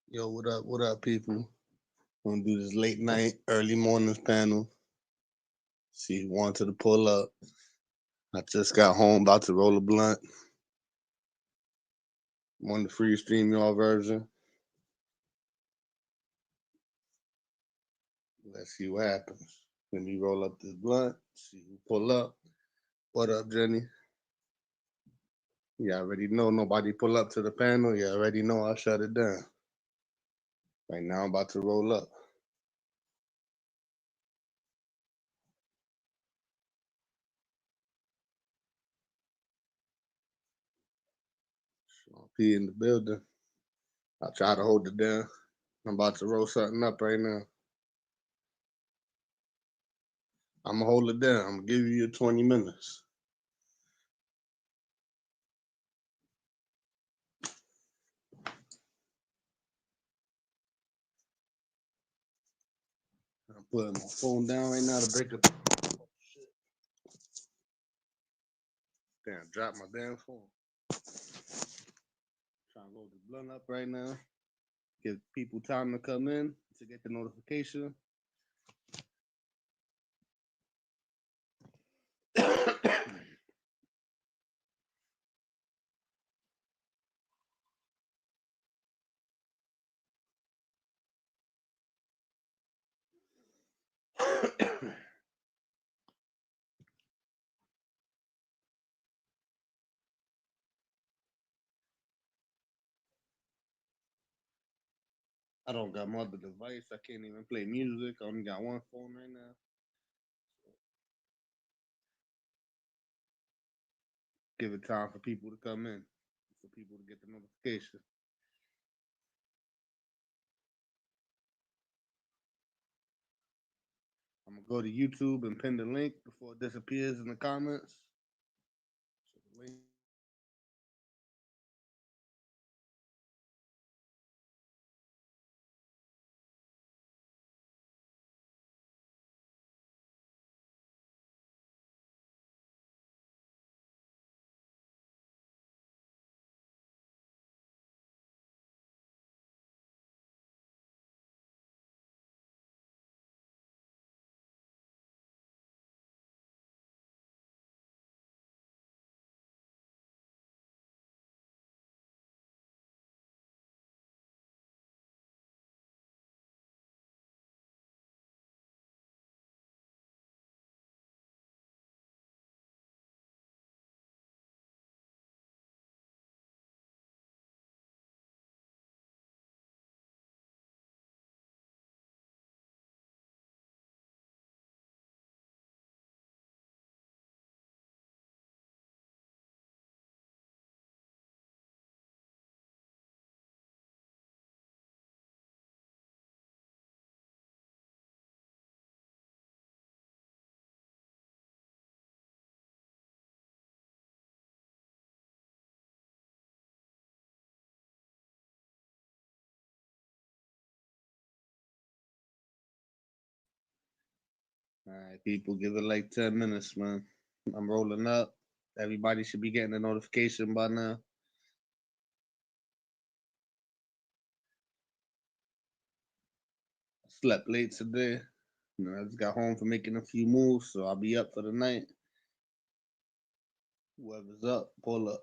Yo, what up, people? Gonna do this late night, early mornings panel. See who wanted to pull up. I just got home, about to roll a blunt. On the free stream y'all version. Let's see what happens. Let me roll up this blunt. See who pull up. What up, Jenny? You already know nobody pull up to the panel. You already know I shut it down. Right now I'm about to roll up. Sean P in the building. I try to hold it down. I'm about to roll something up right now. I'm gonna hold it down. I'm gonna give you 20 minutes. I'm putting my phone down right now to break up. Oh, shit. Damn, drop my damn phone. Trying to load the blunt up right now. Give people time to come in to get the notification. I don't got my other device. I can't even play music. I only got one phone right now. Give it time for people to come in, for people to get the notification. I'm gonna go to YouTube and pin the link before it disappears in the comments. So the link. All right, people, give it like 10 minutes, man. I'm rolling up. Everybody should be getting a notification by now. I slept late today. I just got home from making a few moves, so I'll be up for the night. Whoever's up, pull up.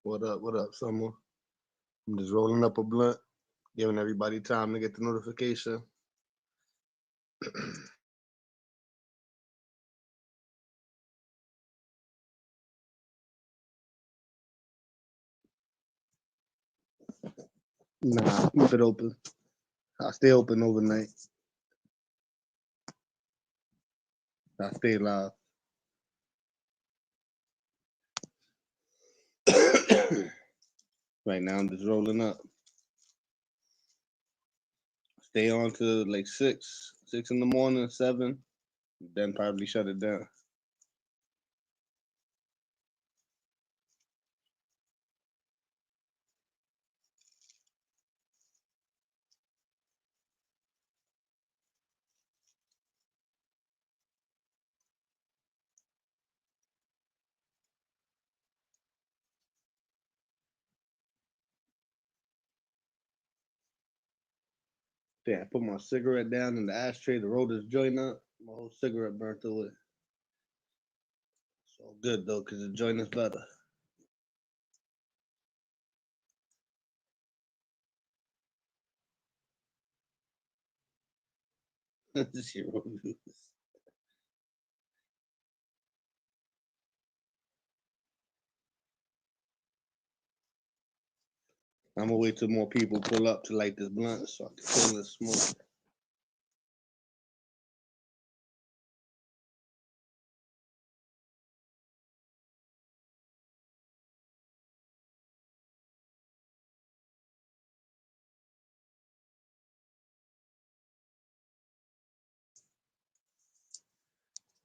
What up? What up, Summer? I'm just rolling up a blunt, giving everybody time to get the notification. Nah, keep it open. I stay open overnight. I stay live. Right now, I'm just rolling up. Stay on to like 6 in the morning, 7. Then probably shut it down. Yeah, I put my cigarette down in the ashtray to roll this joint up. My whole cigarette burnt away. It's all good though, cause the joint is better. Zero views. I'm gonna wait till more people pull up to light this blunt so I can feel the smoke.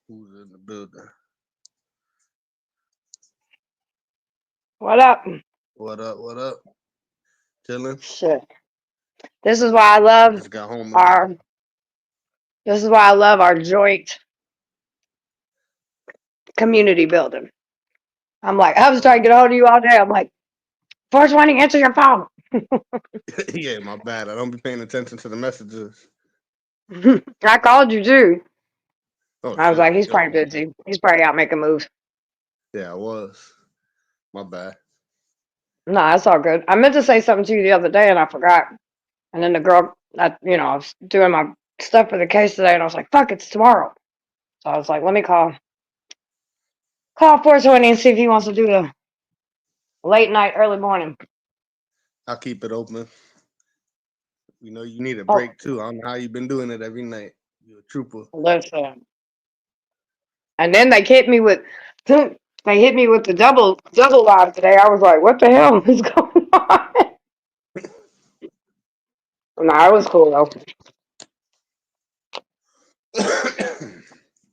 Who's in the building? What up? What up? What up? Chilling. Shit. This is why I love Just got home. our this is why I love our joint community building. I'm like, I was trying to get a hold of you all day. I'm like, first one to answer your phone. Yeah, my bad. I don't be paying attention to the messages. I called you too. Oh I was shit. like, he's probably busy. He's probably out making moves. Yeah, I was. My bad. No, that's all good. I meant to say something to you the other day and I forgot. And then the girl, I was doing my stuff for the case today and I was like, fuck, it's tomorrow. So I was like, let me call 420 and see if he wants to do the late night, early morning. I'll keep it open. You know, you need a Oh, break too. I don't know how you've been doing it every night. You're a trooper. listen. And then they hit me with the double live today. I was like, what the hell is going on? Nah, it was cool though.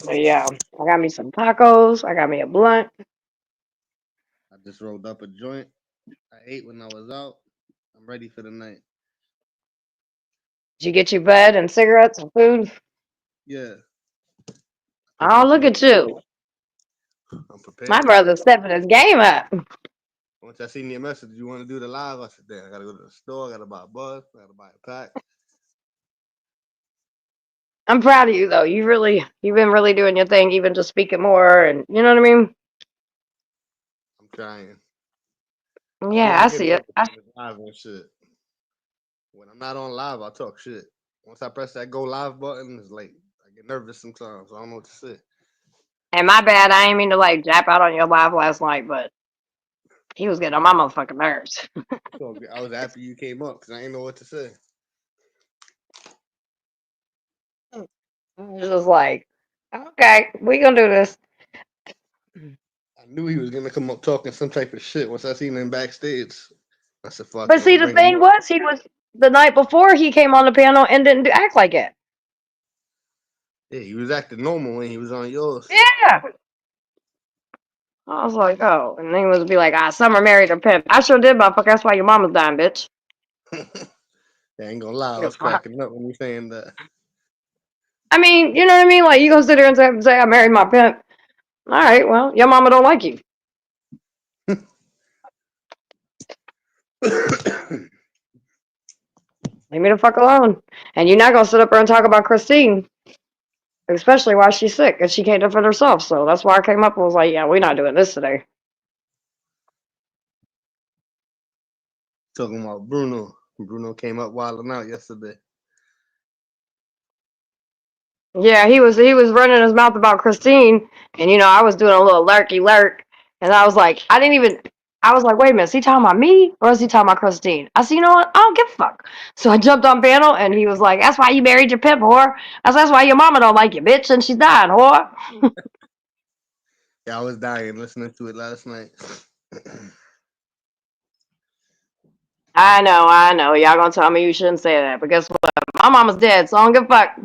But yeah, I got me some tacos. I got me a blunt. I just rolled up a joint. I ate when I was out. I'm ready for the night. Did you get your bed and cigarettes and food? Yeah. Took Oh, some look food. at you. I'm My prepared. brother's stepping his game up. Once I seen your message, you want to do the live? I said, damn, I gotta go to the store. I gotta buy a bus. I gotta buy a pack. I'm proud of you though. You've been really doing your thing, even just speaking more and you know what I mean? I'm trying. I be Yeah, I forgetting see how it. to do this live and shit. When I'm not on live, I talk shit. Once I press that go live button, it's like I get nervous sometimes. I don't know what to say. And my bad, I ain't mean to like jap out on your live last night, but he was getting on my motherfucking nerves. So I was after you came up because I ain't know what to say. I was just like, okay, we gonna do this. I knew he was gonna come up talking some type of shit. Once I seen him backstage, I said, "Fuck But it, I'm see, gonna the bring him thing up." was, he was the night before he came on the panel and didn't act like it. Yeah, he was acting normal when he was on yours. Yeah. I was like, oh, and then he was be like, Summer married a pimp. I sure did, motherfucker. That's why your mama's dying, bitch. I ain't gonna lie, I was cracking up when you saying that. I mean, you know what I mean? Like, you gonna sit there and say I married my pimp. All right, well, your mama don't like you. Leave me the fuck alone. And you're not gonna sit up there and talk about Christine, especially while she's sick and she can't defend herself. So that's why I came up and was like, yeah, we're not doing this today. Talking about Bruno. Bruno came up wilding out yesterday. Yeah, he was running his mouth about Christine, and I was doing a little lurky lurk, and I was like, I was like, wait a minute, is he talking about me or is he talking about Christine? I said, you know what? I don't give a fuck. So I jumped on panel, and he was like, that's why you married your pimp, whore. I said, that's why your mama don't like you, bitch, and she's dying, whore. Yeah, I was dying listening to it last night. I know. Y'all gonna tell me you shouldn't say that, but guess what? My mama's dead, so I don't give a fuck.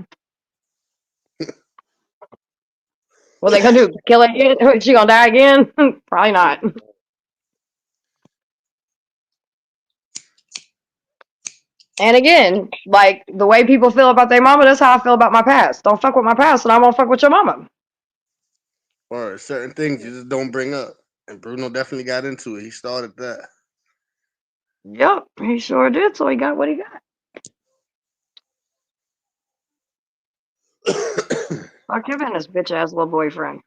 What they gonna do? Kill her again? She gonna die again? Probably not. And again, like the way people feel about their mama, that's how I feel about my past. Don't fuck with my past, and I won't fuck with your mama. Or certain things you just don't bring up. And Bruno definitely got into it. He started that. Yep, he sure did. So he got what he got. Fuck him and his bitch ass little boyfriend.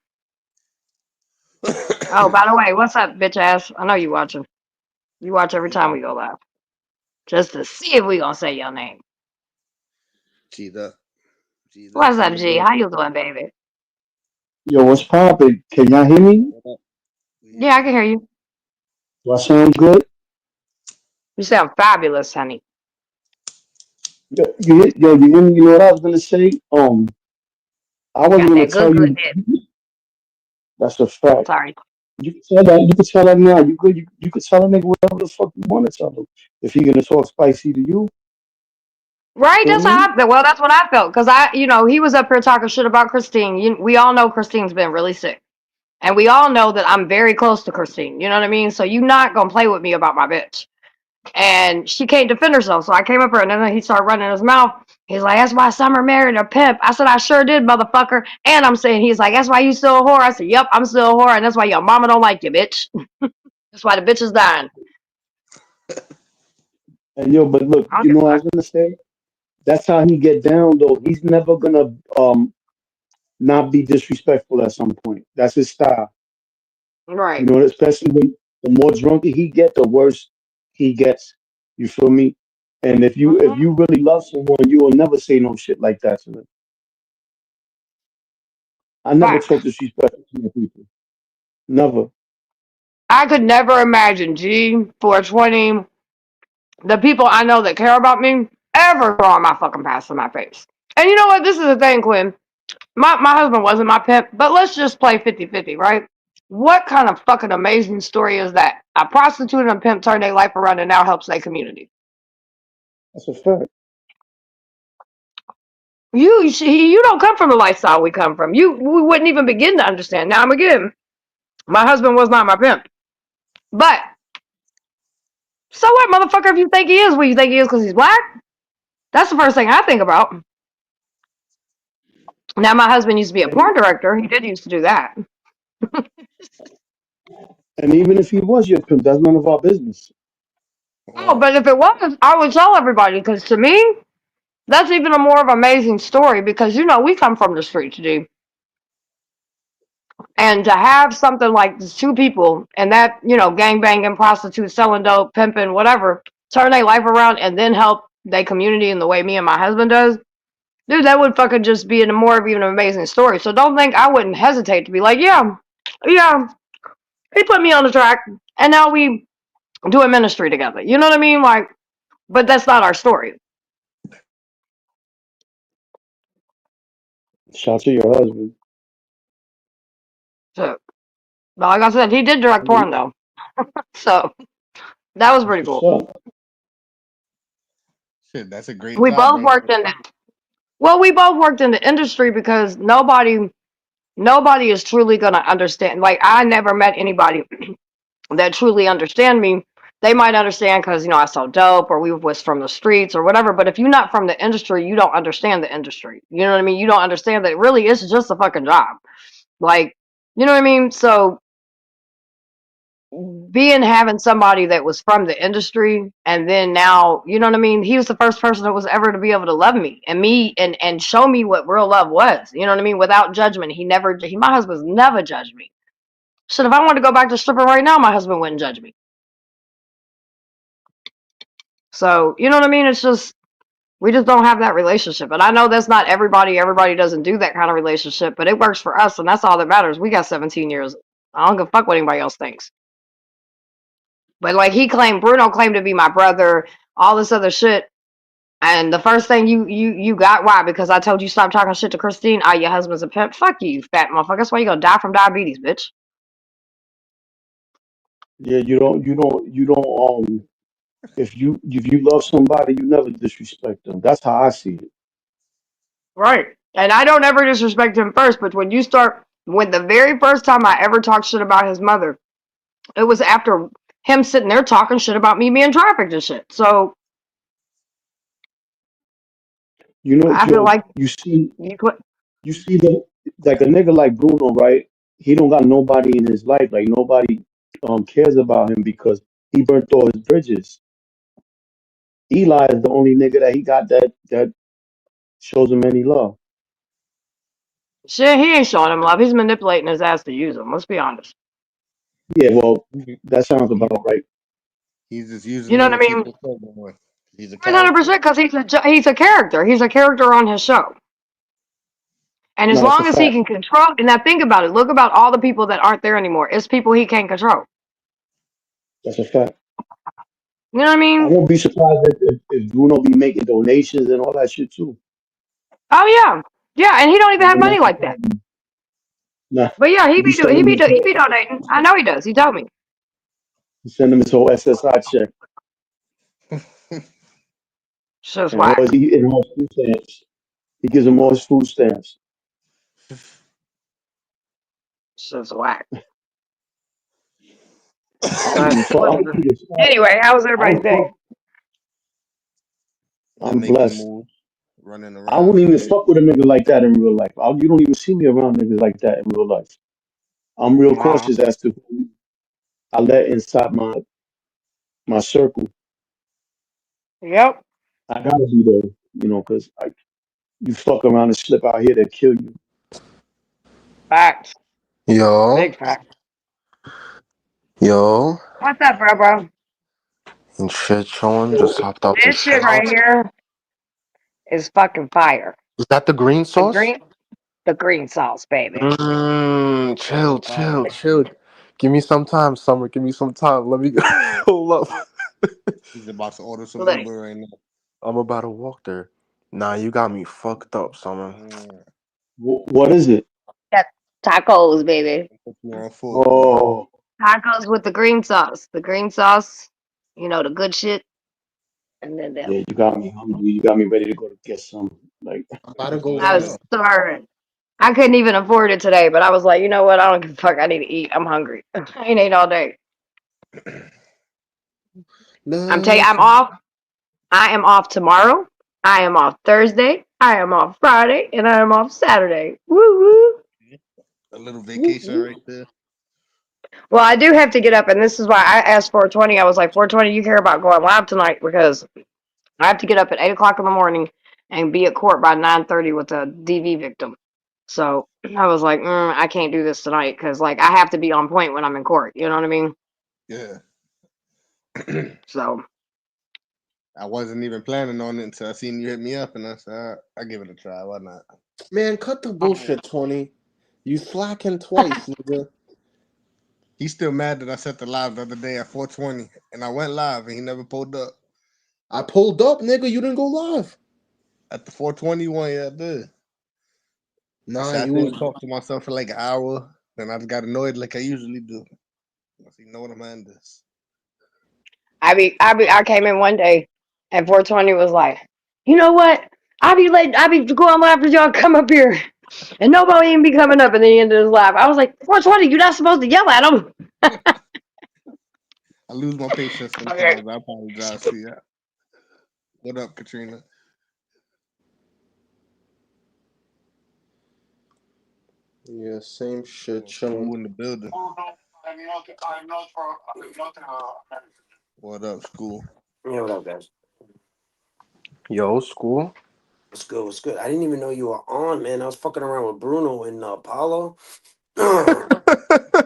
Oh, by the way, what's up, bitch ass? I know you watching. You watch every time we go live, just to see if we gonna say your name. G'd up. What's up, G? How you doing, baby? Yo, what's poppin'? Can y'all hear me? Yeah, I can hear you. Do I sound good? You sound fabulous, honey. You hear me? You know what I was gonna say? I You was got gonna that good, tell good you head. that's a fact. Sorry. You can tell that. You can tell that now. You could tell a nigga whatever the fuck you want to tell him. If he gonna talk spicy to you, Right, feel that's how me? I felt. Well, that's what I felt. Because he was up here talking shit about Christine. We all know Christine's been really sick. And we all know that I'm very close to Christine. You know what I mean? So you're not going to play with me about my bitch. And she can't defend herself. So I came up here, and then he started running his mouth. He's like, that's why Summer married a pimp. I said, I sure did, motherfucker. And I'm saying, he's like, that's why you still a whore. I said, yep, I'm still a whore. And that's why your mama don't like you, bitch. That's why the bitch is dying. And yo, but look, I don't you give know a what I fuck. was gonna say? That's how he get down though. He's never gonna not be disrespectful at some point. That's his style. You Right. know, especially when the more drunker he get, the worse he gets. You feel me? And if Mhm. you really love someone, you will never say no shit like that to them. I never talk Facts. disrespectful to my people. Never. I could never imagine, G, for 20, the people I know that care about me ever throwing my fucking past in my face. And you know what? This is the thing, Quinn. My husband wasn't my pimp, but let's just play 50-50, right? What kind of fucking amazing story is that? A prostitute and a pimp turned their life around and now helps their community. That's a fact. You don't come from the lifestyle we come from. We wouldn't even begin to understand. Now, again, my husband was not my pimp. But so what, motherfucker, if you think he is what you think he is because he's black? That's the first thing I think about. Now, my husband used to be a And porn director. He did used to do that. and even if he was your pimp, that's none of our business. Oh, Wow. but if it was, I would tell everybody because to me, that's even a more of an amazing story because we come from the streets, G. And to have something like these two people and that, gang banging, prostitute, selling dope, pimping, whatever, turn their life around and then help their community in the way me and my husband does, dude, that would fucking just be a more of even an amazing story. So don't think I wouldn't hesitate to be like, yeah, he put me on the track and now we do a ministry together. You know what I mean? Like, but that's not our story. Shout to your husband. So, but like I said, he did direct porn though. So that was That's pretty what's cool. up. Shit, that's a great We job both right worked there. in the Well, we both worked in the industry because nobody is truly gonna understand. Like I never met anybody that truly understand me. They might understand because I sold dope or we was from the streets or whatever. But if you're not from the industry, you don't understand the industry. You know what I mean? You don't understand that really it's just a fucking job. Like, you know what I mean? So being having somebody that was from the industry and then now, you know what I mean? He was the first person that was ever to be able to love me and show me what real love was. You know what I mean? Without judgment. My husband's never judged me. Shit, if I wanted to go back to stripping right now, my husband wouldn't judge me. So, you know what I mean? It's just, we just don't have that relationship. And I know that's not everybody. Everybody doesn't do that kind of relationship, but it works for us, and that's all that matters. We got 17 years. I don't give a fuck what anybody else thinks. But like Bruno claimed to be my brother, all this other shit. And the first thing you got, why? Because I told you stop talking shit to Christine. Ah, your husband's a pimp. Fuck you, fat motherfucker. That's why you gonna die from diabetes, bitch. Yeah, you don't. If you love somebody, you never disrespect them. That's how I see it. Right. And I don't ever disrespect him first, but when the very first time I ever talked shit about his mother, it was after him sitting there talking shit about me being trafficked and shit. So You know, I feel Joe. like You see the like a nigga like Bruno, right? He don't got nobody in his life. Like nobody cares about him because he burnt all his bridges. Eli is the only nigga that he got that shows him any love. shit, he ain't showing him love. He's manipulating his ass to use him. Let's be honest. Yeah, well, He- that sounds he- about right. He's just You using know him what to I keep mean? his program with. He's a character. 100% because he's a character. He's a character on his show. And as No, that's a long as he fact. can control, and now think about it. Look about all the people that aren't there anymore. It's people he can't control. That's a fact. You know what I I mean? won't be surprised if Bruno be making donations and all that shit too. Oh yeah, yeah. And he don't even It have will money not like that. surprise me. Nah, But yeah, he be sending his he be donating. I know he does. He told me. send him his whole SSI check Shit's and all whack. his food stamps. He gives him all his food stamps. Shit's whack. I don't But even fuck. I'm whatever. gonna keep it short. Anyway, how was I everybody's don't day? fuck. Just I'm making blessed. moves, running I around. wouldn't even fuck with a nigga like that in real life. You don't even see me around niggas like that in real life. I'm real Wow. cautious as to who I let inside my circle. Yep. I gotta be there, because you fuck around and slip out here, they'll kill you. Facts. Yo, Big fact. yo, What's up, bro? and shit chillin', just So, hopped out the This shit shower. right here is fucking fire. Is that the green The sauce? green, the green sauce, baby. Chill, Fire. chill, chill. Give me some time, Summer. Give me some time. Let me go. Hold up. He's about to order some Look, Uber right now. I'm about to walk there. Nah, you got me fucked up, Summer. what is it? that tacos, baby. Put you on foot, man. Oh, Tacos with the green sauce. The green sauce, the good shit. And then yeah, you got me hungry. You got me ready to go to get some. Like, I'm about to Just go let I right me was now. know. starving. I couldn't even afford it today, but I was like, you know what? I don't give a fuck. I need to eat. I'm hungry. I ain't ate all day. I'm telling you, Love. I'm off. I am off tomorrow. I am off Thursday. I am off Friday, and I am off Saturday. Woo woo. A little woo, vacation woo. right there. Well, I do have to get up, and this is why I asked 420. I was like, 420, you care about going live tonight because I have to get up at 8 o'clock in the morning and be at court by 9:30 with a DV victim. So I was like, I can't do this tonight because like I have to be on point when I'm in court. You know what I mean? Yeah. So I wasn't even planning on it until I seen you hit me up, and I said, I give it a try. Why not? Man, cut the bullshit, 20. You slacking twice, nigga. He's still mad that I set the live the other day at 420, and I went live, and he never pulled up. I pulled up, nigga. You didn't go live. At the 420 one, yeah, I did. I Nah, sat you there was. and talked to myself for like an hour. Then I just got annoyed like I usually do. I said, you know what, I'm in this. I came in one day and 420 was like, you know what? I be going live for y'all come up here. And nobody even be coming up at the end of his live. I was like, 420, you're not supposed to yell at him. I lose my patience Okay. sometimes. I apologize to you. What up, Katrina? Yeah, same shit, chilling. School in the building. What up, school? Yeah, what up, guys? Yo, school. What's good? What's good? I didn't even know you were on, man. I was fucking around with Bruno and Paulo.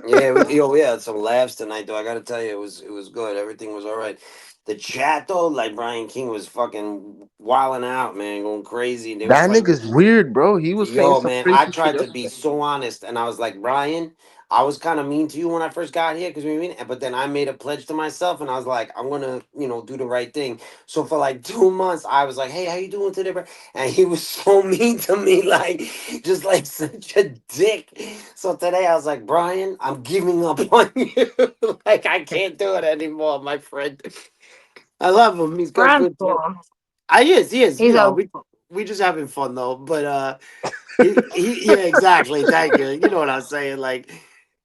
Yeah, we had some laughs tonight, though. I gotta tell you, it was good. Everything was all right. The chat though, like Brian King was fucking wilding out, man, going crazy. They were That fighting. nigga's weird, bro. He was saying Yo, some man, I crazy shit tried to be yesterday. so honest, and I was like, Brian, I was kind of mean to you when I first got here, because we mean, but then I made a pledge to myself, and I was like, I'm gonna, do the right thing. So for like 2 months, I was like, hey, how you doing today, bro? And he was so mean to me, like, just like such a dick. So today I was like, Brian, I'm giving up on you. Like, I can't do it anymore, my friend. I love him. He's got Brian's good. cool. He is. He's a We just having fun though, but yeah, exactly. Thank you. You know what I'm saying? Like,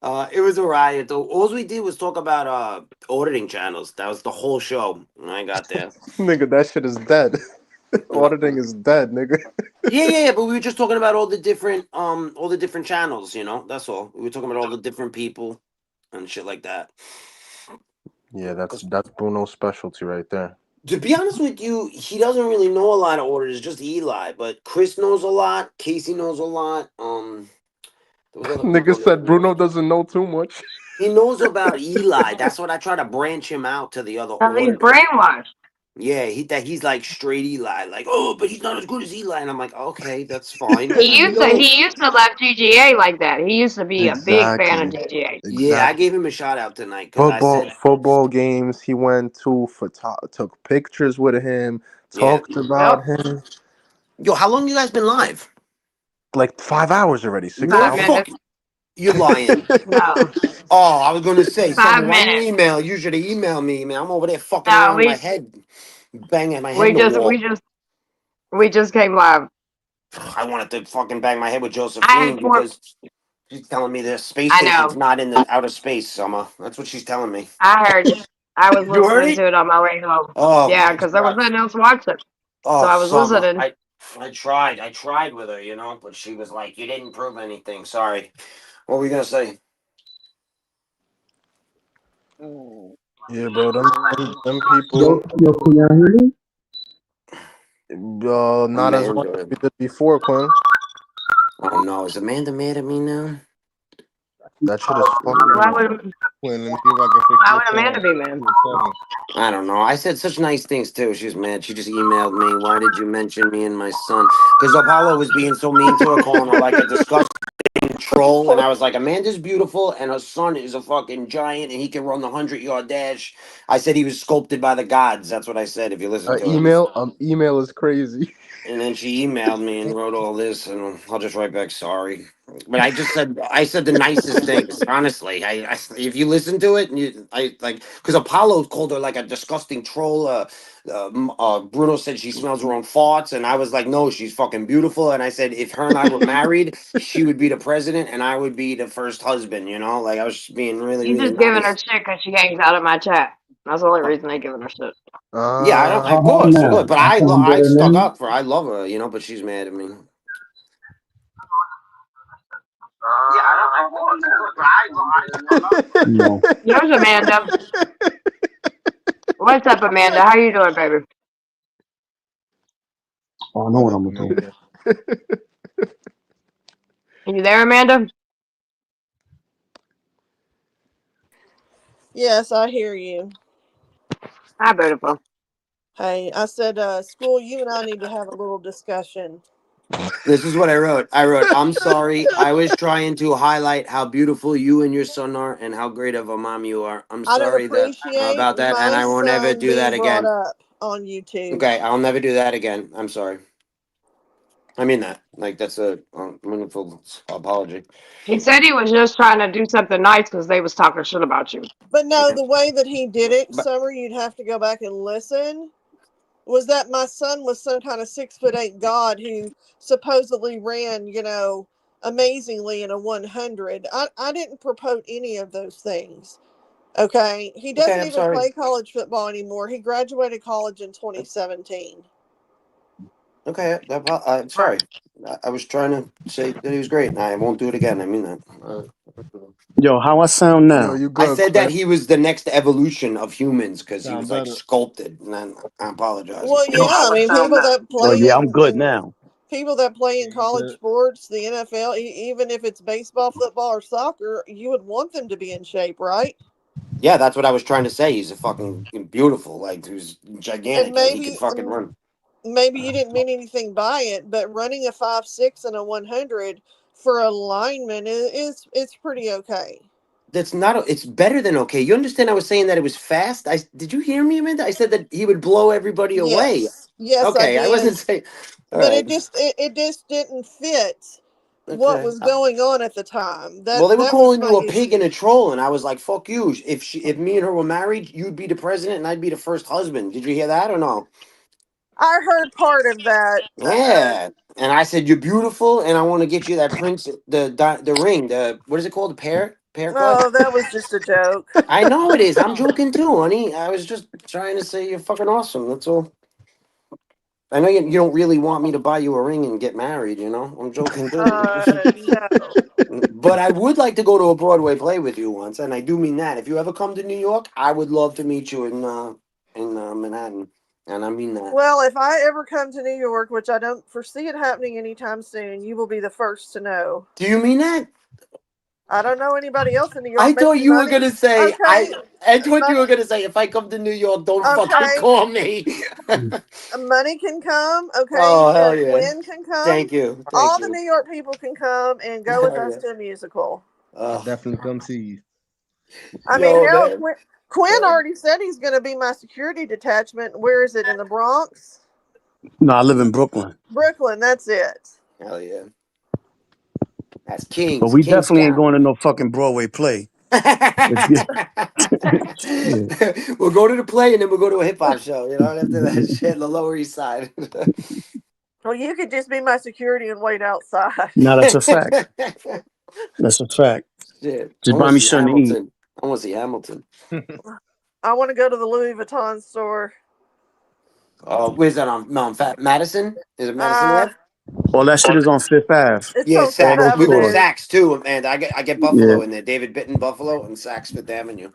it was a riot. Though. All we did was talk about auditing channels. That was the whole show when I got there. Nigga, that shit is dead. Auditing is dead, nigga. Yeah. But we were just talking about all the different channels. That's all. We were talking about all the different people and shit like that. Yeah, that's Bruno's specialty right there. To be honest with you, he doesn't really know a lot of auditors. Just Eli, but Chris knows a lot. Casey knows a lot. There was other Nigga people said that Bruno doesn't know too much. he knows about Eli. That's what I try to branch him out to the other he's auditors. brainwashed. Yeah, he's like straight Eli. Like, oh, but he's not as good as Eli. And I'm like, okay, that's fine. He used to love GGA like that. He used to be a big fan of Exactly. GGA. Yeah, I gave him a shout out tonight because I said, Football games he went to, took pictures with him, yeah. talked about him. Yo, how long you guys been live? Like 5 hours already, 6 No, 5 hours. minutes. fuck. You're lying. No, Oh, I was gonna say, 5 someone want your minutes. email. You should have emailed me, man. I'm over there fucking No, around my head, banging my head in the wall. we just came live. I wanted to fucking bang my head with I Josephine had 4. because she's telling me the space I station's know. not in the outer space, Summer. That's what she's telling me. I heard it. I was You heard listening it? to it on my way home. Oh, Yeah, my because there was God. nothing else to watch it. So Oh, I was Summer. listening. I tried with her, but she was like, you didn't prove anything. Sorry. What were you gonna say? Yeah, bro, them people, Yo, can y'all hear me? not as much as we did before, Quinn. Oh no, is Amanda mad at me now? That shit is fucking. Why would Quinn, let me see if I can fix your Amanda sound. be mad? Your settings. I don't know. I said such nice things too. She's mad. She just emailed me. Why did you mention me and my son? Because Apollo was being so mean to her, calling her like a disgusting troll. And I was like, Amanda's beautiful, and her son is a fucking giant, and he can run the 100-yard dash. I said he was sculpted by the gods. That's what I said. If you listen to it. Email is crazy. And then she emailed me and wrote all this, and I'll just write back sorry. But I said the nicest things. Honestly, if you listen to it, and because Apollo called her like a disgusting troll. Bruno said she smells her own farts, and I was like, no, she's fucking beautiful. And I said if her and I were married, she would be the president, and I would be the first husband. Like I was just being really, You really just giving her nice. shit because she hangs out in my chat. That's the only reason they giving her shit. Yeah, I don't. Of How course, now? but I sound I better stuck now? up for. I love her, but she's mad at me. No. There's Amanda. What's up, Amanda? How you doing, baby? Oh, I know what I'm gonna do. Are you there, Amanda? Yes, I hear you. Hi, beautiful. Hey, I said, school, you and I need to have a little discussion. This is what I wrote. I'm sorry. I was trying to highlight how beautiful you and your son are and how great of a mom you are. I'm I don't sorry appreciate about that, and my I won't ever son do that being brought again. up on YouTube. Okay, I'll never do that again. I'm sorry. I mean that. Like, that's a meaningful apology. He said he was just trying to do something nice because they was talking shit about you. But no, Okay. the way that he did it, But Summer, you'd have to go back and listen, was that my son was some kind of 6'8" god who supposedly ran, amazingly in a 100. I didn't purport any of those things. Okay. He doesn't I'm even sorry. play college football anymore. He graduated college in 2017. Okay, I'm sorry. I was trying to say that he was great, and I won't do it again. I mean that. Yo, how I sound Yo, now? you I good, said that Quinn? he was the next evolution of humans because he Sound was like better. sculpted, and I apologize. Well, yeah, I mean, people that Oh play yeah, I'm good and now. people that play in Yeah, college but sports, the NFL, even if it's baseball, football, or soccer, you would want them to be in shape, right? Yeah, that's what I was trying to say. He's a fucking beautiful, like he's And gigantic, and he could maybe fucking run. maybe you didn't mean anything by it, but running a 5.6 and a 100 for a lineman is it's pretty okay. That's not. It's better than okay. You understand? I was saying that it was fast. Did you hear me, Amanda? I said that he would blow everybody away. Yes, I Okay, I did. wasn't saying. All But right. it just didn't fit what Okay. was going on at the time. Well, they were That was calling my you a pig and issue. a troll, and I was like, "Fuck you!" If me and her were married, you'd be the president, and I'd be the first husband. Did you hear that or no? I heard part of that. Yeah. And I said, "You're beautiful, and I want to get you that prince, the ring, the what is it called, the pear clip." Oh, that was just a joke. I know it is. I'm joking too, honey. I was just trying to say you're fucking awesome. That's all. I know you don't really want me to buy you a ring and get married. You know, I'm joking too. No. But I would like to go to a Broadway play with you once, and I do mean that. If you ever come to New York, I would love to meet you in Manhattan, and I mean that. Well, if I ever come to New York, which I don't foresee it happening anytime soon, you will be the first to know. Do you mean that? I don't know anybody else in New I York. thought Maybe you were money. gonna say Okay. I thought you Money. were gonna say if I come to New York, don't fucking Okay. call me. Money can come. Okay. Oh hell yeah! Quinn can come. Thank you, All thank the you. New York people can come and go with Hell us yeah. to a musical. I'll Ugh. definitely come see you. I mean, Yo hell, man. Quinn already said he's going to be my security detachment. Where is it? In the Bronx? No, I live in Brooklyn, Brooklyn, that's it. Hell yeah. That's but Kings, we definitely ain't Kingstown. going to no fucking Broadway play. If you, shit. We'll go to the play and then we'll go to a hip hop show, you know, after that shit, the Lower East Side. Well, you could just be my security and wait outside. No, that's a fact. That's a fact. Shit. I Just want buy to me see something to eat. Hamilton. I want to see Hamilton. I want to go to the Louis Vuitton store. Where's that on Madison? Is it Madison Uh, Ave? All that shit is on Fifth Ave. it's Yeah, on Fifth All those Saks. We go to stores. Avenue. Saks too, and I get Yeah. Buffalo in there. David Bitten Buffalo and Saks Fifth Avenue.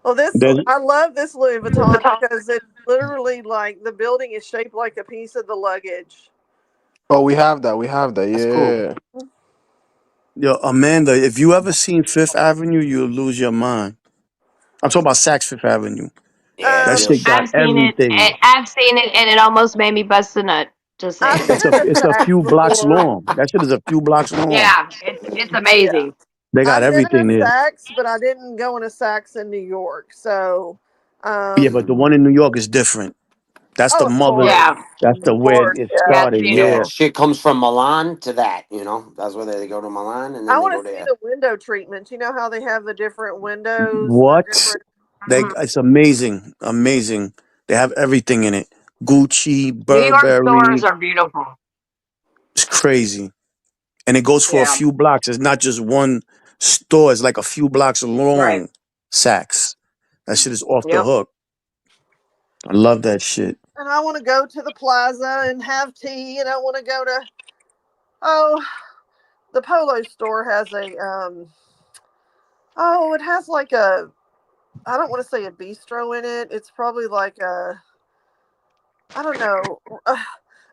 Well, There's, I love this Louis Vuitton because it's literally like the building is shaped like a piece of the luggage. Oh, we have that. We have that. That's cool. Yeah. yo, Amanda, if you ever seen Fifth Avenue, you'll lose your mind. I'm talking about Saks Fifth Avenue. Yeah, That it's real shit shit. got everything. I've seen it, and it almost made me bust a nut. Just I've saying. been in It's a Saks few blocks before. long. That shit is a few blocks long. Yeah, it's Yeah. amazing. They got I've been in a everything there. Saks, but I didn't go in a Saks in New York. So, Yeah, but the one in New York is different. That's the oh, of mother. course. Yeah, That's the Of where course, it yeah. yeah, it's started. Yeah, Yeah. beautiful. shit comes from Milan to that, you know. That's where they go to Milan and I then they want go to see there. the window treatments. You know how they have the different windows, the What? different. Mhm. It's amazing. Amazing. They have everything in it. Gucci, New York stores Burberry. are beautiful. It's crazy. And it goes for a Yeah, few blocks. It's not just one store. It's like a few blocks right. long. Saks. That shit is off the Yep. hook. I love that shit. And I want to go to the plaza and have tea. And I want to go to, oh, the Polo store has a, oh, it has like a, I don't want to say a bistro in it. It's probably like a, I don't know.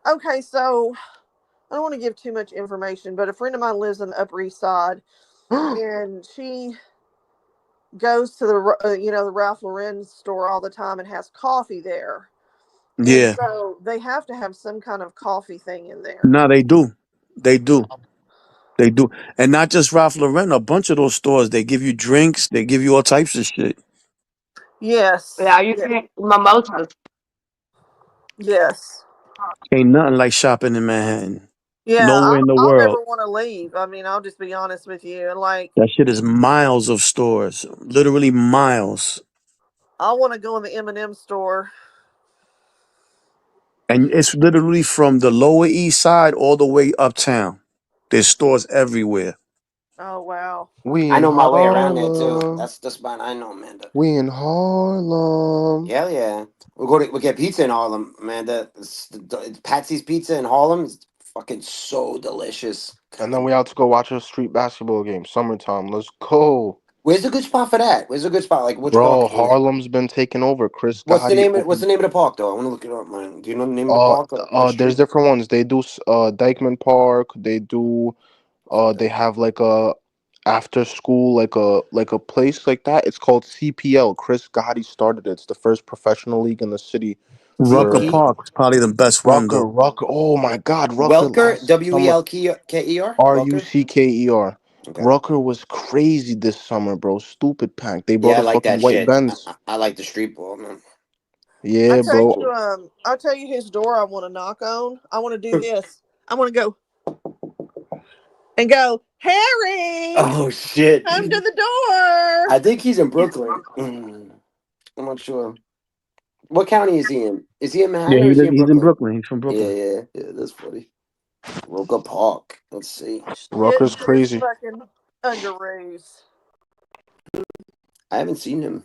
Okay, so I don't want to give too much information, but a friend of mine lives on the Upper East Side, and she goes to the Ralph Lauren store all the time and has coffee there. And Yeah. so they have to have some kind of coffee thing in there. No, they do. They do. They do. And not just Ralph Lauren, a bunch of those stores, they give you drinks, they give you all types of shit. Yes. Yeah, you can mimosas. Yes. Ain't nothing like shopping in Manhattan. Yeah, Nowhere in the I'll world. never want to leave. I mean, I'll just be honest with you. And like, That shit is miles of stores. Literally miles. I want to go in the M&M store. And it's literally from the Lower East Side all the way uptown. There's stores everywhere. Oh, wow. We I in know my way around there too. Harlem. That's the spot I know, Amanda. We in Harlem. Hell yeah. We'll get pizza in Harlem, Amanda. Patsy's Pizza in Harlem is fucking so delicious. And then we out to go watch a street basketball game. Summertime. Let's go. Where's a good spot for that? Where's a good spot? Like which Bro, park? Harlem's been taken over. Chris What's the Gotti name? What's the opened. name of the park though? I want to look it up, man. Do you know the name of the park? What There's street? different ones. They do Dykeman Park. They do they have like a after school like a place like that. It's called CPL. Chris Gotti started it. It's the first professional league in the city Rucker for CP Park is probably the best one though. Rucker. Oh my God, Rucker Welker last summer. WELKER Welker. Rucker. Okay. Rucker was crazy this summer, bro. Stupid pack. They Yeah, brought I a like fucking that white shit. Benz. I like the street ball, man. Yeah, bro. I tell you whose door I want to knock on. I want to do this. I want to go and go, Harry, Oh shit! come to the door. I think he's in Brooklyn. I'm not sure. What county is he in? Is he in Yeah, Manhattan or is he in he's in Brooklyn? Brooklyn. He's from Yeah, Brooklyn. yeah. That's funny. Roca Park. Let's see. Rucker's Chris crazy. fucking underoos. I haven't seen him.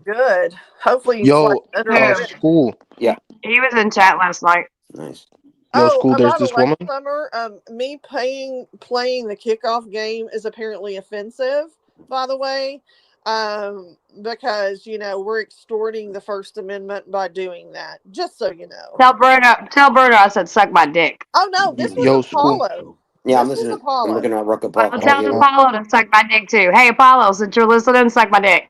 Good. Hopefully he's like Yo, under Who? a brick. school. Yeah, He was in chat last night. nice. Yo, Oh, school, there's by the this way, woman. Summer, me playing the kickoff game is apparently offensive, by the way, because, we're extorting the First Amendment by doing that, just so you know. Tell Bruno I said suck my dick. Oh, no, this was Yo, school. Apollo. Yeah, I'm This was listening. I'm Apollo. looking at Rucker Park. Well, Oh, tell yeah. Apollo to suck my dick too. Hey, Apollo, since you're listening, suck my dick.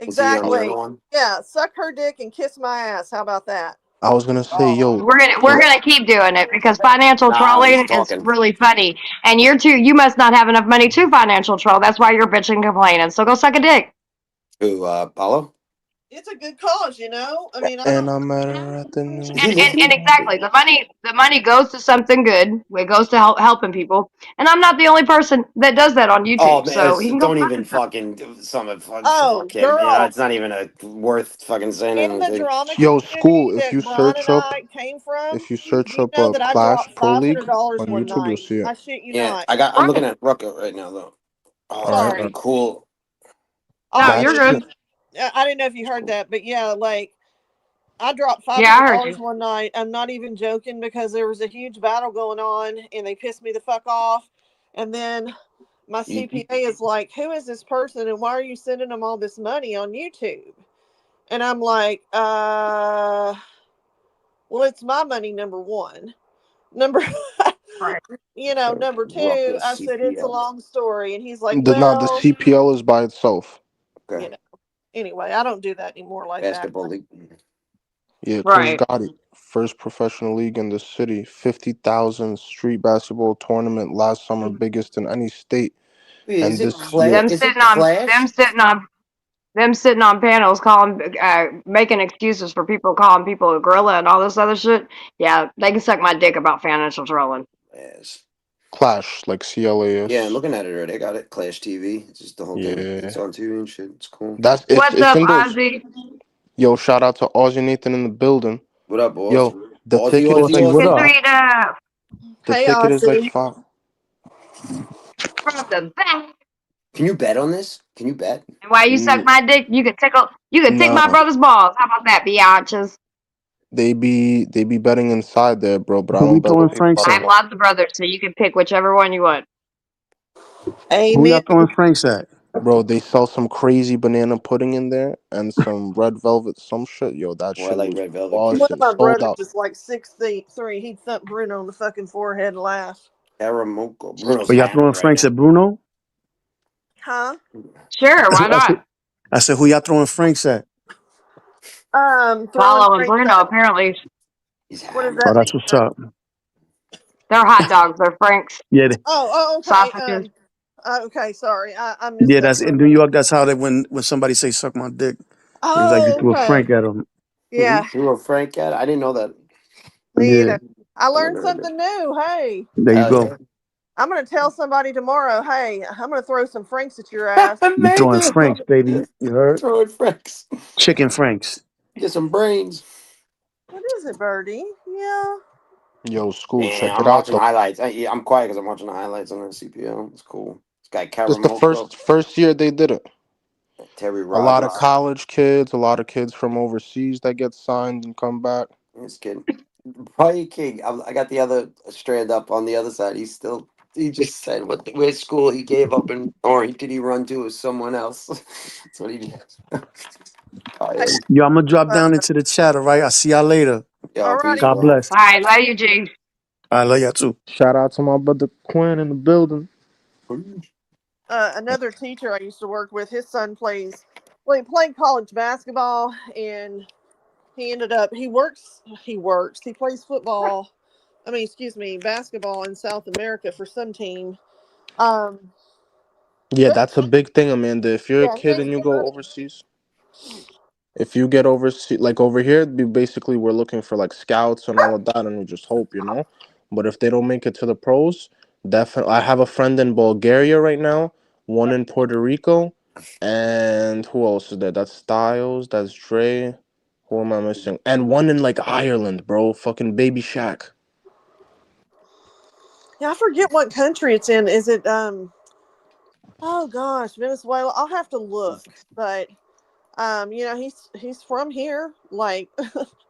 Was he on the other Exactly. one? Yeah, suck her dick and kiss my ass. How about that? I was gonna say, yo, We're gonna keep doing it because financial Nah, he's trolling is talking. really funny. And you must not have enough money to financial troll. That's why you're bitching and complaining. So go suck a dick. Who, Paulo? It's a good cause, I mean, I and don't. I met her at the new. Is he And listening? exactly, the money goes to something good. It goes to helping people. And I'm not the only person that does that on YouTube. Oh, man, So he can go don't fuck even himself. fucking do something. Fuck Oh, him. You know, girl. it's not even worth fucking saying In the anything. drama Yo, school. community that Brian and I came from, you know that I Clash dropped Pro League $500 on one YouTube, you'll night. see it. I shit you Yeah, not. I'm looking at Rucker right now, though. Oh, All right. fucking cool. No, Oh, you're That's good. I didn't know if you heard that, but yeah, like I dropped Yeah, I heard $500 you. one night. I'm not even joking because there was a huge battle going on and they pissed me the fuck off. And then my CPA is like, "Who is this person and why are you sending them all this money on YouTube?" And I'm like, well, it's my money, number one. Number Right. number two, Rucker I said it's a CPL. long story. And he's like, the well, CPL is by itself. Okay. Anyway, I don't do that anymore like Basketball that. league. Yeah, Chris Right. Gotti, first professional league in the city, 50,000 street basketball tournament last summer, biggest in any state. Wait, And is it this year, Clash? Is it Clash? Them sitting on panels making excuses for people calling people a gorilla and all this other shit. Yeah, they can suck my dick about financial trolling. Yes. Clash, like CLAS. Yeah, I'm looking at it already. I got it. Clash TV. It's just the whole thing. Yeah. It's on TV and shit. It's cool. What's up, Ozzy? Yo, shout out to Ozzy Nathan in the building. What up, boss? Yo, the Ozzy, ticket is Ozzy, like Ozzy. What up? Sweet up the Hey, ticket is like Ozzy. $5. from the back. Can you bet on this? Can you bet? And while you suck my dick, you can tickle. You can tick my Nah, brother's balls. How about that, biatches? they be betting inside there, bro. But I Who we don't bet throwing with Franks I PayPal. have at? lots of brothers, so you can pick whichever one you want. Who y'all Amen. throwing Franks at? Bro, they sell some crazy banana pudding in there and some red velvet, some shit. Yo, that Well, I shit like was red velvet One cake. of buzzing, my sold brothers out. is like 6'3". He'd thump Bruno on the fucking forehead and laugh. Aramoco. Bruno's But y'all hammered throwing right Franks now. at Bruno? Huh? Sure, why not? I said, who y'all throwing Franks at? Throwing Paulo and Frank Bruno, at- apparently, He's What does hammered. Oh, that that's mean? what's up. they're hot dogs. They're Franks. Yeah, Oh, okay. Sausages. Okay, sorry. I missed yeah. that. That's in New York. That's how they when somebody say "suck my dick," it's like you Oh, threw a okay. Frank at them. Yeah, You threw a Frank at it? I didn't know that. me Yeah, either. I I learned never heard something new. Hey, there you Hell go. I'm gonna tell somebody tomorrow. Hey, I'm gonna throw some Franks at your yeah. ass. You throwing Maybe. Franks, baby. You heard? Throwing Franks. Chicken Franks. Get some brains. What is it, Birdie? Yeah. Yo, school, check Damn, it I'm out watching though. highlights. I'm quiet because I'm watching the highlights on the CPL. It's cool. This guy This the Karamoko, first year they did it. Terry A lot of Rodman. college kids, a lot of kids from overseas that get signed and come back. This kid, Brian King. I got the other strand up on the other side. He's still He just said which school he gave up and or did he run to with someone else. That's what he did. Hey, Yo, I'm gonna drop uh, down into the chat. All right. I'll see y'all later. Yo, peace, alrighty. God bro. bless. All right, love you, G. I love y'all too. Shout out to my brother Quinn in the building. Another teacher I used to work with, his son played college basketball, and he plays football. I mean, excuse me, basketball in South America for some team. Um, Yeah, but that's a big thing, Amanda. If you're a yeah, he kid makes and you good go money. overseas, if you get overseas, like over here, we're looking for like scouts and all of that, and we just hope, you know. But if they don't make it to the pros, definitely. I have a friend in Bulgaria right now, one in Puerto Rico, and who else is there? That's Styles, that's Dre. Who am I missing? And one in like Ireland, bro. Fucking Baby Shaq. Yeah, I forget what country it's in. Is it Oh gosh, Venezuela. I'll have to look, but he's from here. Like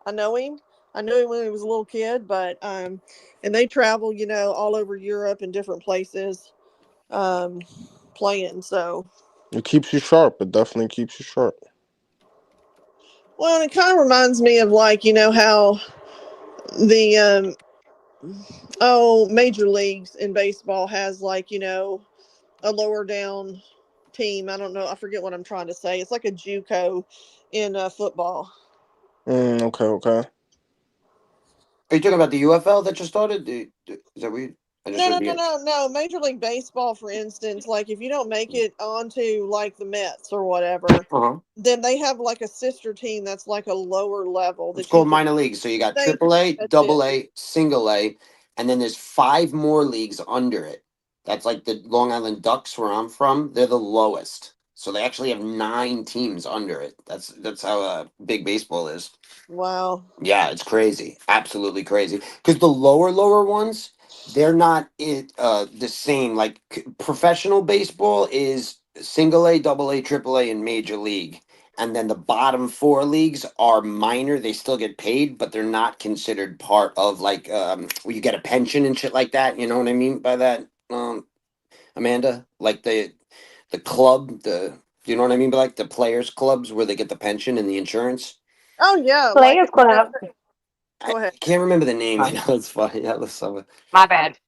I know him. I knew him when he was a little kid, but and they travel, all over Europe and different places, um, playing. So, It keeps you sharp. It definitely keeps you sharp. well, and it kind of reminds me of like how the major leagues in baseball has like a lower down team. I don't know. I forget what I'm trying to say. It's like a JUCO in football. Okay, okay. Are you talking about the UFL that just started? Is that weird? I just No, heard no, no, the. no, no. Major League Baseball, for instance, like if you don't make it onto like the Mets or whatever, Uh-huh. then they have like a sister team that's like a lower level It's that you called can minor leagues. So you got stay. AAA, That's it. double A, single A, and then there's 5 more leagues under it. That's like the Long Island Ducks, where I'm from. They're the lowest. So they actually have 9 teams under it. That's how big baseball is. Wow. Yeah, it's crazy. Absolutely crazy. Because the lower ones, they're not the same. Like professional baseball is single A, double A, triple A, and major league. And then the bottom 4 leagues are minor. They still get paid, but they're not considered part of like where you get a pension and shit like that. You know what I mean by that, Amanda? Like the club, you know what I mean by like the players clubs where they get the pension and the insurance. Oh yeah, like Players Club. I go ahead. can't remember the name. I Oh, know it's funny. That was so. my bad.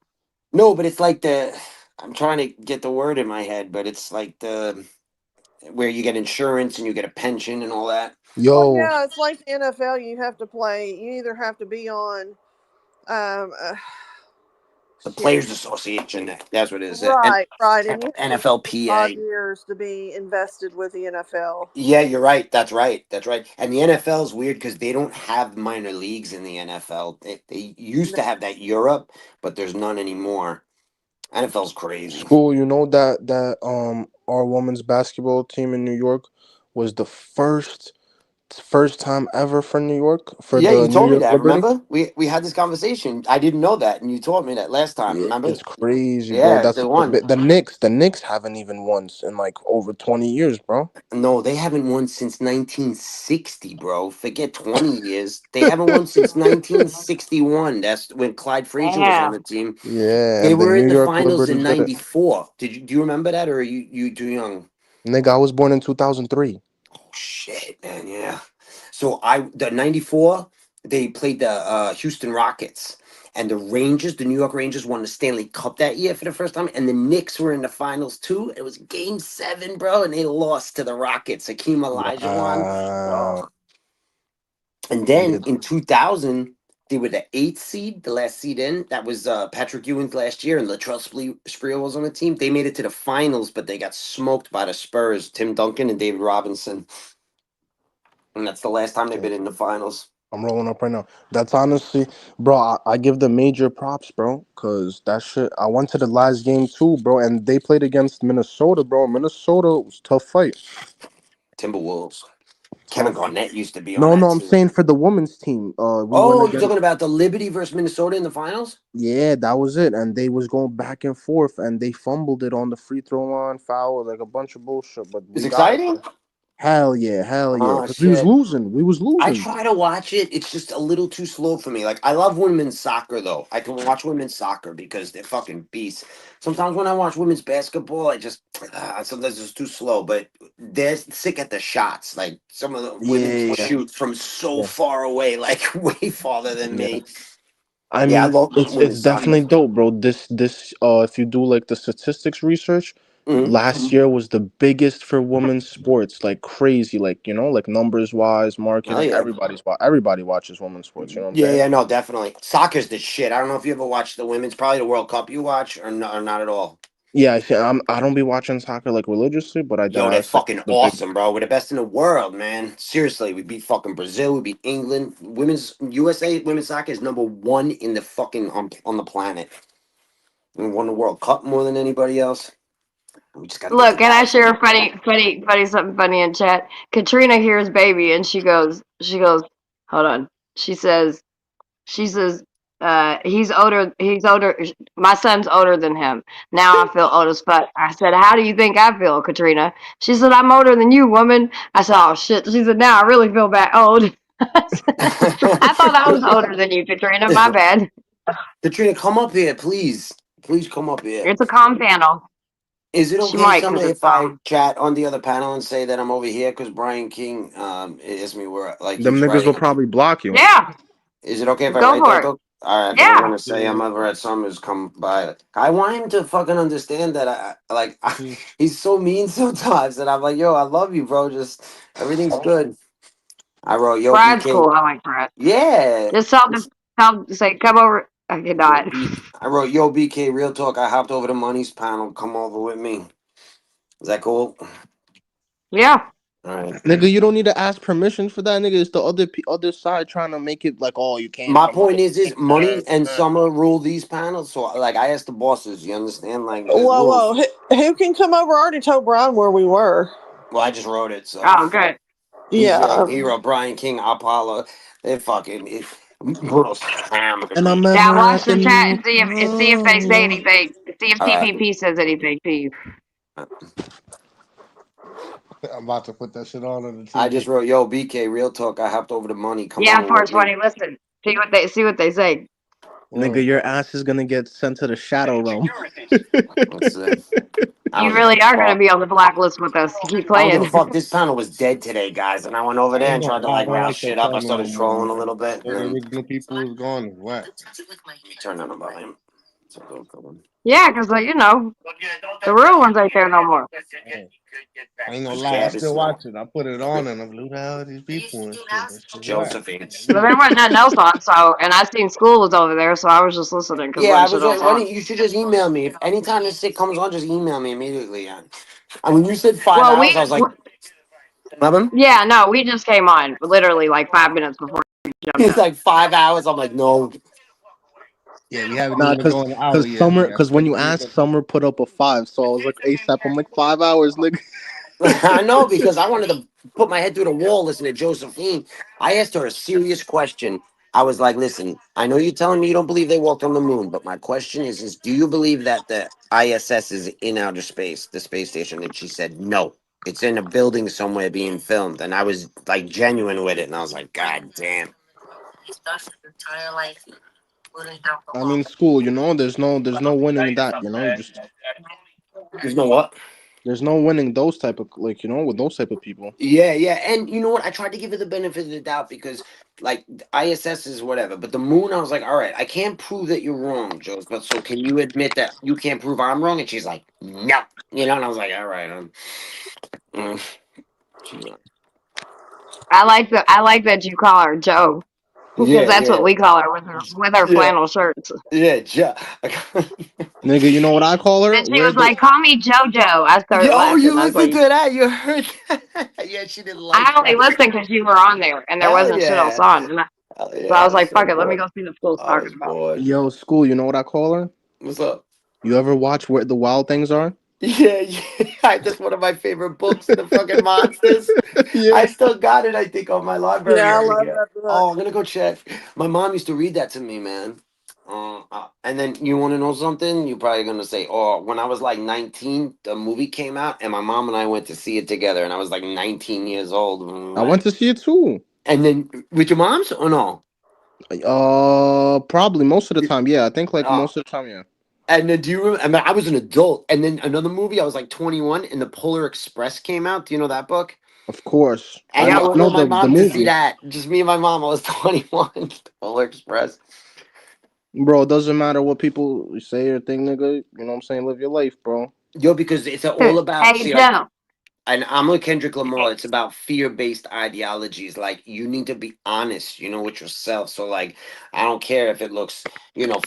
No, but it's like the. I'm trying to get the word in my head, but it's like the where you get insurance and you get a pension and all that. Well, Yo, yeah, it's like the NFL. You have to play. You either have to be on, um, uh, The shit. Players Association. That's what it is. Right, right, and you have to play 5 NFLPA. years to be invested with the NFL. Yeah, you're right. That's right. That's right. And the NFL is weird because they don't have minor leagues in the NFL. They used No. to have that Europe, but there's none anymore. NFL's crazy. school, you know that our women's basketball team in New York was the first time ever for New York for Yeah, the you New told me York that. Liberty. Remember? We had this conversation. I didn't know that, and you told me that last time. Yeah, Remember? it's crazy, bro. Yeah, That's the one. the Knicks haven't even won in like over 20 years, bro. No, they haven't won since 1960, bro. Forget 20 years. They haven't won since 1961. That's when Clyde Frazier was on Damn. the team. Yeah, They and the were New in the York finals Liberty in did it. '94. Do you remember that, or are you too young? Nigga, I was born in 2003. Oh shit, man, yeah. So the '94 they played the Houston Rockets, and the New York Rangers won the Stanley Cup that year for the first time, and the Knicks were in the finals too. It was Game 7, bro, and they lost to the Rockets. Hakeem Olajuwon. Wow. Oh. And Yeah, then in 2000, they were the 8th seed, the last seed in. That was Patrick Ewing last year, and Latrell Sprewell was on the team. They made it to the finals, but they got smoked by the Spurs, Tim Duncan and David Robinson. And that's the last time they've been in the finals. I'm rolling up right now. That's honestly, bro. I give them major props, bro, because that shit. I went to the last game too, bro, and they played against Minnesota, bro. Minnesota was a tough fight. Timberwolves. Kevin Tough. Garnett used to be on No, that no, I'm team. saying for the women's team. We went Oh, you're talking against. about the Liberty versus Minnesota in the finals? Yeah, that was it, and they was going back and forth, and they fumbled it on the free throw line, foul, like a bunch of bullshit. But It's we got it, exciting. bro. Hell yeah. Oh Because we was shit. losing. We was I losing. try to watch it. It's just a little too slow for me. Like I love women's soccer though. I can watch women's soccer because they're fucking beasts. Sometimes when I watch women's basketball, I just sometimes it's too slow. But they're sick at the shots. Like some of the women can Yeah. shoot from so Yeah. far away, like way farther than Yeah. me. I Yeah, I mean, love it's women's soccer. definitely dope, bro. This if you do like the statistics research, Mhm. last year was the biggest for women's sports, like crazy, like like numbers wise, Oh marketing, yeah. everybody watches women's sports, you know what I'm Yeah, saying? yeah, no, definitely. Soccer's the shit. I don't know if you ever watched the women's, probably the World Cup you watch or not at all. Yeah, I don't be watching soccer like religiously, but I Yo, they're that's like fucking the big awesome, bro. We're the best in the world, man. Seriously, we beat fucking Brazil. We beat England. Women's USA women's soccer is number one in the fucking on the planet. We won the World Cup more than anybody else. We just got to get to Look, can I Dallas share again. a something funny in chat? Katrina hears baby and she goes, hold on. She says, he's older, my son's older than him. Now I feel old as fuck. I said, how do you think I feel, Katrina? She said, I'm older than you, woman. I said, oh shit. She said, now I really feel bad old. I thought I was older than you, Katrina. My bad. Katrina, come up here, please. Please come up here. It's a calm panel. Is it She okay, might Summer, because it's if I calm. chat on the other panel and say that I'm over here? Because Brian King asked me where, like, he them was niggas will writing. probably block you. Yeah, Is it okay if I go write for that it. though? All right, because I'm Yeah. gonna say I'm over at Summers. Come by. I want him to fucking understand that Mm. he's so mean sometimes, and I'm like, yo, I love you, bro. Just everything's good. I wrote, yo, Brad's BK. cool. I like Brad. Yeah. Just say, come over. I cannot. I wrote, yo, BK. Real talk. I hopped over to Money's panel. Come over with me. Is that cool? Yeah. All right. Nigga, you don't need to ask permission for that, nigga. It's the other side trying to make it like, oh, you can't My come over. point is This, that, Money and that. Summer rule these panels. So like, I asked the bosses. You understand? Like, there's Whoa, rules. whoa. Who can come over? I already told Brian where we were. Well, I just wrote it, so. Oh, good. He's Yeah. hero Brian King, Apollo. They fucking brutal scam. And I'm Yeah, ever watch at the the chat new. and see if they say anything. See if All right. TPP says anything to you. I'm about to put that shit on the I TV. just wrote, yo, BK, real talk. I hopped over to Money. Come Yeah, over with me. 420. Listen. See what they say. Nigga, Word. your ass is gonna get sent to the shadow realm. Let's see. I You don't give a really are going to fuck. be on the blacklist with us. Keep I don't give a playing. fuck. This panel was dead today, guys, and I went over I there ain't and gonna tried to lie, I like don't rouse like that shit up. I channel started no more, trolling a man. little bit, All the and original people is gone. It's whack. let me turn on the volume. So don't go on. Yeah, because, the real ones ain't there no more. Man, I ain't gonna This lie, I cab is still slow. watch it. I put it on and I'm like, who the hell are these people and shit? That shit whack. Josephine. But there wasn't nothing else on, and I seen school was over there, so I was just listening because Yeah, I wasn't was shit else like, when on. you should just email me. If anytime this shit comes on, just email me immediately. Yeah. And when you said 5 hours, I was like, Robin? Yeah, no, we just came on literally like 5 minutes before we jumped It's up. like 5 hours. I'm like, no. Yeah, we haven't Nah, even cause gone an hour cause yet. summer, We got cause when you 30 asked, minutes. Summer put up a 5, so I was like ASAP. I'm like 5 hours, nigga. I know because I wanted to put my head through the wall listening to Josephine. I asked her a serious question. I was like, listen, I know you're telling me you don't believe they walked on the moon, but my question is do you believe that the ISS is in outer space, the space station? And she said, no, it's in a building somewhere being filmed. And I was like genuine with it. And I was like, God damn. I mean, school, there's no winning that, just There's no what? there's no winning those type of with those type of people. Yeah, yeah. And you know what? I tried to give her the benefit of the doubt because, like, ISS is whatever. But the moon, I was like, all right, I can't prove that you're wrong, Jules. But so can you admit that you can't prove I'm wrong? And she's like, no. And I was like, all right. Mm. She's like, I like that you call her Joe because yeah, that's what yeah. we call her with her Yeah, flannel shirts. yeah. Nigga, you know what I call her? Then she Where was the like, "Call me JoJo." I started Yo, laughing. you I was listened like, to that? You heard that? Yeah, she didn't like "I only that. listened because you were on there and there Hell wasn't shit else yeah. on." Hell So I yeah. I was was like, so "Fuck it, let me bored. go see what school's I talking was about." bored. Yo, school, you know what I call her? What's up? You ever watch Where the Wild Things Are? Yeah, yeah. That's one of my favorite books, The fucking Monsters. Yeah. I still got it, I think, on my library Yeah, I over love here. that book. Oh, I'm gonna go check. My mom used to read that to me, man. And then you want to know something? You're probably gonna say, "Oh, when I was like 19, the movie came out, and my mom and I went to see it together, and I was like 19 years old." I went to see it too. And then with your mom's or no? Probably most of the time. Yeah, I think like Uh, most of the time. Yeah. and then do you remember? I mean, I was an adult, and then another movie. I was like 21, and the Polar Express came out. Do you know that book? Of course, And I I went know with my the mom to see movie, that. Just me and my mom. I was 21. Polar Express. bro. It doesn't matter what people say or think, nigga. You know what I'm saying? Live your life, bro. Yo, because it's all about. Hey, See, like, Joe. and I'm with Kendrick Lamar. It's about fear-based ideologies. Like you need to be honest, with yourself. So like, I don't care if it looks,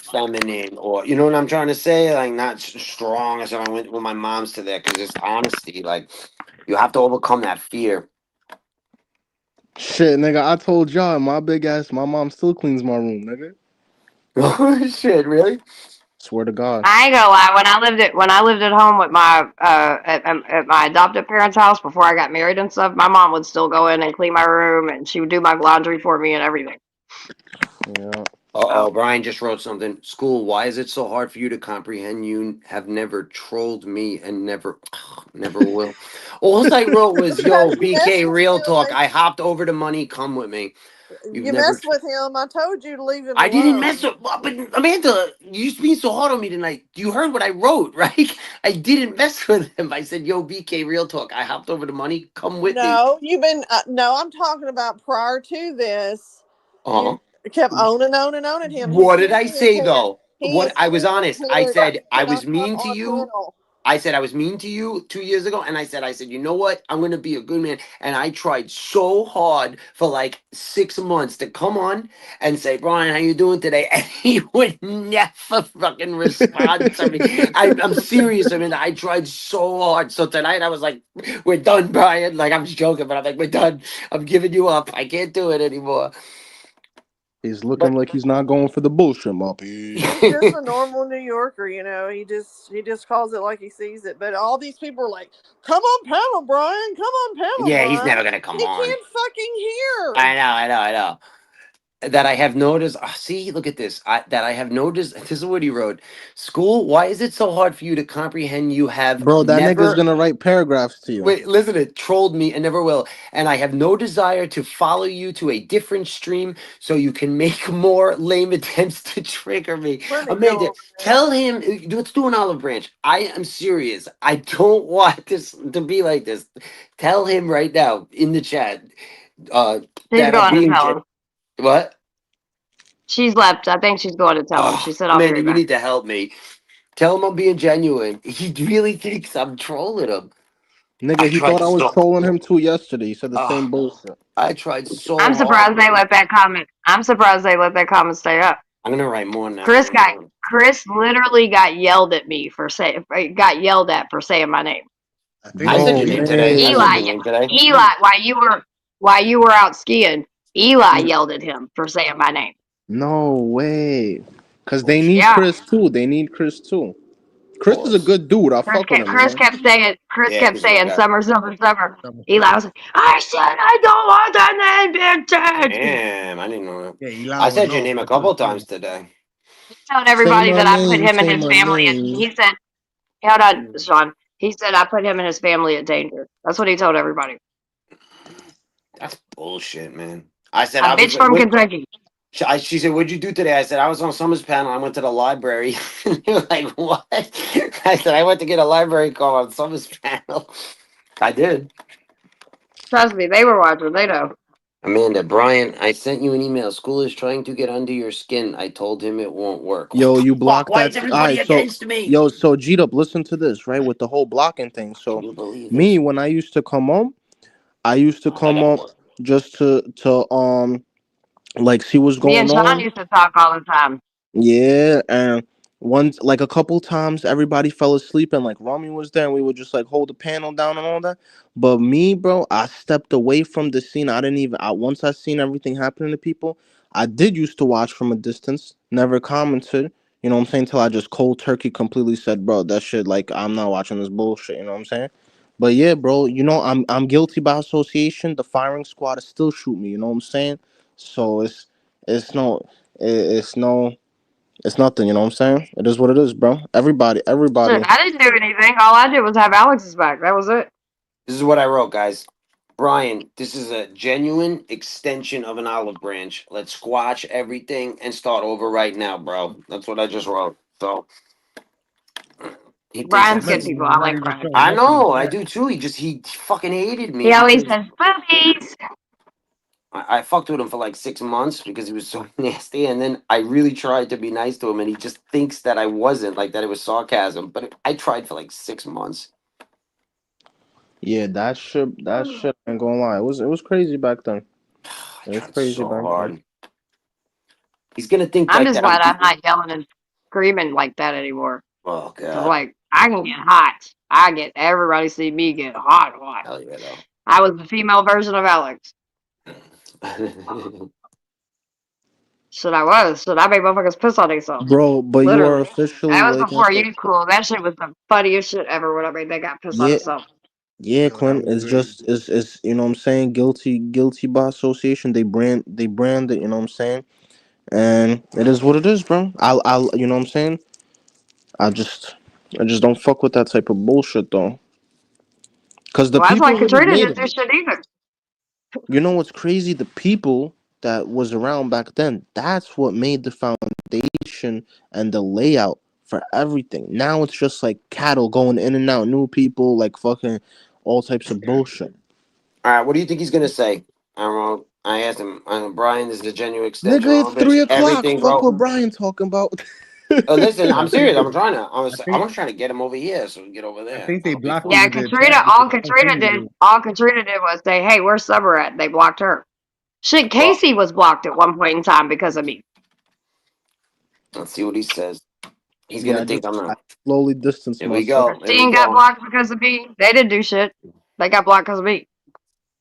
feminine or you know what I'm trying to say. Like not strong. So I went with my mom's to there because it's honesty. Like you have to overcome that fear. Shit, nigga. I told y'all my big ass. My mom still cleans my room, nigga. Oh shit! Really? Swear to God. I ain't gonna lie. When I lived at home with my at my adopted parents' house before I got married and stuff, my mom would still go in and clean my room, and she would do my laundry for me and everything. Yeah. Uh-oh, Brian just wrote something. School, why is it so hard for you to comprehend? You have never trolled me and never will. All I wrote was, yo, Because you messed BK, with real talk. him. I hopped over to money. Come with me. You've You never. messed with him. I told you to leave him I didn't mess alone. up. But Amanda, you being so hard on me tonight. You heard what I wrote, right? I didn't mess with him. I said, yo, BK, real talk. I hopped over to money. Come with me. No, you've been. No, I'm talking about prior to this. Uh-huh. You kept owning him. He's What did I sneaking his say, head. though? He is I was sneaking his honest. I head said, I in was mean to our you. panel. I said I was mean to you 2 years ago, and I said, you know what? I'm gonna be a good man. And I tried so hard for like 6 months to come on and say, Brian, how you doing today? And he would never fucking respond to me. I'm serious. I mean, I tried so hard. So tonight I was like, we're done, Brian. Like I'm just joking, but I'm like, we're done. I'm giving you up. I can't do it anymore. He's looking But like he's not going for the bullshit, Moppy. He's just a normal New Yorker, He just calls it like he sees it. But all these people are like, "Come on, panel, Brian. Come on, panel, yeah, he's never Brian." gonna come He on. can't fucking hear. I know. That I have noticed. See, look at this. That I have noticed. This is what he wrote. School, why is it so hard for you to comprehend? You have Bro, that nigga's never. gonna write paragraphs to you. Wait, listen, it trolled me and never will. And I have no desire to follow you to a different stream so you can make more lame attempts to trigger me. Let me go Amanda, over there. tell him, let's do an olive branch. I am serious. I don't want this to be like this. Tell him right now in the chat She's that I'm going to being. tell him. What? She's left. I think she's going to tell him. She Oh, said, "I'll be Amanda, right you back." need to help me. Tell him I'm being genuine. He really thinks I'm trolling him. I Nigga, he tried thought I was so. trolling him too yesterday. He said the Uh, same bullshit. I tried so I'm hard, surprised they man. let that comment. I'm surprised they let that comment stay up. I'm gonna write more now. Chris literally got yelled at me for got yelled at for saying my name. I think I they said No your did. name today. I way. said your Eli, name today. Eli, while you were out skiing, Eli yelled at him for saying my name. No way. Cause they Bullshit. need Yeah, Chris too. They need Chris too. Of Chris is a course. good dude. I fuck with him, you Chris know. kept saying, Yeah, Chris is a guy. summer, summer, summer. Double Eli summer. was like, I said I don't want that name being changed. Damn, I didn't know that. Yeah, Eli I would said your know. name a That's what couple it times is. today. He told Say everybody my that I put name, him and say his my family at. name. He said, hold on, Sean. He said I put him and his family at danger. That's what he told everybody. That's bullshit, man. I said A I was bitch like, from what? Kentucky. She said, "What'd you do today?" I said, "I was on Summer's panel. I went to the library." They were like, "What?" I said, "I went to get a library call on Summer's panel." I did. Trust me, they were watching. They know. Amanda, Brian, I sent you an email. School is trying to get under your skin. I told him it won't work. What Yo, the you fuck? blocked Why that. is All everybody right, so against me? yo, so G'd up. Listen to this, right? With the whole blocking thing. Can So you believe me, this? when I used to come home, I used to I come got up one. just to like see what's Me and going Sean on. used to talk all the time. Yeah, and once like a couple times everybody fell asleep and like Rami was there and we would just like hold the panel down and all that. But me, bro, I stepped away from the scene. I didn't even once I seen everything happening to people, I did used to watch from a distance, never commented, you know what I'm saying, till I just cold turkey completely said, bro, that shit like I'm not watching this bullshit, you know what I'm saying? But yeah, bro, I'm guilty by association. The firing squad is still shoot me, you know what I'm saying? So it's no it's no It's nothing. You know what I'm saying? It is what it is, bro. Everybody. Shit, I didn't do anything. All I did was have Alex's back. That was it. This is what I wrote, guys. Brian, this is a genuine extension of an olive branch. Let's squash everything and start over right now, bro. That's what I just wrote. So he thinks Brian's Not good that's. even, people. I not like even Brian. showing I up in the know, I chat. do too. He fucking hated me He always because says boobies. I fucked with him for like 6 months because he was so nasty, and then I really tried to be nice to him, and he just thinks that I wasn't, like that it was sarcasm. But I tried for like 6 months. Yeah, that shit. That shit. I ain't gonna lie. It was crazy back then. I It was tried crazy so back then. hard. He's gonna think I'm like just that. I'm. glad I'm not yelling and screaming like that anymore. Oh Cause god, like I can get hot. I get everybody see me get hot. hell yeah, though. I was the female version of Alex. Shit, I was. Shit, I made motherfuckers piss on themselves. Bro, but you are Literally. officially That was like at before the. you cool. That shit was the funniest shit ever when I made they got pissed on Yeah, themselves. yeah, Yo, that Clint. was It's crazy. just is you know what I'm saying. Guilty by association. They brand it. You know what I'm saying. And it is what it is, bro. I'll you know what I'm saying. I just I just don't fuck with that type of bullshit though. Cause the Well, that's why people really Katrina made didn't it. do shit either. You know what's crazy? The people that was around back then, that's what made the foundation and the layout for everything. Now it's just like cattle going in and out, new people, like fucking all types of bullshit. All right, what do you think he's gonna say? I don't know. I asked him. Brian, this is a genuine extension. Nigga, it's All bitch, 3 o'clock. everything, Fuck bro. what Brian talking about. Listen, I I'm think serious. they, I'm trying to. I I think, was trying to get him over here so we can get over I there. think they That'll be blocked fun. him Yeah, in their chat Katrina. because I don't see you there. All Katrina did was say, "Hey, where's Summer at?" They blocked her. Shit, Well, Casey was blocked at one point in time because of me. let's see what he says. He's Yeah, gonna think I'm I not. slowly distance Here we myself. go. Here we Christine got go. blocked because of me. They didn't do shit. They got blocked because of me.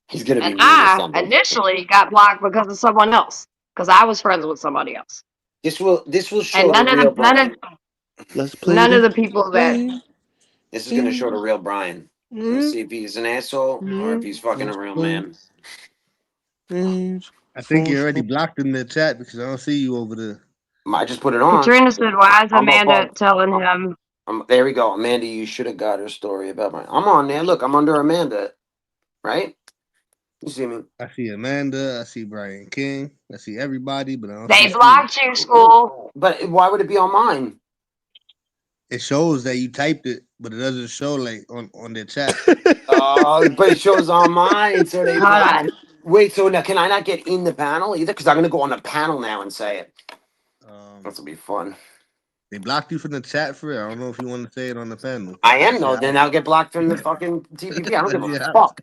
He's gonna be And mean or I something. initially got blocked because of someone else. Because I was friends with somebody else. This will And show the real Brian. Let's play none of this the people that game. This is gonna show the real Brian. Let's see if he's an asshole or if he's fucking a Let's real play man. games. I think you already blocked him in the chat because I don't see you over there. I just put it on. Katrina said, "Why is I'm Amanda above. telling him?" There we go. Amanda, you should have got her story about Brian. I'm on there. Look, I'm under Amanda. Right? You see me? I see Amanda. I see Brian King. I see everybody, but I don't They see Steve. blocked you, school. But why would it be on mine? It shows that you typed it, but it doesn't show like on their chat. But it shows on mine, so they Hold blocked. on. Wait, so now can I not get in the panel either? Because I'm gonna go on the panel now and say it. This will be fun. They blocked you from the chat for it. I don't know if you want to say it on the panel. I am though. Then I'll get blocked from the fucking TPP. I don't give a fuck.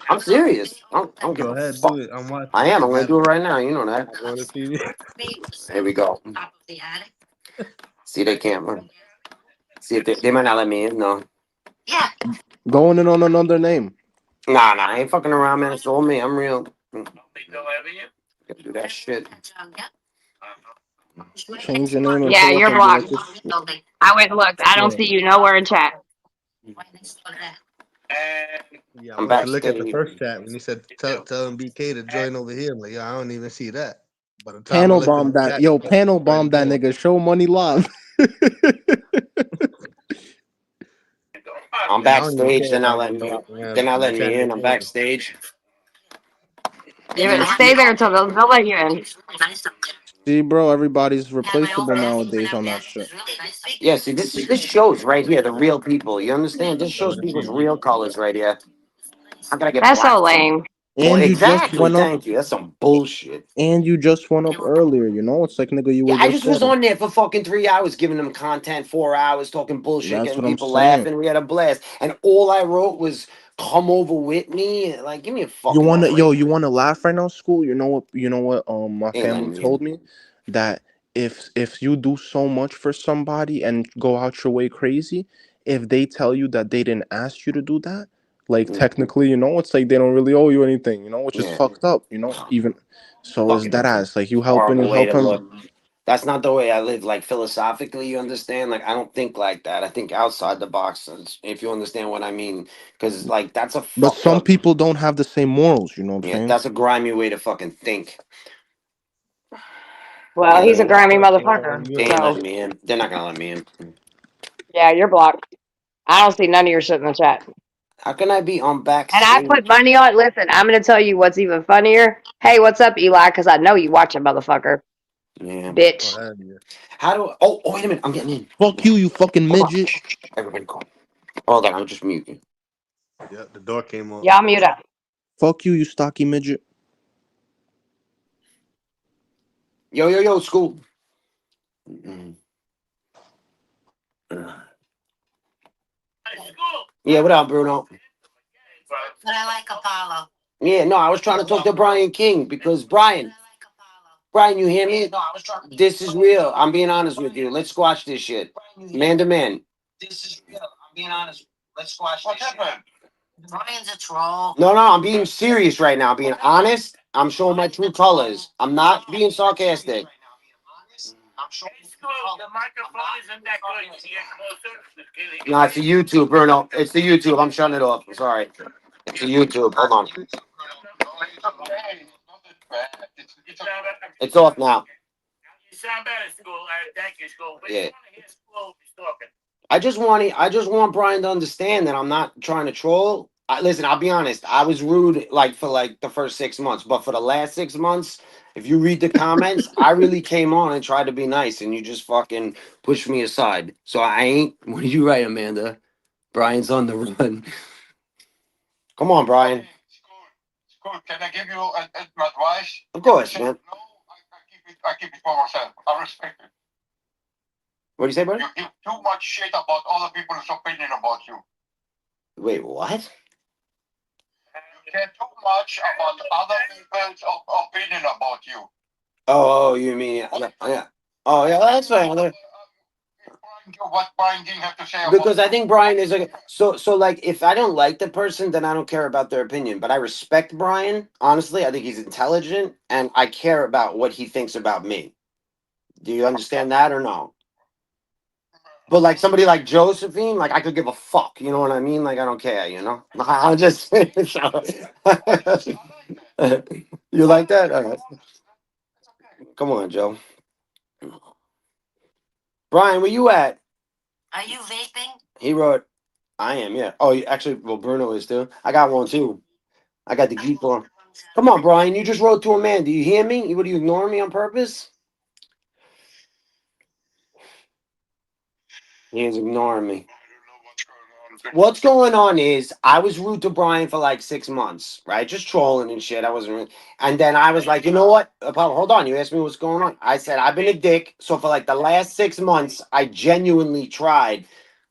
I'm serious. I don't give Go a ahead, fuck. do it. I'm watching. I am. I'm gonna do it right now. You know that. I want to see it. Here we go. See they camera. See if they might not let me in. No. Going in on another name. Nah, I ain't fucking around, man. It's all me. I'm real. Gotta do that shit. Change your name and Yeah, pull up you're and be like blocked. this. I went and looked. I don't Yeah. see you nowhere in chat. Yeah, I I'm went to look at the backstage. first chat when he said tell him BK to join over here. I'm like, yo, I don't even see that. By the time I Panel looked at bomb the that. chat, Yo, it's panel already bomb that gone. nigga. Show money live. I'm And I don't even backstage. care They're not about letting them me. bopping They're around not in the letting chat me in. with I'm them. backstage. Stay there until they'll let you in. See, bro, everybody's replaceable nowadays on that shit. Yeah, see, this shows right here the real people. You understand? This shows people's real colors right here. I gotta get That's so black. lame. Well, And you just exactly. went up. Thank you. That's some bullshit. And you just went up earlier. You know, it's like nigga, you Yeah, were I just just was there. on there for fucking 3 hours giving them content, 4 hours talking bullshit, That's getting what I'm people saying. laughing. We had a blast. And all I wrote was come over with me. Like, give me a You fucking wanna, break. you wanna laugh right now, school? You know what? My Ain't family letting me in. told me that if you do so much for somebody and go out your way crazy, if they tell you that they didn't ask you to do that, like Mm, technically, it's like they don't really owe you anything, which is yeah. fucked up, even. So it's that Fucking ass like you helping horrible you way to helping. look. That's not the way I live. Like philosophically, you understand? Like I don't think like that. I think outside the box. If you understand what I mean, because like that's a But fucked some up. people don't have the same morals. You know what I'm Yeah, saying? that's a grimy way to fucking think. Well, Yeah, he's a they're grimy They ain't letting motherfucker. you they ain't in. So letting me in. They're not gonna let me in. yeah, you're blocked. I don't see none of your shit in the chat. How can I be on And I put backstage? money on. Listen, I'm gonna tell you what's even funnier. Hey, what's up, Eli? Because I know you watching, motherfucker, Yeah. Oh, bitch. hell yeah. How do? Oh, wait a minute. I'm getting in. Fuck you, you fucking Hold on. midget. Everybody, calm. Hold on. I'm just muting. Yeah, the door came up. Y'all mute up. Fuck you, you stocky midget. Yo, school. Mm. Yeah, what up, Bruno? But I like Apollo. Yeah, no, I was trying to talk to Brian King because Brian, you hear me? This is real. I'm being honest with you. Let's squash this shit, man to man. This is real. I'm being honest. Let's squash this shit. Brian's a troll. No, I'm being serious right now. Being honest, I'm showing my true colors. I'm not being sarcastic. The microphone isn't that good. You get closer. No, it's the YouTube, Bruno. It's the YouTube. I'm shutting it off. Sorry. It's the YouTube. Hold on. It's off now. You sound better, school. Thank you, school. But Yeah. you want to hear school is talking. I just want Brian to understand that I'm not trying to troll. Listen, I'll be honest. I was rude like for like the first 6 months, but for the last 6 months, if you read the comments, I really came on and tried to be nice, and you just fucking pushed me aside. So I ain't. What are you right, Amanda? Brian's on the run. Come on, Brian. School, can I give you an advice? Of course, man. No, I keep it for myself. I respect it. What do you say, buddy? You give too much shit about other people's opinion about you. Wait, what? You care too much about other people's opinion about you. Oh, you mean yeah? Oh, yeah, that's fine. What Brian King have to say about Because I think Brian is like so like if I don't like the person, then I don't care about their opinion. But I respect Brian. Honestly, I think he's intelligent and I care about what he thinks about me. Do you understand that or no? But like somebody like Josephine, like I could give a fuck. You know what I mean? Like I don't care. You know? I'm just you like that? All right. Come on, Joe. Brian, where you at? Are you vaping? He wrote, I am, yeah. Oh, actually, well, Bruno is too. I got one too. I got the geek on. Come on, Brian. You just wrote to a man. Do you hear me? What are you ignoring me on purpose? He is ignoring me. What's going on is I was rude to Brian for like 6 months, right? Just trolling and shit. I wasn't really, and then I was like, you know what? Apollo, hold on. You asked me what's going on. I said I've been a dick. So for like the last 6 months, I genuinely tried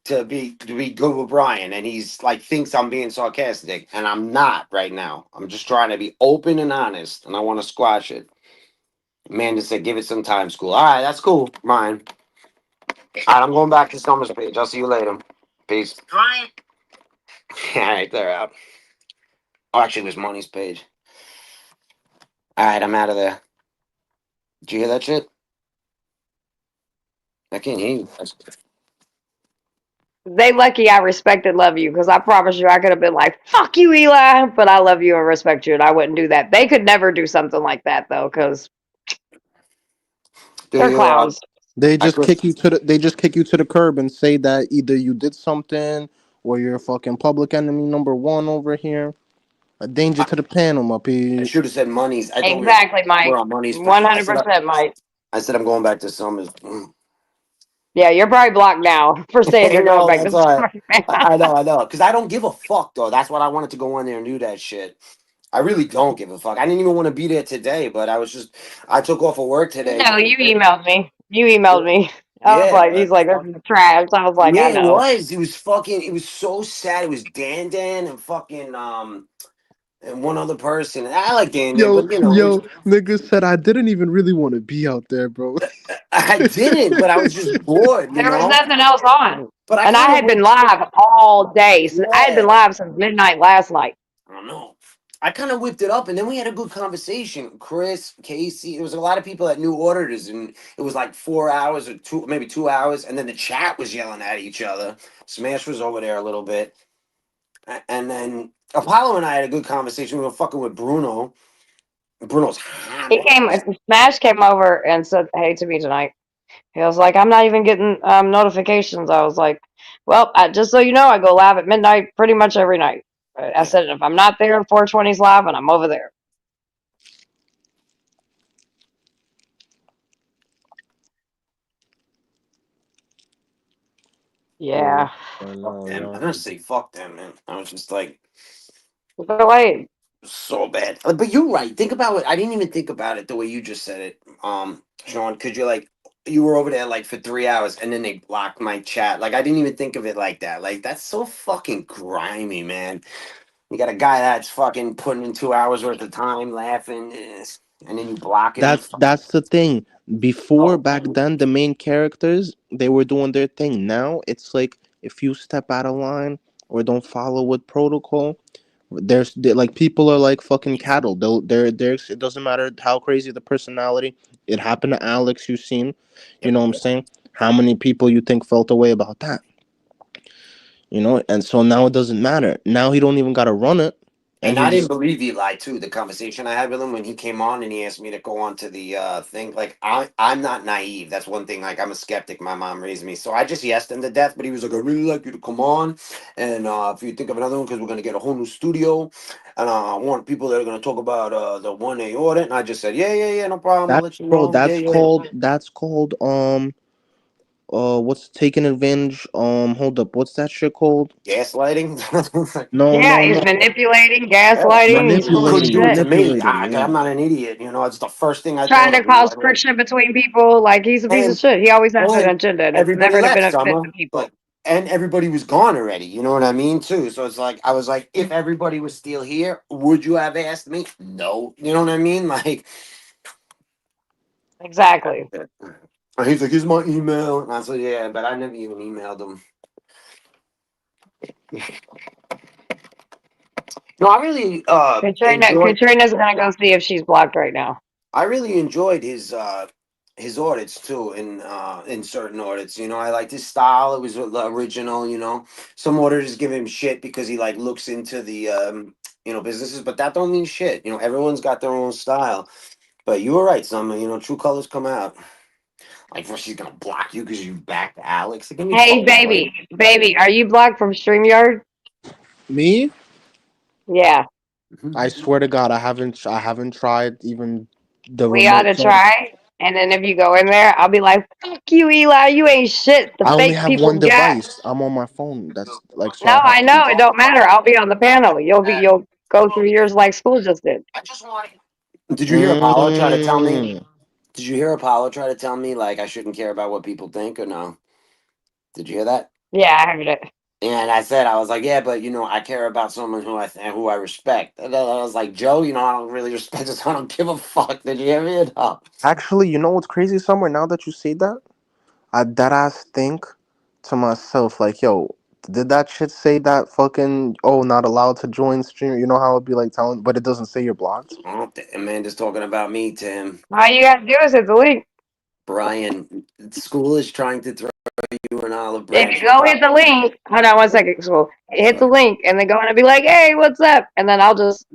to be good with Brian, and he's like thinks I'm being sarcastic, and I'm not right now. I'm just trying to be open and honest, and I want to squash it. Amanda said, "Give it some time, school." All right, that's cool, Brian. All right, I'm going back to Summer's page. I'll see you later. Peace. Brian. All right, they're out. Oh, actually, it was Money's page. All right, I'm out of there. Did you hear that shit? I can't hear you. They lucky I respect and love you because I promise you I could have been like, fuck you, Eli, but I love you and respect you and I wouldn't do that. They could never do something like that though because Do they're you? clowns. They I just could. kick you to the curb and say that either you did something or you're fucking public enemy number one over here. A danger to the panel, my I pig. should have said Money's. I thought Exactly, we're Mike. on Money's page. 100%, Mike. I said I'm going back to Summers. Yeah, you're probably blocked now for saying you're going No, back that's to all right. summer. I know. Because I don't give a fuck, though. That's what I wanted to go in there and do that shit. I really don't give a fuck. I didn't even want to be there today, but I took off of work today. No, you emailed me. You emailed me. I was Yeah, like, he's but like, this is trash. I was like, I yeah, it know. was. It was so sad. It was Dan and fucking and one other person. I like Dan, Yo, but you know, yo, nigga said I didn't even really want to be out there, bro. I didn't, but I was just bored, you There was know. nothing else on. But I And I kind of had been went, live all day. I had been yeah. live since midnight last night. I don't know. I kind of whipped it up, and then we had a good conversation. Chris, Casey, there was a lot of people that knew auditors, and it was like 4 hours or maybe 2 hours, and then the chat was yelling at each other. Smash was over there a little bit, and then Apollo and I had a good conversation. We were fucking with Bruno. Bruno's He came. Smash came over and said hey to me tonight. He was like, I'm not even getting notifications. I was like, well, just so you know, I go live at midnight pretty much every night. I said, if I'm not there, 420's live, and I'm over there. Yeah. Fuck them. I'm gonna say fuck them, man. I was just like Go away. so bad. But you're right. Think about it. I didn't even think about it the way you just said it. Sean, could you like you were over there like for 3 hours and then they blocked my chat. Like I didn't even think of it like that. Like that's so fucking grimy, man. You got a guy that's fucking putting in 2 hours worth of time laughing, and then you block him. That's the thing. Before, Oh, back then, the main characters, they were doing their thing. Now it's like if you step out of line or don't follow with protocol, like people are like fucking cattle. There's it doesn't matter how crazy the personality. It happened to Alex. You've seen, you know what I'm saying? How many people you think felt away about that? You know, and so now it doesn't matter. Now he don't even gotta run it, and and he I didn't just believe Eli too. The conversation I had with him when he came on and he asked me to go on to the thing. Like I'm not naive. That's one thing. Like I'm a skeptic. My mom raised me, so I just yesed him to death. But he was like, I really like you to come on, and if you think of another one, because we're gonna get a whole new studio, and I want people that are gonna talk about the 1A audit. And I just said, yeah, no problem. I'll that let you bro. know. Yeah. That's called what's taking advantage? Hold up, what's that shit called? Gaslighting. No, Yeah, no, he's no. manipulating, Yeah, gaslighting. He's you full of couldn't do it to shit. me. Yeah. I'm not an idiot. You know, it's the first thing I Trying thought to of. You know, cause I mean, friction between people. Like, he's a piece of and shit. He always has an and agenda, and it's everybody never to left, benefit Summer. the people. But and everybody was gone already. You know what I mean, too. So it's like I was like, if everybody was still here, would you have asked me? No. You know what I mean? Like, Exactly. and he's like, here's my email, and I said, yeah, but I never even emailed him. No, I really enjoyed. Katrina's gonna go see if she's blocked right now. I really enjoyed his audits too in certain audits. You know, I liked his style. It was original. You know, some auditors give him shit because he like looks into the businesses, but that don't mean shit. You know, everyone's got their own style. But you were right, Summer. You know, true colors come out. Like, first she's gonna block you because you backed Alex. Like, give me Hey, fucking break. baby, are you blocked from StreamYard? Me? Yeah, I swear to God, I haven't tried even the we ought remote. to So try. And then if you go in there, I'll be like, "Fuck you, Eli. You ain't shit. The I only fake have one people's guy." device. I'm on my phone. That's like so No, I'd have I to be. know it don't matter. I'll be on the panel. You'll go through yours like school just did. I just want. Did you hear Apollo try to tell me? Mm. Did you hear Apollo try to tell me like I shouldn't care about what people think or no? Did you hear that? Yeah, I heard it. And I said, I was like, yeah, but you know, I care about someone who I respect. And then I was like, Joe, you know, I don't really respect this. I don't give a fuck. Did you hear me? Or no? Actually, you know what's crazy, Summer? Now that you say that, I dead ass think to myself like, yo, did that shit say that fucking not allowed to join stream? You know how it'd be like telling, but it doesn't say you're blocked. Amanda's talking about me, Tim. All you gotta do is hit the link. Brian, school is trying to throw you an olive If branch. you go hit the link, hold on one second, school. Hit the Sorry. link and then go in and be like, "Hey, what's up?" And then I'll just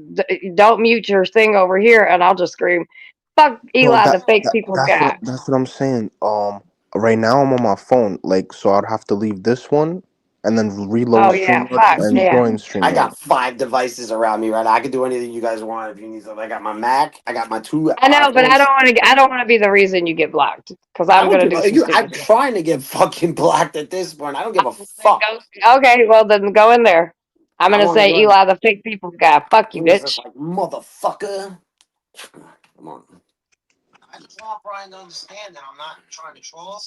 don't mute your thing over here, and I'll just scream, "Fuck No, Eli, the fake people's guy." that's what I'm saying. Right now I'm on my phone, like so I'd have to leave this one and then reload Oh yeah, StreamYard fuck and yeah. join I StreamYard. got 5 devices around me right now. I can do anything you guys want if you need something. I got my Mac. I got my 2 I know, but I iPhones. don't want to. I don't want to be the reason you get blocked because I I'm don't gonna give do a some you. I'm stupid shit. trying to get fucking blocked at this point. I don't give a Then fuck. okay, well then go in there. I'm I gonna want to say go in. Eli, the fake people's guy. Fuck you, He was just bitch. like, motherfucker. Come on. I just want Brian to understand that I'm not trying to troll.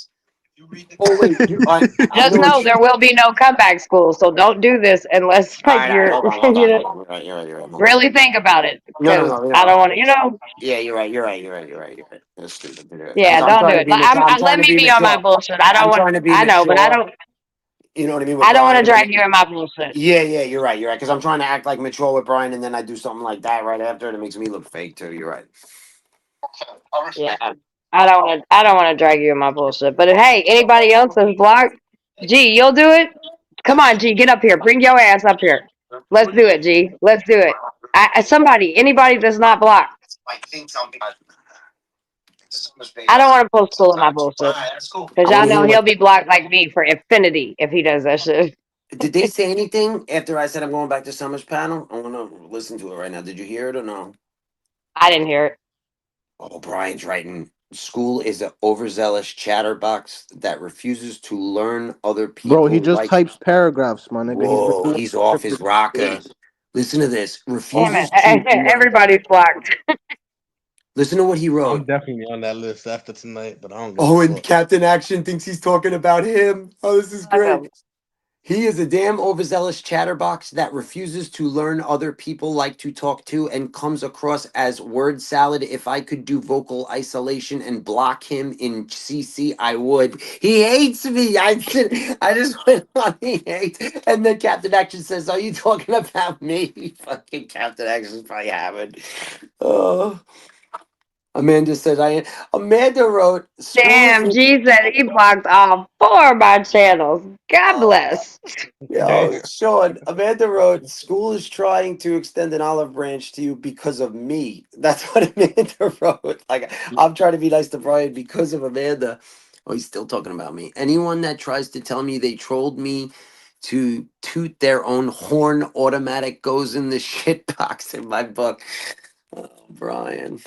You read the. Oh wait, I Just know know it's. there will be no comeback school, so don't do this unless All like right, all right. you're Hold on, hold you on, know hold on. You're right. Hold on. really think about it No, because no, I no. don't want to. You know, Yeah, you're right. You're right. That's stupid. yeah, Because I'm don't do trying to it. be Like, mature. I'm trying let to me be be on my mature. bullshit. I don't I'm want. trying to be I know, but I mature. don't. You know what I mean with I don't want to Brian. drag you in my bullshit. Yeah, you're right. You're right. Because I'm trying to act like mature with Brian, and then I do something like that right after, and it makes me look fake too. You're right. I Yeah, respect it. I don't want to. I don't want to drag you in my bullshit. But hey, anybody else that's blocked, G, you'll do it. Come on, G, get up here. Bring your ass up here. Let's do it, G. Let's do it. Somebody, anybody that's not blocked. I don't want to post School in my bullshit. Because I y'all want to know hear he'll what. be blocked like me for infinity if he does that shit. Did they say anything after I said I'm going back to Summer's panel? I want to listen to it right now. Did you hear it or no? I didn't hear it. Oh, Brian's writing. School is an overzealous chatterbox that refuses to learn other people. Bro, he just types paragraphs, my nigga. Whoa, he's off his rocker. Listen to this. Damn Refuses it. to learn. Everybody's blocked. Listen to what he I'm wrote. definitely on that list after tonight, but I don't give Oh, a and fuck. Captain Action thinks he's talking about him. Oh, this is Fuck great. 'em. He is a damn overzealous chatterbox that refuses to learn other people like to talk to and comes across as word salad. If I could do vocal isolation and block him in CC, I would. He hates me. I just went on. He hates. And then Captain Action says, "Are you talking about me?" Fucking Captain Action's probably having. Oh. Amanda said, Amanda wrote, school Damn, is. G said he blocked all 4 of my channels. God bless. Yo, Sean, Amanda wrote, school is trying to extend an olive branch to you because of me. That's what Amanda wrote. Like, I'm trying to be nice to Brian because of Amanda. Oh, he's still talking about me. Anyone that tries to tell me they trolled me to toot their own horn automatic goes in the shit box in my book. Oh, Brian.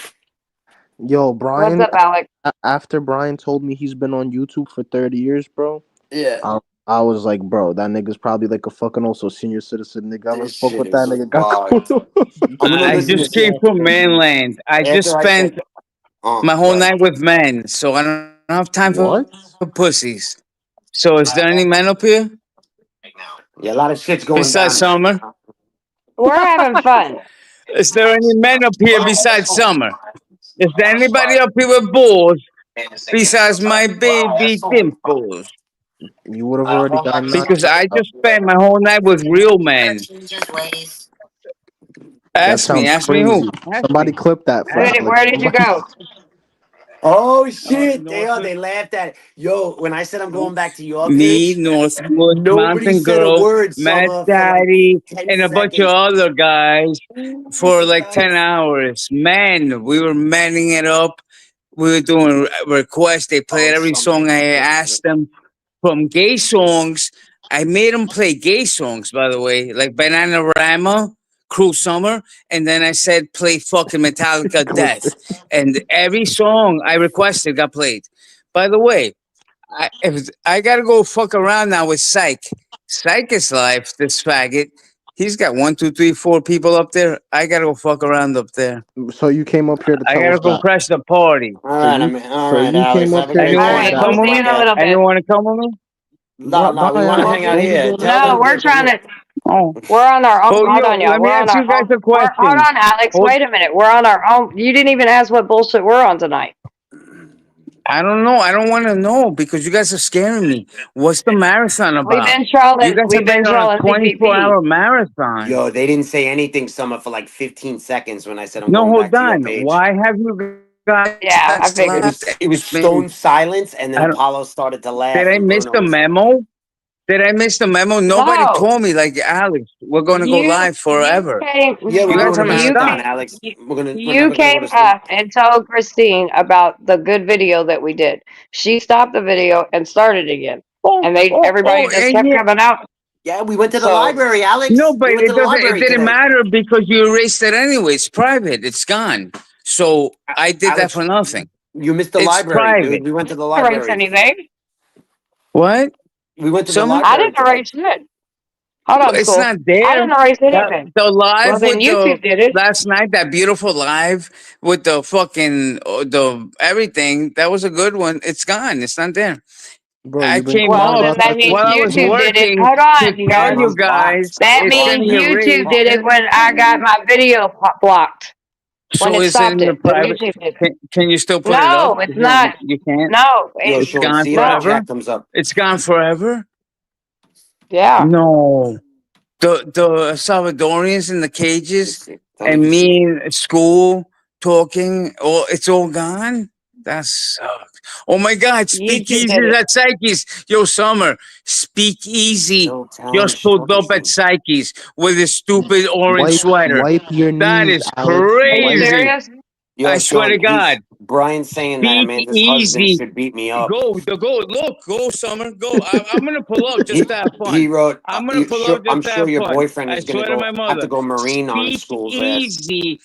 Yo, What's Brian, up, Alex? after Brian told me he's been on YouTube for 30 years, bro, Yeah. I was like, bro, that nigga's probably like a fucking also senior citizen nigga. I This spoke shit with that is nigga. Got wild. cool. I'm gonna I listen to just came this. from mainland. I just After I spent said, my whole what? night with men, so I don't have time for What? pussies. So is there any men up here Yeah, a lot of shit's going besides down. Summer? We're having fun. Is there any men up here besides Summer? Is there anybody up here with balls besides my baby dimples? You would have already gotten knocked Because I out. just spent my whole night with real men. That Ask me sounds who? crazy. Ask Somebody me. clip that for Ask Alex. Where did you Somebody. go? Oh shit! Northwood. They laughed at it. Yo, when I said I'm going back to your Me, page, Northwood, nobody Mountain said a Girl, word, Mad Summer, for like Daddy, 10 and a bunch of seconds. other guys for like 10 Nice. hours. Man, we were manning it up. We were doing requests. They played every song I asked them. From gay songs, I made them play gay songs, by the way, like Bananarama, Cruel Summer. And then I said, play fucking Metallica Death. And every song I requested got played. By the way, I gotta go fuck around now with Psych. Psych is life, this faggot. He's got 1, 2, 3, 4 people up there. I gotta go fuck around up there. So you came up here to I tell gotta us go that. crash the party. All right, all right, You Alex. came up Have a here to great Anyone All tell day. wanna us right, come we'll that. with see you me? in a little bit. Anyone wanna come with me? No, we want to hang out here. Tell No, them we're trying to. Oh. We're on our own. Oh, Hold yo, on, y'all. let me We're on ask our you guys own. a question. Hold on, Alex. Hold- Wait a minute. We're on our own. You didn't even ask what bullshit we're on tonight. I don't know. I don't want to know because you guys are scaring me. What's the marathon We've about? been You trolling. guys We've have been been on a trolling 24-hour marathon. Yo, they didn't say anything, Summer, for like 15 seconds when I said I'm No, going back hold to your on. page. Why have you guys Yeah, I figured. It was stone silence, and then I don't- Apollo started to laugh. Did I and miss Bruno the was- memo? Did I miss the memo? Nobody No. told me, like, Alex, we're going to go live forever. Yeah, we're You guys doing a haven't marathon, stopped. Alex. We're You never gonna go came to sleep. up and told Christine about the good video that we did. She stopped the video and started again, and everybody just kept yeah. coming out. Yeah, we went to the So- library, Alex. No, but we went to the it library didn't today. matter because you erased it anyway. It's private. It's gone. So I did that Alex, for nothing. You missed the It's library, private. dude. We went to the I didn't erase library. anything. What? We went to Summer? the library. I didn't erase it. Hold on, It's school. not there. I didn't erase anything. The live Well, then with YouTube did it. last night, that beautiful live with the fucking the everything. That was a good one. It's gone. It's not there. Bro, I you've been came quiet Well, up then about that that means while I was YouTube did it. working Hold to on, tell yours. you guys That it's means getting erased. YouTube did it when I got my video blocked. When So it is it stopped in the it. Then private? YouTube did it. Can you still put it No, up? it's not. You can't. No. Yo, It's Sean, gone see if that forever. chat comes up. It's gone forever. Yeah. No. The Salvadorians in the cages and me in school talking, it's all gone? That sucks. Oh my God, YouTube Speakeasy did it. at Psyche's. Yo, Summer, Speakeasy. You're so dope at Psyche's with his stupid orange sweater. Wipe your knees, That is Alex. Are you crazy. serious? Yo, I swear Sean, to God. Brian's saying that Speak Amanda's husband easy. should beat me up. Go, Summer, go. I'm gonna pull up just to have He fun. wrote, I'm gonna pull up I'm just to sure have your fun. boyfriend I is gonna swear to my have to mother. go Marine on Speak school's ass. easy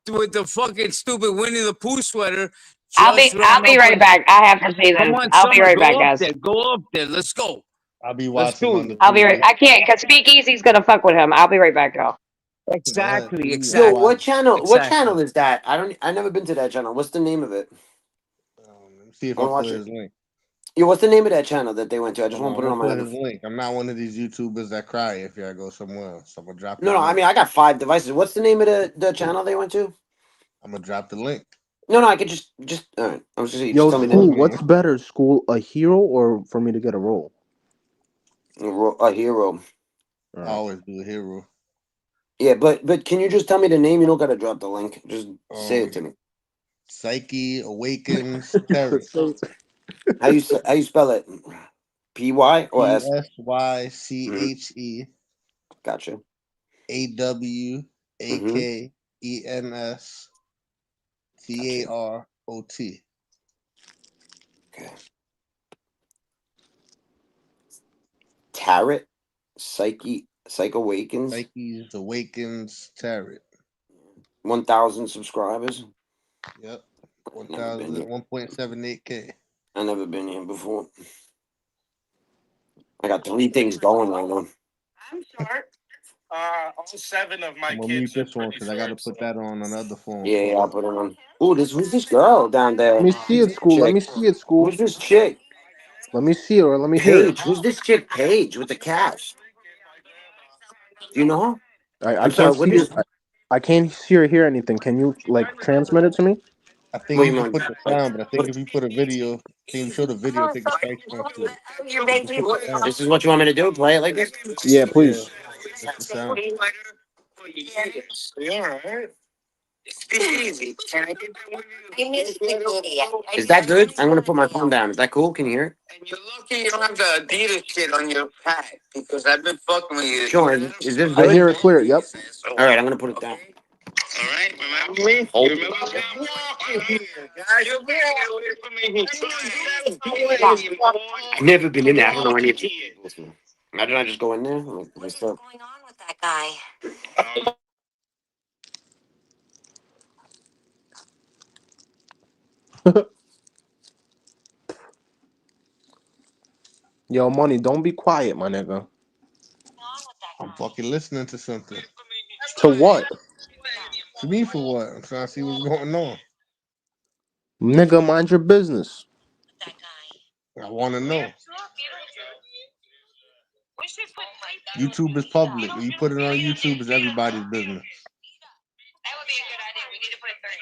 with the fucking stupid Winnie the Pooh sweater. I'll be right back. I have to see Come this. on, I'll be Summer, right go back, up guys. there. Go up there. Let's go. I'll be Let's watching do on the it. I'll be right. TV. I can't because Speakeasy's gonna fuck with him. I'll be right back, y'all. Exactly, Yo, exactly. what channel? What Exactly. channel is that? I never been to that channel. What's the name of it? Let me see if I I wanna put watch his link. Yo, what's the name of that channel that they went to? I just Hold want on, to I'm put it on gonna my put other. his link. I'm not one of these YouTubers that cry if y'all go somewhere else. So I'm gonna drop No, his I link. mean I got 5 devices. What's the name of the channel they went to? I'm gonna drop the link. No, I could just all right. I was just saying, just Yo, tell me the school, name. what's better, school, a hero or for me to get a role? A hero. I always do a hero. Yeah, but can you just tell me the name? You don't gotta drop the link. Just say it to me. Psyche Awakens Terry. How you spell it? P-Y or S? PSYCHE. Gotcha. AWAKENS TAROT. Okay. Tarot, Psyche Awakens. Psyche's Awakens Tarot. 1,000 subscribers. Yep. 1.78K. I never been here before. I got 3 things going right now. I'm short. All 7 of my I'm gonna kids mute are this one pretty because I gotta short. put that on another phone. Yeah, I'll put it on. Ooh, who's this girl down there? Let me see it, school. Let me see it, school. Who's this chick? Let me see it or let me hear it. Paige. Who's this chick? Paige with the cash. Do you know her? I I'm sorry. can't What see is? it. I can't see or hear anything. Can you like transmit it to me? I think What you do you can mean? put the sound, but I think if you put a video, can you show the video, take a strike off to it. You can put the sound. This is what you want me to do? Play it like this? Yeah, Yeah, please. that's the sound. You all right? Is that good? I'm gonna put my phone down. Is that cool? Can you hear it? And you're lucky you don't have the Adidas shit on your pad because I've been fucking with you. Sure. Is this I good? hear it clear. Yep. All right, I'm gonna put it down. All right, remember me? Oh. You remember me? I'm walking here. Guys, you're away from me. I've never been in there. I don't know any of you. Imagine I just go in there. What's going on with that guy? Yo, money, don't be quiet, my nigga. I'm fucking listening to something. To what? To me for what? I'm trying to see what's going on. Nigga, mind your business. I want to know. YouTube is public. When you put it on YouTube, it's everybody's business. That would be a good idea. We need to put it 30.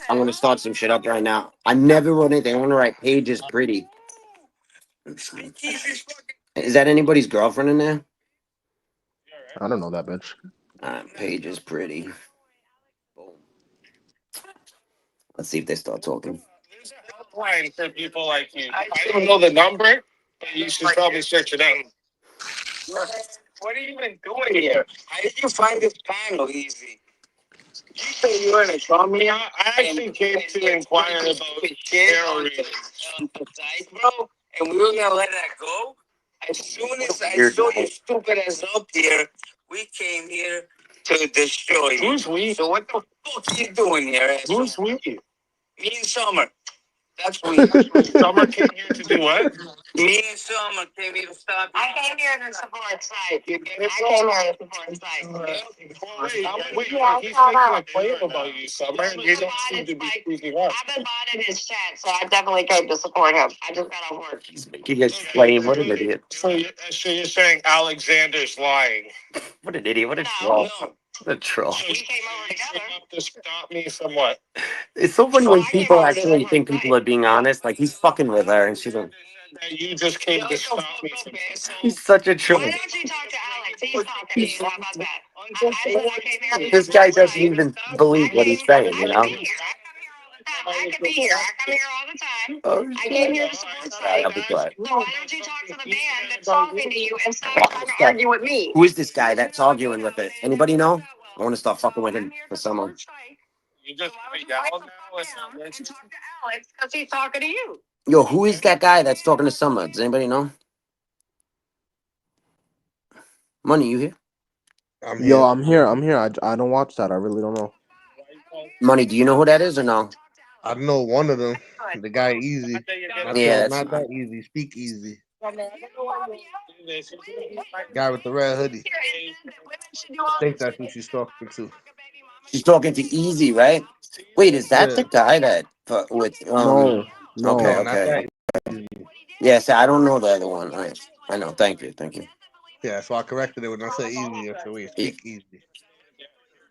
I'm gonna start some shit up right now. I never wrote anything. I want to write Paige is pretty. Is that anybody's girlfriend in there? I don't know that bitch. Paige is pretty. Boom. Let's see if they start talking. There's a helpline for people like you. I don't know the number, but you should probably search it out. What are you even doing here? How did you find this panel easy? You say you're in a company? I actually came to inquire about tarot readings. Bro, and we were gonna let that go. As soon as I saw you stupid ass up here, we came here to destroy you. Who's we? So what the fuck are you doing here? Asshole? Who's we? Me and Summer. That's we. Summer came here to do what? Me and Summer came here to stop you. I came here to support site. You get I it? came here to support site. Wait, he's making a claim about you, Summer. You don't seem to be speaking up. I've been bought in his chat, so I definitely came to support him. I just got off work. You guys playing? What an idiot! So you're saying Alexander's lying? What an idiot! What a No, troll! No. What a troll! We came over together. To stop me from what? It's so funny when people actually think people are being honest. Like he's fucking with her, and she's like, That you just came to stop me from. he's such a troll. Why don't you talk to Alex? He's talking to you. How about that? I said I came here to This guy support doesn't site. even believe what he's saying. You know? I come here all the I could be here. I come here all the time. Oh, I came here to support Site. I'll be quiet. So why don't you talk to the band that's talking to you instead of trying to argue with me? Who is this guy that's arguing with it? Anybody know? I want to start fucking with him for someone. You just Why would you yell wait now and talk to Alex because he's talking to you? Yo, who is that guy that's talking to Summer? Does anybody know? Money, you here? I'm Yo, here. I'm here. I'm here. I don't watch that. I really don't know. Money, do you know who that is or no? I know one of them. The guy Easy. Not Yeah, that, that's not that easy. Speak Easy. Guy with the red hoodie. I think that's who she's talking to. she's talking to Easy, right? Wait, is that Yeah. the guy that with No, Okay, No, no. not okay. that easy. Yes, I don't know the other one. Right. I know. Thank you. Thank you. Yeah, so I corrected it when I said Easy. I said, wait, Speak Easy.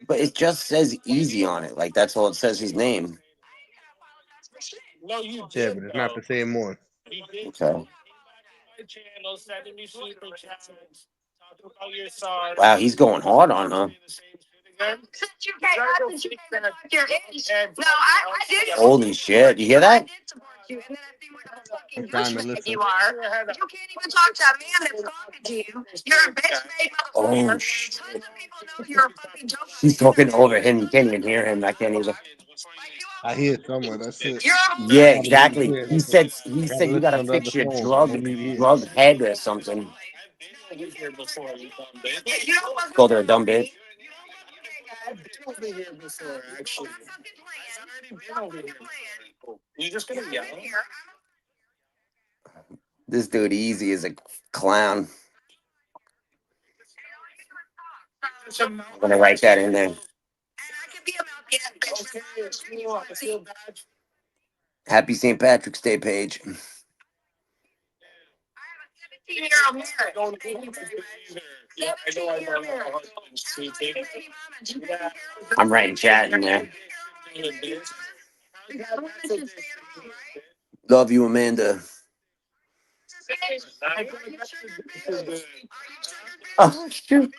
But it just says Easy on it. Like that's all it says his name. No, you Yeah, did. but it's not the same one. You did. Okay. My channel, sending me super chats, talking about your son. Wow, he's going hard on her. Since you came up your age. No, I did. Holy shit! You hear I that? did support you, and then I think what a fucking I'm trying to douchebag listen. you are. You can't even talk to a man that's talking to you. You're a bitch made Oh, motherfucker. shit. Tons of people know you're a fucking joke. She's talking over him. You can't even hear him. I can't even. I hear it somewhere. That's it. You're a Yeah, I gotta be exactly. here. He I gotta said you listen gotta on the other fix your phone. I don't need here. drug head or something. Called her a dumb bitch. Actually, you just gonna yell. This dude Easy is a clown. I'm gonna write that in there. Happy St. Patrick's Day, Paige. I'm writing chat in there. Love you, Amanda. Oh, shoot.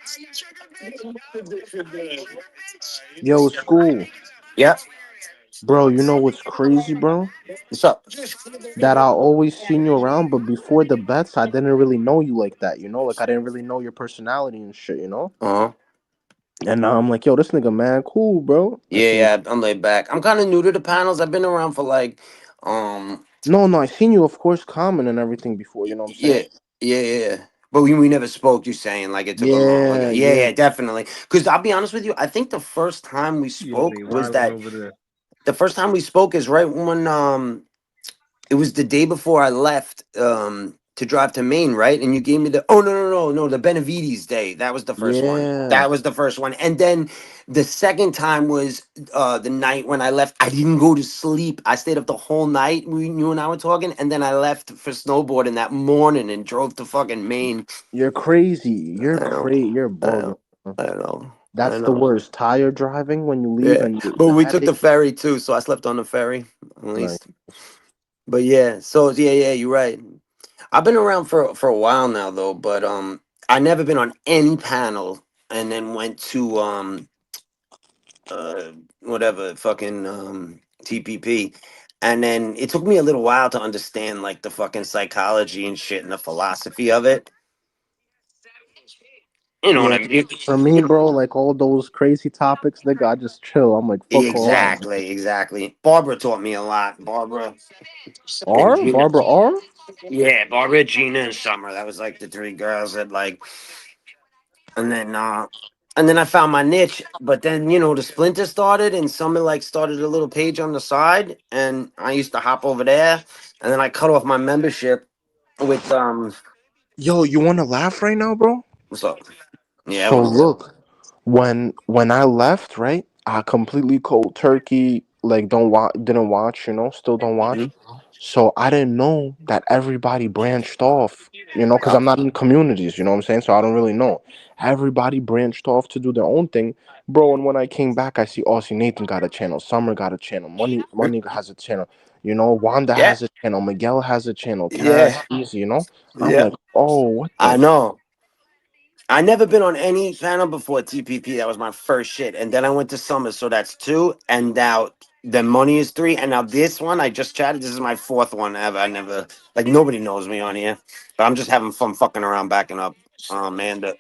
Yo, school, Yep. bro. You know what's crazy, bro? What's up? That I always seen you around, but before the bets, I didn't really know you like that. You know, like I didn't really know your personality and shit. You know. Uh-huh. And now I'm like, yo, this nigga man, cool, bro. I Yeah, seen. yeah, I'm laid back. I'm kind of new to the panels. I've been around for like, um, No, I seen you, of course, comment and everything before. You know what I'm yeah, saying? yeah. But we never spoke. You saying like it took a long, Yeah, yeah, yeah. yeah, definitely. Because I'll be honest with you, I think the first time we Yo, spoke they was wilding that over there. the first time we spoke is right when it was the day before I left to drive to Maine, right? And you gave me the no, the Benavides day. That was the first one. Yeah. That was the first one. And then the second time was the night when I left. I didn't go to sleep. I stayed up the whole night. You and I were talking, and then I left for snowboarding that morning and drove to fucking Maine. You're crazy. You're I know, crazy. You're I bugging. know, I know, I That's the know. worst. Tire driving when you leave Yeah, and but the we took the headache. ferry too, so I slept on the ferry at Like, least. But yeah, so yeah, you're right. I've been around for a while now though, but I never been on any panel and then went to whatever fucking TPP. And then it took me a little while to understand like the fucking psychology and shit and the philosophy of it. You know what yeah, I mean? for me, bro, like all those crazy topics, nigga, I just chill. I'm like, fuck all that. Exactly. Barbara taught me a lot. Barbara and R? Gina. Barbara R? Yeah, Barbara, Gina, and Summer. That was like the three girls that like and then I found my niche, but then the Splinter started and Summer like started a little page on the side and I used to hop over there and then I cut off my membership with Yo, you want to laugh right now, bro? what's up? Yeah, I So want to. look, when I left, right, I completely cold turkey, like didn't watch, still don't watch. So I didn't know that everybody branched off, because I'm not in communities, you know what I'm saying? So I don't really know. Everybody branched off to do their own thing, bro. And when I came back, I see Aussie Nathan got a channel, Summer got a channel, Money has a channel, Wanda Yeah, has a channel, Miguel has a channel, Cash, yeah, Easy, I'm yeah. like, oh, what I the know. I never been on any panel before TPP. That was my first shit, and then I went to Summer, so that's two. And now Then money is 3, and now this one I just chatted. This is my 4th one ever. I never like nobody knows me on here, but I'm just having fun fucking around, backing up. Amanda,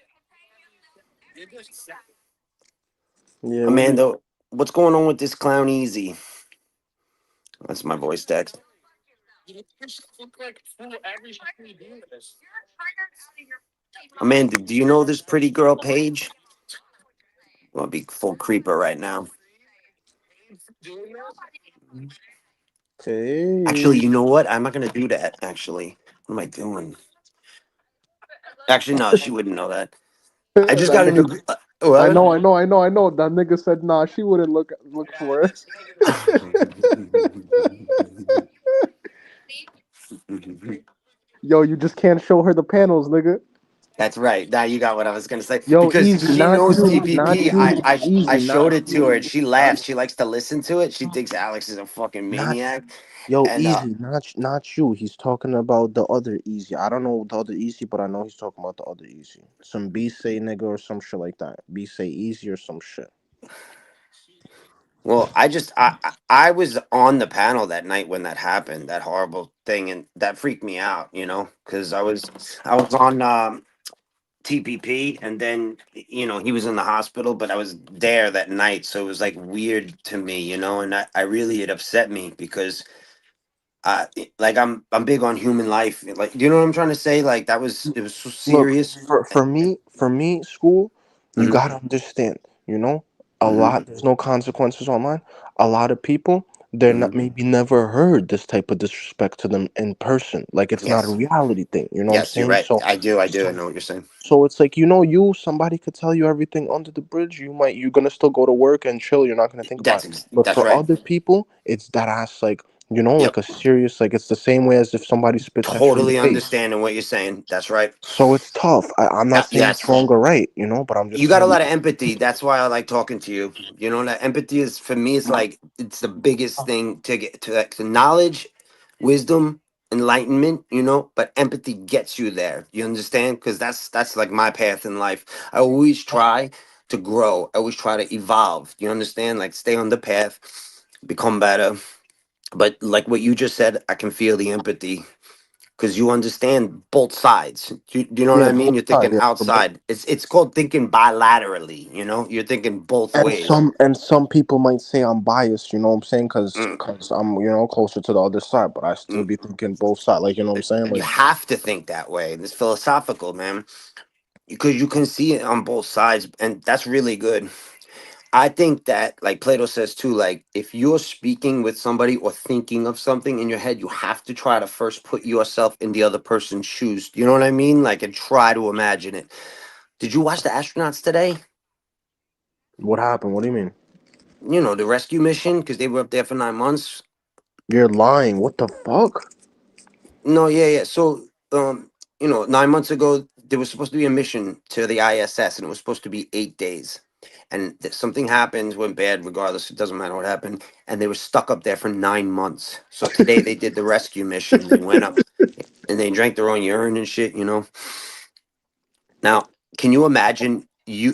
Yeah, we be. Amanda, what's going on with this clown Easy? That's my voice text. Amanda, do you know this pretty girl Paige? I'm gonna be full creeper right now. Actually, Hey, you know what? I'm not gonna do that. Actually, what am I doing? Actually, no, she wouldn't know that. I just that got a nigga. new. What? I know. That nigga said, "Nah, she wouldn't look for it." Yo, you just can't show her the panels, nigga. That's right. Now you got what I was gonna say Yo, because easy, she not knows you, not TPP. you, I easy, showed not it to her and you, she not laughs. She likes to listen to it. She thinks Alex is a fucking not. maniac. Yo, And easy, not you. He's talking about the other easy. I don't know the other easy, but I know he's talking about the other easy. Some B say nigga or some shit like that. B say easy or some shit. well, I was on the panel that night when that happened, that horrible thing, and that freaked me out. Because I was on TPP, and then he was in the hospital, but I was there that night, so it was like weird to me, and I really it upset me because like I'm big on human life. Like, do you know what I'm trying to say? Like it was so Look, serious. for me, school, you Hmm. gotta understand, you know, a Hmm. lot there's no consequences online. A lot of people, they're Hmm. not maybe never heard this type of disrespect to them in person. Like it's not a Yes, reality thing, you know what I'm yes, you're saying? right. So I do. I so know what you're saying. so it's like, somebody could tell you everything under the bridge. You're gonna still go to work and chill, you're not gonna think about it. But That's for right. other people, it's that ass like, Yep. like a serious, like it's the same way as if somebody spits at you in the Totally face. understanding what you're saying. That's right. So it's tough. I'm not saying it's Yes. wrong or right, but I'm You just got a saying. lot of empathy. That's why I like talking to you. That empathy is for me. It's like it's the biggest thing to get to. Like, to knowledge, wisdom, enlightenment. But empathy gets you there. You understand? Because that's like my path in life. I always try to grow. I always try to evolve. You understand? Like stay on the path, become better. But like what you just said, I can feel the empathy because you understand both sides. Do you know what Yeah, I mean? both You're sides. thinking Yeah, for both. outside. It's called thinking bilaterally. You're thinking both And ways. some people might say I'm biased. You know what I'm saying? Cause, Mm, 'cause I'm closer to the other side, but I still mm. be thinking both sides. Like, you know what I'm saying? You Like, have to think that way. It's philosophical, man, because you can see it on both sides, and that's really good. I think that, like Plato says too, like if you're speaking with somebody or thinking of something in your head, you have to try to first put yourself in the other person's shoes. You know what I mean? Like, and try to imagine it. Did you watch the astronauts today? what happened? What do you mean? The rescue mission because they were up there for 9 months. You're lying. What the fuck? No, yeah, yeah. So, 9 months ago, there was supposed to be a mission to the ISS, and it was supposed to be 8 days. And something happened, went bad. Regardless, it doesn't matter what happened, and they were stuck up there for 9 months. So today they did the rescue mission. They went up and they drank their own urine and shit. Now, can you imagine?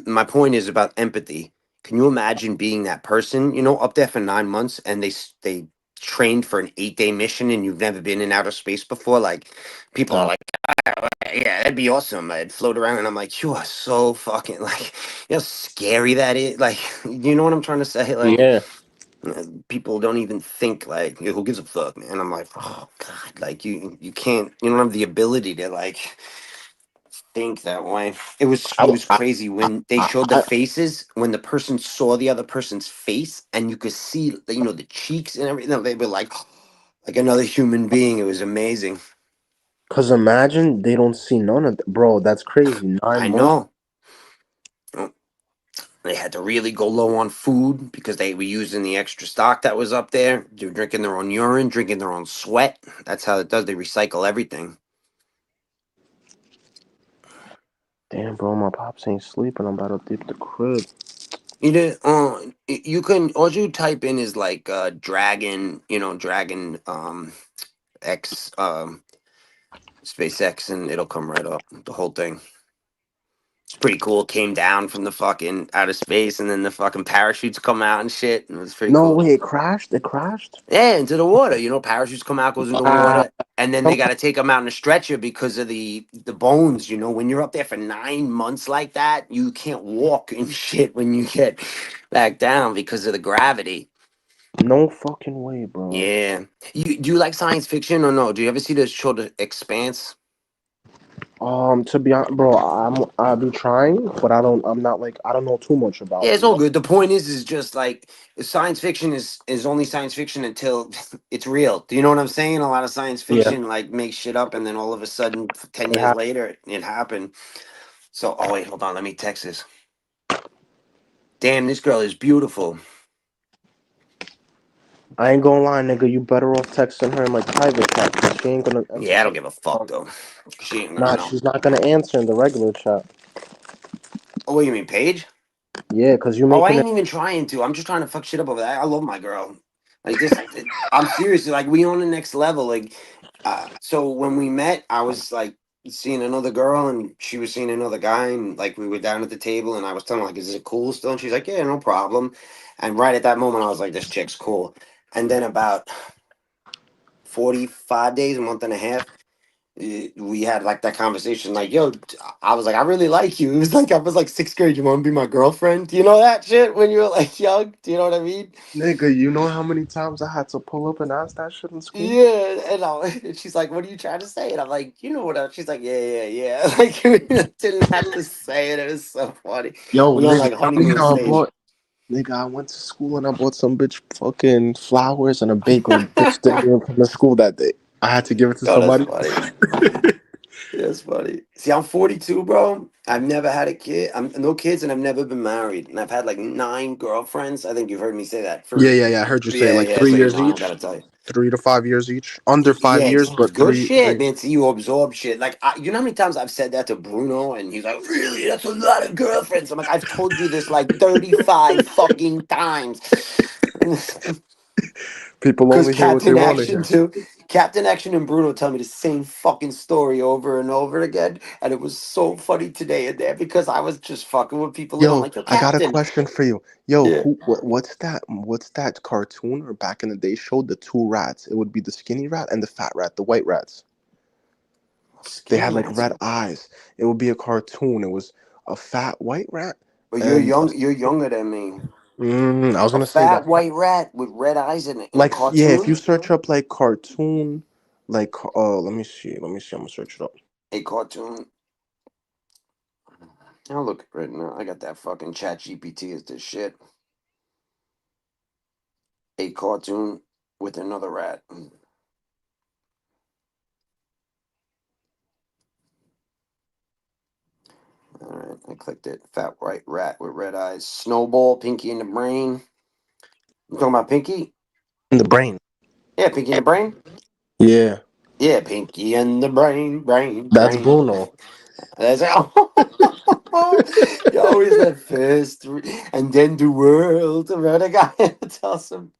My point is about empathy. Can you imagine being that person? Up there for 9 months, and they trained for an 8-day mission, and you've never been in outer space before. Like, people are Uh, like, "Yeah, that'd be awesome." I'd float around, and I'm like, "You are so fucking like, how scary that is." Like, you know what I'm trying to say? Like, yeah. people don't even think like, "Yeah, who gives a fuck, man?" I'm like, oh god, like you can't, you don't have the ability to like think that way. It was I, crazy when they I, showed the I, faces when the person saw the other person's face and you could see the cheeks and everything. They were like another human being. It was amazing. Cause imagine they don't see none of that, bro. That's crazy. I 9 months. know. Oh, they had to really go low on food because they were using the extra stock that was up there. They were drinking their own urine, drinking their own sweat. That's how it does. They recycle everything. Damn, bro, my pops ain't sleeping. I'm about to dip the crib. You can all you type in is like dragon, dragon X SpaceX, and it'll come right up the whole thing. It's pretty cool. Came down from the fucking outer space, and then the fucking parachutes come out and shit. And it was pretty No cool. way, it crashed. It crashed. Yeah, into the water. You know, parachutes come out, goes in the Wow. water, and then they got to take them out in a stretcher because of the bones. You know, when you're up there for 9 months like that, you can't walk and shit when you get back down because of the gravity. No fucking way, bro. Yeah. You do you like science fiction or no? Do you ever see the show The Expanse? To be honest, bro, I'll be trying, but I'm not like I don't know too much about Yeah, it. it's all good. The point is just like science fiction is only science fiction until it's real. Do you know what I'm saying? A lot of science Yeah, fiction like makes shit up, and then all of a sudden, 10 years it later, it happened. So, oh wait, hold on. Let me text this. Damn, this girl is beautiful. I ain't gonna lie, nigga. You better off texting her in like private chat, 'cause she ain't gonna answer. Yeah, I don't give a fuck though. She, Nah, she's not gonna answer in the regular chat. Oh, what you mean, Paige? Yeah, cause you Oh, I making it. ain't even trying to. I'm just trying to fuck shit up over that. I love my girl. Like this, I'm serious. Like we on the next level. Like, so when we met, I was like seeing another girl, and she was seeing another guy, and like we were down at the table, and I was telling her like, "Is it cool still?" And she's like, "Yeah, no problem." And right at that moment, I was like, "This chick's cool." And then about 45 days, a month and a half, we had like that conversation like, yo, I was like, I really like you. It was like I was like 6th grade, you want to be my girlfriend? Do you know that shit when you were like young? Do you know what I mean? Nigga, you know how many times I had to pull up and ask that shit in school? Yeah. And she's like, what are you trying to say? And I'm like, you know what she's like, yeah. Like we didn't have to say it. It was so funny. Yo, We on nigga, like tell me honeymoon how I stage. bought. Nigga, I went to school and I bought some bitch fucking flowers and a bagel. Bitch didn't even come to school that day. I had to give it to Oh, that's somebody. funny. That's funny. See, I'm 42, bro. I've never had a kid. I'm no kids, and I've never been married. And I've had like 9 girlfriends. I think you've heard me say that. Yeah. I heard you say Yeah, like yeah. three So you years know, I don't each, gotta tell you. 3 to 5 years each, under Yeah, 5 years, but good three, shit, three. man. See, you absorb shit. Like, you know how many times I've said that to Bruno, and he's like, "Really? That's a lot of girlfriends." I'm like, "I've told you this like 35 fucking times." People Because only hear what they Captain want to Action hear. too. Captain Action and Bruno tell me the same fucking story over and over again, and it was so funny today in there because I was just fucking with people little. I'm Yo, like, "Yo, I got a Captain." question for you. Yo, Yeah. what's that? What's that cartoon or back in the day showed the two rats? It would be the skinny rat and the fat rat, the white rats. They Skinny had like rats. red eyes. It would be a cartoon. It was a fat white rat But you're and young. You're younger than me. I was A gonna say fat that. white rat with red eyes in a Like yeah, if cartoon. you search up like cartoon, like let me see. I'm gonna search it up. A cartoon. I'll look right now. I got that fucking Chat GPT as this shit. A cartoon with another rat. Alright, I clicked it. Fat white rat with red eyes. Snowball, Pinky in the Brain. You talking about Pinky? In the brain. Yeah, Pinky in the Brain? Yeah, Yeah, Pinky in the that's brain. Bruno. That's Yo, he's the first and then the world around a guy. That's awesome.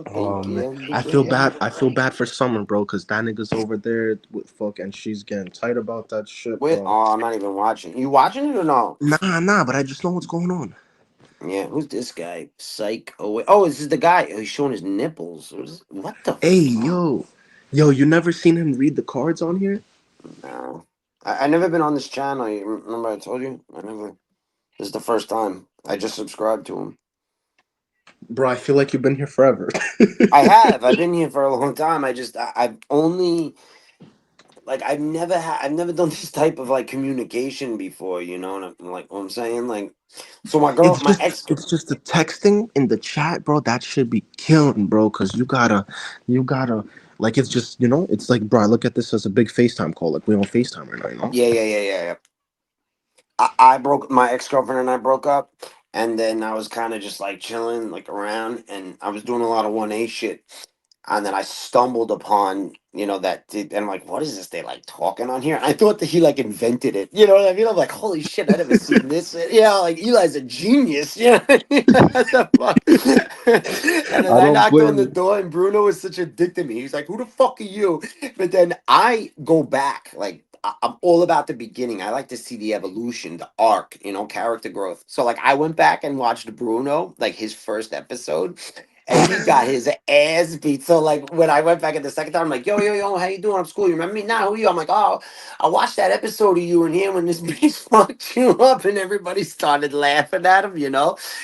Oh Pinky man, and the I feel Brain. bad. I feel bad for Summer, bro, because that nigga's over there with fuck, and she's getting tight about that shit, Wait, bro. oh, I'm not even watching. You watching it or no? Nah, but I just know what's going on. Yeah, who's this guy? Psych. Oh, wait. Oh, this is the guy. Oh, he's showing his nipples. What the Hey, fuck? yo, you never seen him read the cards on here, No. I never been on this channel. You remember I told you? I never. This is the first time. I just subscribed to him. bro? I feel like you've been here forever. I have. I've been here for a long time. I've only like I've never done this type of like communication before. You know, and like what I'm saying, like, so my ex. It's just the texting in the chat, bro. That should be killing, bro. Cause you gotta, like, it's just it's like, bro. I look at this as a big FaceTime call. Like we on FaceTime right now, Yeah. I broke my ex girlfriend and I broke up, and then I was kind of just like chilling like around, and I was doing a lot of 1A shit, and then I stumbled upon and I'm like, what is this they like talking on here? I thought that he like invented it. You know what I mean? I'm like, holy shit, I never seen this. Yeah, like Eli's a genius. Yeah, what the fuck? And then I I don't knocked on blame the you. door, and Bruno was such a dick to me. He's like, who the fuck are you? But then I go back like. I'm all about the beginning. I like to see the evolution, the arc, character growth. So like I went back and watched Bruno, like his first episode, and he got his ass beat. So like when I went back at the second time, I'm like, yo, how you doing? I'm school. You remember me? Nah, who are you? I'm like, oh, I watched that episode of you in here when this bitch fucked you up, and everybody started laughing at him,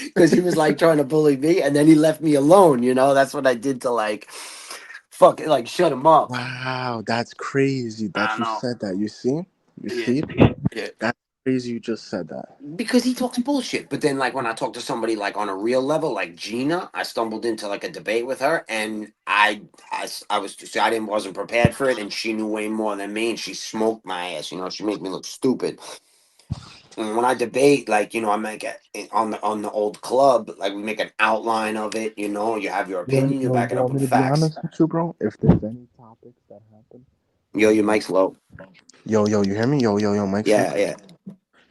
because he was like trying to bully me, and then he left me alone. That's what I did to like fuck like shut him up. Wow, that's crazy I that don't you know. said that. You see? You Yeah, see? yeah. That's crazy you just said that. Because he talks bullshit. But then, like, when I talk to somebody, like, on a real level, like Gina, I stumbled into, like, a debate with her, and wasn't prepared for it, and she knew way more than me, and she smoked my ass, she made me look stupid. And when I debate, like, I make it on the old club, like, we make an outline of it, you have your opinion, you back You it up want me with to be facts. honest with you, bro? If there's any topics that happen, Yo, your mic's low. yo, you hear me? Yo, Mike. Yeah, yeah.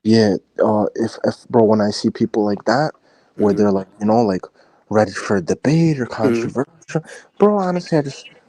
Yeah, if bro, when I see people like that, where Mm-hmm. they're like, like ready for a debate or Mm-hmm. controversial, bro, honestly,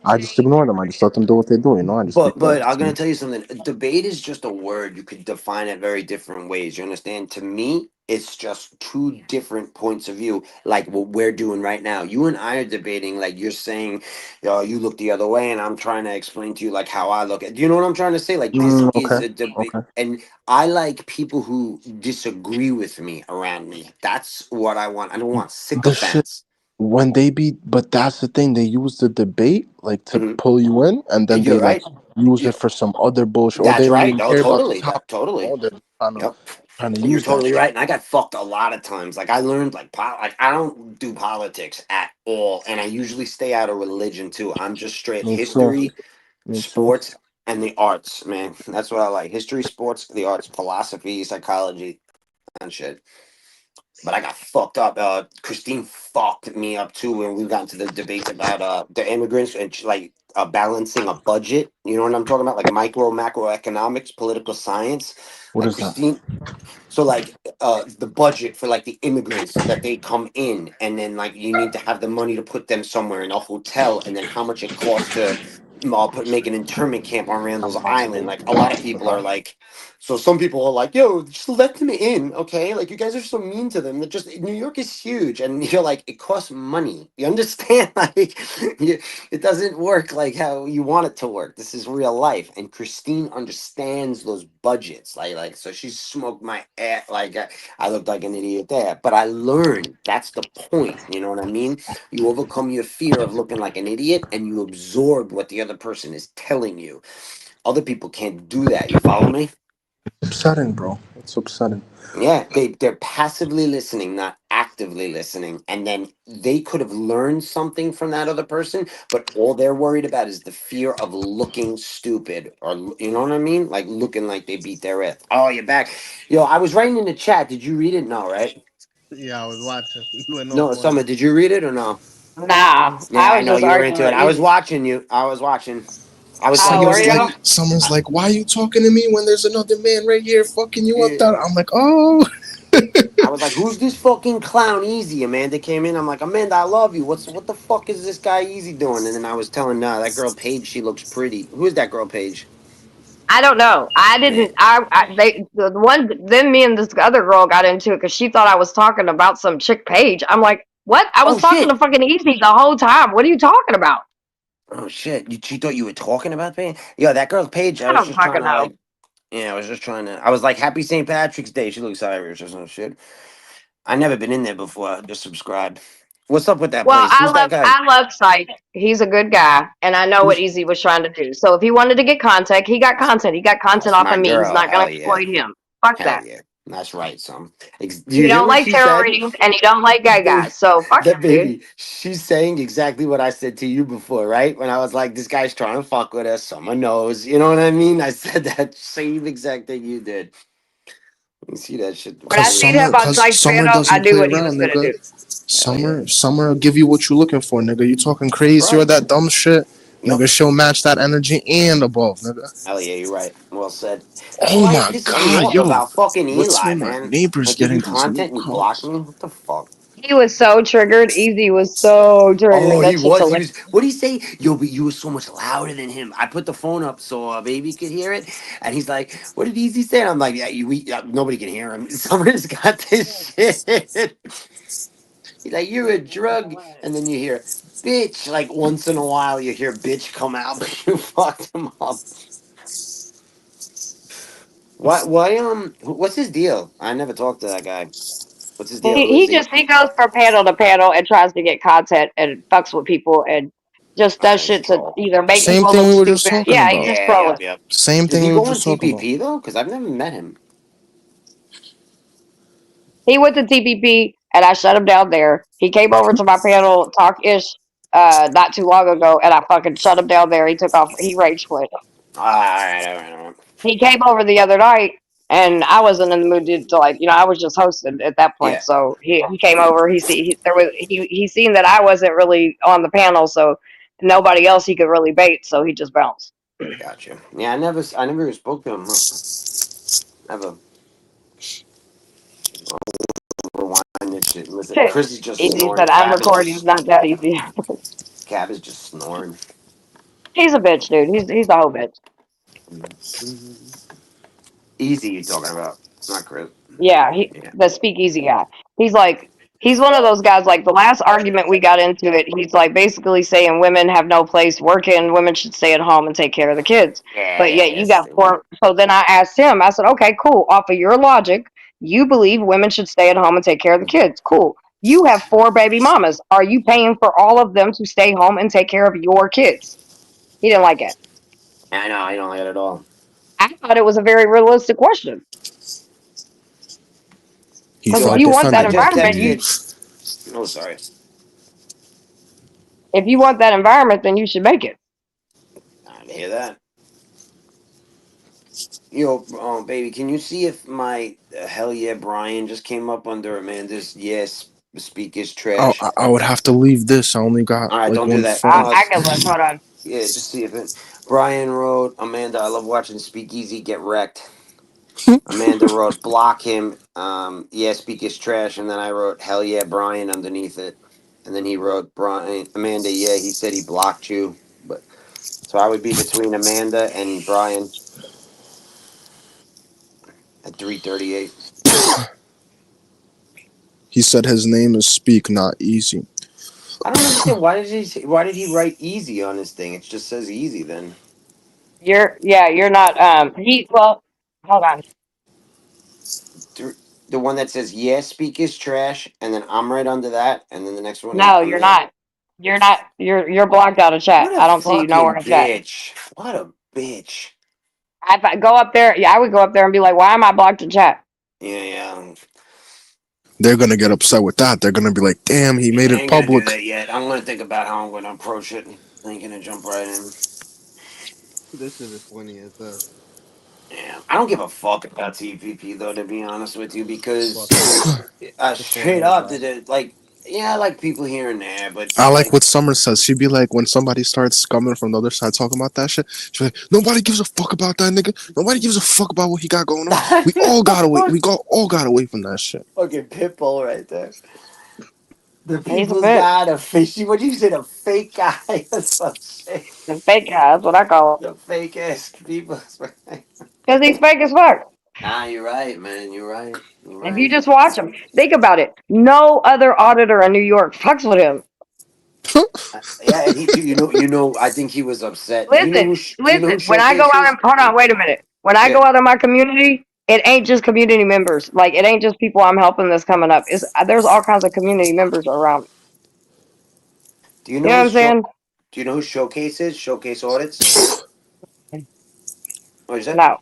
I just ignore them. I just let them do what they do. I just be But quiet. I'm gonna tell you something. Debate is just a word. You could define it very different ways. You understand? To me, it's just two different points of view, like what we're doing right now. You and I are debating, like you're saying, you look the other way, and I'm trying to explain to you like how I look at. Do you know what I'm trying to say? Like this is Okay, a debate, okay. and I like people who disagree with me around me. That's what I want. I don't want The shit sycophants. when they be, but that's the thing. They use the debate like to Mhm. pull you in, and then they You're like right. use You, it for some other bullshit, or they that's don't right. even No, care about the totally. topic. Totally. They're Yep. trying to And you're use that totally shit. right. And I got fucked a lot of times. Like I learned like I don't do politics at all. And I usually stay out of religion too. I'm just straight Me too. history, Me too. sports, and the arts, man. That's what I like. History, sports, the arts, philosophy, psychology, and shit. But I got fucked up. Christine fucked me up too when we got into the debates about the immigrants and balancing a budget. You know what I'm talking about? Like micro, macroeconomics, political science. What Like is that? Christine, so like the budget for like the immigrants that they come in, and then like you need to have the money to put them somewhere in a hotel, and then how much it costs to make an internment camp on Randall's Island. Like a lot of people are like, so some people are like, yo, just let them in, okay? Like you guys are so mean to them. That just New York is huge, and you're like, it costs money. You understand? Like, it doesn't work like how you want it to work. This is real life, and Christine understands those budgets. Like so she smoked my ass. Like I looked like an idiot there, but I learned. That's the point. You know what I mean? You overcome your fear of looking like an idiot, and you absorb what the other person is telling you. Other people can't do that. You follow me? Upsetting, bro. It's upsetting. Yeah, they're passively listening, not actively listening. And then they could have learned something from that other person, but all they're worried about is the fear of looking stupid, or you know what I mean? Like looking like they beat their ass. Oh, you're back. Yo, I was writing in the chat. Did you read it? No, right? Yeah, I was watching. You went off No, on Summer, it. did you read it or no? Nah, Yeah, I I was know just you were arguing into it. with I was Easy. watching you. I was watching. I was like, Oh, yo, were Summer's like, you? Cindy. Summer's like, why are you talking to me when there's another man right here fucking you up? Yeah. That I'm like, oh. I was like, "Who's this fucking clown Easy?" Amanda came in. I'm like, "Amanda, I love you. What the fuck is this guy Easy doing?" And then I was telling that girl Paige, she looks pretty. Who is that girl Paige? I don't know. I Yeah. didn't. The one. Then me and this other girl got into it because she thought I was talking about some chick Page. I'm like, what? I was Oh talking shit. to fucking Easy the whole time. What are you talking about? Oh shit. She thought you were talking about Paige. Yo, that girl Paige. I I was don't just trying fucking to know. like. Yeah, I was just trying to. I was like, "Happy St. Patrick's Day." She looks Irish or some shit. I never been in there before. I just subscribed. What's up with that Well, place? Who's that guy? I love Sight. He's a good guy, and I know what Who's Easy was trying to do. So if he wanted to get content, he got content. He got content That's off my of me. He's girl. not gonna Hell yeah. exploit him. Fuck Hell that. yeah. That's right, son. Do He you hear don't what like she tarot said? readings, and he don't like gay Baby, guys. So fuck that him, dude. baby, she's saying exactly what I said to you before, right? When I was like, this guy's trying to fuck with us. Someone knows. You know what I mean? I said that same exact thing you did. You see that shit When I Cause seen clearly. him summer, on cause Sykes summer panel, I doesn't knew play what he was around, gonna nigga. do. Hell yeah. Summer will give you what you're looking for, nigga. You talking That's crazy or right. that dumb shit, Yep. nigga? She'll match that energy and above, nigga. Hell yeah, you're right. Well said. Oh Why my pissing you god, off yo, about fucking what's Eli, with my man? I neighbors give you getting these new content and you block cars? me? What the fuck? He was so triggered. Easy was so triggered. Oh, he That shit's was. He hilarious. was. What did he say? Yo, but you were so much louder than him. I put the phone up so baby could hear it, and he's like, "What did Easy say?" And I'm like, "Yeah, nobody can hear him. Somebody's got this shit." He's like, "You're a drug," and then you hear "bitch." Like once in a while, you hear "bitch" come out, but you fucked him up. Why? Why? What's his deal? I never talked to that guy. What's his deal? Who is he? He goes from panel to panel and tries to get content and fucks with people and just does He's a shit to troll. either make Same people thing look we were just stupid. talking Yeah, he's about. just Yeah, trolling. yep, yep. Same Does thing he we were go on just talking about. TPP though? Because I've never met him. He went to TPP and I shut him down there. He came over to my panel talk ish not too long ago and I fucking shut him down there. He took off. He rage quit. All right, all right, all right. He came over the other night and I wasn't in the mood to like, I was just hosting at that point. Yeah, So he came over. He seen that I wasn't really on the panel, so nobody else he could really bait. So he just bounced. gotcha. Yeah, I never even spoke to him. Huh? Never. Rewind this shit. Listen, Shit. Chris is just Easy snoring. said, "I'm recording. It's not that easy." Cab is just snoring. He's a bitch, dude. He's a whole bitch. Easy, you talking about? Not Chris. Yeah, Yeah. the speakeasy guy. He's like he's one of those guys. Like the last argument we got into it, he's like basically saying women have no place working, women should stay at home and take care of the kids. Yeah, But yeah, yet you yes. got four. So then I asked him. I said, okay, cool. Off of your logic, you believe women should stay at home and take care of the kids. Cool. You have 4 baby mamas. Are you paying for all of them to stay home and take care of your kids? He didn't like it. I know, I don't like it at all. I thought it was a very realistic question. He Because Yo, if I felt you just want I that offended by just environment, the texted. news. Oh, sorry. if you want that environment, then you should make it. I didn't hear that. Yo, baby, can you see if my hell yeah Brian just came up under Amanda's yes speak is Oh, trash? I would have to leave this. I only got All right, like don't do one that. phone. I can look. Hold on. Yeah, just see if it. Brian wrote, Amanda, I love watching Speakeasy get wrecked. Amanda wrote, block him. Yeah, speak is trash. And then I wrote, hell yeah, Brian underneath it. And then he wrote, Brian, Amanda, yeah, he said he blocked you. But so I would be between Amanda and Brian at 3:38. He said his name is Speak, not Easy. I don't understand why did he write easy on his thing? It just says easy then. You're not well, hold on. Thr- The one that says yeah, speak is trash, and then I'm right under that, and then the next one is No, you're Amanda. not. You're not. You're blocked out of chat. What a I don't see you nowhere fucking in chat. bitch. What a bitch. If I go up there, yeah, I would go up there and be like, "Why am I blocked in chat?" Yeah, yeah. They're gonna get upset with that. They're gonna be like, "Damn, he Yeah, made I it ain't gonna do public." that yet. I'm gonna think about how I'm gonna approach it. I ain't gonna jump right in. This shit is funny as hell. Yeah, I don't give a fuck about TPP though, to be honest with you, Fuck because that. It's for straight up, everybody. like, yeah, I like people here and there, but I like like, what Summer says. She'd be like, when somebody starts coming from the other side talking about that shit, she's like, "Nobody gives a fuck about that nigga. Nobody gives a fuck about what he got going on. We all got away. All got away from that shit." fucking pitbull right there. The He's a people's bitch. guy, the fishy. What you say? The fake guy or some shit. The fake guy. That's what I call him. The fake ass people. Because he's fake as fuck. Nah, you're right, man. You're right. You're If you right. just watch him, think about it. No other auditor in New York fucks with him. Yeah, and he, I think he was upset. Do you know Listen, who? Do you know who when I go Showcase out is? and hold on, wait a minute. When I Yeah. go out in my community, it ain't just community members. Like it ain't just people I'm helping that's coming up. It's there's all kinds of community members around. Do you You know know what who I'm saying? Do you know who Showcase is? Showcase Audits. What is that? No,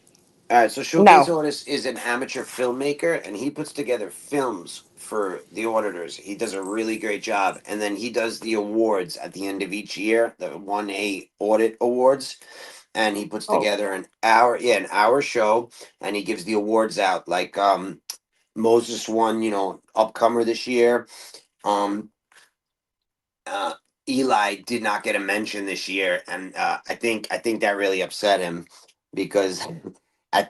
All right, so Showcase no. Audits is an amateur filmmaker, and he puts together films for the auditors. He does a really great job, and then he does the awards at the end of each year, the 1A audit awards, and he puts Oh, together an hour show, and he gives the awards out. Like Moses won, upcomer this year. Um, uh, Eli did not get a mention this year, and I think that really upset him because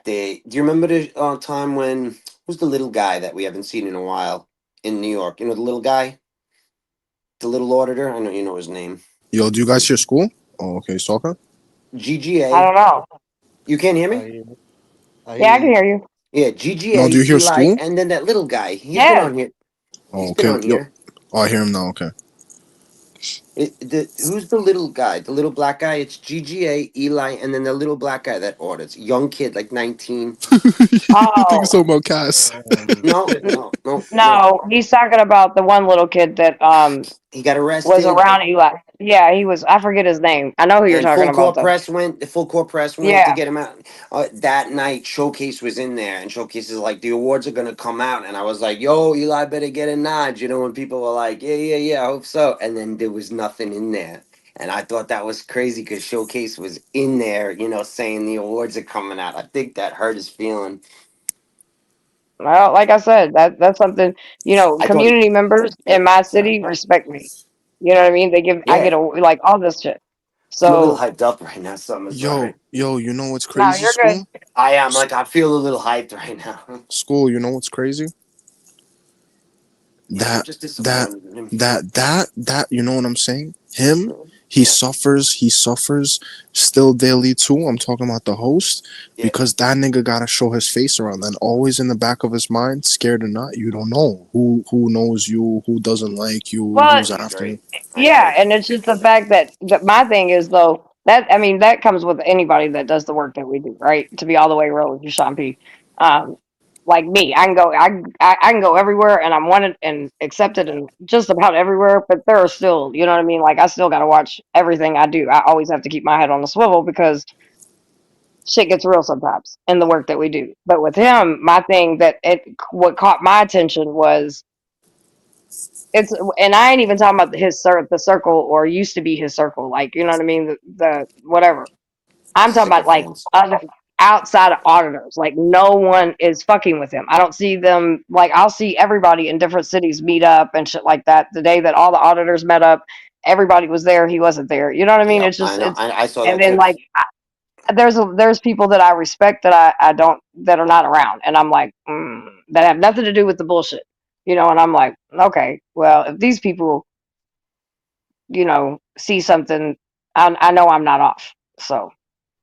do you remember the time when who's the little guy that we haven't seen in a while in New York. You know the little guy, the little auditor. I know you know his name. Yo, do you guys hear school? Oh, okay, he's talking. I GGA. don't know. You can't hear I me? hear you. I hear Yeah, I can you. hear you. Yeah, No, do GGA, you hear Eli, school? and then that little guy. He's been Yes. on here. Oh, He's been okay. on Yo, here. oh, I hear him now. Okay. Who's the little guy? The little black guy? It's GGA, Eli, and then the little black guy that audits. Young kid, like 19. You think he's Oh talking about Cass? No, no, no, no. no, he's talking about the one little kid that He got was arrested. around Eli. Yeah, he was. I forget his name. I know who you're And talking full about court though. press went. The full court press went to Yeah. get him out. That night, Showcase was in there, and Showcase is like, the awards are gonna come out, and I was like, "Yo, Eli, better get a nod." You know, when people were like, "Yeah, yeah, yeah, I hope so," and then there was nothing in there, and I thought that was crazy because Showcase was in there, you know, saying the awards are coming out. I think that hurt his feeling. Well, like I said, that's something, I thought, community members in my city respect me. You know what I mean? I get yeah, like all this shit. I'm a little So hyped up right now. Something sorry. Yo, you know what's no, crazy? you're good. School, I am S- like I feel a little hyped right now. school. You know what's crazy? Yeah, I'm That just that disappointed in him. that you know what I'm saying? Him, Yeah, he suffers still daily too. I'm talking about the host yeah, because that nigga gotta show his face around and always in the back of his mind, scared or not, you don't know who knows you, who doesn't like you, Well, who's I after agree. you. I yeah, agree. and it's just the fact that my thing is though that I mean that comes with anybody that does the work that we do, right? To be all the way real with you, Sean P. Um, like me, I can go everywhere and I'm wanted and accepted and just about everywhere, but there are still, you know what I mean? Like I still got to watch everything I do. I always have to keep my head on the swivel because shit gets real sometimes in the work that we do. But with him, my thing what caught my attention was it's and I ain't even talking about the circle or used to be his circle, like you know what I mean, the whatever. I'm talking about like Sycophants. other outside of auditors. Like no one is fucking with him. I don't see them like I'll see everybody in different cities meet up and shit like that. The day that all the auditors met up, everybody was there. He wasn't there. You know what I mean? Yep, It's I just know. it's I saw and that then too. like there's people that I respect that I don't that are not around, and I'm like that have nothing to do with the bullshit. And I'm like, okay, well, if these people see something, I know I'm not off. So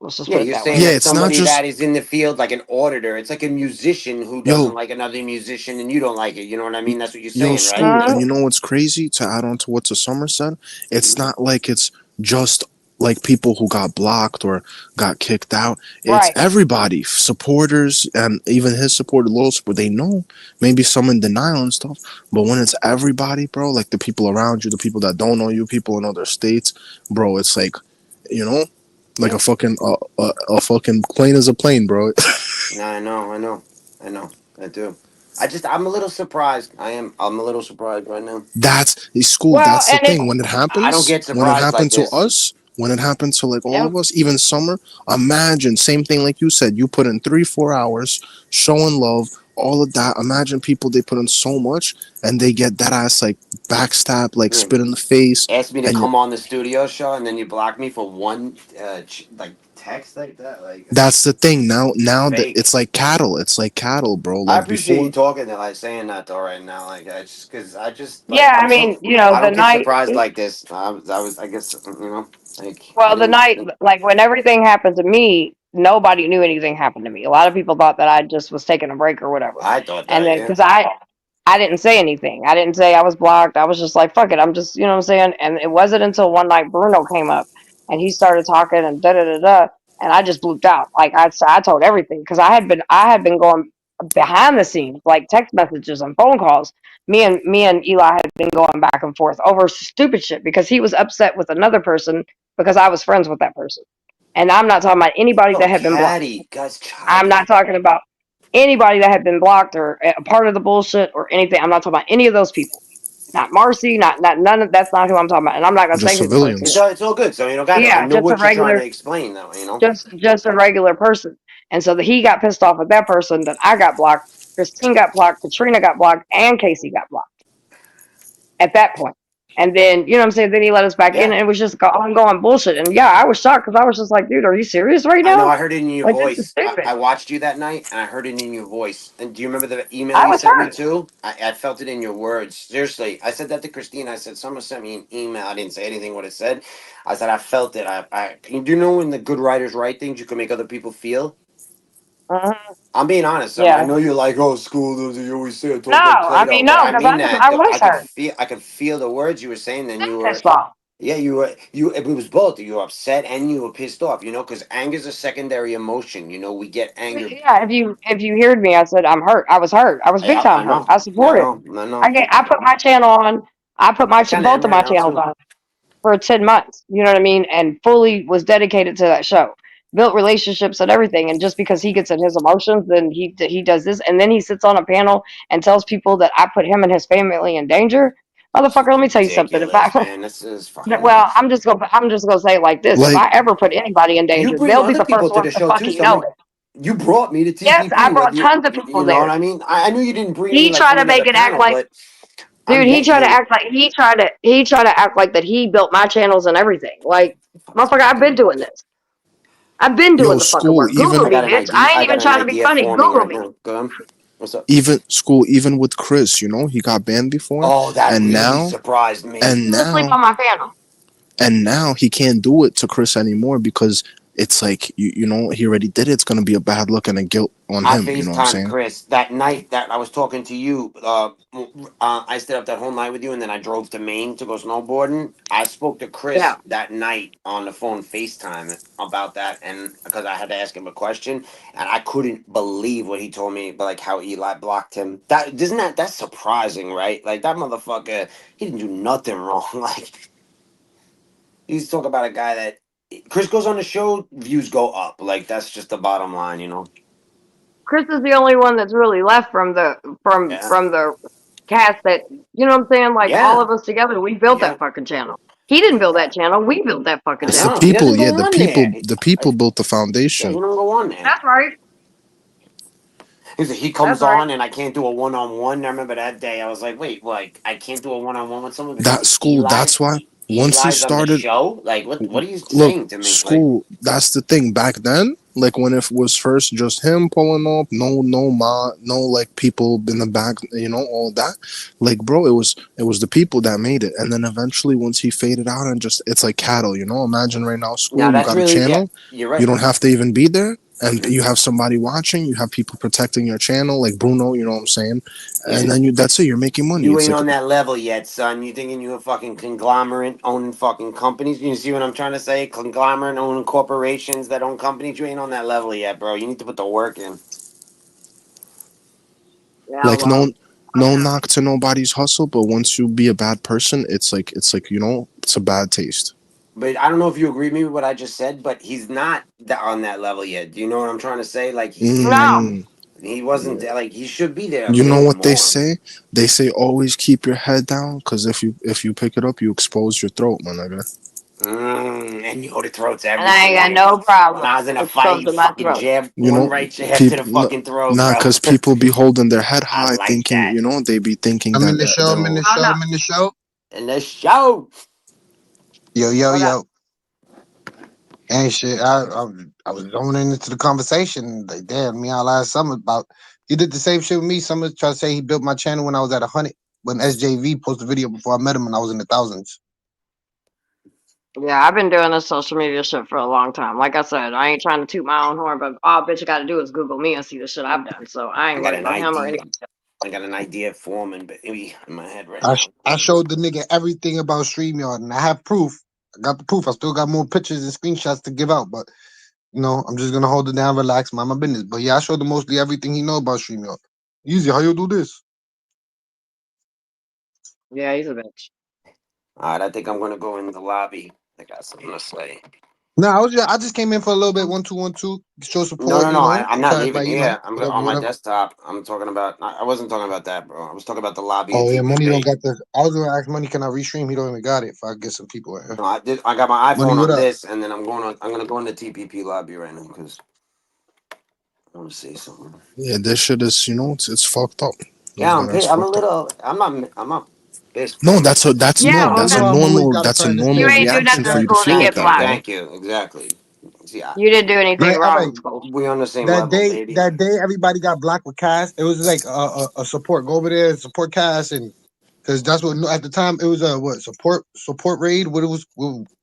let's just Yeah, put it you're that way. saying Yeah, that it's not somebody just that is in the field, like an auditor, it's like a musician who doesn't yo, like another musician and you don't like it. You know what I mean? That's what you're yo, saying, right? school, and Mhm. you know what's crazy to add on to what the summer said? It's Mhm. not like it's just like people who got blocked or got kicked out. It's Right. everybody, supporters, and even his supporter, little support. They know maybe some in denial and stuff, but when it's everybody, bro, like the people around you, the people that don't know you, people in other states, bro, it's like, you know, like Yeah. a fucking plane is a plane, bro. No, I know. I do. I'm a little surprised. I'm a little surprised right now. That's the school. Well, That's the and it. thing. When it I don't happens, get when it surprised like happened to this. us, when it happened to like all Yep. of us, even summer, imagine same thing like you said. You put in 3-4 hours showing love, all of that. Imagine people they put in so much and they get that ass like backstab, like Yeah. spit in the face, Asked me to and come on the studio show and then you block me for one like text like that. Like that's the thing. Now that fake. it's like cattle. It's like cattle, bro. I Like appreciate you before. talking that, like saying that though right now. Like I just because I just like Yeah, I I'm so mean, I the don't get night. surprised like this. I guess like I Well, the didn't. night, like when everything happened to me, nobody knew anything happened to me. A lot of people thought that I just was taking a break or whatever. I thought And that, then, yeah. because I didn't say anything. I didn't say I was blocked. I was just like, fuck it. I'm just, you know what I'm saying? And it wasn't until one night Bruno came up and he started talking and da da da da. And I just blooped out. Like I told everything because I had been going behind the scenes, like text messages and phone calls. Me and Eli had been going back and forth over stupid shit because he was upset with another person because I was friends with that person. And I'm not talking about anybody So that had been blocked. catty, guys, I'm not chatty. talking about anybody that had been blocked or a part of the bullshit or anything. I'm not talking about any of those people. Not Marcy, not none of that's not who I'm talking about. And I'm not gonna Just say who the person It's is. civilians. all good. So you don't got to. I Yeah, know just a what you're trying to regular explain, though. You know. just a regular person. And so that he got pissed off at that person, that I got blocked, Christine got blocked, Katrina got blocked, and Casey got blocked at that point. And then, you know what I'm saying? Then he let us back in, Yeah. and it was just ongoing bullshit. And yeah, I was shocked because I was just like, dude, are you serious right I know. now? I heard it in your Like, this is voice. stupid. I watched you that night, and I heard it in your voice. And do you remember the email I you was sent me hurt. too? I felt it in your words. Seriously, I said that to Christine. I said someone sent me an email. I didn't say anything what it said. I said I felt it. Do you know when the good writers write things, you can make other people feel? Mhm. I'm being honest. I Yeah. know you're like, oh, school. Those you always say No, talk like I mean, Plato, but no, I because mean that. I was hurt. I could feel the words you were saying. Then you were, Pissed off. yeah, you were. It was both. You were upset and you were pissed off. Because anger is a secondary emotion. We get anger. Yeah, if you heard me, I said I'm hurt. I was hurt. I was big Yeah, I time hurt. know. I I supported. know. I know. I put my channel on. I put I kind of both am of right my now channels too. on for 10 months. You know what I mean? And fully was dedicated to that show. Built relationships and everything. And just because he gets in his emotions, then he does this, and then he sits on a panel and tells people that I put him and his family in danger. Motherfucker, let me tell you something. If Ridiculous, I man. This is fucking well, nuts. I'm just gonna say it like this: if Like I ever put anybody in You danger, bring they'll be other the people first to ones the to show too. fucking know Somebody, it. you brought me to Yes, I TPP. brought Whether tons of you people know what there. I mean. I knew you didn't bring me He like tried from to make another it act panel, like, but I'm dude, he getting tried to you. act like he tried to act like that he built my channels and everything. Like, motherfucker, I've been doing this. I've been yo, doing the fucking school, work. Google I me, got an bitch. idea. I ain't I even got an trying to be idea funny. forming Google right me. now. Go on. What's up? even with Chris, he got banned before, Oh, that and really now surprised me. and Fell asleep now on my panel. and now he can't do it to Chris anymore because it's like he already did it. It's gonna be a bad look and a guilt on I him. You know what I'm FaceTimed saying? Chris that night that I was talking to you. I stayed up that whole night with you, and then I drove to Maine to go snowboarding. I spoke to Yeah. Chris that night on the phone FaceTime about that, and because I had to ask him a question, and I couldn't believe what he told me, but like how Eli blocked him. That's surprising, right? Like that motherfucker, he didn't do nothing wrong. Like he's talking about a guy that Chris goes on the show, views go up. Like that's just the bottom line. Chris is the only one that's really left from the Yeah. from the cast that, you know what I'm saying? Like, all Yeah. of us together, we built Yeah. that fucking channel. He didn't build that Yeah. channel. We built that fucking I It's the channel. know. He people, doesn't yeah, go on there. the people built the Yeah, he foundation. don't go on there. That's right. He That's comes right. on and I can't do a one on one. I remember that day. I was like, wait, like I can't do a one on one with someone That because school, that's why once he Eli's on the started. show. Like, what are you Look, saying to me? Like, school, that's the thing. Back then, like when it was first just him pulling up, no like people in the back, all that. Like, bro, it was the people that made it. And then eventually once he faded out and just it's like cattle, Imagine right now, now school, you that's got a really channel, You're you right. don't have to even be there. And Mhm. you have somebody watching, you have people protecting your channel, like Bruno, you know what I'm saying? And Yeah. then that's it, you're making money. You It's ain't like on that level yet, son. You thinking you a fucking conglomerate owning fucking companies? You see what I'm trying to say? Conglomerate owning corporations that own companies. You ain't on that level yet, bro. You need to put the work in. Yeah, like well, no knock to nobody's hustle, but once you be a bad person, it's like it's a bad taste. But I don't know if you agree with me with what I just said, but he's not on that level yet. Do you know what I'm trying to say? Like no. Mm, he wasn't there. Like he should be there a you little know bit what they more. say? They say always keep your head down, because if you pick it up, you expose your throat, my nigga. And you go to throats And I ain't got everything. no When problem I was in a fight, you exposing my fucking throat. jab You one know, right jab to the people, fucking throat, nah, bro. because people be holding their head I high, like thinking, that. they be thinking I'm in that the show. I'm in the Oh, show. no. I'm in the show. And the show. Yo, yo, What up? yo. Ain't shit. I was going into the conversation. Like, damn, me all last summer about he did the same shit with me. Someone tried to say he built my channel when I was at 100. When SJV posted a video before I met him and I was in the thousands. Yeah, I've been doing this social media shit for a long time. Like I said, I ain't trying to toot my own horn, but all bitch got to do is Google me and see the shit I've done. So I I ain't got worried an about him or idea. anything. I got an idea forming, but in my head right I, now. I showed the nigga everything about StreamYard and I have proof. I got the proof. I still got more pictures and screenshots to give out, but I'm just gonna hold it down, relax, mind my business. But yeah, I showed him mostly everything he know about StreamYard. Easy, how you do this? Yeah, he's a bitch. All right, I think I'm gonna go in the lobby. I got something to say. No, I just came in for a little bit, 1 2 1 2, show No, support, no, no. I'm not tell leaving. everybody, Yeah, I'm whatever, on my whatever. desktop. I'm talking about. I wasn't talking about that, bro. I was talking about the lobby of Oh yeah, Money don't TPP. got the. I was gonna ask Money, can I restream? He don't even got it. If I get some people in here. No, I got my Money, iPhone what on up? this, and then I'm gonna go in the TPP lobby right now because I want to say something. Yeah, this shit is it's fucked up. It's Yeah, gonna it's I'm a fucked up. little. I'm not. This No, dumb. that's Yeah, You well, know I'm always gotta that's a find this you normal nigga. ain't do reaction nothing for in you to school to feel like get Thank that, you, blocked. bro. thank you. Exactly. See, You didn't do anything Right? All wrong right. in school. we on the same That level, day, baby. everybody got blocked with Cass. It was like a support. Go over there and support Cass, and because that's what at the time it was a what support raid. What it was,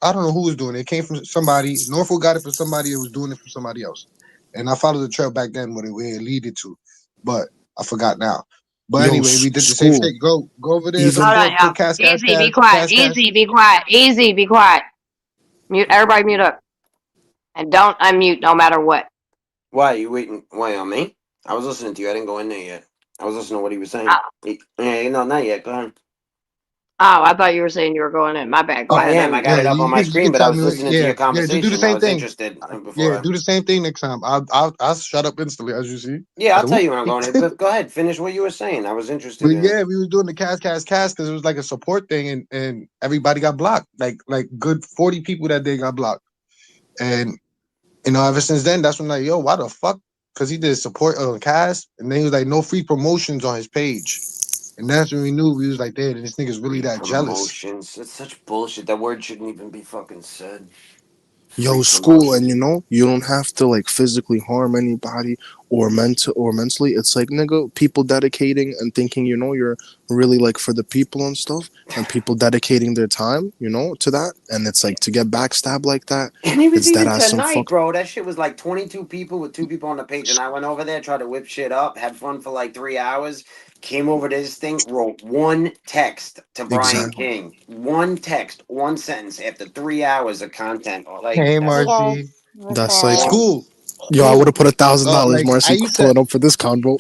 I don't know who was doing it. It came from somebody. Norfolk got it from somebody. It was doing it from somebody else, and I followed the trail back then where it leaded to, but I forgot now. But Yo, anyway, we did the same school. shit. Go over there, Even Hold on, support, y'all. put Cass, Easy, be quiet. Easy, be quiet. Easy, be quiet. Mute. Everybody, mute up, and don't unmute no matter what. Why you waiting? Why on me? I was listening to you. I didn't go in there yet. I was listening to what he was Oh, saying. Yeah, no, not yet. Go ahead. I thought you were saying you were going in. My bad. Go Oh, I ahead. am. I got yeah, it up on my you screen, can but I tell was me. listening to Yeah, your yeah, just do the conversation. I same was thing. interested Yeah, before. do the same thing next time. I'll shut up instantly, as you see. Yeah, I'll But tell you when I'm going in. But go ahead, finish what you were saying. I was interested in it. yeah, we was doing the cast because it was like a support thing, and everybody got blocked. Like good 40 people that day got blocked, and ever since then, that's when like, yo, why the fuck? Because he did support on cast, and then he was like, no free promotions on his page, and that's when we knew we was like, damn, this nigga's really Free that jealous. promotions. That's such bullshit. That word shouldn't even be fucking said. Yo, Free school, and promotions. you don't have to like physically harm anybody or mentally. It's like, nigga, people dedicating and thinking, you're really like for the people and stuff, and people dedicating their time, to that, and it's like to get backstabbed like that. And it was It's that even ass some tonight, fuck. bro. That shit was like 22 people with 2 people on the page. And I went over there, tried to whip shit up, had fun for like 3 hours, came over to this thing, wrote one text to Brian Exactly. King. One text, one sentence after 3 hours of content. Like, Hey, that's Hey guys, Marcy, what's That's like, up? one. school, yo, I would have put school. $1,000, Like Marcy, pulling up for this convo.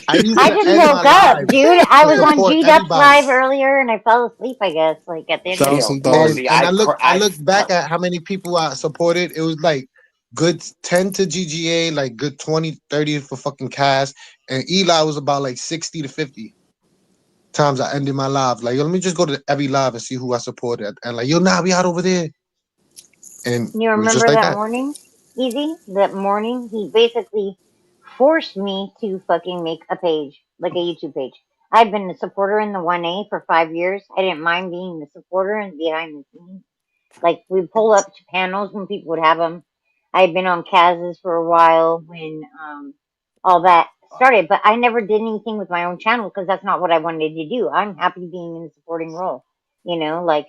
I used I to just end my woke up, lives dude. I to was on support G Dub's everybody. live earlier and I fell asleep, I guess, like at the end of it. Yo, $1,000. Marcy, And I I, look back at how many people I supported. It was like good 10 to GGA, like good 20, 30 for fucking Cass. And Eli was about like 60 to 50 times I ended my live. Like, yo, let me just go to every live and see who I supported. And like, yo, nah, we out over there. And You it was just remember like that that. morning? Easy? That morning, he basically forced me to fucking make a page, like a YouTube page. I've been a supporter in the 1A for 5 years. I didn't mind being the supporter and behind the scenes. Like, we'd pull up to panels when people would have them. I'd been on Kaz's for a while when all that started, but I never did anything with my own channel because that's not what I wanted to do. I'm happy being in the supporting role. Like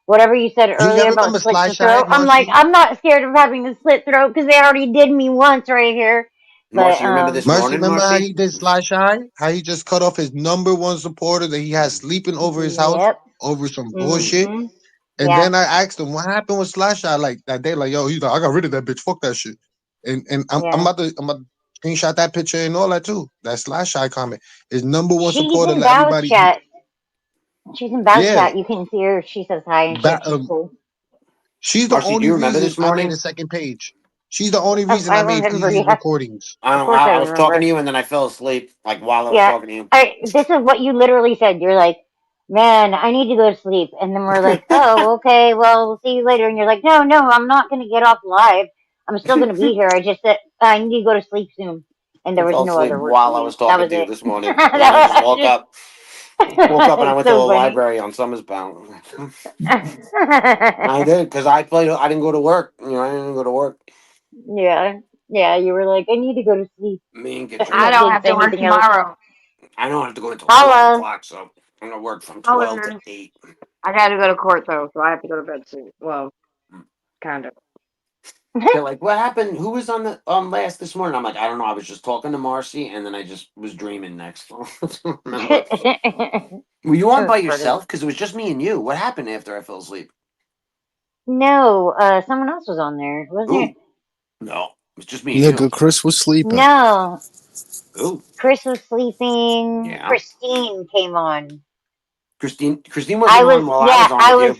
whatever you said You earlier ever about remember slit Sly the Shy, throat. I'm like, Marcy? I'm not scared of having a slit throat because they already did me once right here. But Marcy, you remember this Marcy, morning, remember how Marcy? he did Sly Shy? How he just cut off his number one supporter that he had sleeping over his house yep. over some bullshit? Mhm. And Yeah. then I asked him what happened with Slash Eye like that day. Like, yo, he's like, I got rid of that bitch. Fuck that shit. And I'm Yeah. about to screenshot that picture and all that too. That Slash Eye comment. His number one She's supporter. in Let Val's everybody. chat. She's in Val's Yeah, chat. You can see her. She says hi and shit. She's cool. she's the Marcy, do only you remember reason this I made morning? a second page. She's the only Oh, reason I I made remember. Easy's Yeah. recordings. I Of don't know. course I I was talking remember. to you and then I fell asleep like while I was Yeah, talking to you. this is what you literally said. You're like, man, I need to go to sleep. And then we're like, oh, okay, well, we'll see you later. And you're like, no, I'm not going to get off live. I'm still going to be here. I just said, I need to go to sleep soon. And I there was fell no asleep other word while from I you. was That talking was to you it. this morning. And then I just That woke was up. Woke up and I it's went to so the funny. library on Summersbound. I did because I played. I didn't go to work. I didn't go to work. Yeah, yeah, you were like, I need to go to sleep. Me and I'm I Katrina. not don't getting have to work anything else. tomorrow. I don't have to go until 12 Holla. o'clock, so I'm gonna work from Oh, 12 to and 8. I got to go to court though, so I have to go to bed soon. Well, kind of. They're like, "What happened? Who was on the last this morning?" I'm like, "I don't know. I was just talking to Marcy, and then I just was dreaming next." Remember? Were you on by That's funny. yourself? Because it was just me and you. What happened after I fell asleep? No, someone else was on there, wasn't it? Ooh, no, it was just me and you. Nigga, Chris was sleeping. No, Ooh, Chris was sleeping. yeah. Christine came on. Christine wasn't on while I was on I with was, you.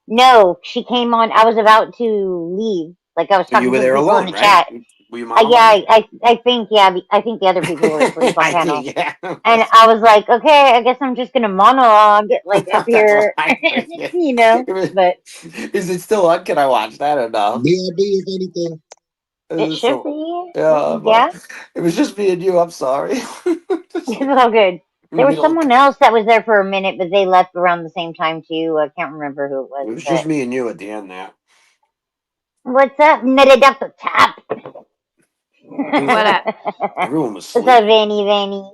no, she came on. I was about to leave. Like I was You talking were to the there people in alone, the right? chat. Were you Yeah, monologuing? I think, yeah, I think the other people were asleep on I panel. think, yeah. And I was like, okay, I guess I'm just going to monologue, like up That's here, hilarious. but Is it still on? Can I watch that or no? BRB, if anything. it Is it should so? be. Yeah, Yeah, it was just me and you. I'm sorry. it's all good. There was You know, someone else that was there for a minute, but they left around the same time too. I can't remember who it it was. was just But me and you at the end there. what's up, knitted up the top? Who's What up? that? Everyone was What's up, sleeping. Vanny?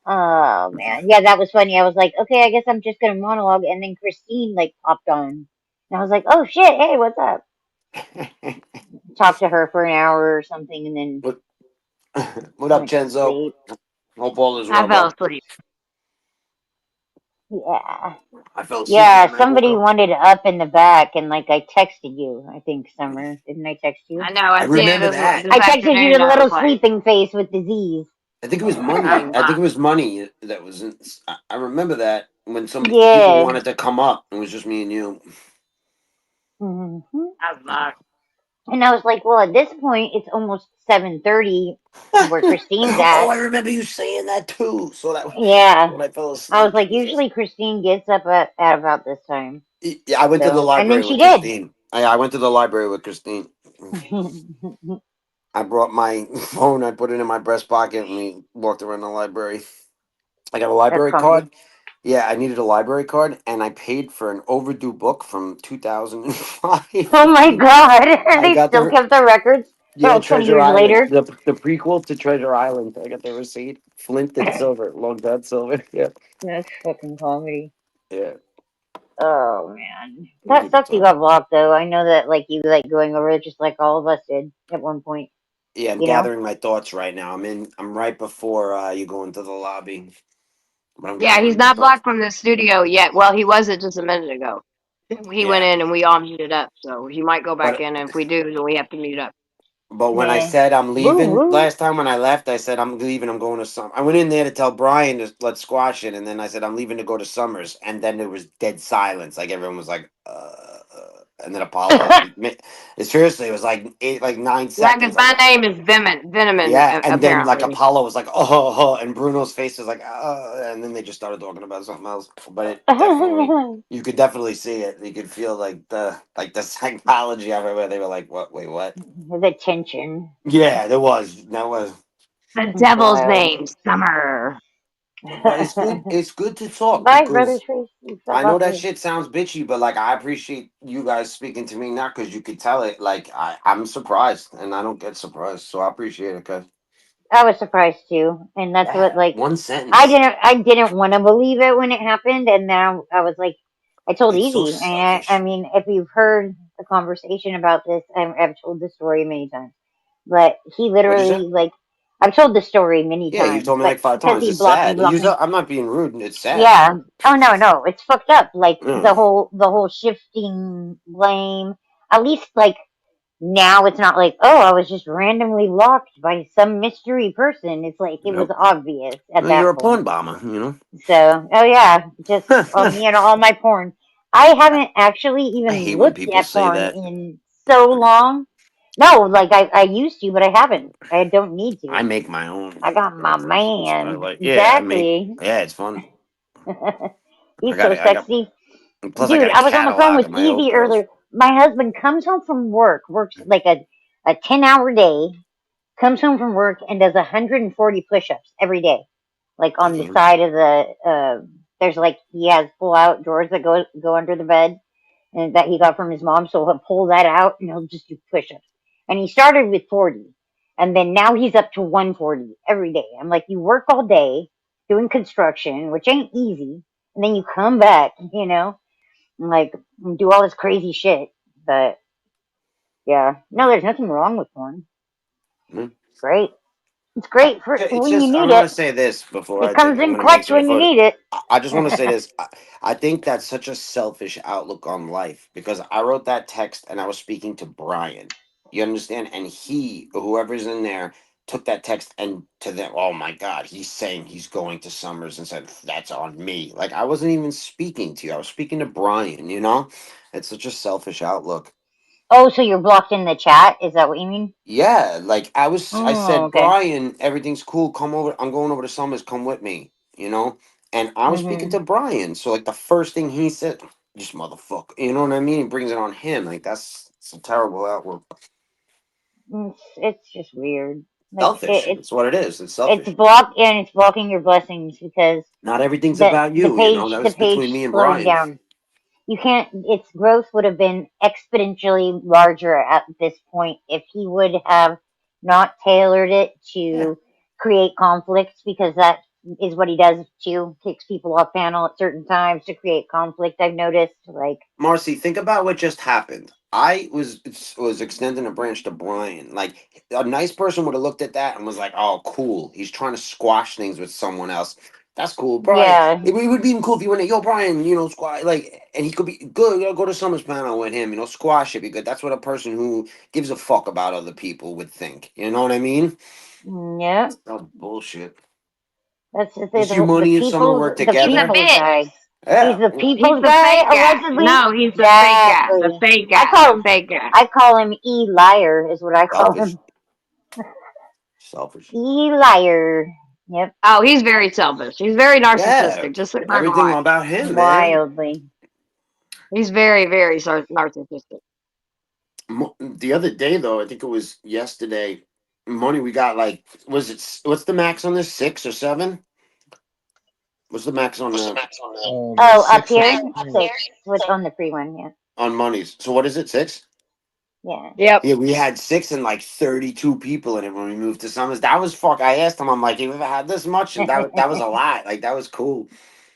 Oh man, yeah, that was funny. I was like, okay, I guess I'm just gonna monologue, and then Christine like popped on, and I was like, oh shit, hey, what's up? Talked to her for an hour or something, and then what, what up, went to Chenzo? sleep. Hope all is I well, fell bro. asleep. Yeah, I fell asleep and yeah. then I woke Somebody up. wanted up in the back, and like I texted you. I think Summer, didn't I text you? I know. I I seen it remember that. this I texted you afternoon. to the I little was like, sleeping face with disease. I think it was oh money. I my. think it was money that was in. I remember that when the people Yeah. wanted to come up, it was just me and you. hmm I was like, And I was like, well, at this point, it's almost 7:30 where Christine's Oh, at. I remember you saying that too. So that Yeah. when I fell I was asleep, like, Jesus. usually Christine gets up at about this time. Yeah, I went to the So, and then library she with did. Christine. I went to the library with Christine. I brought my phone. I put it in my breast pocket, and we walked around the library. I got a That's library funny. card. Yeah, I needed a library card, and I paid for an overdue book from 2005. Oh my God. I They got still the kept the records for yeah all 20 Treasure years Island, later. the prequel to Treasure Island. I got the receipt, flint and silver, long dead silver. Yeah, That's fucking comedy. yeah, Oh man. it was That a good sucks you time. got blocked though. I know that like you like going over it just like all of us did at one point, Yeah, I'm you know? gathering my thoughts right now. I'm right before you go into the lobby, but I'm yeah, he's gathering my not thoughts. blocked from the studio yet. Well, he wasn't just a minute ago. He went Yeah, in and we all muted up, so he might go back but in. And if we do, then we have to mute up. when I Yeah. said I'm Woo leaving woo. last time when I left, I said I'm leaving. I'm going to some. I went in there to tell Brian to let's squash it, and then I said I'm leaving to go to Summers, and then there was dead silence. Like everyone was like, and then Apollo. Seriously, it was like like 9 seconds. Yeah, because Like my name is Veneman, yeah, and then like apparently. Apollo was like, and Bruno's face was like, and then they just started talking about something else. But it definitely, you could definitely see it. You could feel like the psychology of it, where they were like, what? Wait, what? The tension. Yeah, there was. That was. The It's devil's wild. name, Summer. But it's good. It's good to talk Bye, brother because Tracy. Stop I know bothering that me. shit sounds bitchy, but like I appreciate you guys speaking to me now because you could tell it. Like I'm surprised, and I don't get surprised, so I appreciate it. Cause I was surprised too, and that's what that like one sentence, I didn't want to believe it when it happened, and now I was like, I told it's so Evie, and I selfish. mean, if you've heard the conversation about this, I've told the story many times, but he What'd you say? literally like I've told the story many Yeah, you times, told me but like 5 times. because he It's blocked sad. me. I'm not being rude. It's sad. Yeah. Oh no, no, it's fucked up. Like Yeah. the whole shifting blame. At least like now it's not like, oh, I was just randomly blocked by some mystery person. It's like it was Yep. obvious at Well, you're that a porn point. bomber, you know. So, oh yeah, just me and all my porn. I haven't actually I even hate when looked people at say porn that. in so long. No, like I used to, but I haven't. I don't need I to. make my own. I got my I man. like. Yeah, I make. Exactly. Yeah, it's fun. He's so I got. sexy. Plus, I Dude, got a I was on the phone catalog with of my old Evie girls. earlier. My husband comes home from work, works like a 10-hour day, comes home from work and does 140 push-ups every day. Like on the Damn. side of the there's like he has pull out drawers that go under the bed and that he got from his mom, so he'll pull that out and he'll just do push-ups. And he started with 40. And then now he's up to 140 every day. I'm like, you work all day doing construction, which ain't easy, and then you come back, and like do all this crazy shit. But yeah, no, there's nothing wrong with porn. Mm. It's great. It's great for It's when you just I need want it. to say this before It I take. comes I'm in gonna make clutch sure when you before. need it. I just want to say this. I think that's such a selfish outlook on life because I wrote that text and I was speaking to Brian. You understand? And he, whoever's in there, took that text and to them. Oh my God, he's saying he's going to Summers and said that's on me. Like I wasn't even speaking to you. I was speaking to Brian. You know, it's such a selfish outlook. Oh, so you're blocked in the chat? Is that what you mean? Yeah, like I Oh, said, okay. Brian, everything's cool. Come over. I'm going over to Summers. Come with me. You know, and I was speaking Mhm. to Brian. So like the first thing he said, just motherfucker. You know what I mean? He brings it on him. Like that's it's a terrible outlook. It's just weird. Like Selfish. That's what it is. It's selfish. it's blocking your blessings because Not everything's about you. You know, that the was page between me and slowing Brian. down. You can't. Its growth would have been exponentially larger at this point if he would have not tailored it Yeah. to create conflicts, because that is what he does too. Kicks people off panel at certain times to create conflict. I've noticed. Like, Marcy, think about what just happened. I was extending a branch to Brian. Like a nice person would have looked at that and was like, "Oh, cool. He's trying to squash things with someone else. That's cool, Brian. yeah, It would be even cool if you went, yo, Brian, you know, squash like, and he could be good. Go to Summer's panel with him. You know, squash it because that's what a person who gives a fuck about other people would think. You know what I mean? yeah. That's bullshit. That's the Is you money and Summer work the He's a together? people's bitch. guy. Yeah. He's the He's people's the guy, fake guy. allegedly. No, he's the fake guy. The Exactly. fake guy. The fake guy. I call him E Liar is what I call Selfish. him. Selfish. E Liar. Yep. Oh, he's very selfish. He's very narcissistic. Yeah. Just like Everything Mark. about him, man. Wildly. He's very, very narcissistic. The other day, though, I think it was yesterday. Money we got like what's the max on this? 6 or 7? What's the max on the Oh, up 6 here? or 7. 6. With on the free one, yeah. on monies? So what is it? 6? Yeah. Yep. Yeah, we had 6 and like 32 people in it when we moved to Summers. That was fuck. I asked him, I'm like, you ever had this much? And that was a lot. Like that was cool.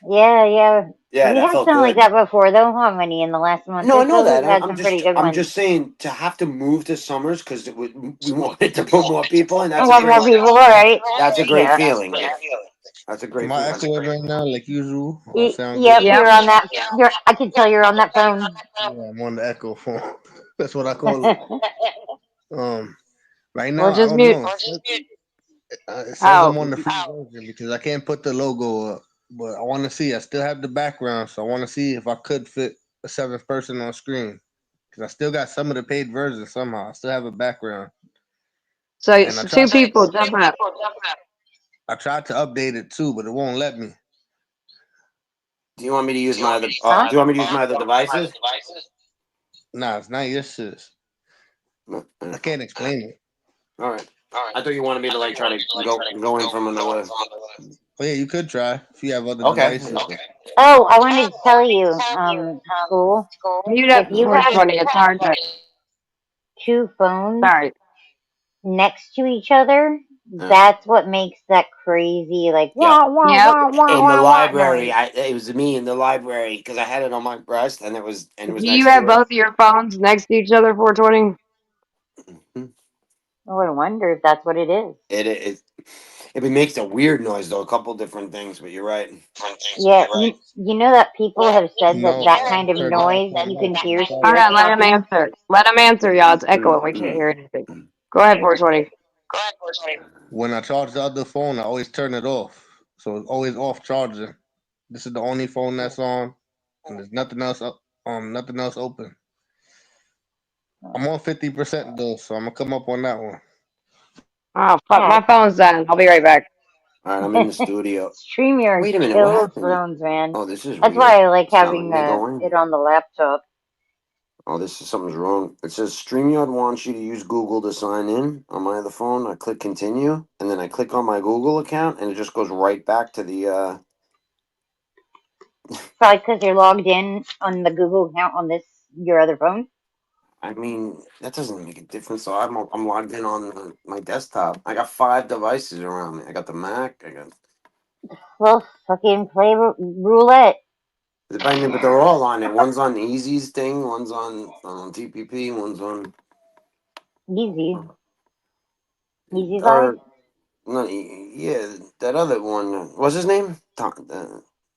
Yeah. Yeah, We that had felt something like good. that before, though. How many in the last month? No, or I know so? that. We've had some pretty good I'm ones. just saying to have to move to Summers because we wanted to put more people, and A that's lot more people, alright. that's a great Yeah. feeling. That's a great Am I feeling. echoing right now, like usual? Or I sound Yep, good? Yep. you're on that. I can tell you're on that phone. Yeah, I'm on the echo phone. That's what I call it. Right now, Or I just don't mute. know. It says Oh. I'm on the free version because I can't put the logo up. But I want to see. I still have the background, so I want to see if I could fit a 7th person on screen. Because I still got some of the paid versions somehow. I still have a background. So And I two tried, people jump up. I tried to update it too, but it won't let me. Do you want me to use my other? Do you want me to use my other devices? Nah, it's not your sis. I can't explain it. All right. I thought you wanted me to like try to go in from another. Oh yeah, you could try if you have other Okay. devices. Oh, I wanted to tell you, School, Mute up if you before have 20. It's hard to. 2 phones Sorry. next to each other, that's what makes that crazy, like, Yep. In the library, noise. it was me in the library because I had it on my breast and it was Do next you to have it. both of your phones next to each other 420? Oh, I wonder if that's what it is. It makes a weird noise though. A couple different things, but you're right. Yeah, you know that people have said No, that kind of turn it off, noise turn it you off. can hear It's All spirits right, let him talking. answer. Let him answer, y'all. It's echoing. We can't hear anything. Go ahead, 420. When I charge the other phone, I always turn it off, so it's always off charging. This is the only phone that's on, and there's nothing else nothing else open. I'm on 50% though, so I'm gonna come up on that one. Oh, fuck. My phone's done. I'll be right back. All right, I'm in the studio. StreamYard Wait a minute, what kills happened? phones, man. Oh, this is That's weird. why I like It's not having letting me go in. it on the laptop. Oh, something's wrong. It says StreamYard wants you to use Google to sign in on my other phone. I click continue, and then I click on my Google account, and it just goes right back to the. Probably because you're logged in on the Google account on your other phone. I mean, that doesn't make a difference. So I'm logged in on my desktop. I got 5 devices around me. I got the Mac. I got. Well, fucking play roulette. But they're all on it. One's on Easy's thing. One's on TPP. One's on. Easy Or vibe. not? Yeah, that other one. What's his name?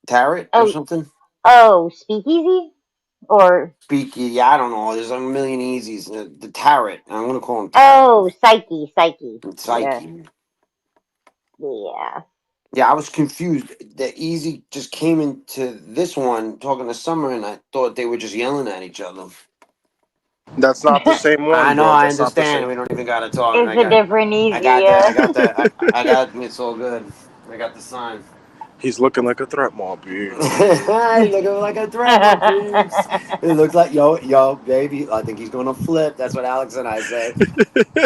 Tarot or something. Oh, Speakeasy or Speaky. Yeah, I don't know. There's a million Easies. The Tarot. I'm gonna call him. Psyche. Psyche. Yeah. Yeah, I was confused. The Easy just came into this one talking to Summer, and I thought they were just yelling at each other. That's not the same one, I know. bro. I That's not the understand. same. We don't even gotta talk. It's a different Easy. I got that. I got. It's all good. I got the sign. He's looking like a threat, my B. He's looking like a threat, my peeps. It looks like yo, baby. I think he's gonna flip. That's what Alex and I say.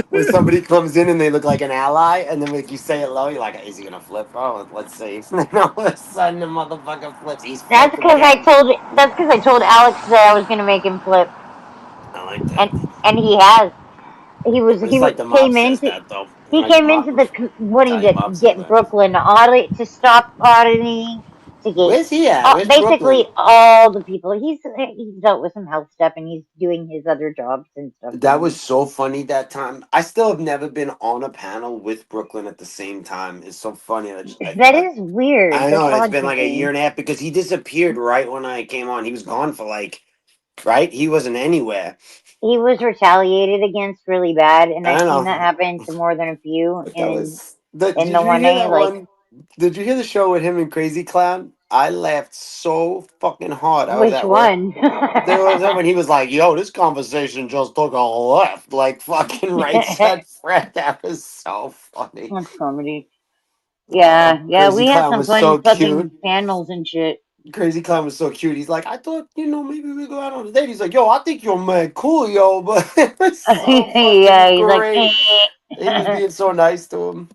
When somebody comes in and they look like an ally, and then like you say it low, you're like, "Is he gonna flip?" Oh, let's see. And all of a sudden, the motherfucker flips. He's That's flipping because again. I told Alex that I was gonna make him flip, I like that. and he has. It's like the mob Came says into that though. he Like the came into mob, the wanting Italian to mob says get that. Brooklyn audit to stop auditing, to get Where's he at? Where's basically Brooklyn? all the people. He's dealt with some health stuff, and he's doing his other jobs and stuff That now. was so funny that time. I still have never been on a panel with Brooklyn at the same time. It's so funny. That is weird. I That's know, and it's odd been to like a year me. and a half because he disappeared right when I came on. He was gone for like, right? He wasn't anywhere. He was retaliated against really bad, and I I've don't seen that know. happen to more than a few But that was the. in Did the you one hear A. that Like, one? Did you hear the show with him and Crazy Clown? I laughed so fucking hard. I was which at work. one? There was when he was like, "Yo, this conversation just took a left." Like fucking right said Fred. That was so funny. That's comedy. Yeah, yeah, Crazy we had Clown some was fun so cute. fucking panels and shit. Crazy Clown was so cute. He's like, I thought, maybe we go out on a date. He's like, yo, I think you're mad cool, yo. But it was so Yeah, fucking he's like, great. He was being so nice to him.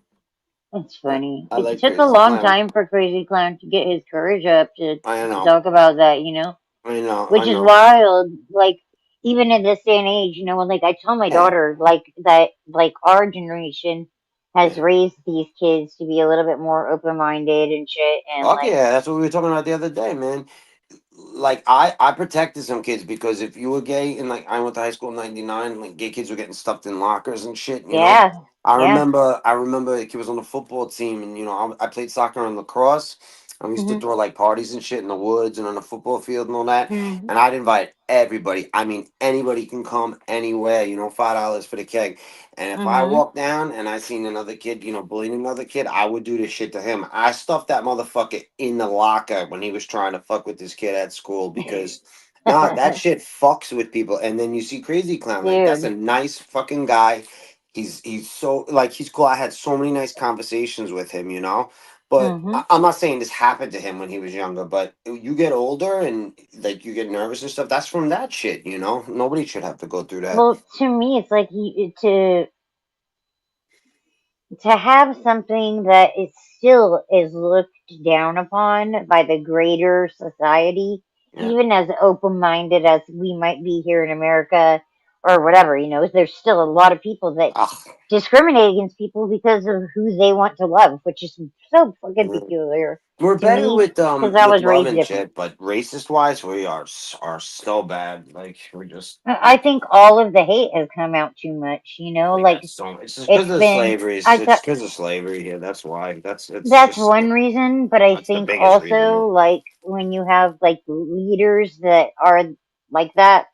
it's funny. I It like took a Crazy long Clown. time for Crazy Clown to get his courage up I to know. talk about that, you know? I know. I Which is know. wild. Like, even in this day and age, you know, like I tell my Yeah. daughter, like that, like our generation has Yeah. raised these kids to be a little bit more open minded and shit, and Fuck like, yeah. That's what we were talking about the other day, man. Like I protected some kids because if you were gay and like I went to high school in '99, like gay kids were getting stuffed in lockers and shit. yeah, yeah, I remember a kid was on the football team, and I played soccer and lacrosse. And we used to hmm throw like parties and shit in the woods and on the football field and all that. hmm And I'd invite everybody. I mean, anybody can come anywhere. $5 for the keg. And if I hmm walked down and I seen another kid, bullying another kid, I would do this shit to him. I stuffed that motherfucker in the locker when he was trying to fuck with this kid at school because nah, that shit fucks with people. And then you see Crazy Clown, like that's a dude. nice fucking guy. He's so like he's cool. I had so many nice conversations with him. But hmm I'm not saying this happened to him when he was younger, but you get older and like you get nervous and stuff. That's from that shit. Nobody should have to go through that. Well, to me, it's like to have something that is still is looked down upon by the greater society, Yeah. even as open minded as we might be here in America or whatever, there's still a lot of people that Ugh. discriminate against people because of who they want to love, which is so fucking peculiar We're to better me because I with was love raised and different. shit, but racist wise, we are so bad. Like we're just I think all of the hate has come out too much, we like got so. It's just because it's of been. slavery. It's I thought because of slavery. Yeah, that's why. It's that's just one reason, but I that's the think biggest reason. also like when you have like leaders that are like that,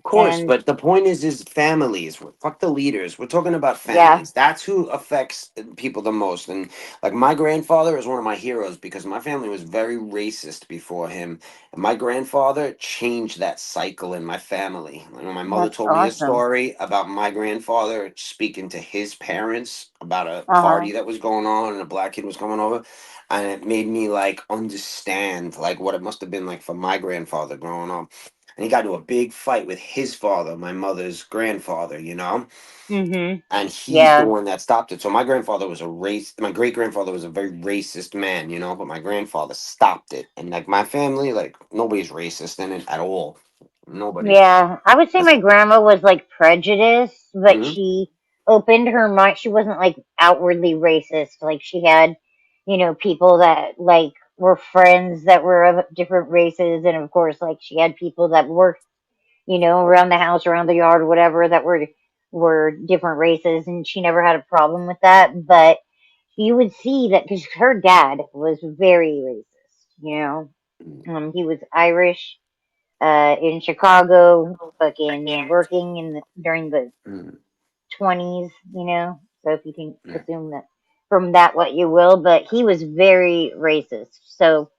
Of course, and but the point is families. Fuck the leaders. We're talking about yeah, families. That's who affects people the most. And like my grandfather is one of my heroes because my family was very racist before him. And my grandfather changed that cycle in my family. Like when my mother that's told me a awesome. story about my grandfather speaking to his parents about a Uh huh. party that was going on and a black kid was coming over. And it made me like understand like what it must have been like for my grandfather growing up, and he got into a big fight with his father, my mother's grandfather. Mhm. And he's the Yeah. one that stopped it. So my grandfather was my great grandfather was a very racist man, but my grandfather stopped it. And like my family, like nobody's racist in it at all. Nobody. Yeah, I would say That's, my grandma was like prejudiced, but mhm. she opened her mind. She wasn't like outwardly racist. Like she had, people that like were friends that were of different races, and of course, like she had people that worked, around the house, around the yard, whatever, that were different races, and she never had a problem with that. But you would see that because her dad was very racist. He was Irish in Chicago, fucking working during the Mhm. 20s, So if you can assume that from that what you will, but he was very racist. So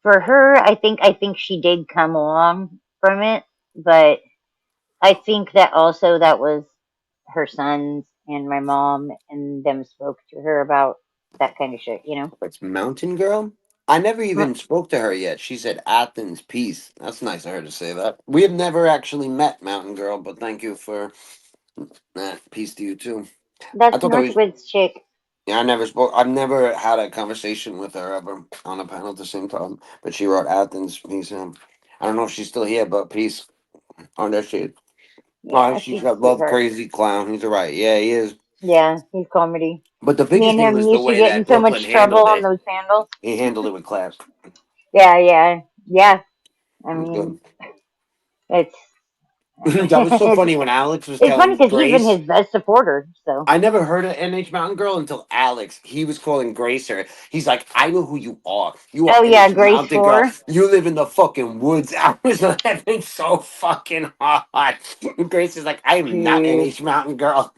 for her, I think she did come along from it, but I think that also that was her sons and my mom and them spoke to her about that kind of shit, It's Mountain Girl. I never even spoke to her yet. She said Athens Peace. That's nice of her to say that. We have never actually met Mountain Girl, but thank you for that. Peace to you too. I That's thought that was Northwood's chick. yeah. I never spoke. I've never had a conversation with her ever on a panel at the same time. But she wrote Athens Peace. I don't know if she's still here, but peace on that shit. Oh, Yeah, she's she's a got love sweetheart. crazy clown. He's alright. Yeah, he is. Yeah, he's comedy. But the Me biggest and thing him was the used to way get in that so Brooklyn much trouble handled on it. those panels. He handled it with class. Yeah. I It was good. mean, it's That was so funny when Alex was it's funny telling because he's been Grace. his best supporter. So. I never heard of NH Mountain Girl until Alex. He was calling Grace her. He's like, I know who you are. You are Oh yeah, NH Grace Mountain Girl. 4. You live in the fucking woods. I was laughing so fucking hard. Grace is like, I am not Dude. NH Mountain Girl.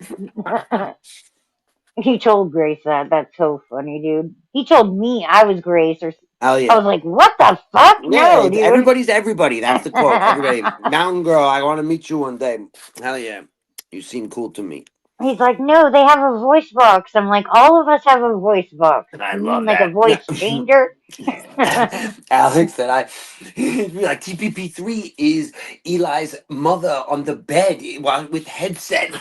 He told Grace that. That's so funny, dude. He told me I was Grace, or Hell I yeah. was like, "What the fuck? Yeah, No, dude." everybody's everybody. That's the quote. Everybody, Mountain Girl, I want to meet you one day. Hell yeah. You seem cool to me. He's like, "No, they have a voice box." I'm like, "All of us have a voice box. And I You mean love like a that. voice changer?" Alex said, he'd be like, TPP3 is Eli's mother on the bed while with headset.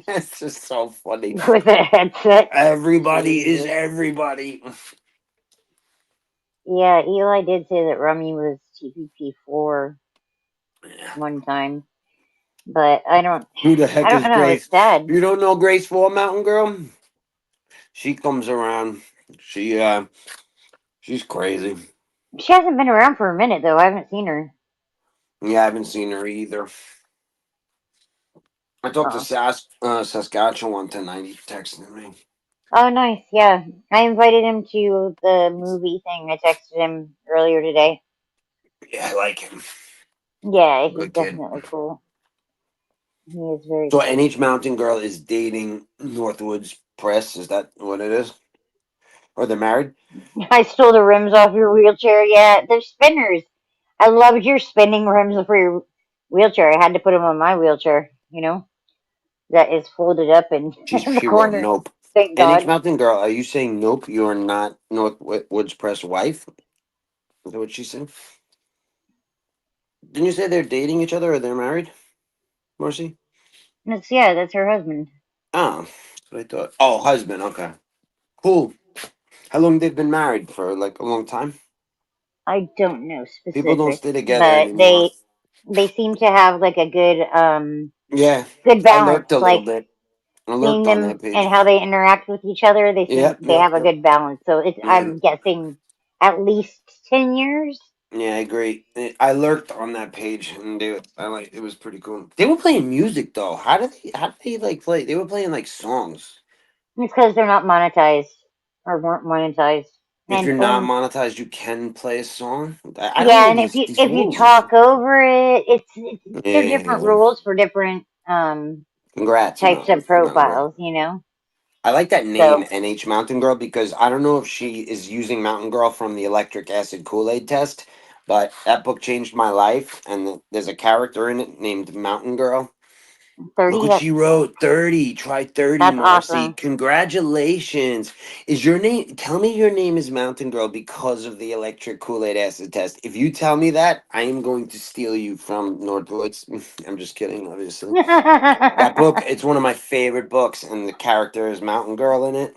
That's just so funny. With a headset. Everybody is Jesus. everybody. Yeah, Eli did say that Rummy was TPP4 one time, but Who the I heck don't is know. It's Grace? sad. You don't know Grace for Mountain Girl? She comes around. She's crazy. She hasn't been around for a minute though. I haven't seen her. Yeah, I haven't seen her either. I talked to Oh. Saskatchewan one tonight. He texted me. Oh, nice. Yeah. I invited him to the movie thing. I texted him earlier today. Yeah, I like him. Yeah, he's Good kid. definitely cool. He is very So cool. NH Mountain Girl is dating Northwoods Press. Is that what it is? Or they're married? I stole the rims off your wheelchair. Yeah, they're spinners. I loved your spinning rims for your wheelchair. I had to put them on my wheelchair, that is folded up in, in the She wrote corner. nope. Thank NH God. Mountain Girl, are you saying nope? You are not Northwoods Press wife? Is that what she said? Didn't you say they're dating each other or they're married, Marcy? That's her husband. Oh, that's what I thought. Oh, husband. Okay, cool. How long they've been married for? Like a long time. I don't know People don't specifics, stay together but anymore. they seem to have like a Yeah, good I balance. lurked a little Like bit. I seeing lurked on them that page. and how they interact with each other, Yep, they yep, have a yep. good balance. So it's Yeah, I'm guessing at least 10 years. yeah, I agree. I lurked on that page, and I like it was pretty cool. They were playing music though. How did they like play? They were playing like songs. It's because they're not monetized or weren't monetized. If you're And not monetized, you can play a song. I don't yeah, know and if these you rules. talk over it, they're different Yeah. rules for different Congrats, types of Mountain Girl. profiles. I like that name, So NH Mountain Girl, because I don't know if she is using Mountain Girl from the Electric Acid Kool-Aid test, but that book changed my life, and there's a character in it named Mountain Girl. Look 30. what she wrote. 30. Try 30, That's Marcy. awesome. Congratulations. Is your name tell me your name is Mountain Girl because of the electric Kool-Aid acid test. If you tell me that, I am going to steal you from Northwoods. I'm just kidding, obviously. That book, it's one of my favorite books, and the character is Mountain Girl in it.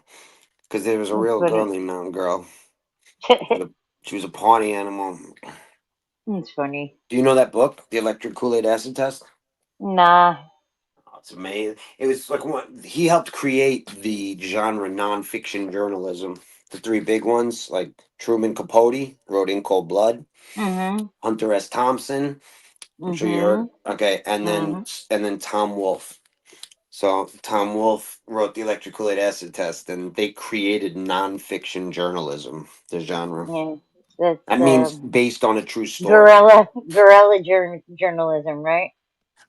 Because there was a That's real girl funny. named Mountain Girl. She was a party animal. It's funny. Do you know that book, The Electric Kool-Aid Acid Test? Nah. Oh, it's amazing. It was like he helped create the genre nonfiction journalism. The three big ones, like Truman Capote, wrote In Cold Blood. Mhm. Hunter S. Thompson, I'm sure you heard. Mhm. Okay, Mhm. and then Tom Wolfe. So Tom Wolfe wrote the Electric Kool-Aid Acid Test, and they created nonfiction journalism, the genre. Yeah. That's That means based on a true story. guerrilla journalism, right?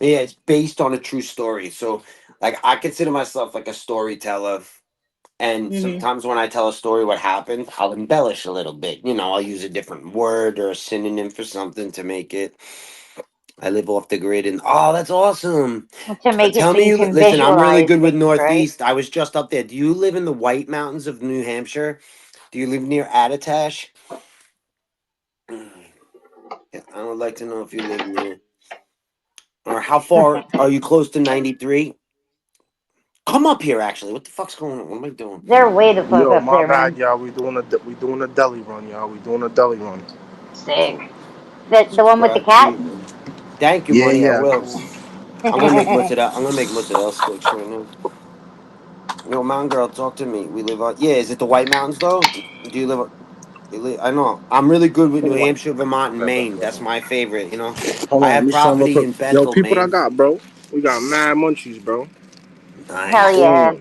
Yeah, it's based on a true story. So, like, I consider myself like a storyteller. And Mhm. sometimes when I tell a story what happened, I'll embellish a little bit. I'll use a different word or a synonym for something to make it I live off the grid, and oh, that's awesome. To make it Tell so me you you can listen. I'm really visualize good with things, right? Northeast. I was just up there. Do you live in the White Mountains of New Hampshire? Do you live near Attitash? Yeah, I would like to know if you live near, or how far are you close to 93? Come up here, actually. What the fuck's going on? What am I doing? They're way the fuck Yo, up my there, bad, man. y'all. We doing a deli run, y'all. We doing a deli run. Sick. So, The one with the subscribe cat? to. Thank you, Yeah, money. I yeah. will. I'm gonna make mozzarella. I'm gonna make mozzarella sticks right now. Yo, mountain girl, talk to me. We live on. Yeah, is it the White Mountains though? Do you live? You live I know. I'm really good with New Hampshire, Vermont, and Maine. That's my favorite. You know, Hold I on, let have me show them real property quick. in Yo, Bethel, people that I Maine. got, bro. We got mad munchies, bro. Hell Nice. yeah.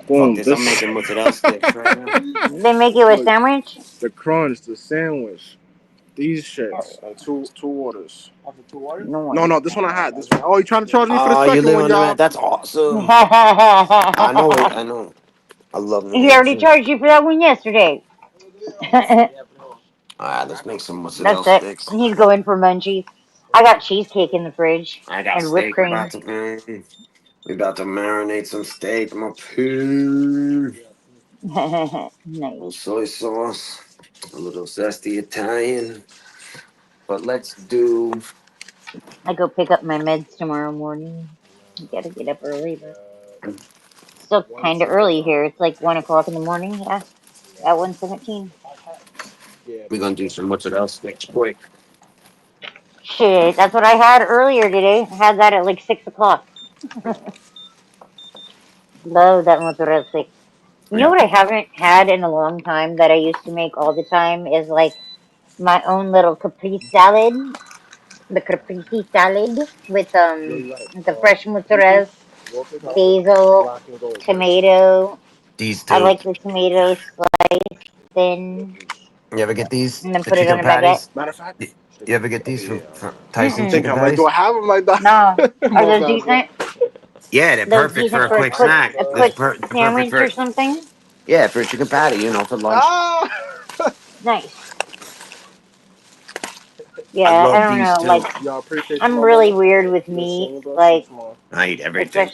Boom, Fuck boom. this. I'm making mozzarella sticks right now. They make you a Look, sandwich? the crunch, the sandwich, these shits, and two orders. No, Nice. no, this one I had. This one. Oh, you trying to charge me for the Oh, you second live one, on the y'all? map. That's awesome. I know it. I know. I love New He already Hampshire. charged you for that one yesterday. That's All right, let's make some mozzarella it. sticks. He's going for munchies. I got cheesecake in the fridge I got and whipped steak cream. about to. We about to marinate some steak. I'm up here. A Nice. little soy sauce, a little zesty Italian. But let's do. I go pick up my meds tomorrow morning. You gotta get up early, but still kind of early here. It's like 1 o'clock in the morning. Yeah, at 1:17. We're gonna do some mozzarella sticks quick. Shit, that's what I had earlier today. I had that at like 6 o'clock. Love that mozzarella stick. You know Yeah. what I haven't had in a long time that I used to make all the time is like my own little caprese salad. The caprese salad with the fresh mozzarella, basil, tomato. These I two. like the tomato sliced thin You ever get these? and then The put it on chicken a baguette. patties? Matter of fact, You ever get these from Tyson I'm thinking, Mm-mm. chicken I'm like, do patties? I have them like that? No. Are My those bad, bro. decent? Yeah, they're Those perfect for decent a for quick snack. a This quick perfect sandwich or for something? yeah for a chicken patty. For lunch. Ah! Nice. I Yeah, I love don't these know. too. Like, Y'all appreciate you, I'm my really brother. weird with You're meat. singing, bro. See you Like, tomorrow. I eat everything.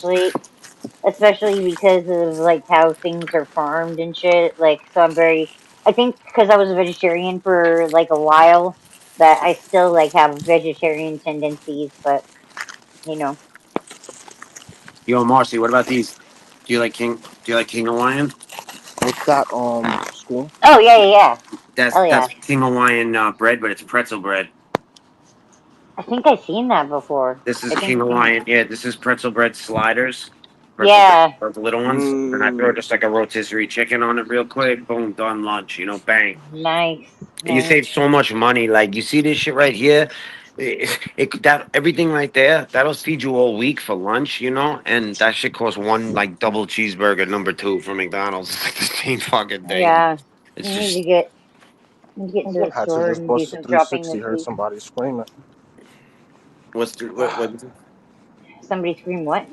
especially because of like how things are farmed and shit. Like, so I'm very. I think because I was a vegetarian for like a while, that I still like have vegetarian tendencies. But you know, Yo, Marcy, what about these? Do you like King Hawaiian? What's that? School. oh yeah, yeah, yeah. Hell That's yeah. King Hawaiian bread, but it's pretzel bread. I think I've seen that before. This is I King think. Hawaiian. Yeah, this is pretzel bread sliders. Pretzel bread, Yeah, the little ones. And I throw Mmm. just like a rotisserie chicken on it real quick. Boom, done lunch. Bang. nice, You nice. save so much money. Like you see this shit right here. That everything right there, that'll feed you all week for lunch, and that shit costs one like double cheeseburger number two from McDonald's. It's like the same fucking thing. Yeah, It's you need just to get to the Had to store just and do bust the some shopping 360. this Heard week. somebody screaming. what's the, what Somebody scream what?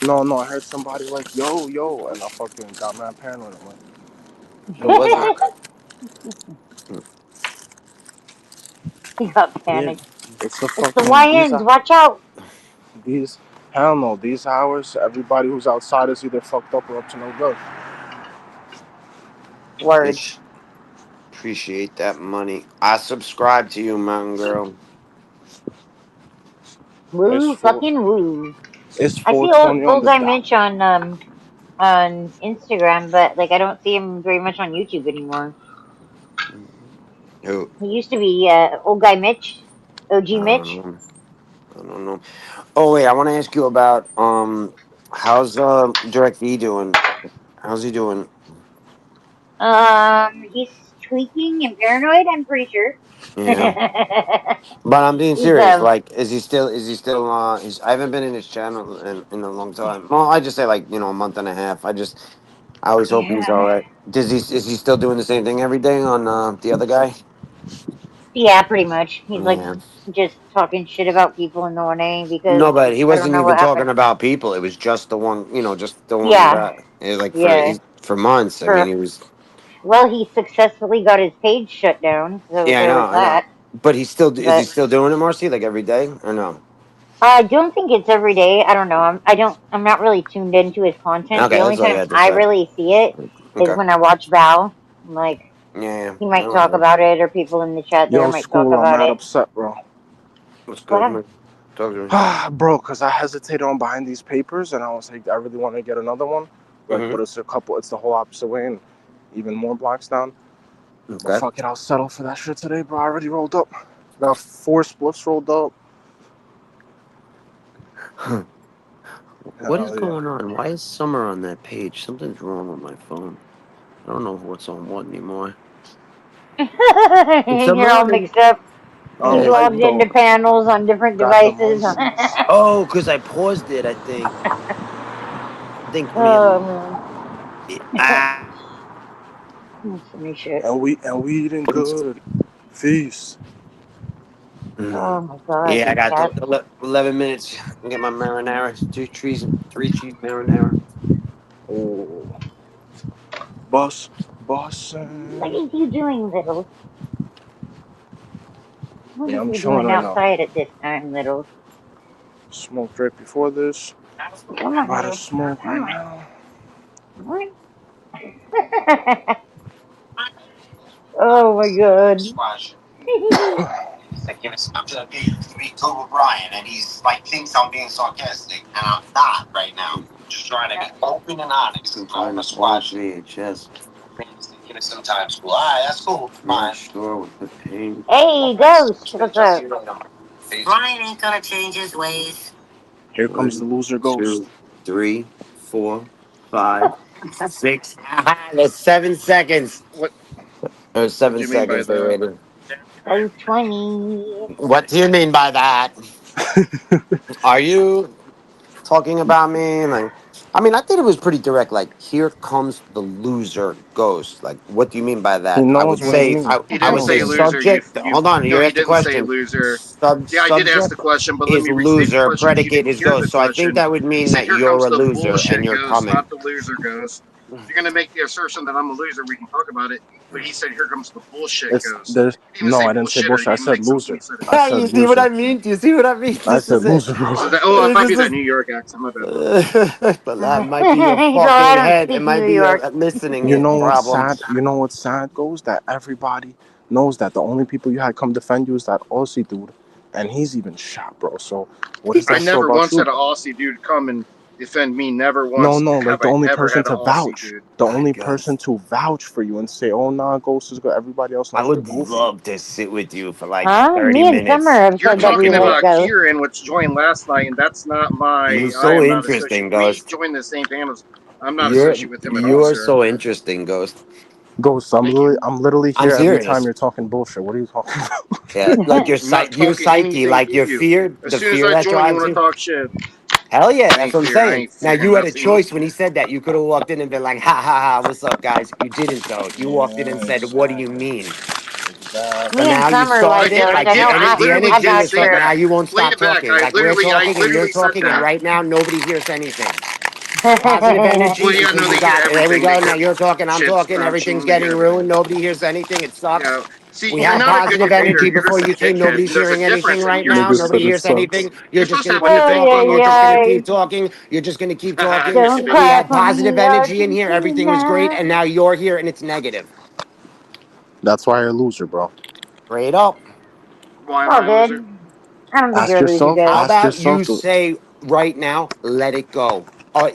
No, no, I heard somebody like, yo, yo, and I fucking got mad paranoid. I'm like, who was it? He got yeah, panicked. it's the It's the fucking YNs. Watch out. these hell no, these hours. Everybody who's outside is either fucked up or up to no good. Word. It's appreciate that money. I subscribe to you, Mountain Girl. It's Woo, four. fucking woo. It's I see 4:20 on old the guy dot. Mitch on Instagram, but like I don't see him very much on YouTube anymore. Who? He used to be old guy Mitch, I OG don't Mitch. know. I don't know. Oh wait, I want to ask you about how's DirectV doing? How's he doing? He's tweaking and paranoid. I'm pretty sure. Yeah, but I'm being He's serious. Like, is he still? I haven't been in his channel in a long time. Well, I just say like a month and a half. I always hope he's all right. Is he still doing the same thing every day on the other guy? yeah, pretty much. He's like Yeah. just talking shit about people in the 1A because No, but he I don't wasn't know even what talking happened. about people. It was just the one, just the one Yeah, guy. It was like yeah. for months. I mean, For he was. well, he successfully got his page shut down, so Yeah, I there know, was I that. know. But he's still is he But still doing it, Marcy? Like every day or no? I don't think it's every day. I don't know. I'm not really tuned into his content. Okay, The only that's all you time had to I say. really see it is Okay. when I watch Val. Like Yeah. he I might don't talk know. about it, or people in the chat there Yo, might talk school, I'm about mad it. upset, bro. What's What good, happened? man? Talk to me. Bro, because I hesitated on buying these papers, and I was like, I really want to get another one. Like, Mm-hmm. but it's the whole opposite way, and even more blocks down. But Okay. fuck it, I'll settle for that shit today, bro. I already rolled up. Got 4 spliffs rolled up. What is Hell yeah. going on? Why is Summer on that page? Something's wrong with my phone. I don't know what's on what anymore. It's You're all Summer. mixed up. He's Yeah. logged into panels on different Got the devices. Monsees. Oh, because I paused it. I think. Oh Man. man, Ah. that's funny shit. And we eating good. Feast. Oh my god, Yeah, I these got cats. 11 minutes. I can get my marinara. 3 cheese marinara. Oh, boss. What is you doing, Littles? What Yeah, is I'm you chilling doing right now. outside at this time, Littles? Smoked right before this. Come on, About to Littles. smoke right Come now. on. Oh my god. I'm just being cool with Brian, and he's like thinks I'm being sarcastic, and I'm not right now. I'm just trying to be open and honest. I'm a squash VHS. Sometimes cool. All right, that's cool. Fine. Sure with the pain. Hey, Ghost, what's up? Brian ain't gonna change his ways. Here comes the 1, loser ghost. 2, 3, 4, 5, 6. There's 7 seconds. What There's what do 7 you mean by seconds. They that? waited. 520. What do you mean by that? Are you talking about me? Like, I mean, I think it was pretty direct. Like, here comes the loser ghost. Like, what do you mean by He that? I knows would what I say, mean. He I He didn't would knows say say what I mean. loser. You subject. you Hold on, you no, he asked the didn't say question. loser. Yeah, I did ask the Subject question, but let is me restate the loser. question because you Predicate didn't is hear the ghost. So I think question. that would He mean said, that "Here you're comes a the loser and bullshit you're ghost, coming. not the loser ghost." If you're gonna make the assertion that I'm a loser, we can talk about it. But he said, "Here comes the bullshit It's ghost." there's He didn't even no, say I didn't say bullshitter. He bullshit. I didn't said make sense when he loser. said it. I You said see what loser. I mean? Do you see what I mean? I This said is it. loser, bro. So that it might This be that is. New York accent. My bad, bro. But that might be your He's all, I fucking don't head. It speak might New be your York. You listening know what's problem. sad? You know what's sad goes that everybody knows that the only people you had come defend you is that Aussie dude, and he's even shot, bro. So what does I that show never about once you, had an bro? Aussie dude come and defend me. Never No, once no, have like the I only ever person had an to Aussie vouch, dude. the I only guess. person to vouch for you and say, "Oh, nah, Ghost is good." Everybody else I knows you're would goofy. love to sit with you for like Huh? 30 Me and Summer minutes. have You're said that Like, we talking like about Ghost. Kieran, which joined last night, and that's not my. you're I so am not interesting, associated. We Ghost. joined the same panels. I'm not You're associated with him at all, you're sir. so interesting, Ghost. Ghost, Thank you. I'm literally I'm here every time serious. you're talking bullshit. What are you talking about? Yeah, like I'm not your talking psyche, anything like to your you. fear, As the soon as fear I that join, you drives want to you. talk shit. Hell yeah, I that's ain't what I'm fear. I saying. ain't Now fear you had a nothing. choice when he said that. You could have walked in and been like, "Ha ha ha, what's up, guys?" You didn't though. You walked in and Yeah, said, "What do you exactly. mean?" So Me Exactly. and now you Summer saw like I it. Ghost. I Like I did. know I the literally I energy did vouch is say for up. him. Now that. you won't Play stop it back. talking. Like we're I talking and you're literally said talking, and that. right now nobody hears anything. Positive Well, energy yeah, until no, you they hear got. There we everything. They go. Now hear you're talking. I'm shit talking. Everything's scrunching. They hear getting everything. ruined. Nobody hears anything. It Yeah. sucks. See, We you're had not a good positive debater. energy You're just before a you came. dickhead, Nobody's and there's a hearing anything difference. And right you're now. Nigga supposed to Nobody said it hears sucks. anything. You're you're just supposed to gonna have a keep Ay, defense talking. mode ay, You're while just gonna talking. ay. keep talking. You're just gonna keep talking. Yes, Don't it is. We cry had for positive me, energy in here. Everything was great, Argentina. and now you're here and it's negative. That's why you're a loser, bro. Straight up. Why It's am all I a loser? good. I don't think Ask you're a loser, yourself. How Ghost. Ask about yourself. you say right now, let it go?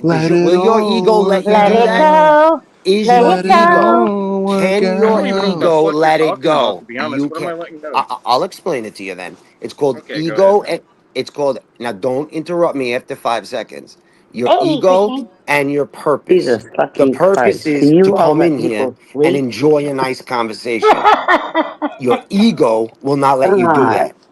Let it Will your ego all let work you Let do it that? out. go. Is Let your it Let it ego? go. all work Can I your don't even know what the out. ego fuck you're let it talking about, go? to be honest. You What am can. I letting go? I'll explain it to you then. It's called Okay, go ahead. ego. And it's called now. Don't interrupt me after 5 seconds. Your Hey, ego Christine. and your purpose. Jesus The fucking purpose Christ. is Can to you all come let in here people and sleep? enjoy a nice conversation. Your ego will not let you do God. that.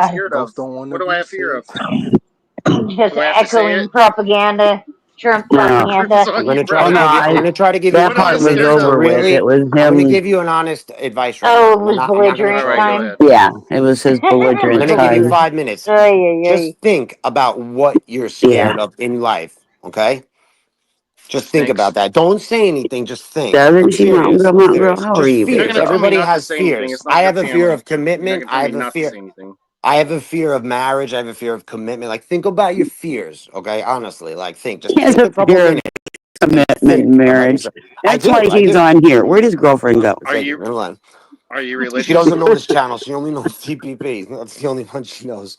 God. feared Ghost of? don't want What to do I be have fear of? saved. Just Do I have to say echoing it? propaganda, Trump No. propaganda. It's on I'm you, gonna try Oh to no, brother. give you. I'm I gonna try to give you. that What am I part was scared To of? over with. really, It was I'm gonna him. give you an honest advice right now. Oh, it was I'm not gonna belligerent All right, troll go you. time. ahead. Yeah, it was his I'm belligerent gonna give you time. 5 minutes. Ay, Just think about what you're Yeah. scared of in life. Okay. Just think Stinks. about that. Don't say anything. Just think. I'm Doesn't she, serious. I'm Mountain Girl? serious. How are Just you, You're not fears. gonna baby? tell me Everybody not to has say anything. fears. It's not I your have a fear family. of You're not commitment. gonna I tell me have a not to fear. say anything. I have a fear of marriage. I have a fear of commitment. Like, think about your fears. Okay, honestly, like, think. Just He has take a a couple fear of minutes. commitment Think and about your. marriage. I That's why do. I she's do. on here. Where'd his girlfriend go? Are Thank you. you Never mind. are you She religious? doesn't know this channel. She only knows TPP. That's the only one she knows.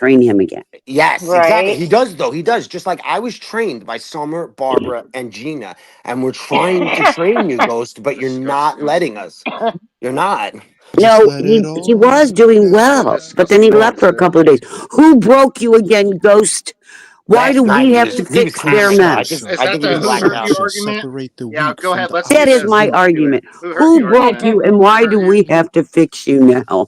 train him again. Yes, exactly. Right. He does though. He does. Just like I was trained by Summer, Barbara, and Gina, and we're trying to train you, Ghost, but you're not letting us. You're not. Just No, let it he was all doing down. well, That's but then he some left for a bullshit. couple of days. Who broke you again, Ghost? Why Last do night we he have was to he was fix their hammered. Christian mess? shall I think he the was who blacked hurt out. you shall argument? separate the Yeah, wheat go from ahead. the Let's That do is the tares. my who hurt you. argument. Who hurt Who you broke argument. you and Who why hurt do you? we have to fix you now?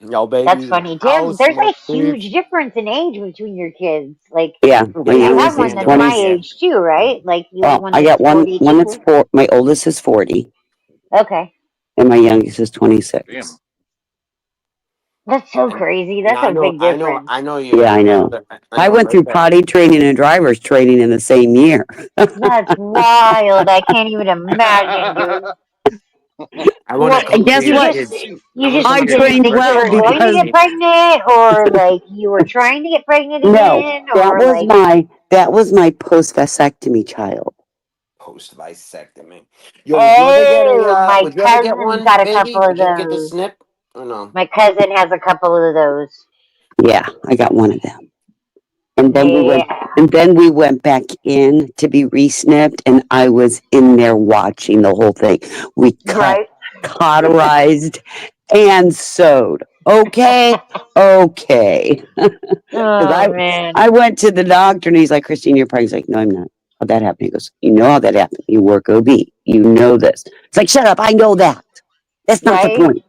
Yo, baby. That's funny, Tim. House, There's smoke a huge difference in age between your kids. Like, Yeah, my you youngest have one is that's 20. my age too, right? Like, you have Well, one I that's got one 42. that's my oldest is 40, Okay. and my youngest is 26. Damn. That's so crazy. That's a big difference. I know you. Yeah, I know. I went through potty training and driver's training in the same year. That's wild. I can't even imagine, dude. I want What, to And guess you what? just I didn't trained think you well were going to because get pregnant, or like you were trying to get pregnant no, again, that or was like my post vasectomy child. Post vasectomy. Yo, would you ever get my would you ever get cousin's one, got a baby? couple of Would you ever get the those. snip or no? My cousin has a couple of those. Yeah, I got one of them. And then we went back in to be re-snipped, and I was in there watching the whole thing. We cut, Right. cauterized, and sewed. Okay, okay. Oh man. I went to the doctor, and he's like, "Christine, you're pregnant." He's like, "No, I'm not. How'd that happen?" He goes, "You know how that happened. You work OB. You know this." It's like, "Shut up! I know that. That's not the Right? point."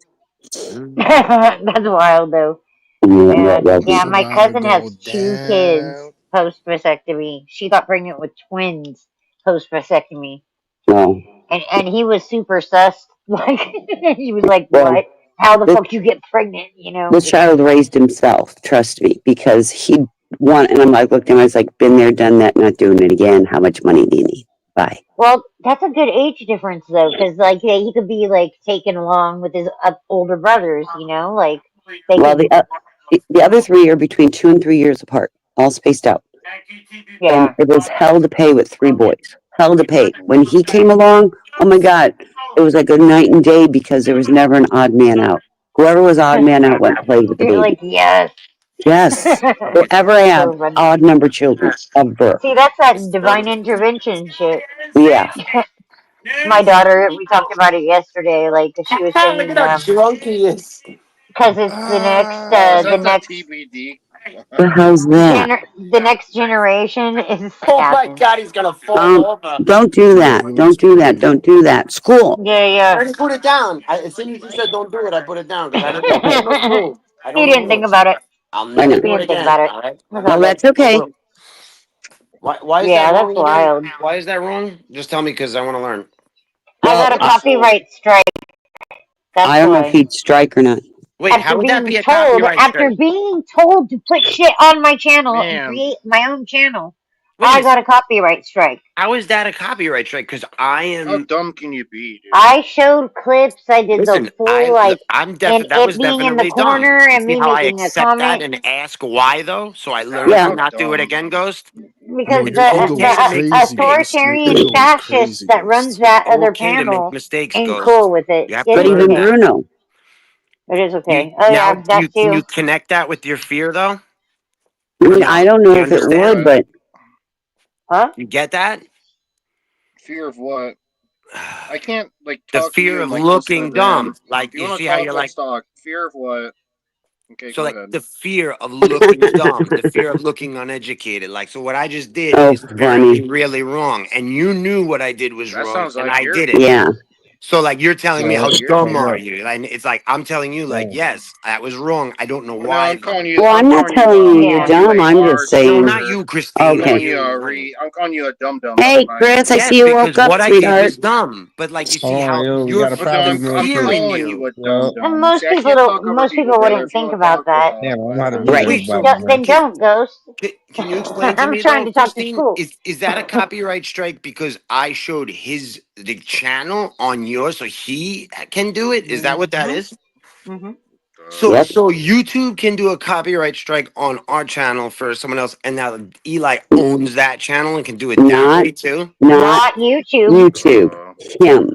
That's wild though. Yeah, that Yeah, was my About to cousin go has 2 kids down. post vasectomy. She got pregnant with twins post vasectomy. no. And he was super sus. Like he was like, Well, "What? How the this, fuck you get pregnant?" You know? this child raised himself. Trust me, because he want. And I'm like, looked at him. I was like, "Been there, done that. Not doing it again. How much money do you need? Bye." Well, that's a good age difference though, because like yeah, he could be like taken along with his older brothers. You know, like they Well, could. the other 3 are between 2 and 3 years apart, all spaced out. And Yeah. it was hell to pay with 3 boys. Hell to pay. When he came along, oh my God, it was like a night and day because there was never an odd man out. Whoever was odd man out went and played with the You're baby. like, yes. Yes. Don't ever have So funny. odd number children. Ever. See, that's that divine intervention shit. Yeah. My daughter, we talked about it yesterday. Like she was Look saying, at how drunk he is. because it's That's the a next TBD. The hell's that? the next generation is Oh my Captain. God, he's gonna fall over. Don't do that. Don't do that. Don't do that. School. Yeah, I yeah. already put it down. As soon as you said don't do it, I put it down because I don't know. I don't know the rules. I He don't know the didn't think rules. about it. I'll I never know. He do it didn't think about again. it. All right. That's Well, all good. that's okay. Why is that Yeah, that's wrong again? wild. Why is that wrong? Just tell me because I want to learn. I Well, got a copyright strike. That's I don't know if why. he'd strike or not. Wait, how would that be a After copyright strike? being told to put shit on my channel and Man, create my own channel, Wait a I minute. got a copyright strike. How is that a copyright strike? Because I how am. dumb can you be, dude? I showed clips. I did the Listen, full like I'm and definitely that it was being in the definitely dumb. corner You and see me how I making a accept that comment and ask why though, so I learn Yeah. to How not do it dumb. again, Ghost. because It's okay to make the mistakes. authoritarian fascist that runs that other Okay to make panel mistakes, ain't Ghost. cool with it. You have to It But is learn even okay. that. Bruno. It is You okay. Oh now yeah, do that can you too. connect that with your fear though, I or mean, no? I don't Do know you if it Fear of would, understand? what? but Huh? You get that? Fear of what? I can't like The talk to fear you of and like listen to looking them. dumb. Like If you you want see to how talk, you're like let's talk. Fear of what? Okay, so go like ahead. the fear of looking dumb, the fear of looking uneducated. Like so what I just did oh, is apparently funny. really wrong. And you knew what I did was That wrong sounds and like I your did it. Yeah. So like you're telling me sounds how like your dumb are fear. you? And it's like I'm telling you like yes, that was wrong. I don't know Well, no, why though. Well, I'm not telling you I'm you're Yeah. calling you dumb. a I'm just hard No, saying. not fucker. you, I'm Christine. Okay. calling you You, a honey. I'm calling you a dum dum. That's Hey, what I am. Chris, I Yes, see you because woke up, what I did sweetheart. was dumb. But like you see Hold on, how yo, we your got a Well, no, problem I'm going fear through. in calling you you. a dum Yo, And dum. See, I can't talk over most people, people brother. wouldn't If you think want to talk, about we'll that. talk. damn, I'm But about to Right. mute Wait, so everybody, man. Then don't ghost. can you explain to I'm me trying though, to talk to Christine? school. Is that a copyright strike because I showed the channel on yours so he can do it? Is that what that Mhm. is? Mhm. So Yep. so YouTube can do a copyright strike on our channel for someone else, and now Eli owns that channel and can do it that Not, way too. not Not YouTube. YouTube. Him.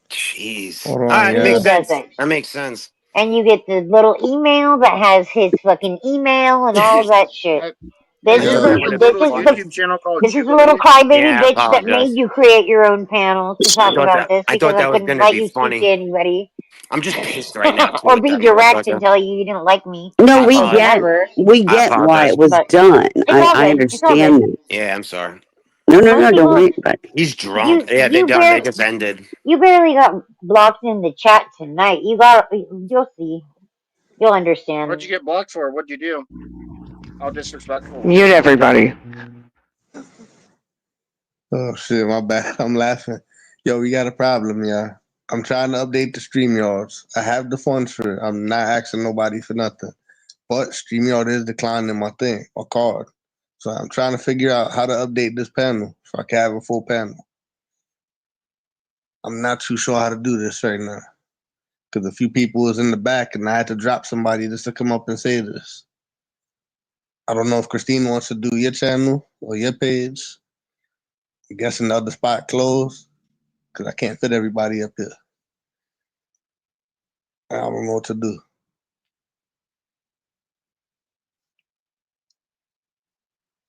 Jeez. Hold All on, right, He yeah. makes sense. doesn't. That makes sense. And you get the little email that has his fucking email and all that shit. This have is you Yeah. heard the of a this little is the YouTube channel called this is the little Jubilee? crybaby Yeah, I bitch that made apologize. you create your own panel to talk about this I because thought I that was couldn't gonna let be you speak to funny. anybody. I'm just pissed right now too Or with be that direct and motherfucker. tell you didn't like me No, I we or apologize. get, whatever. we I get why apologize. it was But done. it's all I good. It's all good. understand that. Yeah, I'm sorry. No, no, Most no, don't people, worry about it. He's drunk. Yeah, they you done. They barely just ended. you barely got blocked in the chat tonight. You'll see. You'll What'd understand. you get blocked for? What'd you do? How disrespectful. Mute everybody. Oh shit, my bad. I'm laughing. Yo, we got a problem, yeah. I'm trying to update the StreamYards. I have the funds for it. I'm not asking nobody for nothing. But StreamYard is declining my thing, my card. So I'm trying to figure out how to update this panel so I can have a full panel. I'm not too sure how to do this right now. Because a few people was in the back and I had to drop somebody just to come up and say this. I don't know if Christine wants to do your channel or your page. I'm guessing the other spot closed because I can't fit everybody up here. I don't know what to do.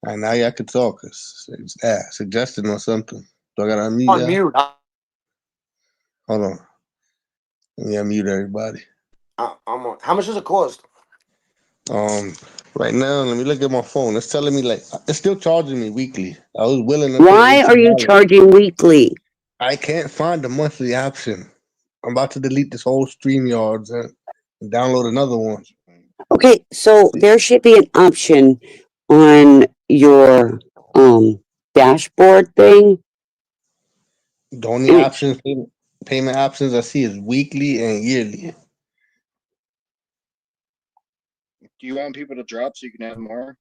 And now y'all can talk. It's suggesting or something. Do I gotta unmute On y'all? mute. Hold on. Let me unmute everybody. I'm on. How much does it cost? Right now, let me look at my phone. It's telling me like it's still charging me weekly. I was willing to Why pay are you $18. charging weekly? I can't find the monthly option. I'm about to delete this whole StreamYards and download another one. Okay, so there should be an option on your dashboard thing. The only options, payment options I see is weekly and yearly. Do you want people to drop so you can add more?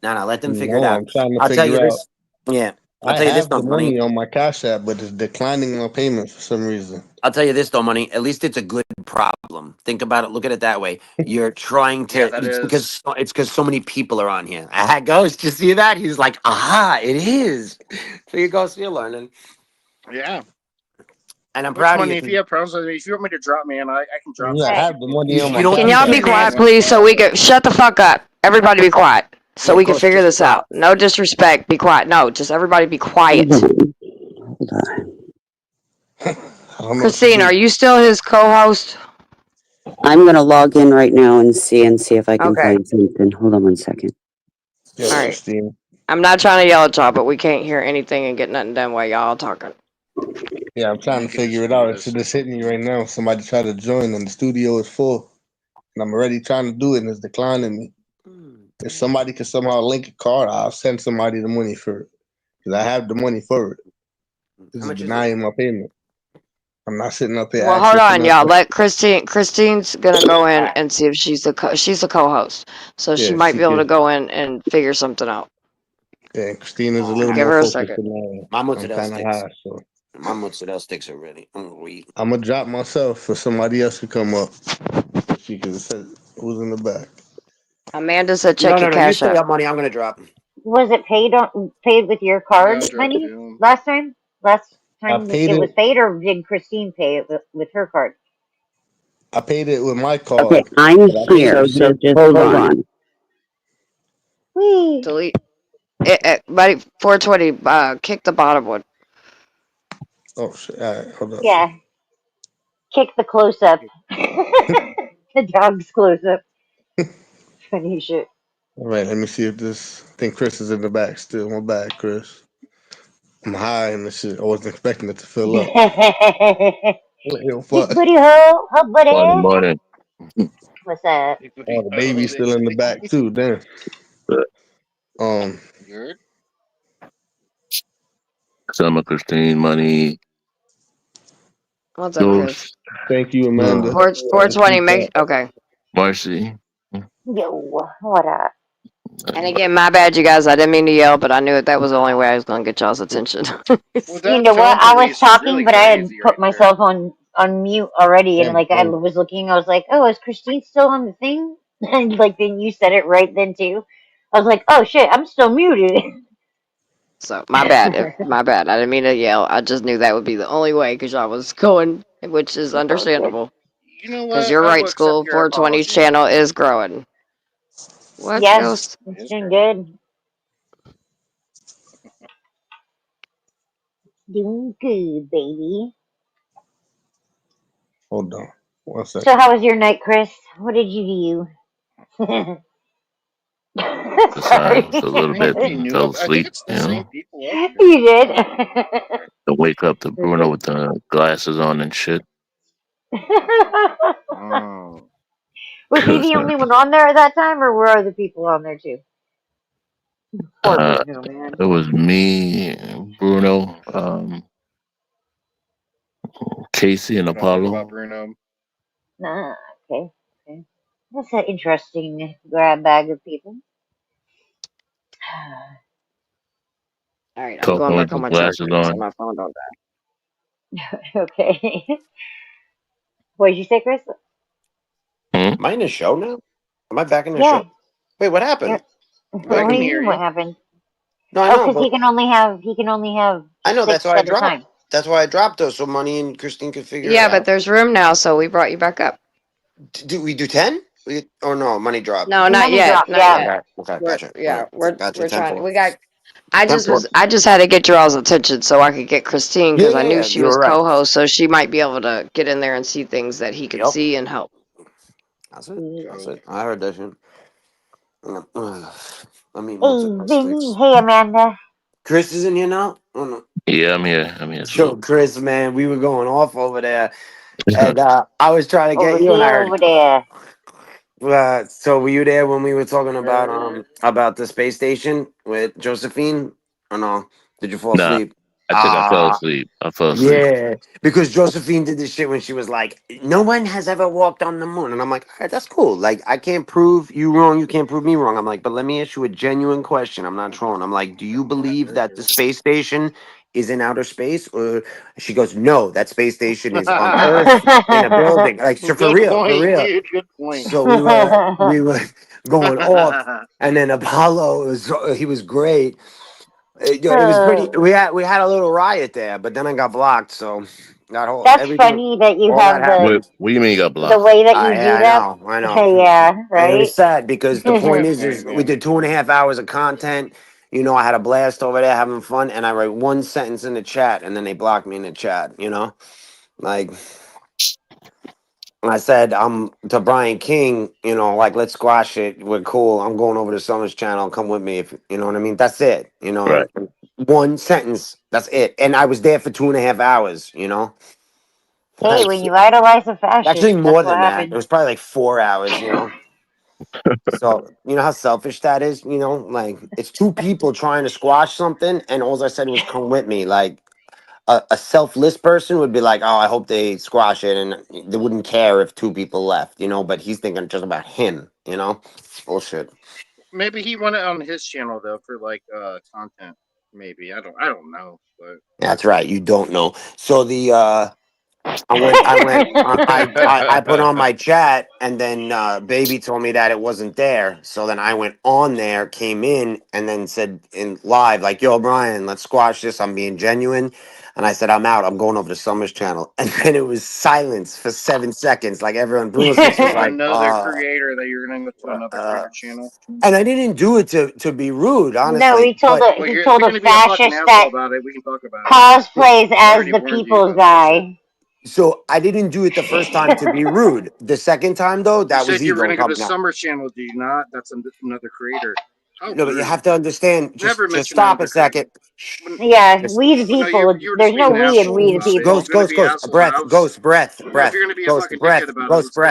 No, let them figure it No, out. I'm trying to I'll tell you figure out. this. Yeah. I'll I tell you this have though, the money. money on my Cash App, but it's declining my payment for some reason. I'll tell you this though, money. At least it's a good problem. Think about it. Look at it that way. You're trying to. Yeah, that it's because so many people are on here. Ghost, you see that? He's like, aha, it is. So you go, so you're learning. Yeah. And I'm Which proud money? of If you. you have problems with me, if you want me to drop, man, I can drop. Yeah, I Right. have the money on my don't Cash Can y'all App. be quiet, Nice. please, so we can shut the fuck up? Everybody be quiet, so Yeah, we can Ghost, figure just this out. drop. No disrespect. Be quiet. No, just everybody be quiet. Hold on. I don't know Christine, what are to do. you still his co-host? I'm gonna log in right now and see if I can Okay. find something. Hold on one second. Yeah, All right. Christine. I'm not trying to yell at y'all, but we can't hear anything and get nothing done while y'all talking. Yeah, I'm trying to figure it out. It's just hitting me right now. Somebody try to join and the studio is full. And I'm already trying to do it and it's declining me. If somebody can somehow link a card, I'll send somebody the money for it. Because I have the money for it. This is denying my payment. I'm not sitting up here Well, hold asking for on, y'all. nothing. Let Christine. Christine's gonna go in and see if she's the co-host, so she Yeah, might she be able to can. go in and figure something out. Yeah, Christina's a little Give more her a focused second. than I am. My I'm mozzarella kind of sticks. high, so My mozzarella sticks are ready. I'm gonna eat. I'm gonna drop myself for somebody else to come up. She can say who's in the back. Amanda said, "Check your You Cash stay App." up, money. I'm gonna drop. Was it paid with your card I'll drop money too. last time? Last I time paid it was it. paid, or did Christine pay it with her card? I paid it with my Okay, card. I'm But I paid here, it. so just hold on. Whee! Delete. Buddy, 420. Kick the bottom one. Oh shit! All right, hold up. Yeah, kick the close up. The dog's close up. Funny shit. All right, let me see if this. I think Chris is in the back still. My bad, Chris. I'm high and this shit. I wasn't expecting it to fill up. Yo, fuck. Big booty hole, huh, buddy? Morning. What's up? Oh, the baby's still in the back too. Damn. Good. Summer Christine, money. What's up, Chris? Ghost. Thank you, Amanda. 420. Make okay. Marcy. Yo, what up? And again, my bad, you guys. I didn't mean to yell, but I knew that was the only way I was gonna get y'all's attention. Well, You that know what? tone I was police is talking, really but I had crazy put right myself on mute already, and Damn, like I was looking, I was like, "Oh, is Christine still on the thing?" And like then you said it right then too. I was like, "Oh shit, I'm still muted." So my bad. My bad. I didn't mean to yell. I just knew that would be the only way because y'all was going, which is It's all good. understandable. You know Because what? you're I right, will accept school your 420's apology. channel is growing. What, Yes, Ghost? it's doing good. Doing good, baby. Hold on. 1 second. So how was your night, Chris? What did you do? Sorry. Besides a little bit and fell I think asleep, it's the same people up here. You did. To wake up to Bruno with the glasses on and shit. Oh. Was he the only one on there at that time, or were other people on there too? Poor Bruno, man. It was me, Bruno, Casey, and I don't know about Apollo. Bruno. Nah, okay. That's an interesting grab bag of people. All right, I'm Talking going with back on the my charger glasses so on. my phone don't die. Okay. What did you say, Chris? Am I in the show now? Am I back in the Yeah. show? Wait, what happened? What do you mean? What happened? No, I Oh, know, because he but can only have I know that's 6 why I at a dropped. time. That's why I dropped those so Money and Christine could figure it Yeah, but out. there's room now, so we brought you back up. Do we do 10? Or no, money drop. No, not Money yet. drop, Not yeah. yet. Okay, We're gotcha. yeah, Gotcha. we're trying. 10-4. We got. 10-4. I just had to get your all's attention so I could get Christine Yeah, because I knew yeah, she you was were right. co-host, so she might be able to get in there and see things that he could Yep. see and help. That's it. That's it. I heard that shit. I mean, Hey, Vinny. Hey, Amanda. Chris is in here now? Oh, no. Yeah, I'm here. I'm here. Yo, Chris, man, we were going off over there. And I was trying to Over get you, and I here, heard. over there. So were you there when we were talking about the space station with Josephine? Or no? Did you fall Nah, asleep? I fell asleep. I fell asleep. Yeah, because Josephine did this shit when she was like, "No one has ever walked on the moon," and I'm like, "All right, that's cool. Like, I can't prove you wrong. You can't prove me wrong." I'm like, "But let me ask you a genuine question. I'm not trolling. I'm like, do you believe that the space station is in outer space?" Or she goes, "No, that space station is on Earth in a building." Like, so for Good real, for point, real. dude. Good point. So we were going off, and then Apollo he was great. It was pretty. We had a little riot there, but then I got blocked. So that whole That's everything, funny that you all that have happened. What do you mean you got the blocked? way that you Yeah, do I that. know, I know. Yeah, And it was right? sad because the point Hey, is we man. did 2.5 hours of content. You know, I had a blast over there having fun, and I write one sentence in the chat, and then they blocked me in the chat. You know, like. And I said, to Brian King, you know, like, let's squash it. We're cool. I'm going over to Summers channel. Come with me if you know what I mean. That's it. You know, Right. one sentence. That's it. And I was there for 2.5 hours, you know? Hey, Like, when you idolize a fascist, actually that's more what than that. It happens. was probably like 4 hours, you know? So, you know how selfish that is, you know? Like, it's two people trying to squash something, and all I said was, come with me. Like, a selfless person would be like, oh, I hope they squash it, and they wouldn't care if two people left, you know? But he's thinking just about him, you know? Bullshit. Maybe he won it on his channel though for like content. Maybe I don't know, but That's right. You don't know. So I put on my chat, and then baby told me that it wasn't there. So then I went on there, came in, and then said in live, like, yo, Brian, let's squash this. I'm being genuine. And I said, I'm out. I'm going over to Summer's channel. And then it was silence for 7 seconds. Like everyone, Bruno Six was to like, another creator that you're gonna go to another creator channel. and I didn't do it to be rude, No, honestly. he told But a Well, he if told you're a gonna be a fucking fascist asshole that about it, we can talk about it. cosplays I as already the warned you people's about that shit. guy. so I didn't do it the first time to be rude. The second time though, You that was said you were ego gonna go to coming out. Summer channel, do you not? That's another creator. How No, but you rude. have to understand. Never Just mention stop another a creator. second. Yeah, Just we the Well, no, people. you were just There's no being an we and asshole we the about it. If people. you're gonna be an asshole about it, I was. Well, if you're gonna be a fucking dickhead about it, let's go.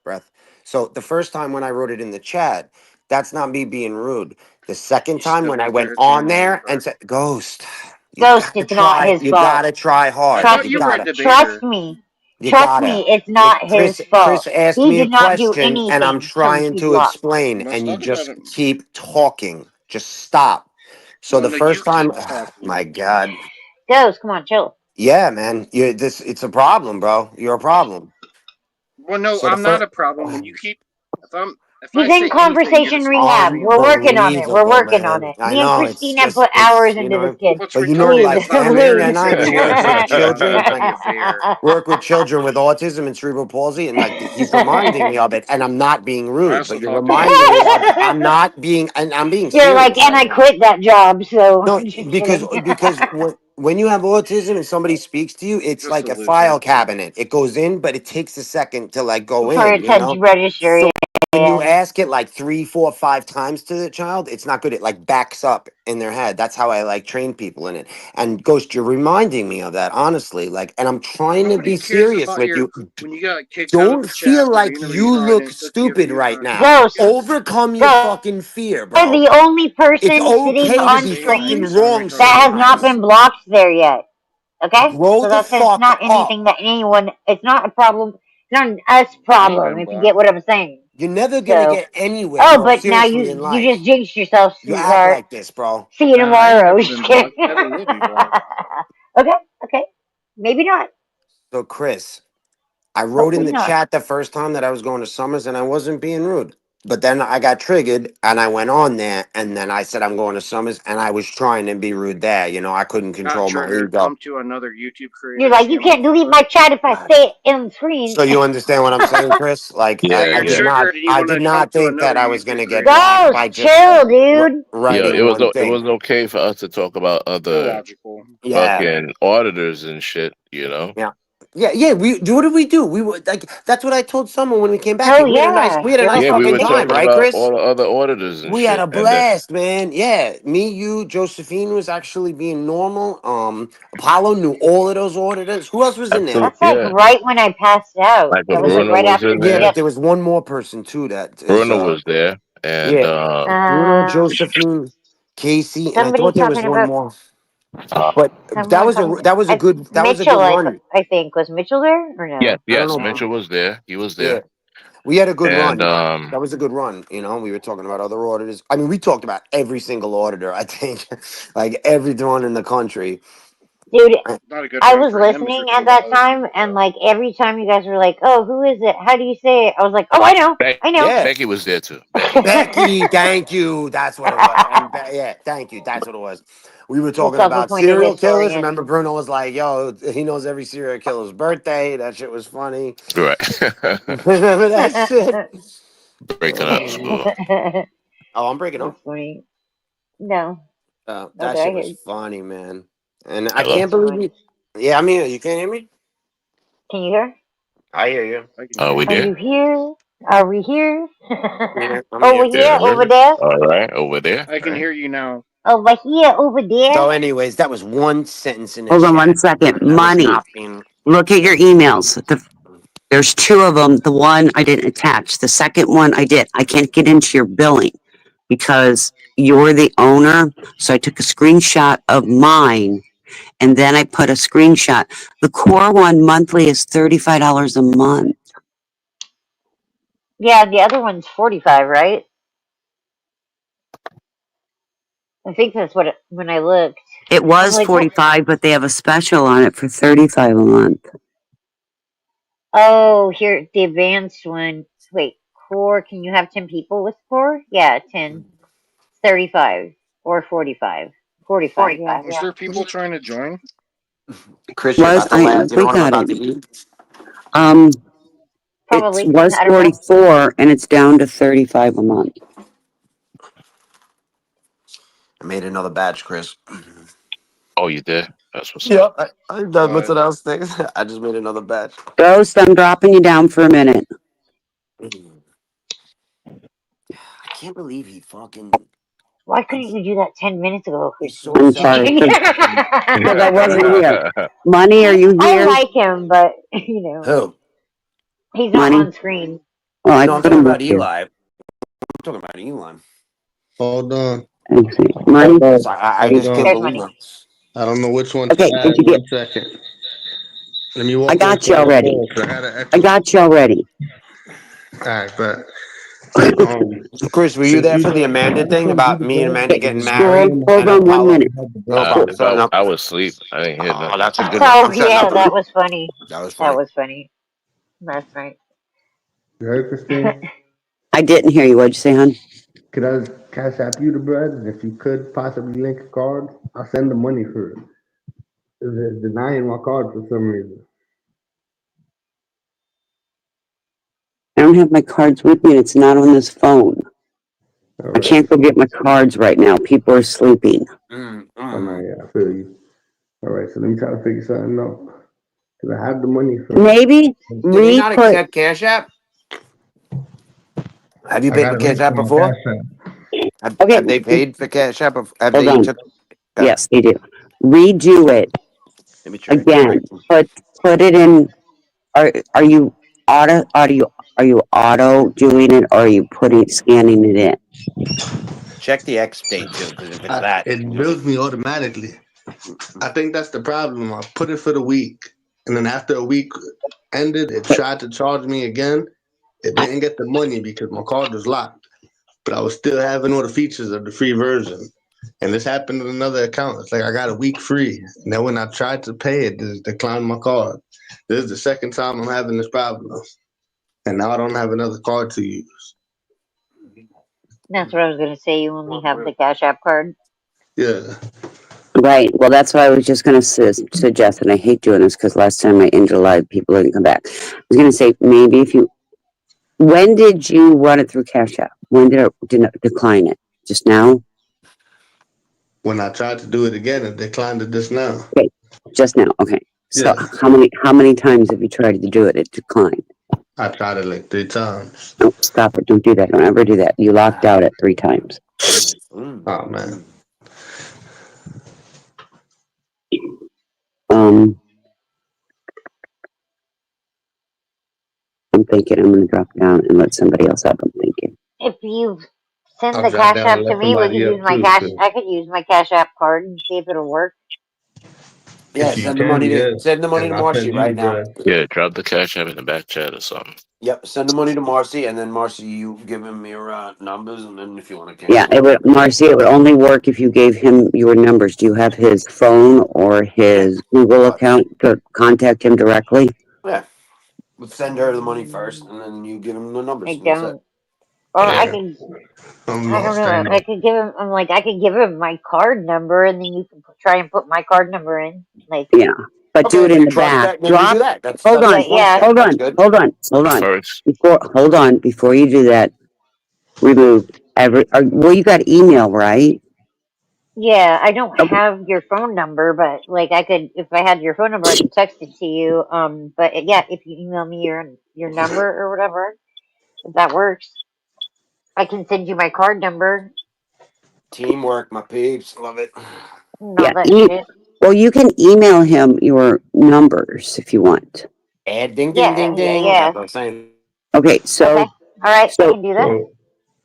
breath. So the first time when I wrote it in the chat, that's not me being rude. The second You time still when I went to went her on channel, there and retard. said, Ghost, you Ghost, gotta it's not try. his You fault. gotta try hard. I Trust thought You you me. were a gotta. Trust debater. me. You Trust gotta. me. It's not his fault. Chris asked He me a did not do question, and I'm anything to trying be to blocked. explain, Let's and you talk about just it. keep talking. Just stop. So Well, the no, you first time, keep talking. my God, Ghost, come on, chill. yeah, man, you this it's a problem, bro. You're a problem. Well, no, So the I'm not first, a problem. When you keep, if I He's in say anything, you're conversation just gonna rehab. scream. We're working on it. We're unbelievable, working on man. it. I Me and know it's Christine have just put hours you into this know, kid. What's but you know, Please, retarded like about it? Amanda You and please. I, say I we say work with retarded shit on children, like a fair. work with children with autism and cerebral palsy, and like he's reminding me of it, and I'm not being I rude, also but you're talk to reminding me of. autistic. I'm not being, and I'm being You're like, serious and right I now. quit that job, so No, just because kidding. when you have autism and somebody speaks to you, it's Just like a a file loser. cabinet. It goes in, but it takes a second to like go For in. it You to know, register. so when you Yeah. ask it like 3, 4, 5 times to the child, it's not good. It like backs up in their head. That's how I like train people in it. And Ghost, you're reminding me of that, honestly. Like, and I'm trying to Nobody be cares serious about with your you. when you got kicked out of Don't the chat feel for like being a you retard and look it took you a stupid few right times. now. Nobody Ghost, gives. Overcome your Ghost, fucking fear, you're bro. the only It's person sitting okay to on be Say it, fucking screen Chris. I'm wrong that retarded. has not sometimes. been blocked there yet. Okay? Grow So the it's fuck not up. anything that anyone, it's not a problem. It's not an us I ain't problem, been if you blocked. get what I'm saying. You're never gonna So, get anywhere, oh, bro. but now Seriously, in you just life. jinxed yourself, You act sweetheart. like this, bro. See you Nah, I ain't tomorrow. never Just been kidding. blocked. Never will be blocked. Okay, okay. Maybe not. So, Chris, I wrote in Hopefully the not. chat the first time that I was going to Summers, and I wasn't being rude. But then I got triggered and I went on there and then I said I'm going to Summers and I was trying to be rude there. You know, I couldn't Got control my triggered. ego. Come to another YouTube You're creator like, you channel. can't delete my chat if I say it on the screen. So you understand what I'm saying, Chris? Like Yeah, You're I did yeah. not triggered and you I want did to come not to think that another I was YouTube gonna get creator. blocked Ghost, by just chill, dude. Yo, writing one it thing. was okay for us to talk about other Illogical. Yeah. fucking auditors and shit, you know? Yeah. Yeah, we what did we do? We were like that's what I told someone when we came back. Hell We had a nice yeah. You're like, Yeah, we fucking were okay. time, talking right, about Chris? all the other auditors and We had shit. a And then blast, man. Yeah. Me, you, Josephine was actually being normal. Apollo knew all of those auditors. Who else was in there? absolutely, That's like yeah. right when I passed out. Like That was like Bruno right was after in the Yeah, there. but gift. there was one more person too that is Bruno was there. And yeah. Bruno, Josephine, Casey, and I Somebody thought there was talking one about more. uh, But someone talking. that was a good Mitchell, run. I think was Mitchell there or yes, no? I don't yes, know. Mitchell was there. He was Yeah. there. We had a good And run. That was a good run. You know, we were talking about other auditors. I mean, we talked about every single auditor, I think, like everyone in the country. Dude, Not a good I run was for him if listening you're at talking that about other time, people. and like every time you guys were like, "Oh, who is it? How do you say it?" I was like, "Oh, I know, I know." Yeah. Becky was there too. Becky. Becky, thank you. That's what it was. And yeah, thank you. That's what it was. We were The talking about self-appointed serial killers. historian. Remember, Bruno was like, yo, he knows every serial killer's birthday. That shit was funny. Right. Remember that shit? Breaking up school. Oh, I'm breaking up. That's funny. No, That okay, I shit hear was you. funny, man. And I Hello? can't believe you. Yeah, I'm here. You can't hear me? Can you hear? I hear you. I can Are hear we you. Are there? you here? Are we here? Yeah, I'm Over here. Yeah, here, over right. there, All right. Over there. I All can right. hear you now. over here, over there. So, anyways, that was one sentence in the Hold on one chat. second. That was Money. not being. Look at your emails. There's two of them. The one I didn't attach. The second one I did. I can't get into your billing because you're the owner. So I took a screenshot of mine and then I put a screenshot. The core one monthly is $35 a month. Yeah, the other one's 45, right? I think that's what when I looked. It I'm was like, what? 45, but they have a special on it for 35 a month. Oh, here the advanced one. Wait, core. Can you have 10 people with core? Yeah, 10, 35 or 45. 45. Yeah. Was there people trying to join? Chris, you're about to laugh. You know We what I'm got about it. to eat? It Probably. was I don't know. 44 and it's down to 35 a month. I made another batch, Chris. Oh, you did? That's what's Yeah, up. I done with what I was thinking. I just made another batch. Ghost, I'm dropping you down for a minute. I can't believe he fucking. Why couldn't you do that 10 minutes ago, He's so I'm Christine? sorry, selfish. because I wasn't here. Money, are you I here? like him, but you know, Who? he's not Money? on screen. Oh, I No, I'm put talking him up about here. Eli. I'm talking about Eli. Hold on. Let's see. Money? So I Hold just can't on. There's believe money. it. I don't know which one to Okay, add. did you get? 1 second. Let me I walk away got you from my already. phone 'cause I had an I echo. got you already. All right, but So, Chris, were you since there you for the said Amanda thing do about the me and best, Amanda Okay, getting school, married hold and on 1 Apollo? minute. No I, problem. Setting I, up. I was asleep. I didn't hear Oh, nothing. that's a good one. Oh I'm setting yeah, up. that was funny. That was That funny. was funny. That's right. you heard Christine? I didn't hear you. What'd you say, hon? Could I cash app you the bread? And if you could possibly link a card, I'll send the money for it. It's denying my card for some reason. I don't have my cards with me and it's not on this phone. All I right. can't go get my cards right now. People are sleeping. Oh, no, yeah, I feel you. All right, so let me try to figure something out. Because I have the money for it. Maybe Did they not re-put. accept Cash App? Have you I paid got for a Cash link App to my before? cash app. Okay, Have they paid for Cash App? Have hold they on. took? Okay. Yes, they do. Redo it Let me try. again. Put it in. Are you auto doing it, or are you scanning it in? Check the X date too, because if it's that, It bills me automatically. I think that's the problem. I put it for the week, and then after a week ended, it tried to charge me again. It didn't get the money because my card was locked, but I was still having all the features of the free version. And this happened with another account. It's like I got a week free, and then when I tried to pay it, it declined my card. This is the second time I'm having this problem, and now I don't have another card to use. That's what I was gonna say. You only have the Cash App card. Yeah. Right. Well, that's what I was just going to suggest, and I hate doing this because last time I ended a live, people didn't come back. I was going to say maybe if you. When did you run it through Cash App? When did it decline it? Just now? When I tried to do it again, it declined it just now. Okay, just now. Okay. So Yeah. how many times have you tried to do it? It declined. I tried it like 3 times. No, stop it! Don't do that. Don't ever do that. You locked out at 3 times. Oh man. I'm thinking I'm going to drop down and let somebody else up. I'm thinking. If you send I'll the drop Cash down and App to let me, we could somebody use up my too. cash. 'Cause I could use my Cash App card and see if it'll work. Yeah, if you send the can, money to yeah. And I'll Marcy send you the right now. bread. Yeah, drop the cash app in the back chat or something. Yep, send the money to Marcy, and then Marcy, you give him your numbers, and then if you want to Yeah, cancel it would, Marcy, it would only work if you gave him your numbers. Do you have his phone or his Google account to contact him directly? Yeah, we'll send her the money first, and then you give him the numbers. I And that's it. don't. Or I Yeah. can. I'm I don't lost know. right now. I could give him. I'm like, I could give him my card number, and then you can try and put my card number in. Like, Yeah, but do Okay, it if in you the trust back. that, then you Drop. do that. That's Hold on. one yeah. step. Hold That's on. good. Hold on. Hold on. First, Hold on. Before you do that, remove every. Well, you got email, right? Yeah, I don't Okay. have your phone number, but like I could, if I had your phone number, I could text it to you. But yeah, if you email me your number or whatever, if that works, I can send you my card number Teamwork, my peeps. Love it. and all Yeah. that shit. Well, you can email him your numbers if you want. Add ding ding Yeah, ding yeah, ding. yeah. That's what I'm saying. Okay. Okay, all right, I can do that.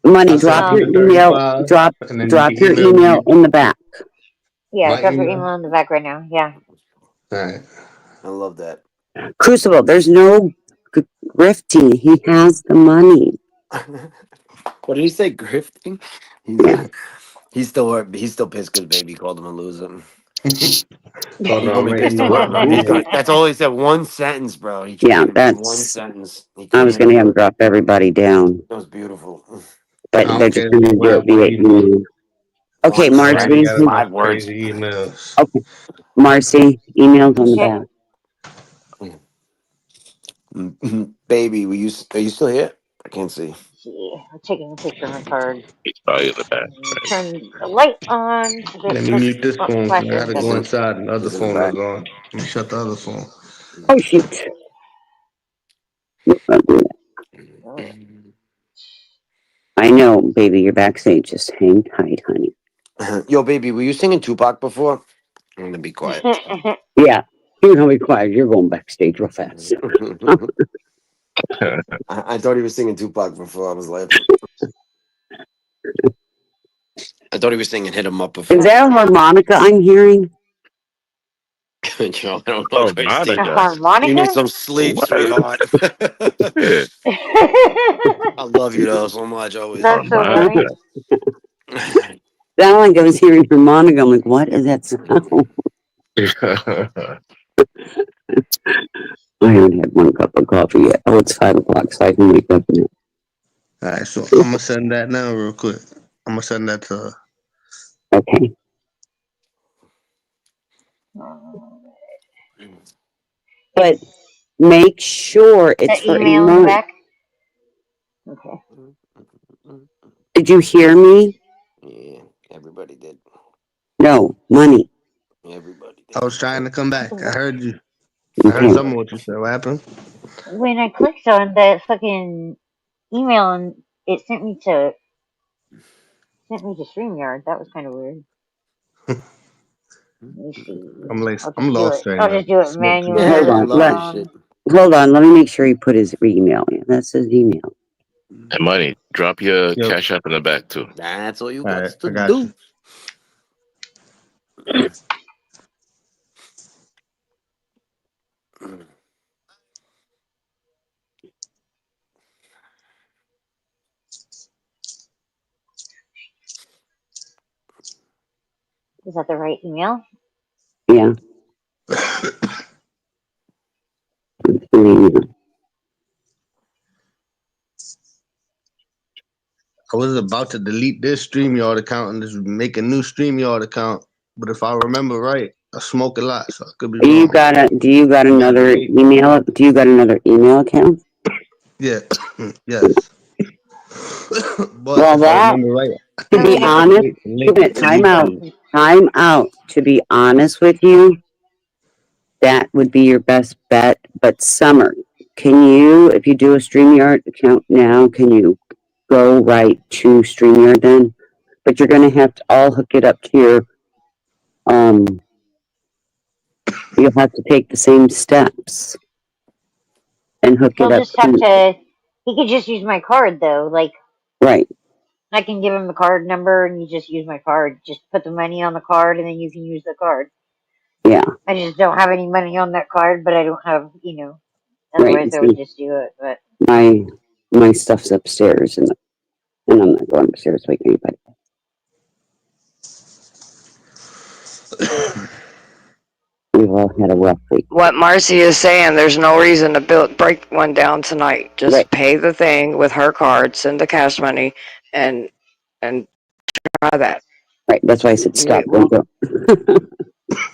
So Money, I'll send drop you your the email. 35 Drop and then you can your email email me in the back. Yeah, my drop your email. email in the back right now. Yeah. All right. I love that. Crucible, there's no grifting. He has the money. What did he say? Grifting? Yeah. He's still pissed because baby called him a loser. Hold He on, gonna I'm be writing pissed you tomorrow. down. That's all he said. One sentence, bro. He Yeah, treated me in one that's. sentence. He I couldn't was going to have handle him it. drop everybody down, That was beautiful. but I they're don't just care going if to you do have it one via email. email. Okay, One I already Marcy. sentence, got enough 5 words. crazy emails. Okay, Marcy, emails on the Okay. back. Baby, are you still here? I can't see. Yeah, I'm taking a picture of my card. it's probably in the back. Turn the light on so that Let me doesn't mute this phone flash because I in gotta the He's go in, inside and the other he's in the phone back. is on. Let me shut the other phone. Oh, shoot. I know, baby, you're backstage. Just hang tight, honey. Yo, baby, were you singing Tupac before? I'm gonna be quiet. Yeah, you're going to be quiet. You're going backstage real fast. I thought he was singing Tupac before. I was laughing. I thought he was singing "Hit 'Em Up" before. Is that a harmonica I'm hearing? Yo, I don't know, Oh, Christy. A Monica. You need harmonica? some sleep, What? sweetheart. Yeah, I love you though so much, always. That's so funny. Monica. Sound like I was hearing harmonica. I'm like, what is that sound? I haven't had one cup of coffee yet. Oh, it's 5 o'clock, so I can wake up now. All right, so I'm gonna send that now real quick. I'm gonna send that to her. Okay. But make sure it's The for a email in the month. back? Okay. Did you hear me? Yeah, everybody did. No, money. Everybody I did. was trying to come back. I heard you. I heard Okay. some of what you said. What happened? When I clicked on that fucking email and it sent me to StreamYard, that was kind of weird. Let me see. I'm like, I'll I'm just do lost it. right I'll now. just do it Smoke too manually. much. Hold I on. love this shit. Hold on. Let me make sure he put his email in. That's his email. And money, drop your Yep. cash app in the back too. That's all you All got right, to I got do. you. Is that the right email? Yeah. I was about to delete this StreamYard account and just make a new StreamYard account. But if I remember right, I smoke a lot, so I could be Do you wrong. got another email? Do you got another email account? Yeah, yes. But Well, if I that, remember right, I to think be I need to honest, delete the wait a minute, time out. link. Time out. To be honest with you, that would be your best bet. But Summer, can you, if you do a StreamYard account now, can you go right to StreamYard then? But you're going to have to all hook it up to your, you'll have to take the same steps and hook He'll it up just have to, to. He could just use my card though. Like right. I can give him the card number, and you just use my card. Just put the money on the card, and then you can use the card. Yeah, I just don't have any money on that card, but I don't have, right. Otherwise, I would See, just do it. But my stuff's upstairs and I'm not going upstairs to wake anybody. We've all had a rough week. What Marcy is saying, there's no reason to break one down tonight. Just Right. pay the thing with her card, send the cash money, and try that. Right. That's why I said stop. Yeah, Don't go.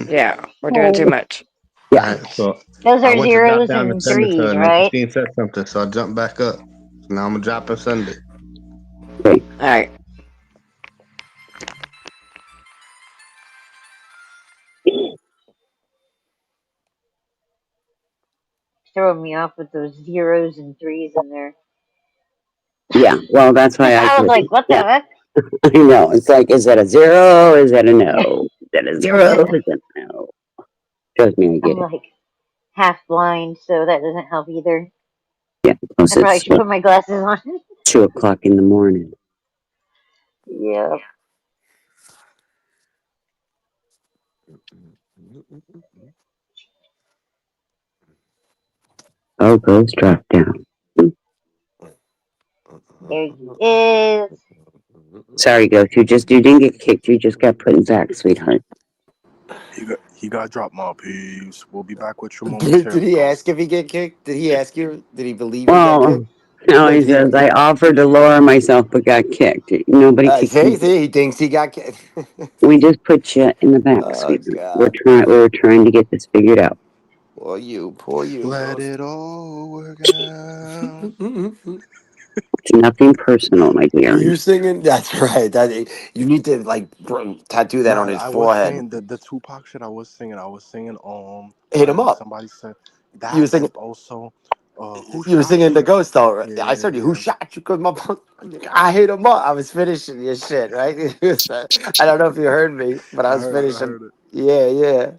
yeah, we're doing too much. Yeah. Alright, so those I are went to drop zeros down to and send it to threes, her, and then right? Christine said something, so I jumped back up. Now I'm gonna drop and send it. All right. Throwing me off with those zeros and threes in there. Yeah. Well, that's why I was like, what the heck? I know. It's like, is that a zero? Is that a no? Is that a zero? Is that a no? Trust me, I get I'm it. like half blind, so that doesn't help either. Yeah. I probably should put my glasses on. 2:00 in the morning. Yeah. Oh, Ghost dropped down. There he is. Sorry, Ghost. You didn't get kicked. You just got put in back, sweetheart. He got dropped, my peeps. We'll be back with you momentarily. Did he ask if he get kicked? Did he ask you? Did he believe he got Well, kicked? no, he says I offered to lower myself but got kicked. Nobody kicked me. See, he thinks he got kicked. We just put you in the back, Oh, sweetheart. God. We're trying to get this figured out. Poor you. Let it all work out. It's nothing personal, my dear. You singing? That's right. You need to tattoo that on his I was forehead. saying the Tupac shit I was singing Hit him up. somebody said that You were singing. also who You were shot singing you? the ghost though. Right? Yeah, I said, yeah, "Who yeah. shot you?" Cause I hit him up. I was finishing your shit, right? I don't know if you heard me, but I was finishing. heard it. Yeah.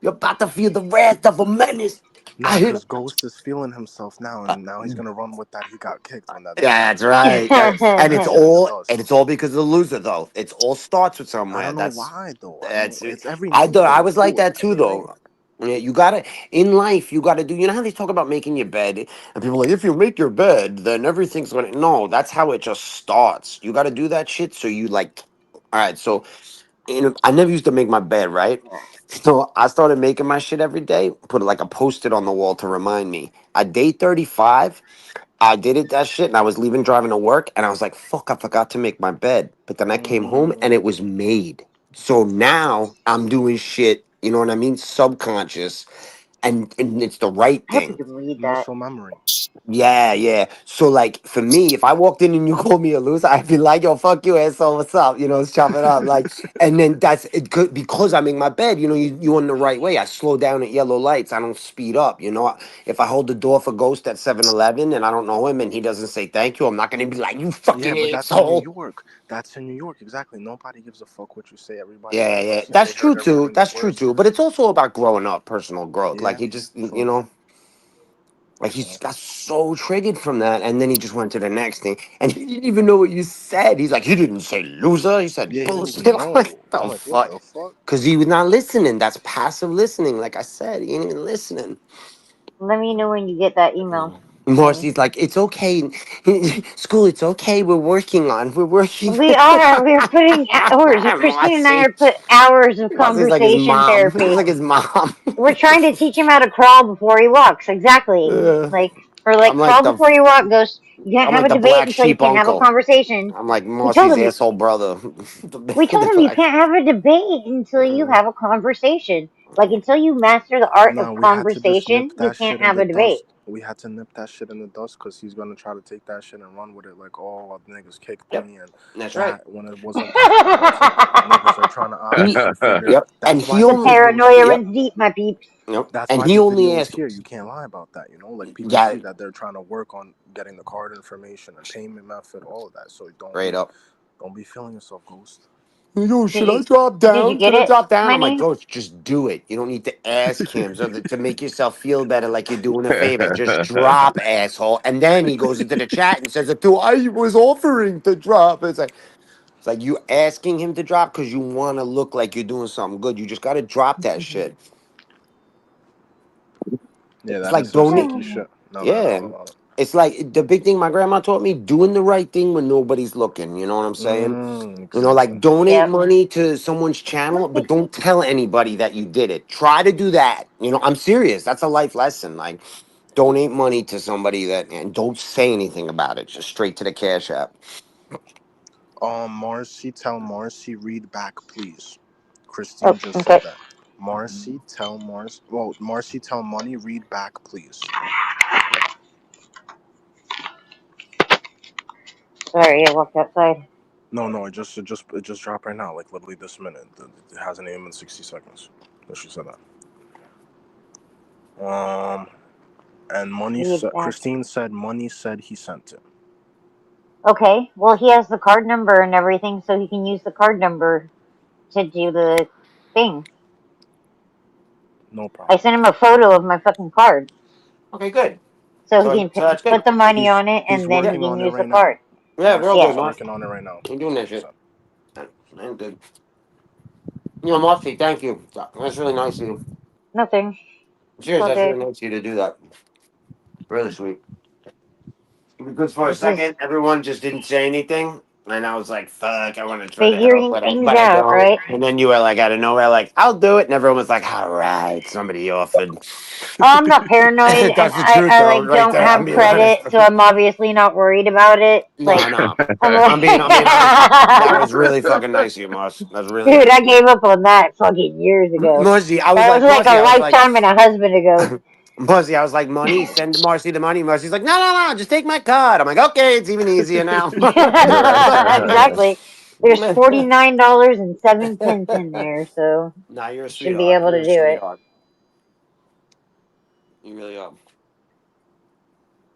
You're about to feel the wrath of a menace. No, because Ghost is feeling himself now, and now he's gonna run with that. He got kicked when that. Yeah, that's right. And it's all because of the loser, though. It all starts with somewhere. I don't know why though. It's every. I was like that too, though. Yeah, you gotta in life. You gotta do. You know how they talk about making your bed, and people are like, if you make your bed, then everything's gonna. No, that's how it just starts. You gotta do that shit. So you like, all right. So, I never used to make my bed, right? So I started making my shit every day. Put like a post-it on the wall to remind me. At day 35. I did that shit, and I was driving to work, and I was like, fuck, I forgot to make my bed. But then I came home, and it was made. So now I'm doing shit, you know what I mean? Subconscious, and it's the right I hope you thing. can read that. Muscle memory. Yeah. So, like, for me, if I walked in and you called me a loser, I'd be like, yo, fuck you, asshole, what's up? You know, let's chop it up. Like, and then that's it. Could because I make my bed, you in the right way. I slow down at yellow lights. I don't speed up. You know, if I hold the door for Ghost at 7-Eleven and I don't know him and he doesn't say thank you, I'm not gonna be like, you fucking Yeah, but asshole. That's in New York. Exactly. Nobody gives a fuck what you say. Everybody. Yeah. That's true too. That's true too. But it's also about growing up, personal growth. Yeah, Like he just, you know. Like he got so triggered from that, and then he just went to the next thing, and he didn't even know what you said. He's like, "You didn't say loser." He said, "Bullshit." I'm like, I'm like, what the fuck? Because he was not listening. That's passive listening. Like I said, he ain't even listening. Let me know when you get that email. Marcy's like, "It's okay, school. It's okay. We're working. We are. We're putting hours. Christine and I are put hours of Marcy's like his conversation mom. He's therapy. like his mom. We're trying to teach him how to crawl before he walks. Exactly. Yeah. Like Or like I'm crawl like the before you walk, Ghost. You can't I'm have like a the debate black until you sheep can't have a uncle. conversation. I'm like We told Marcy's him asshole brother. we told him you can't have a debate until you have a conversation. Like until you master the art No, of we had to just conversation, nip you that can't shit in have the a debate. dust. We had to nip that shit in the dust because he's gonna try to take that shit and run with it like, oh, the niggas kicked Yep, me and that's right. that when it wasn't that. You know, it's like niggas are trying to He obviously figure. yep, and That's why he The the only video is paranoia here. yep runs deep, my peeps. yep, That's and why he the only video is asked. here. You can't lie about that. You know, like people Yeah, see that they're trying to work on getting the card information and payment method, all of that. So straight up. don't be feeling yourself, Ghost. Yo, Did should I you drop did you down? get Should I it, drop down? I'm like, honey? Ghost, just do it. You don't need to ask him so that, to make yourself feel better, like you're doing a favor. Just drop, asshole. And then he goes into the chat and says, I was offering to drop. It's like you asking him to drop because you want to look like you're doing something good. You just got to drop that shit. Yeah, It's that like is some donate. sneaky shit. No doubt Yeah. about it. It's like the big thing my grandma taught me, doing the right thing when nobody's looking. You know what I'm saying? You know, like Exactly. donate Yep. money to someone's channel, but don't tell anybody that you did it. Try to do that. You know, I'm serious. That's a life lesson. Like, donate money to somebody that, and don't say anything about it. Just straight to the Cash App. Marcy, tell Marcy, read back, please. Oh, Christine just okay. said that. Marcy, tell Marcy. Well, Marcy, tell Money, read back, please. Sorry, I walked outside. No, it just dropped right now, like literally this minute. It hasn't even been 60 seconds. That she said that. And Read back. Christine said Money said he sent it. Okay. Well, he has the card number and everything, so he can use the card number to do the thing. No I problem. sent him a photo of my fucking card, Okay, good. so he So, can so that's good. put the money He's on it, he's and then he working can on it use the right now. card. Yeah, real Marcy good, is Yeah. Mark. working on it right now. You're doing that She shit. said. I'm good. You know, Marcy, thank you. That's really nice of you. Nothing. Cheers. That's Okay. really nice of you to do that. Really sweet. Because for a This is second, everyone just didn't say anything. And I was like, fuck, I want to try to help, figuring things but I out, don't. right? And then you were like, out of nowhere, like, I'll do it. And everyone was like, all right, somebody offered. Oh, I'm not paranoid, and That's the truth, I though, like right don't there. I'm have being honest. credit, so I'm obviously not worried about it. Like No, no. I'm I'm being like, honest. That was really fucking nice of you, Moss. That's really dude, nice I of you. gave up on that fucking years ago. Marcy, I was That was like, like Marcy, a I was like, lifetime and a husband ago. Marcy, I was like, money, send Marcy the money. Marcy's like, no, just take my card. I'm like, okay, it's even easier now. Exactly. There's $49.07 in there, so Nah, you're a you should be sweetheart. able You're to a do it. sweetheart. You really are.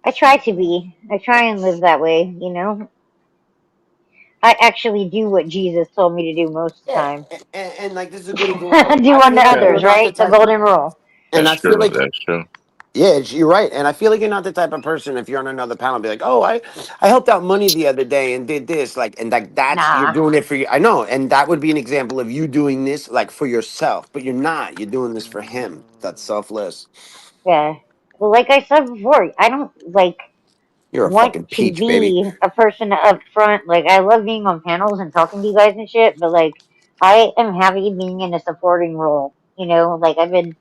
I try to be. I try and live that way, you know? I actually do what Jesus told me to do most of the Yeah, time. and like this is a good example. Do I unto feel like others, you're not the right? The type, golden rule. and That's I feel true. like That's true. yeah, you're right. And I feel like you're not the type of person if you're on another panel, be like, oh, I helped out money the other day and did this, like, and like that's you're Nah. doing it for you. I know, and that would be an example of you doing this like for yourself, but you're not. You're doing this for him. That's selfless. Yeah. Well, like I said before, I don't like You're a want fucking to peach, baby. be a person up front. Like I love being on panels and talking to you guys and shit, but like I am happy being in a supporting role. You know, like I've been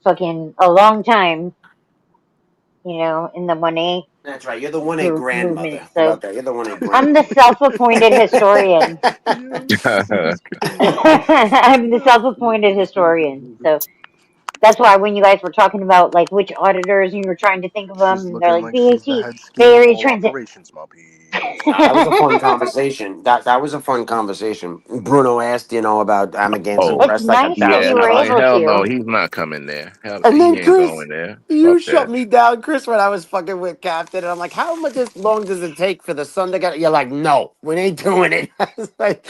fucking a long time, you know, in the 1A That's right. You're the 1A group movement. grandmother. How So about that? You're the 1A I'm the grandmother. self-appointed historian. Yo, Jesus Christ. I'm the self-appointed historian. So that's why when you guys were talking about like which auditors you were trying to think of them, She's and they're looking like like she's the BAT, head Bay scheme of Area all Transit. operations, my peeps. Nah, that was a fun conversation. That was a fun conversation. Bruno asked, about Amagansett Oh, It's West like nice that yeah. you 1,000 were No, times. able hell no. to. He's not coming there. Hell, And he then ain't Chris, going there. you Fuck shut that. me down, Chris, when I was fucking with Captain. And I'm like, how much long does it take for the sun to get? You're like, no, we ain't doing it. I was like,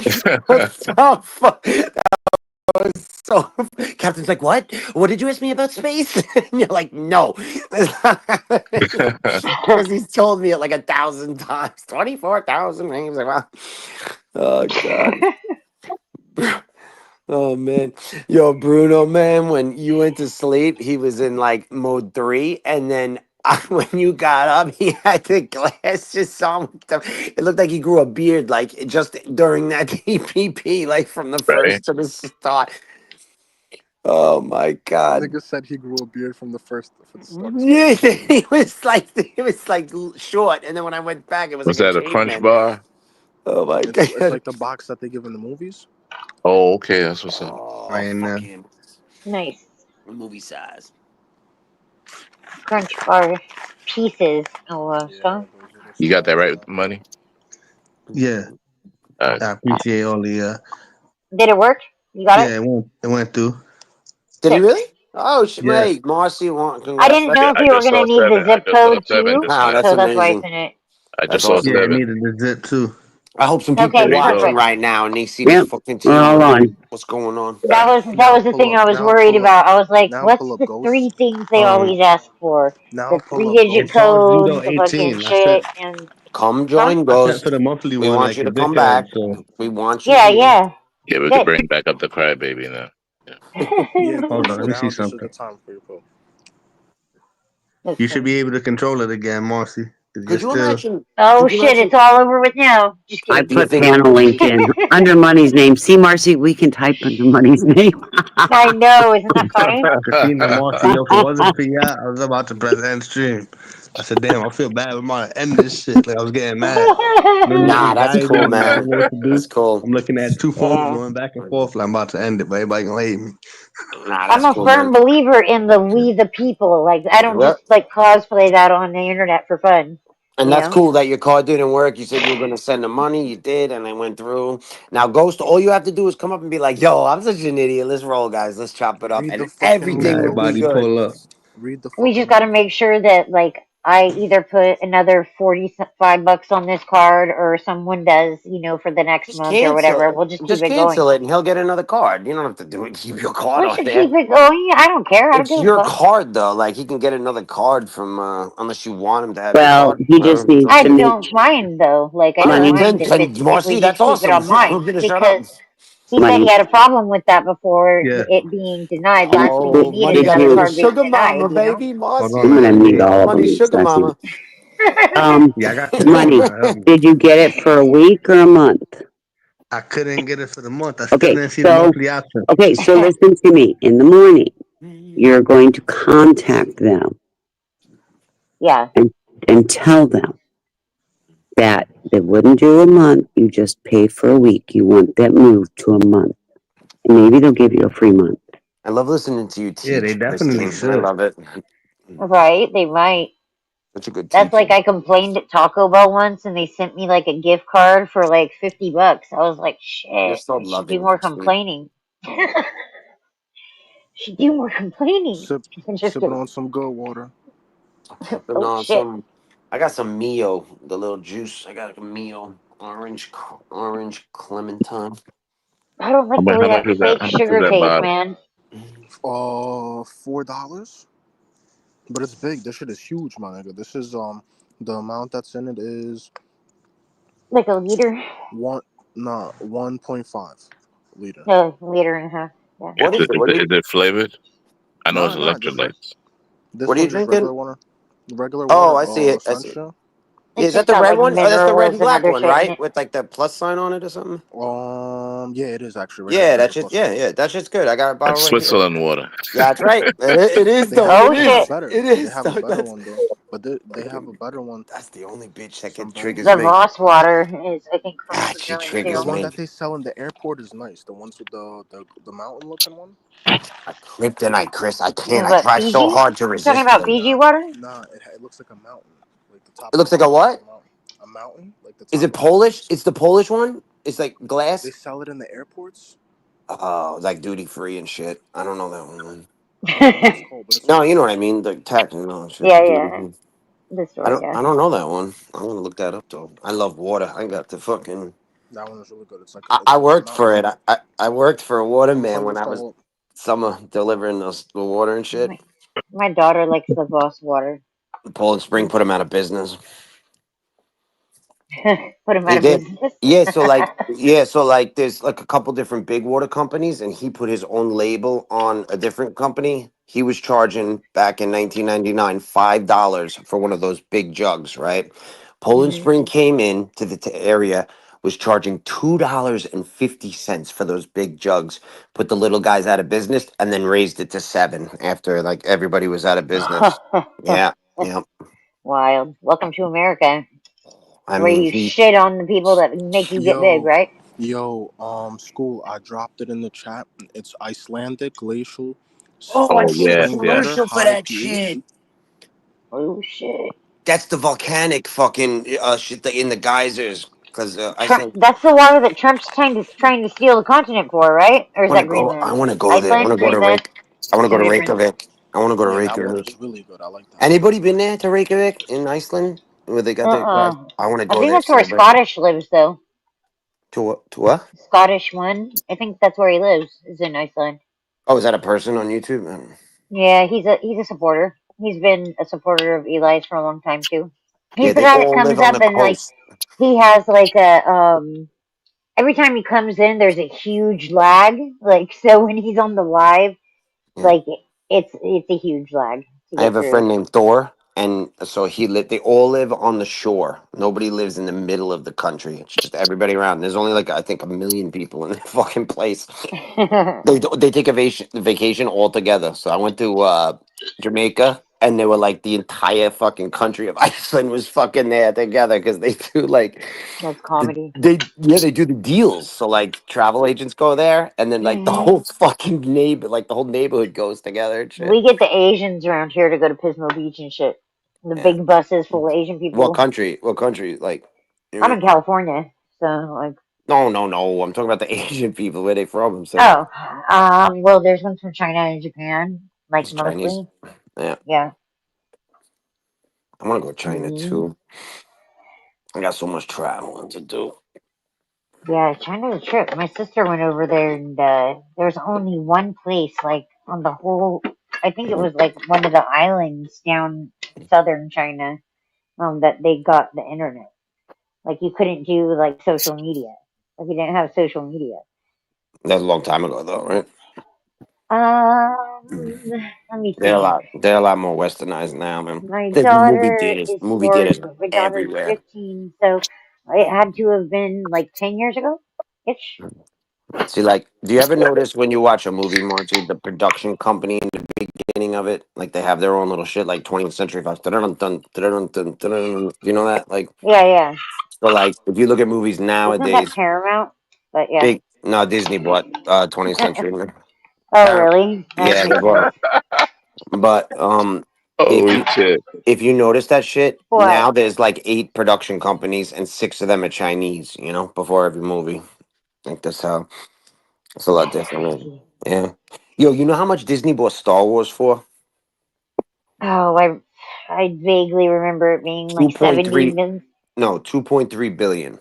what the fuck? So Captain's like, what? What did you ask me about space? And you're like, no. Because he's told me it like 1,000 times. 24,000 names. Like, wow. Oh, God. Oh man, yo, Bruno, man, when you went to sleep, he was in like mode 3, and then when you got up, he had the glasses on. It looked like he grew a beard, like just during that TPP, like from the Right. first to the start. Oh my god. Nigga said he grew a beard for the start. Yeah, it was like short, and then when I went back, it was Was like a that a Crunch caveman. Bar? Oh my It's god. like the box that they give in the movies. Oh, okay, that's what's up. Oh, Right now. fucking Nice. movie size. Crunch bar pieces. Oh, Yeah, so those little You got that right slices. with the money? Yeah, Uh, I appreciate all the. did it work? You got it? Yeah, it went through. Did he Sick. really? Oh shit! Yeah. Hey, Marcy, I congrats. didn't know if I you were just gonna saw need the 7. I zip just saw code 7 too, just Wow, now. that's so that's why I amazing. sent it. I That's just saw awesome. Yeah, it 7. needed the zip too. I hope some people Okay, There are you go. watching perfect. right now and they see this Yep, fucking we're team all wondering on. what's going on. That was Now the pull thing up. I was Now worried pull up. about. I was like, Now what's pull up the Ghost. 3 things they always ask for? Now The pull up 3-digit It Ghost. charged you code, though the fucking 18. shit, and Come huh? join I sent for Ghost. the monthly We one want like you a to come dickhead. back. So We want you Yeah, here. yeah. Yeah, we could Sick. bring back up the crybaby now. Yeah, hold on, Ghost. let me see Now this is the something. time for your pull. That's You should funny. be able to control it again, Marcy. 'Cause you're Could you still. imagine? Oh Could you shit, imagine? it's all over with now. Just I kidding. Do you put think? panel link in under Money's name. See, Marcy, we can type under Money's name. I know, isn't that funny? Christina Marcy, yo, if it wasn't for y'all, I was about to press end stream. I said, damn, I feel bad. I'm about to end this shit. Like, I was getting mad. And then the Nah, that's anxiety, cool, and I don't man. know what to do. That's cool. I'm looking at two phones Yeah. going back and forth. Like, I'm about to end it, but everybody gonna hate me. Nah, I'm that's a cool, firm man. believer in the we the people. Like I don't Yep. just like cosplay that on the internet for fun. And You that's know? cool that your card didn't work. You said you were going to send the money. You did, and it went through. Now, Ghost, all you have to do is come up and be like, yo, I'm such an idiot. Let's roll, guys. Let's chop it up. Read the And fucking Now everything link, will be everybody Ghost. good. pull up. Read the We just fucking got to link. make sure that like I either put another $45 on this card or someone does, for the next Just month or cancel whatever. it. We'll just keep Just it going. cancel it, and he'll get another card. You don't have to do it. Keep your card We on should there. keep it going. I don't care. I don't It's give a your fuck. card, though. Like, he can get another card from, unless you want him to have your Well, card. he just Whatever. It's needs up I to to you. make don't mind though. Like I All don't Money. right, mind then, if we Marcy, that's just keep it awesome. on mine I'm going to shut up. because he said he Money. had a problem with that before Yeah. it being denied Did, last week. He Oh, needed money did got a another you? little card being sugar mama, denied. baby. Hold Marcy on, I'm now, got gonna a let need me. all of money them. sugar Sassy. mama. Yeah, I got the Money. code. Help me. Did you get it for a week or a month? I couldn't get it for the month. I still Okay, didn't see the so monthly option. listen to me. In the morning, you're going to contact them Yeah. and tell them that they wouldn't do a month. You just paid for a week. You want that moved to a month, and maybe they'll give you a free month. I love listening to you Yeah, they teach, definitely Christine. I should. love it. Right, they might. Such a good That's teacher. like I complained at Taco Bell once and they sent me like a gift card for like $50. I was like, You're shit, so I should do loving, more Christine. complaining. Should do more complaining. I'm just Sipping kidding. on some good water. Sipping Oh on shit. some. I got some Mio, the little juice. I got a Mio orange clementine. I don't like the way How much that is that? fake How much is sugar that tastes, bottle? man. $4. But it's big. This shit is huge, my nigga. This is the amount that's in it is Like a liter. 1.5 liter. No, liter and a half. Yeah. What is it? What do you? Is it flavored? I know it's Nah, just electrolytes. this What are you one, just drinking? regular water. Regular Oh, water, I see it. I see. sunshine. Yeah, It's is that just the got red like one? Oh, that's the red and minerals and black other one, shit in right? it. With like the plus sign on it or something. Yeah, it is actually. It Yeah, has that a shit. plus sign. Yeah, that shit's good. I got a That's bottle right here. Switzerland water. Yeah, that's right. It is They though. have It Oh they have is. shit. better. It They is. have a Though. better That's one though. But they have a better one. that's the only bitch that Some get better triggers The ones. me. Voss water is I think from Ah, she Switzerland The triggers too. one me. that they sell in the airport is nice. The ones with the mountain looking one. A kryptonite, Chris. I can't. I What, try so Fiji? hard to You talking resist about them. Fiji Nah, water? it looks like a mountain. Like the top It of the looks like a bottle looks like what? a mountain. A mountain, like the Is top it of it. Polish? It's the Polish one. It's like They glass. sell it in the airports. Oh, like duty free and shit. I don't know that one. Man. I don't know what it's called, but it's No, you know nice. what I mean. The tax and all that shit. Yeah, Duty yeah. free. The store, yeah. I don't know that one. I'm gonna look that up though. I love water. I got the fucking. That one is really good. It's like I it's a worked mountain for it. water. I worked for a I'm gonna tell waterman you when what's I was called. summer delivering the water and shit. My daughter likes the Voss water. Poland Spring put him out of business. Put him out They of did. business. So like there's like a couple different big water companies and he put his own label on a different company. He was charging back in 1999 $5 for one of those big jugs, right? Poland Hmm. Spring came in to the area was charging $2.50 for those big jugs, put the little guys out of business, and then raised it to $7 after like everybody was out of business. Yeah, yeah. Wild. Welcome to America, I where mean, you shit on the people that make you get big, Yo, right? school, I dropped it in the chat. It's Icelandic glacial oh, I've Oh seen a yeah, spring yeah. water, commercial for high that pH. shit. Oh shit. That's the volcanic fucking shit in the geysers. Because Iceland. That's the water that Trump's trying to steal the continent for, right? Or is that I Greenland? want to go there. I want Iceland, to go to Greenland, Reykjavik. I want to go two to different. Reykjavik. I want to go to Yeah, that Reykjavik. water's really good. I like that water. Anybody been there to Reykjavik in Iceland? Where they got their guys? I want to I go think there that's where so bad. Scottish lives, though. To what? To what? Scottish one. I think that's where he lives. Is in Iceland. Oh, is that a person on YouTube? Yeah, he's a supporter. He's been a supporter of Eli's for a long time too. Yeah, He's the they guy that all comes live on up the and like coast. he has like a. Every time he comes in, there's a huge lag. Like so, when he's on the live, Yeah. like it's a huge lag to I have get a friend through. named Thor, and so they all live on the shore. Nobody lives in the middle of the country. It's just everybody around. There's only like I think 1 million people in the fucking place. They take a vacation all together. So I went to Jamaica, and they were like the entire fucking country of Iceland was fucking there together because they do like That's comedy. they do the deals. So like travel agents go there, and then like the whole fucking the whole neighborhood goes together and shit. We get the Asians around here to go to Pismo Beach and shit. The Yeah. big buses full of Asian people. What country? What country? Like, you I'm mean? in California, so like. No, no, no. I'm talking about the Asian people. Where they from? I'm saying Oh, well, there's ones from China and Japan, like it's Chinese. mostly. Yeah, Yeah. I want to go to China hmm too. I got so much traveling to do. Yeah, China's a trip. My sister went over there, and there's only one place, like on the whole. I think it was like one of the islands down southern China, that they got the internet. Like you couldn't do like social media. Like you didn't have social media. That's a long time ago, though, right? Let me They're a think. lot. They're a lot more westernized now, man. My There's daughter is movie 4. theaters My daughter's everywhere. 15, so it had to have been like 10 years ago. Ish. See, like, do you ever notice when you watch a movie, Marty, the production company in the beginning of it, like they have their own little shit, like 20th Century Fox. Dun-dun-dun, dun-dun-dun, dun-dun-dun. You know that? Like, Yeah, yeah. so, like, if you look at movies Isn't that nowadays, Paramount? But yeah. no, Disney bought 20th Century. Oh, really? That Yeah, they makes bought sense. it. But if Oh you shit. if you notice that shit, What? now there's like 8 production companies and 6 of them are Chinese. You know, before every movie. Like that's how it's a lot That's different. Man. crazy. Yeah. Yo, you know how much Disney bought Star Wars for? Oh, I vaguely remember it being like 70 2.3. million. No, 2.3 billion.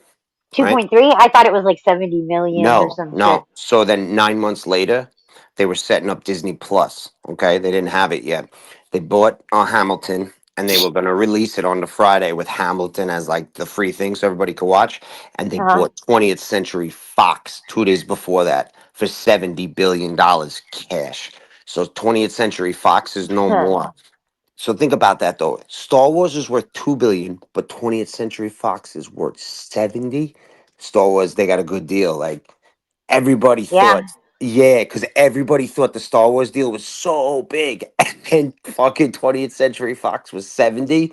Right? 2.3? I thought it was like 70 million or No, some shit. no. So then 9 months later, they were setting up Disney Plus. Okay, they didn't have it yet. They bought Hamilton, and they were going to release it on the Friday with Hamilton as like the free thing, so everybody could watch. And they Uh-huh. bought 20th Century Fox 2 days before that for $70 billion cash. So 20th Century Fox is no Huh. more. So think about that though. Star Wars is worth 2 billion, but 20th Century Fox is worth 70. Star Wars, they got a good deal. Like everybody Yeah. thought, yeah, because everybody thought the Star Wars deal was so big, and fucking 20th Century Fox was 70.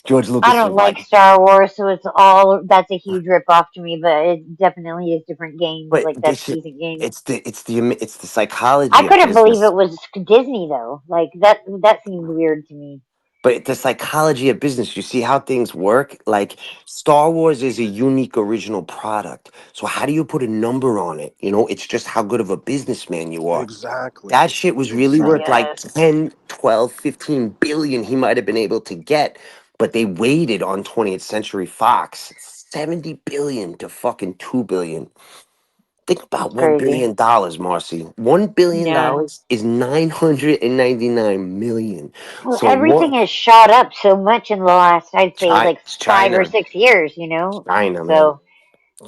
George I Lucas was don't like like, Star Wars, so that's a huge rip off to me, but it definitely is different games. but Like that's this shit, decent games. it's the I psychology of couldn't believe business. it was Disney though. Like that seemed weird to me. But the psychology of business, you see how things work? Like Star Wars is a unique original product. So how do you put a number on it? You know, it's just how good of a businessman you are. Exactly. That shit was really I worth Exactly. like guess. 10, 12, 15 billion he might have been able to get. But they waited on 20th Century Fox. 70 billion to fucking 2 billion. Think That's about $1 crazy. billion, Marcy. $1 billion Yeah. is 999 million. Well, So everything what? has shot up so much in the last, I'd say, like It's 5 or China. 6 years. You know. China, man. So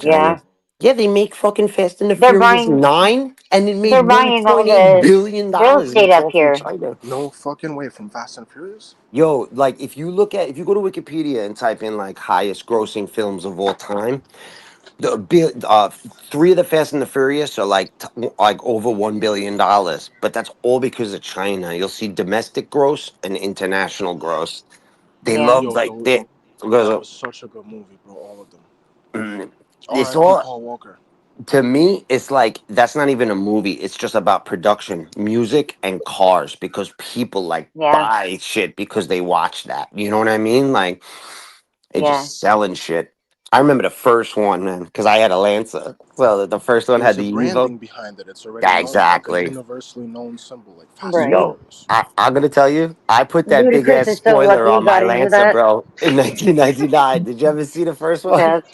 China. yeah, Yeah, they make fucking Fast and the they're Furious buying 9 and it made they're buying all $1.8 the billion real and estate it's up all from here. China. No fucking way from Fast and Furious. Yo, like if you go to Wikipedia and type in like highest grossing films of all time, Three of the Fast and the Furious are like over $1 billion, but that's all because of China. You'll see domestic gross and international gross. They Yeah. love Yo, like they that because was such a good movie, bro. All of them. it's R.I.P. all Paul Walker. to me. It's like that's not even a movie. It's just about production, music, and cars because people like Yeah. buy shit because they watch that. You know what I mean? Like they Yeah. just selling shit. I remember the first one, man, because I had a Lancer. So the first one had There's a the Evo. branding behind it. It's already Yeah, known. It's like a exactly. universally known symbol, like Fast and Right. Yo, Furious. I'm gonna tell you, I put that big Ludacris ass is so spoiler lucky he on my got into Lancer, that. bro, in 1999. Did you ever see the first one? That's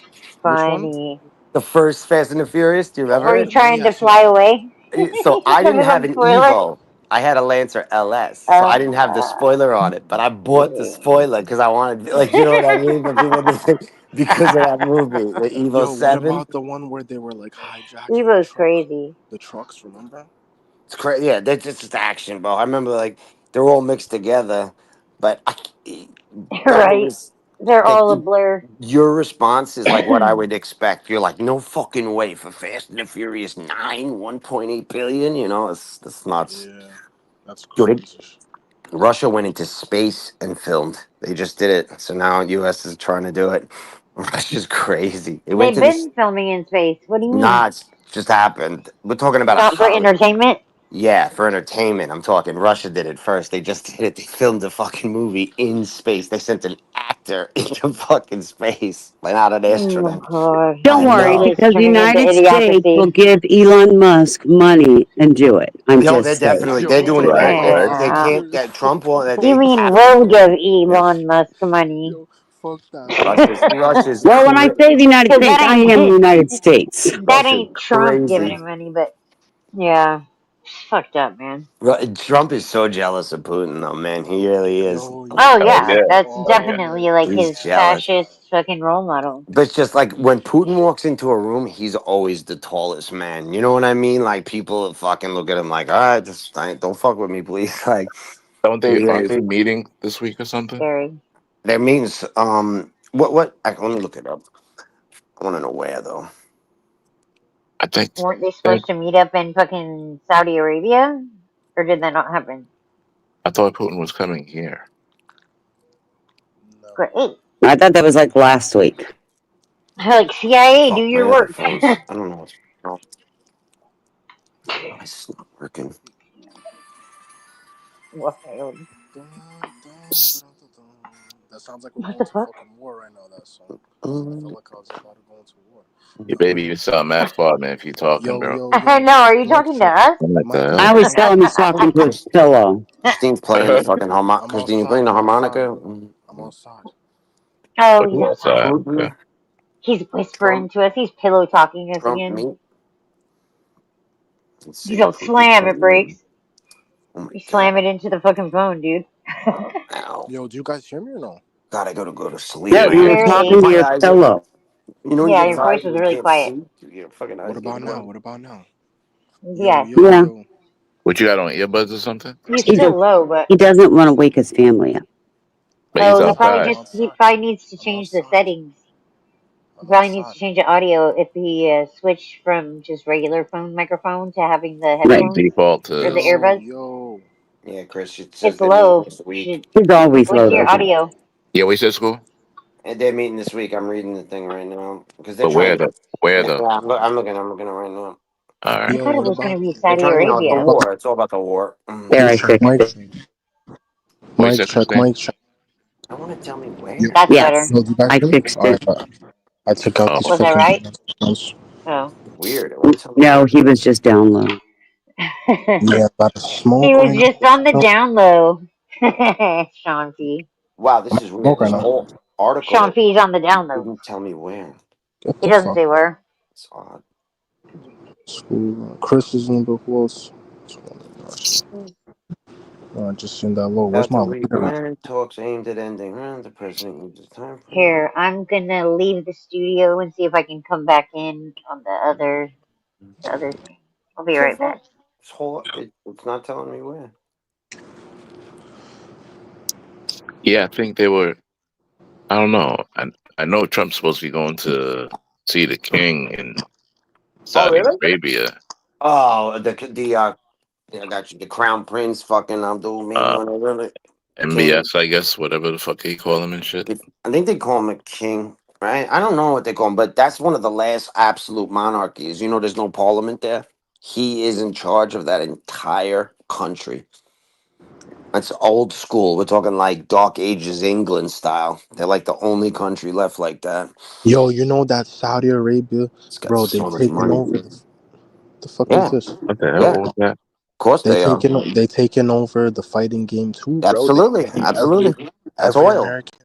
Which one? funny. The first Fast and the Furious? Do you Were remember you it? Yeah, trying yeah, I to seen the fly first one. away So I because didn't of have some an spoiler? Evo. I had a Lancer LS, so I didn't have the Uh, spoiler on it. But I bought the spoiler because I wanted, like, you know what I mean? But people didn't think because of that movie, the Evo Yo, what 7. about the one where they were like hijacking Evo's crazy. the trucks? Remember? It's crazy. Yeah, that's just action, bro. I remember like they're all mixed together, but that Right? was They're like all a blur. your response is like what I would expect. You're like, no fucking way for Fast and the Furious 9, 1.8 billion. You know, it's nuts. Yeah, that's Dude, crazy. Russia went into space and filmed. They just did it, so now U.S. is trying to do it. Russia's crazy. They went They've to this. been filming in space. What do you mean? Nah, it's just happened. We're talking about a Not for Hollywood. entertainment? Yeah, for entertainment. I'm talking Russia did it first. They just did it. They filmed a fucking movie in space. They sent an actor into fucking space, like not an Oh my astronaut. god. Don't I worry, know. It's because the turning into United States will idiocracy. give Elon Musk money and do it. I'm No, they're just saying. definitely they're Yo, doing it Right, right right. now. They Yeah. can't. That Trump will. That You they mean have to we'll do it. give Elon Musk money? yo, fuck that. Russia's Well, when I say the United Because States, I am the United States. that Russia's ain't Trump giving crazy. him money, but yeah. It's fucked up, man. Trump is so jealous of Putin, though, man. He really is. Yo, Oh Oh yeah, yes. yeah. that's Oh yeah. definitely like He's his jealous. fascist fucking role model. But it's just like when Putin walks into a room, he's always the tallest man. You know what I mean? Like people fucking look at him like, all right, just don't fuck with me, please. Like, Aren't yeah, they meeting this week or something? Scary. that means let me look it up. I want to know where though. I think Weren't they supposed to meet up in fucking Saudi Arabia? Or did that not happen? I thought Putin was coming here. No. Great. I thought that was like last week. Like CIA, do Fuck my your other work. phones. I don't know what's wrong. Oh, it's not working. Wild. That sounds like we're What going the to fuck? fucking war right now. That song. I feel Mm, like I was about to go into war. You baby, you sound mad smart, man. If you talking, Yo, girl. yo, I yo. know, are you Mic talking to check. us? I'm like Mic I check. always tell him he's talking to his pillow. Christine's playing the fucking harmonica. I'm Christine, you outside. playing the I'm outside. harmonica? I'm outside. Oh, Oh, he's you outside. outside. Okay. Putin, He's whispering Trump, to us. He's pillow talking us Trump, again. me. Let's You see. don't Putin, slam, Trump, it me. breaks. Oh my You god. slam it into the fucking phone, dude. Ow. Yo, do you guys hear me or no? God, I gotta go to sleep, Yeah, You you man. were barely. talking to My your eyes are. pillow. You know, when you Yeah, get your voice tired was and you really can't quiet. see. Your fucking What eyes get about now? numb. What about now? Yo, Yeah. yo, Yeah, yo. What you got on earbuds or something? You're he still just low, but he doesn't want to wake his family up. But he's oh, I'm outside. he outside. probably needs to I'm change the outside. settings. He I'm probably needs outside. to change the audio if he switched from just regular phone microphone to having the Right. From headphones default or to the Yo, earbuds. yo. Yeah, Chris, it says It's they're meeting low. this You week. should He's always switch low, your though. audio. yeah. We said school. And they're meeting this week. I'm reading the thing right now because they're But trying where to though? get. Where Yeah, though? I'm looking right now. All right. I Yo, thought it what was going about to be They're Saudi trying, the Arabia. war. It's all about the war. There, mic I check, fixed mic it. check. What you Mic said, check, Christine? mic check. I want to tell me Yo, where. That's better. Yes, yo, do you guys I hear me? fixed it. Alright, I took out these Oh, Was I fucking right? ones. Oh. Weird. It won't tell me No, where. he was just down low. Yeah, about to He smoke was right just on the now. down low. Sean P. Wow, this is weird. Smoke right This now. whole article Sean P's on the down low. didn't tell me where. Get He the doesn't fuck. say where. It's odd. School. Chris is in the who else? I just seen that low. Where's About my to lighter at? recommend talks aimed at ending. The president uses time frame. Here, I'm gonna leave the studio and see if I can come back in on the other thing. I'll be So right far, back. this whole it's not telling me where. yeah. I think they were. I don't know. I know Trump's supposed to be going to see the king in Oh, Saudi really? Arabia. Oh, I got you. The Crown Prince, fucking Abdul Main, Uh, whatever. King. MBS, I guess, whatever the fuck they call him and shit. I think they call him a king, right? I don't know what they call him, but that's one of the last absolute monarchies. You know, there's no parliament there. He is in charge of that entire country. That's old school. We're talking like Dark Ages England style. They're like the only country left like that. Yo, you know that Saudi Arabia, It's got bro? They so much taking money. over. The fuck is Yeah, this? What the hell? yeah. What was that? Of course They they are. taking over the fighting game too, bro. They Absolutely, pay absolutely. That's every oil. American,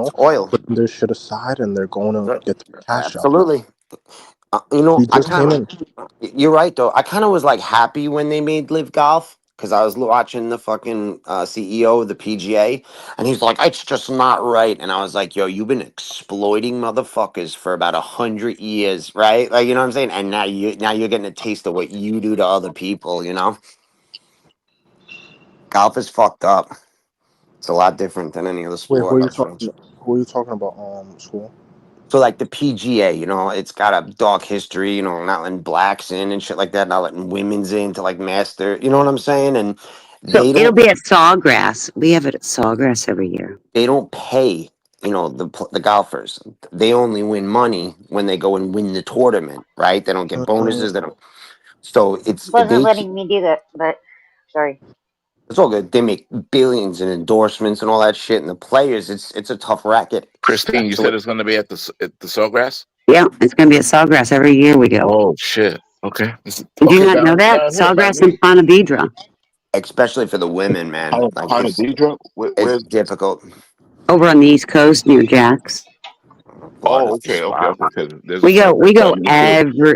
That's oil. putting their shit aside and they're going to get the cash out. Absolutely. We I just came kind in. of. You're right though. I kind of was like happy when they made Live Golf because I was watching the fucking CEO of the PGA, and he's like, "It's just not right." And I was like, "Yo, you've been exploiting motherfuckers for about 100 years, right? Like, you know what I'm saying? And now you're getting a taste of what you do to other people. You know, golf is fucked up. It's a lot different than any other Wait, sport, I think. who are you talking about? School. So like the PGA, it's got a dark history, not letting blacks in and shit like that, not letting women's in to like master, you know what I'm saying? And So they it'll don't be at Sawgrass. We have it at Sawgrass every year. they don't pay, the golfers. They only win money when they go and win the tournament, right? They don't get bonuses, they don't. So Wasn't letting me do that, but sorry. it's all good. They make billions in endorsements and all that shit, and the players, it's a tough racket. Christine, you said especially- it's going to be at the Sawgrass? Yeah, it's going to be at Sawgrass every year we go. Oh, shit. Okay. Did you not know that? Sawgrass in Ponte Vedra. especially for the women, man. Like it's Where's difficult. Over on the East Coast near Jack's. Oh, okay. 'Cause there's We a go too.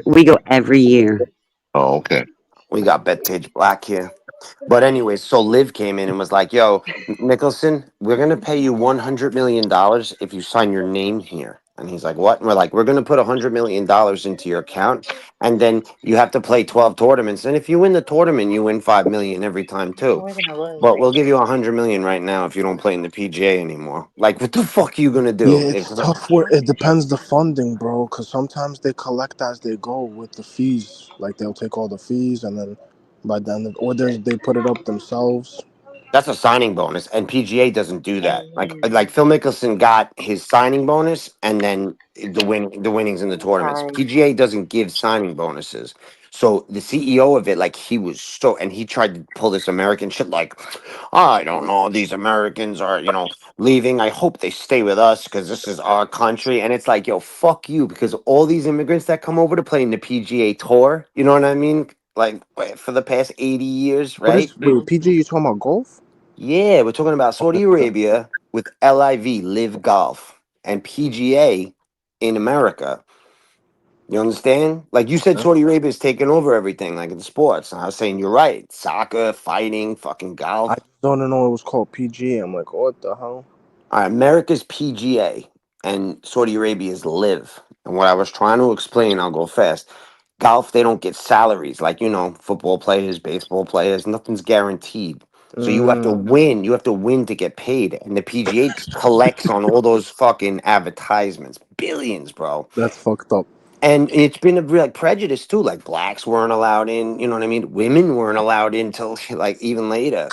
we go every year. Oh, okay. We got Bethpage Black here. But anyway, so Liv came in and was like, "Yo, Nicholson, we're gonna pay you $100 million if you sign your name here." And he's like, "What?" And we're like, "We're gonna put $100 million into your account, and then you have to play 12 tournaments. And if you win the tournament, you win $5 million every time too. But we'll give you $100 million right now if you don't play in the PGA anymore." Like, what the fuck are you gonna do? Yeah, it's tough. It depends the funding, bro. Because sometimes they collect as they go with the fees. Like they'll take all the fees and then by then, or they put it up themselves. That's a signing bonus, and PGA doesn't do that. Like Phil Mickelson got his signing bonus, and then the winnings in the tournaments. Sorry. PGA doesn't give signing bonuses. So the CEO of it, like he was so, and he tried to pull this American shit. Like, I don't know, these Americans are leaving. I hope they stay with us because this is our country. And it's like, yo, fuck you, because all these immigrants that come over to play in the PGA tour, you know what I mean? Like for the past 80 years, right? Wait, PG, you talking about golf? Yeah, we're talking about Saudi Arabia with LIV, Live Golf, and PGA in America. You understand? Like you said, Saudi Arabia is taking over everything, like in sports. And I was saying you're right. Soccer, fighting, fucking golf. I don't know it was called PGA. I'm like, what the hell? All right, America's PGA and Saudi Arabia's Live. And what I was trying to explain, I'll go fast. Golf, they don't get salaries like, football players, baseball players. Nothing's guaranteed. So you have to win. You have to win to get paid. And the PGA collects on all those fucking advertisements. Billions, bro. That's fucked up. And it's been a real prejudice too. Like blacks weren't allowed in, you know what I mean? Women weren't allowed in till like even later.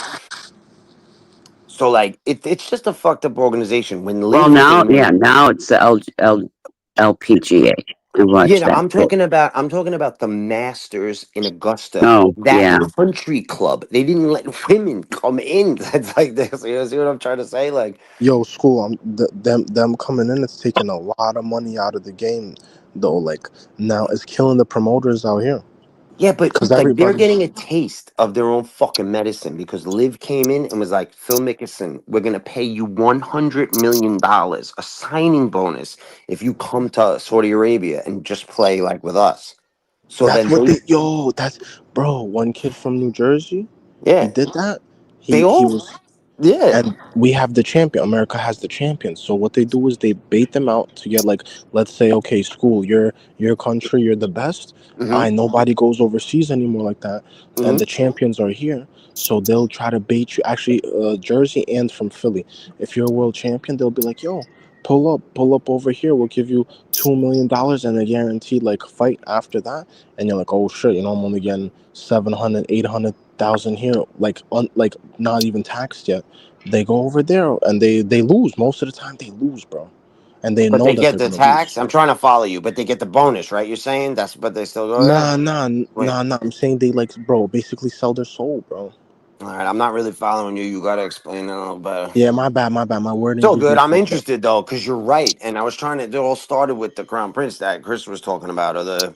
So like it's just a fucked up organization. When Well, Liv now it's the LPGA. I watched that. I'm talking about the Masters in Augusta. Oh, yeah. Country club. They didn't let women come in. That's like this. You see what I'm trying to say? Like, Yo, school. Them coming in. It's taking a lot of money out of the game, though. Like now, it's killing the promoters out here. yeah, but Because like they're everybody. getting a taste of their own fucking medicine because Liv came in and was like, "Phil Mickelson, we're gonna pay you $100 million, a signing bonus, if you come to Saudi Arabia and just play like with us." So That's then what they. Yo, that's bro. One kid from New Jersey. yeah, He did that. they He all was. yeah. And we have the champion. America has the champion. So what they do is they bait them out to get like, let's say, okay, school, your country, you're the best. Nobody goes overseas anymore like that. And the champions are here. So they'll try to bait you. Actually, Jersey and from Philly. If you're a world champion, they'll be like, yo, pull up over here. We'll give you $2 million and a guaranteed like fight after that. And you're like, oh shit, I'm only getting 700, 800,000 here, like like not even taxed yet. They go over there and they lose. Most of the time they lose, bro, and they But know they that get they're the gonna lose. tax. I'm trying to follow you, but they get the bonus, right? You're saying that's, but they still go there. Nah, nah, Wait, nah. I'm saying they like, bro, basically sell their soul, bro. all right, I'm not really following you. You got to explain it a little better. Yeah, my bad, my bad. My wording Still could be good. I'm fucked up. interested though, because you're right, and I was trying to. It all started with the crown prince that Chris was talking about, or the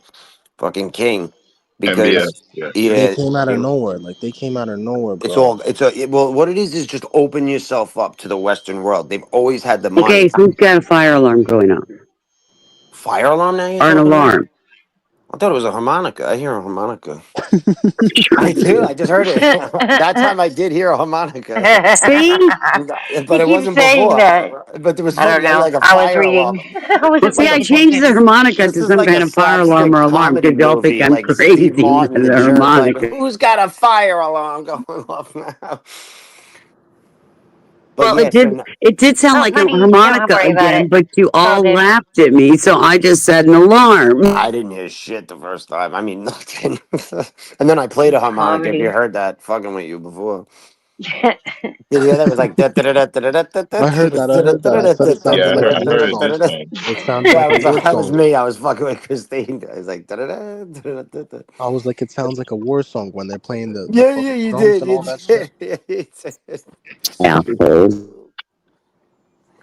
fucking king, MBS. because Yeah. They yeah, came out of nowhere. Like they came out of nowhere, it's bro. all well. What it is just open yourself up to the Western world. They've always had the money. Okay, who's got a fire alarm going off? Fire alarm now you're Or an talking about? alarm? I thought it was a harmonica. I hear a harmonica. I do. I just heard it. That time I did hear a harmonica, See? but You it keep wasn't saying before. that. But there was I don't something know. like a I was fire alarm. reading. I Well, wasn't see, Like I a paying changed the attention. harmonica this to is some like a kind of fire alarm slapstick or alarm comedy because y'all think movie, I'm like crazy Steve with Martin in the the church. Like, harmonica. who's got a fire alarm going off now? But Well, yeah, so no, it did sound Oh, like a honey, you don't have to harmonica worry about again, it. but you It's all all good. laughed at me, so I just said an alarm. I didn't hear shit the first time. I mean, nothing. And then I played a harmonica. If you Comedy. heard that, fucking with you before. Did you hear that? It was like that. I heard that. I heard that. I said it sounded Yeah, like a I war heard it song. just now. It sounded Yeah, like a war that was song. me. I was fucking with Christine. I was like, I was like, it sounds like a war song when they're playing the yeah, yeah, fucking you drums did, and you all that shit. did. Yeah, you did. Assholes.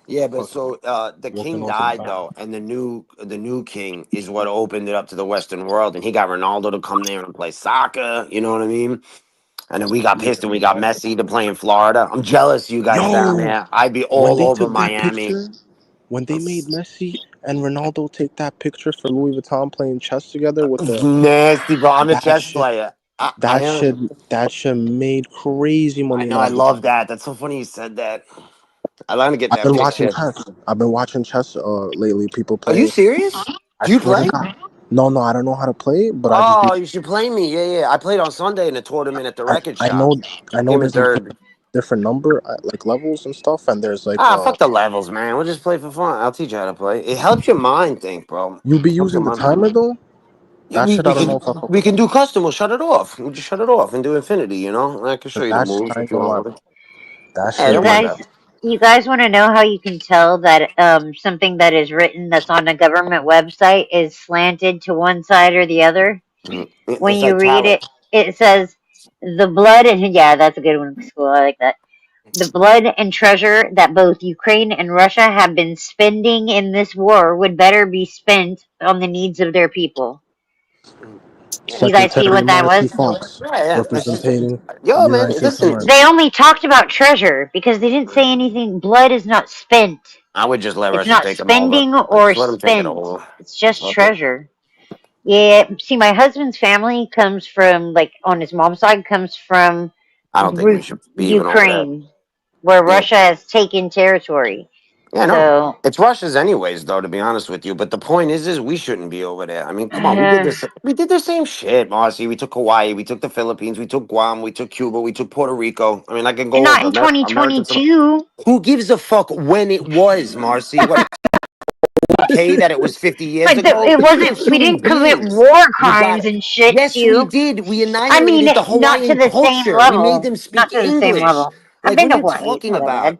Yeah, but Fucking so the walking king onto the died back. though, and the new king is what opened it up to the Western world, and he got Ronaldo to come there and play soccer. You know what I mean? And then we got Yeah, pissed, and we got Messi to play in Florida. I'm jealous, you guys down yo, there. I'd be when all they over took that Miami. picture, when they made Messi and Ronaldo take that picture for Louis Vuitton playing chess together with It's the nasty, bro. I'm a that chess shit, player. I am. that shit made crazy I money in know. I Argentina. love that. That's so funny you said that. I want to get I've that been watching picture. chess. I've been watching chess lately. People Are you playing. serious? I Do you swear to play? God. No, no, I don't know how to play, but I just be. Oh, you should play me. Yeah, yeah. I played on Sunday in a tournament at the record I shop. know. I know. Came in There's like third. different number like levels and stuff, and there's like Fuck the levels, man. We'll just play for fun. I'll teach you how to play. It helps your mind think, bro. you be Helps your using the mind. timer though. Yeah, That we, shit, I we don't know can if I fuck we with can that. do custom. We'll shut it off. We'll just shut it off and do infinity. I can show 'Cause you the that shit, moves I if ain't you gonna lie, want. bro. That Hey, You shit don't worry be. about guys, you guys want to know how you can tell that something that is written that's on a government website is slanted to one side or the other? it. When It's you read it, italics. it says the blood and yeah, that's a good one. School, I like that. The blood and treasure that both Ukraine and Russia have been spending in this war would better be spent on the needs of their people. Yeah, You guys see Secretary what that Marcy was? Fox yeah. It's just, representing yo, man. United States of Listen, America. They only talked about treasure because they didn't say anything. Blood is not spent. I would just let It's Russia not take them over. spending Like, or just let them take it spent. over. It's just Fuck it. treasure. Yeah, see, my husband's family comes from, like, on his mom's side, comes from I don't think we should be even over that. Ukraine, where Yeah. Russia has taken territory. Yeah, no. So, It's Russia's anyways, though, to be honest with you. But the point is we shouldn't be over there. I mean, come on, we did uh, this. We did the same shit, Marcy. We took Hawaii, we took the Philippines, we took Guam, we took Cuba, we took Puerto Rico. I mean, I can go not over in American. 2022. Who gives a fuck when it was, Marcy? What? Okay, that it was 50 years But ago. it We're wasn't, we human didn't commit beings. war You got crimes it. and shit, Yes, we too. did. We I mean, annihilated the not to Hawaiian the same culture. We made level. them Not speak to the same English. level. I've Like, been what are to you Hawaii. It's talking not that about? bad.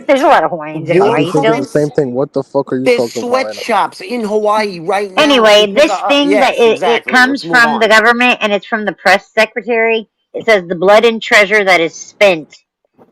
There's a lot of Hawaiians in I've War been Hawaii thinking still. the crimes? same thing. What the fuck are you There's talking about right now? sweatshops in Hawaii right now Anyway, because this thing that yes, it exactly. Let's comes move from the on. government and it's from the press secretary. It says the blood and treasure that is spent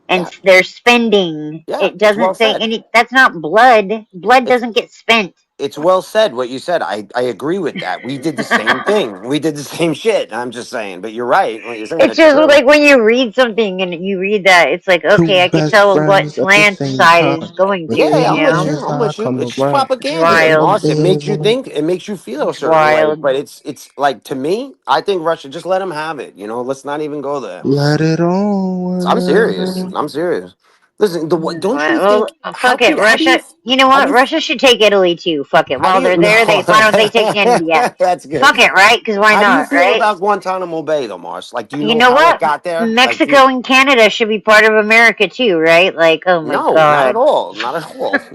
and Yeah, they're spending. yeah, It it's well doesn't say said. any. That's not blood. Blood It's doesn't get spent. it's well said what you said. I agree with that. We did the same thing. We did the same shit. I'm just saying, but you're right. What you're saying, It's it's just true. like when you read something and you read that, it's like, Two okay, I can best tell what friends at the slant same side time. is going to, Yeah, you I'm Little with know? you. things I'm not with you. come It's just around. It's propaganda, wild. Little Moss. It makes things. you think. It makes you feel a It's certain way. wild. But it's like to me, I think Russia just let them have it. Let's not even go there. Let it all I'm serious. work. I'm serious. Listen, don't you Well, think? fuck it, How do you? Russia. You know How do what? you? Russia should take Italy too. Fuck it. How do While you? they're there, No. why don't they take India? That's good. Fuck it, right? Because why How do you not, feel right? about Guantanamo Bay, though, Mars? Like, do you You know know how it what? got there? Like, Mexico and Canada should be part of America too, right? Like, oh my no, not at god. all. Not at all.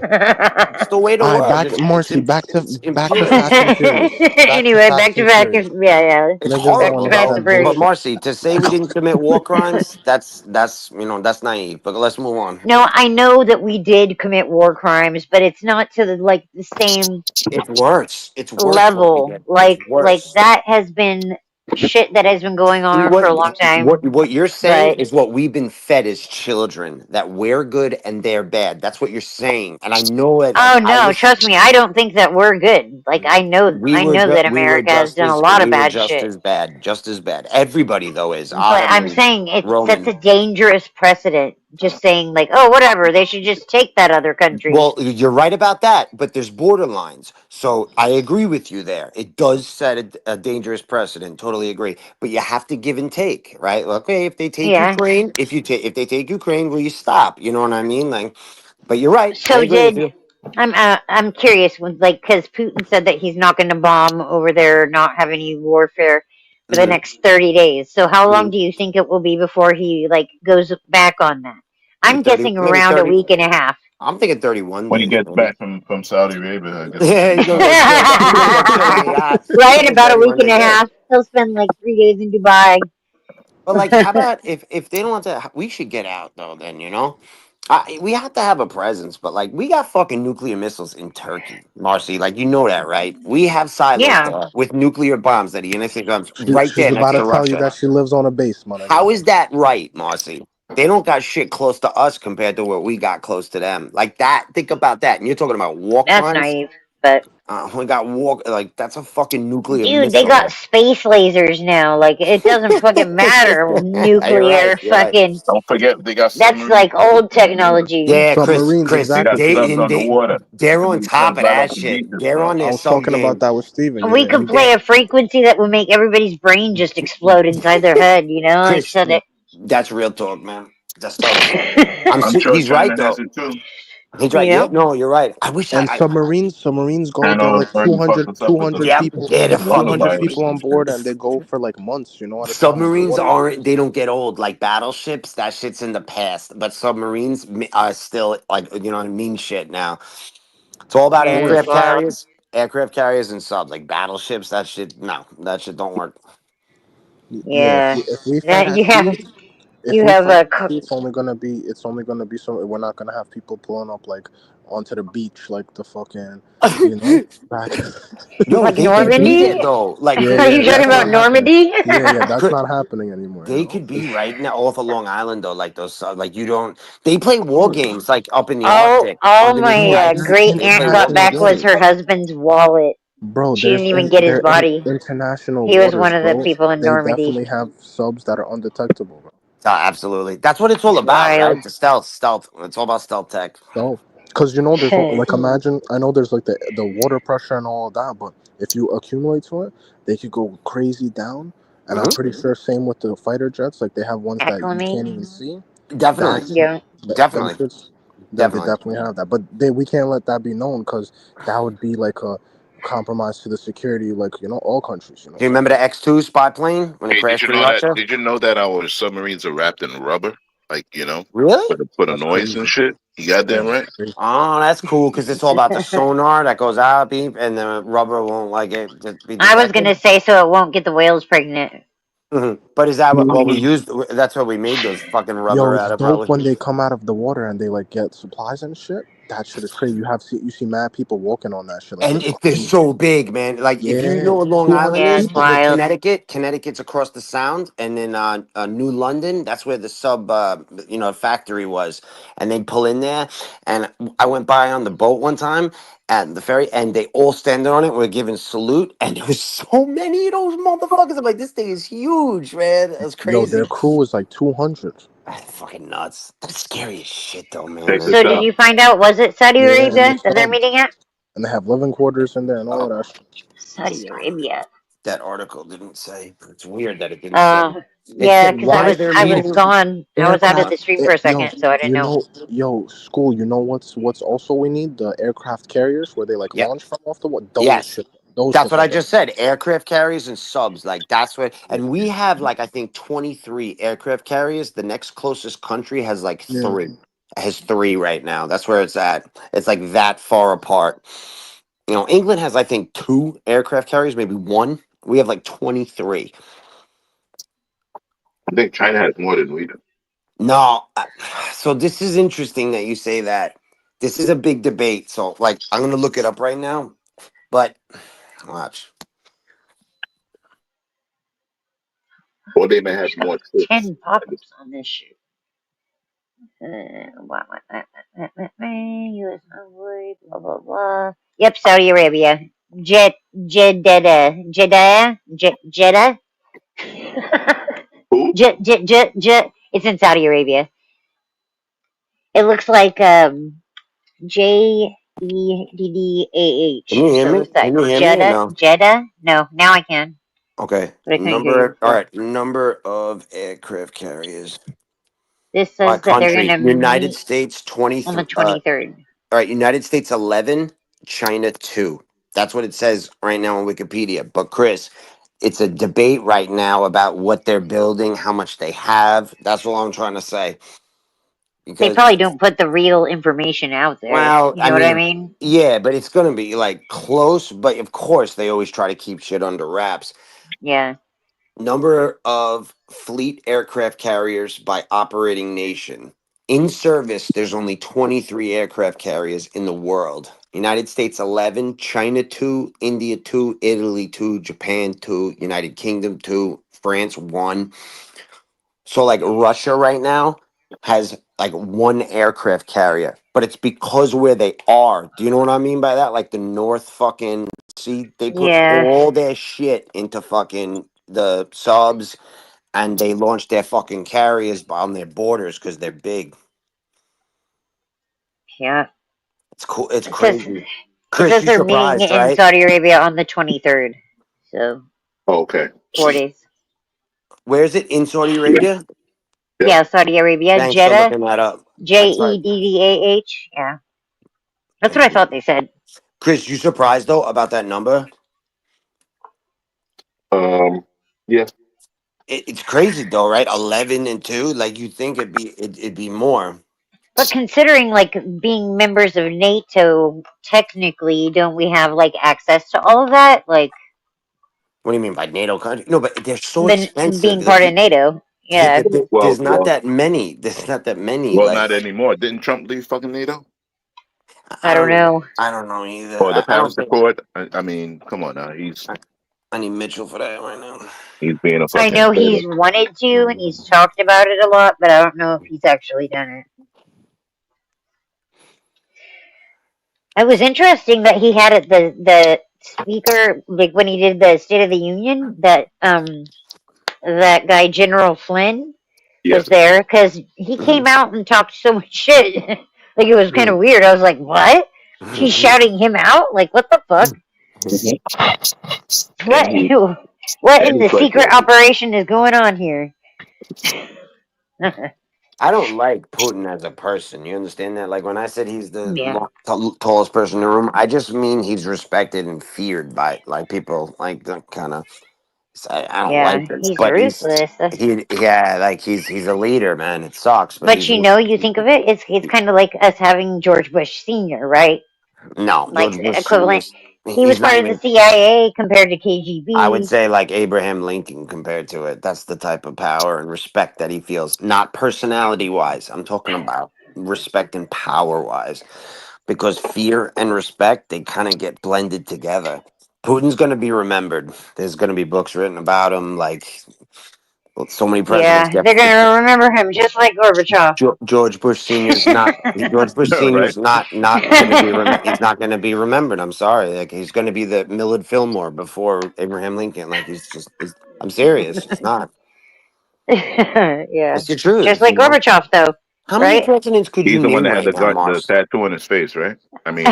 It's the way the All right, world. back It's Marcy, back to it's Fast imperialism. and Furious. Back to Anyway, Fast and back to Furious. yeah. It's Niggas don't Back to horrible, Fast though. and understand But Furious. bullshit. Marcy, to say we didn't commit war crimes, that's that's naive. But let's move on. No, I know that we did commit war crimes, but it's not to the same It's worse. It's worse what we level. did. It's Like worse. that has been shit that has been going See, on for what a long what time. what you're saying But is what we've been fed as children, that we're good and they're bad. That's what you're saying, and I know it. Like oh I no, was, trust me, I don't think that we're good. Like I know that we were America has just done a as lot of bad shit. bad, just as bad. Everybody though is But I'm Ottoman, saying it sets Roman. a dangerous precedent. Just saying like, oh whatever, they should just take that other country. Well, you're right about that, but there's borderlines. So I agree with you there. It does set a dangerous precedent. Totally agree. But you have to give and take, right? Okay, if they take Yeah. Ukraine, if they take Ukraine, will you stop? You know what I mean? Like, but you're right. I So agree with did you. I'm curious when like because Putin said that he's not going to bomb over there, not have any warfare for the Mhm, next 30 days. So how long mhm. do you think it will be before he like goes back on that? Maybe I'm 30, guessing maybe around a 30. week and a half. I'm thinking 31 When he days, gets maybe. back from Saudi Arabia, I guess he'll Yeah, be he's gonna done. go chill. He's gonna go chill on the yacht. Right, Thinking about a week 31 and a days. Yeah. half. He'll spend like 3 days in Dubai. But like, how about if they don't want to? We should get out though. Then we have to have a presence. But like, we got fucking nuclear missiles in Turkey, Marcy. Like, you know that, right? We have silos Yeah. there with nuclear bombs that the United States comes right She's there next about to to tell you Russia. that she lives on a base, my nigga. How is that right, Marcy? They don't got shit close to us compared to what we got close to them. Like that. Think about that. And you're talking about war That's crimes. naive. But We got war. Like that's a fucking nuclear dude, they got missile. space lasers now. Like it doesn't fucking matter. You're right. Nuclear You're right. fucking Don't forget they got that's submarines like too. old technology. Yeah, Chris, Submarines, They got exactly. they subs and underwater. they're They on do top subs of right off that the shit. beaches, They're bro. on I their was sub talking about game. that with Steven. We Yeah, could he, play a frequency that would make everybody's brain just explode inside their head, you know? Like Chris, so that that's real talk, man. That's tough. He's right China though. has it too. He's right. you Yeah, know? no, you're right. I wish and submarines go. They're China like already fucked us up with 200 yeah, people, they're the water 200 virus people on and shit. board, and they go for like months. You know, at a time in the submarines water. aren't. They don't get old like battleships. That shit's in the past. But submarines are still like mean shit now. It's all about Of Yeah, it's aircraft course. wild. carriers, and subs like battleships. That shit, no, that shit don't work. Yeah, Yeah. if we fight That at sea, if you we have fight a at sea, it's only gonna be so we're not gonna have people pulling up like onto the beach like the fucking, back. Yo, like they could be there Normandy? though. Like, Yeah, Are yeah, you talking guess that's about not what? happening. Normandy? Yeah, that's not happening anymore. They could be right now off of Long Island though, like those. Like you don't. They play war games like up in the Arctic All underneath my the Bro, ice. that great can They play aunt war got happen back games. was again. her husband's wallet. Bro, She didn't even get his they're in body. international He was waters, one of the bro. people in They Normandy. definitely have subs that are undetectable, bro. Absolutely, that's what it's all It's about, right? wild. The stealth. It's all about stealth tech. So, because there's like imagine I know there's like the water pressure and all of that, but if you accumulate to it, they could go crazy down. And I'm Hmm. pretty sure same with the fighter jets, like they have ones that you Acclimate. can't even see. Definitely, That's Yeah. them definitely, shits. They definitely. definitely have that, but we can't let that be known because that would be like a compromise to the security, like all countries, Do you So remember the X-2 spy plane when it Hey, crashed in Russia? did you know that our submarines are wrapped in rubber? Like, Really? for the that's noise and crazy. shit. You got Yeah, that that's right? crazy. Oh, that's cool because it's all about the sonar that goes out, beep, and the rubber won't like it to be I was gonna detected. say so it won't get the whales pregnant. But is that what we Mhm. used? That's what we made those fucking Yo, rubber it's out of, dope probably. when they come out of the water and they like get supplies and shit. That shit is crazy. You see mad people walking on that shit like And it's a they're cruise. so big, man. Like if you know Yeah, what Long Island 200 Yeah, is, it's people. the wild. Connecticut's across the Sound, and then New London, that's where the factory was, and they'd pull in there. And I went by on the boat one time at the ferry, and they all standing on it. We're giving salute, and there was so many of those motherfuckers. I'm like, this thing is huge, man. It was Yo, their crazy. crew is like 200. That's fucking nuts. That's scary as shit, though, Check man. this So did out. you find out was it Saudi Yeah, and the Arabia that they're subs, meeting at? and they have living quarters in there and all Oh, of that shit. Saudi Arabia. That article didn't say. It's weird that it didn't say. It Yeah, said because why they're I was needing gone. I was out of the stream for a Yo, second, so I didn't know. school. You know what's also we need the aircraft carriers where they like Yep. launch from off the what? Those Yes. shit. Those That's shits what are I gonna. just said. Aircraft carriers and subs. Like that's what and we have like I think 23 aircraft carriers. The next closest country has like Yeah. 3. Has 3 right now. That's where it's at. It's like that far apart. You know, England has I think 2 aircraft carriers, maybe 1. We have like 23. I think China has more than we do. No, so this is interesting that you say that. This is a big debate. So, like, I'm gonna look it up right now. But watch. Or they may have more troops. 10 pop-ups on this shit. U.S. envoy, blah blah blah. Yep, Saudi Arabia. Jeddah. Who? It's in Saudi Arabia. It looks like JEDDAH. Can you hear So me? what's that? Can you hear me or no? Jeddah? No, now I can. Okay. But I couldn't hear you. All right. Number of aircraft carriers This by says that they're country. gonna United meet States on the 23. 23rd. All right. United States 11. China 2. That's what it says right now on Wikipedia. But Chris, it's a debate right now about what they're building, how much they have. That's what I'm trying to say. They Because probably don't put the real information out there. well, You know what I mean, mean? yeah, but it's gonna be like close. But of course, they always try to keep shit under wraps. Yeah. Number of fleet aircraft carriers by operating nation. In service, there's only 23 aircraft carriers in the world. United States 11, China 2, India 2, Italy 2, Japan 2, United Kingdom 2, France 1. So like Russia right now has like 1 aircraft carrier, but it's because where they are. Do you know what I mean by that? Like the North fucking Sea, they put Yeah. all their shit into fucking the subs and they launch their fucking carriers on their borders because they're big. Yeah. It's cool. It's It says crazy. it Chris, says you they're meeting surprised, in right? Saudi Arabia on the 23rd. So Oh, okay. 4 days. Where is it? In Saudi Arabia? Yeah, Saudi Arabia. Thanks for Jeddah. looking that up. JEDDAH. Yeah. That's what I thought they said. Chris, you surprised though about that number? Yeah. It's crazy though, right? 11 and 2. Like you think it'd be more. But considering like being members of NATO, technically, don't we have like access to all of that? Like What do you mean by NATO country? No, but they're so expensive. being part of NATO. Yeah. There's not Well, that many. There's not that many. well, Like not anymore. Didn't Trump leave fucking NATO? I don't know. I don't know either. Or the I don't Paris think. Accord? I mean, come on now. I need Mitchell for that right now. He's being a I fucking. know he's wanted to and he's talked about it a lot, but I don't know if he's actually done it. It was interesting that he had it the speaker like when he did the State of the Union that that guy General Flynn was there because he came out and talked so much shit. Like it was kind of weird. I was like, what? He's shouting him out? Like what the fuck? What in the secret operation is going on here? I don't like Putin as a person. You understand that? Like when I said he's the Yeah. tallest person in the room, I just mean he's respected and feared by like people like the kind of. I don't like this, he's but ruthless. like he's a leader, man. It sucks, But you know, you think of it, it's kind of like us having George Bush Sr., right? no Like George Bush equivalent. Sr.'s- He was he's not part of even. the CIA compared to KGB. I would say like Abraham Lincoln compared to it. That's the type of power and respect that he feels. Not personality wise. I'm talking about respect and power wise. Because fear and respect, they kind of get blended together. Putin's going to be remembered. There's going to be books written about him. Like so many presidents Yeah, get. they're gonna remember him just like Gorbachev. George Bush Senior's not. George Bush Senior's not going to be. He's not going to be remembered. I'm sorry. Like he's going to be the Millard Fillmore before Abraham Lincoln. Like I'm serious. It's not. Yeah, It's the truth. just like Gorbachev, though. How many Right? presidents could He's you the one name that had right now, the Mars? tattoo on his face, right? I mean,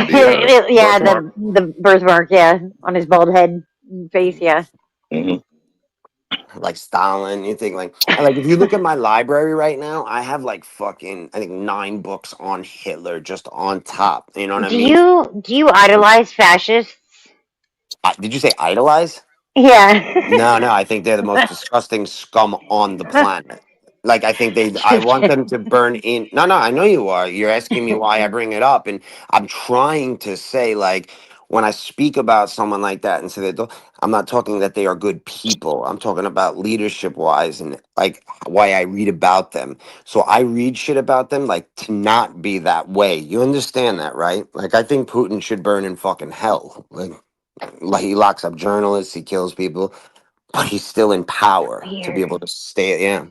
Yeah, birthmark. the birthmark, yeah, on his bald head and face, yeah. Mhm. Like Stalin. You think like if you look at my library right now, I have like fucking I think 9 books on Hitler just on top. You know what I mean? Do you idolize fascists? Did you say idolize? Yeah. No, I think they're the most disgusting scum on the planet. Like I think I Just want them kidding. to burn in. No, I know you are. You're asking me why I bring it up, and I'm trying to say like when I speak about someone like that and say that I'm not talking that they are good people. I'm talking about leadership wise and like why I read about them. So I read shit about them like to not be that way. You understand that, right? Like I think Putin should burn in fucking hell. Like he locks up journalists, he kills people, but he's still in power to be Weird. able to stay. Yeah,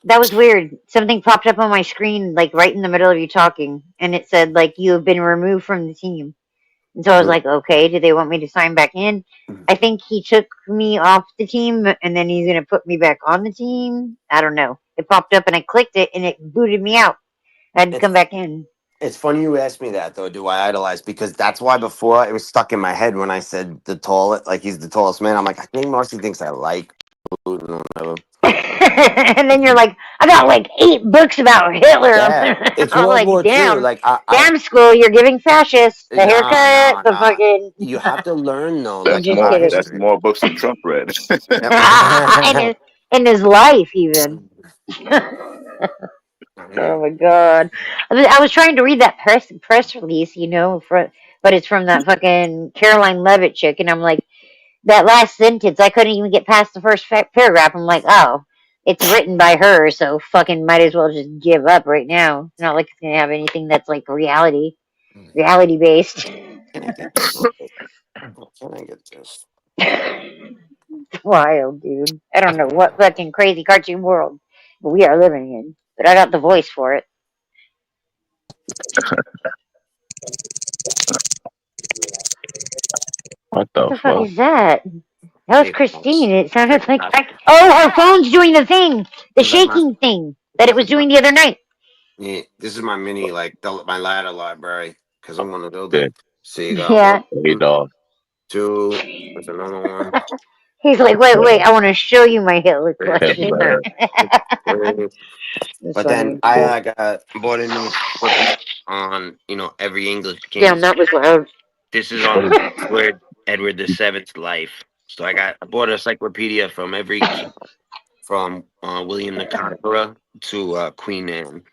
That was weird. Something popped up on my screen, like right in the middle of you talking, and it said like you have been removed from the team. And so I was like, okay, do they want me to sign back in? I think he took me off the team, and then he's gonna put me back on the team. I don't know. It popped up, and I clicked it, and it booted me out. I had to come it's back in. it's funny you asked me that though. Do I idolize? Because that's why before it was stuck in my head when I said the tallest, like he's the tallest man. I'm like, I think Marcy thinks I like Putin or whatever. And then you're like, I got like 8 books about Hitler. Yeah, it's I was World like, War II. damn, Like I damn school, you're giving fascists the haircut, the nah. fucking. You have to learn though, I'm like That's just more. about kidding. That's history. more books than Trump read. in Yep. his in his life, even. Oh my god! I was trying to read that press release, but it's from that fucking Caroline Levitt chick, and I'm like, that last sentence, I couldn't even get past the first paragraph. I'm like, oh, it's written by her, so fucking might as well just give up right now. It's not like it's gonna have anything that's like reality based. Can I get this? Can I get this? Wild, dude. I don't know what fucking crazy cartoon world we are living in, but I got the voice for it. What What the the fuck fuck? is that? That was Hey, folks, Christine. It check sounded it like out. oh, her phone's doing the thing, the Is that my? shaking thing that it This was is my. doing the other night. Yeah, this is my mini my ladder library because I'm gonna build Okay. it. So you got Yeah. Hey, dog. 2. There's another one. He's like, wait, I want to show you my Hitler Yeah, collection. man. 3. It's But then funny. I bought a new book on every English king. Damn, that was loud. This is What on is Edward the Seventh's life. So I bought an encyclopedia from every king, from William the Conqueror to Queen Anne.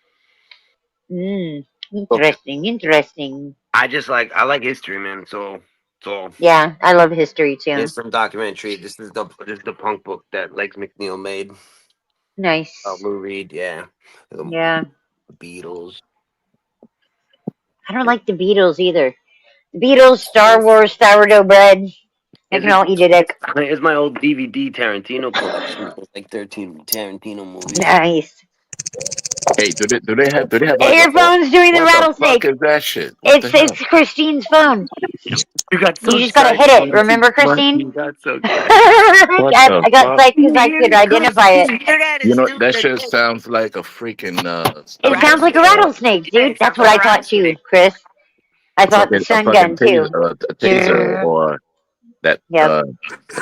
Interesting. I like history, man. So Yeah, I love history too. here's some documentary. This is the punk book that Legs McNeil made. Nice. Lou Reed, yeah. The Yeah. Beatles. I don't like the Beatles either. The Beatles, Star Wars, sourdough bread. I can all eat a dick. Here's my old DVD Tarantino collection. There's like 13 Tarantino movies. Nice. Hey, do they have like a Your phone's doing the what the fuck rattlesnake. is that shit? What the hell? It's Christine's phone. You got so You just gotta hit excited. it. Remember, Christine? You got so excited. What the I got fuck? psyched because I could identify it. You know that shit sounds like a freaking It sounds like a rattlesnake, dude. That's what I thought too, Chris. I thought the a sun fucking gun too. taser or that Yep.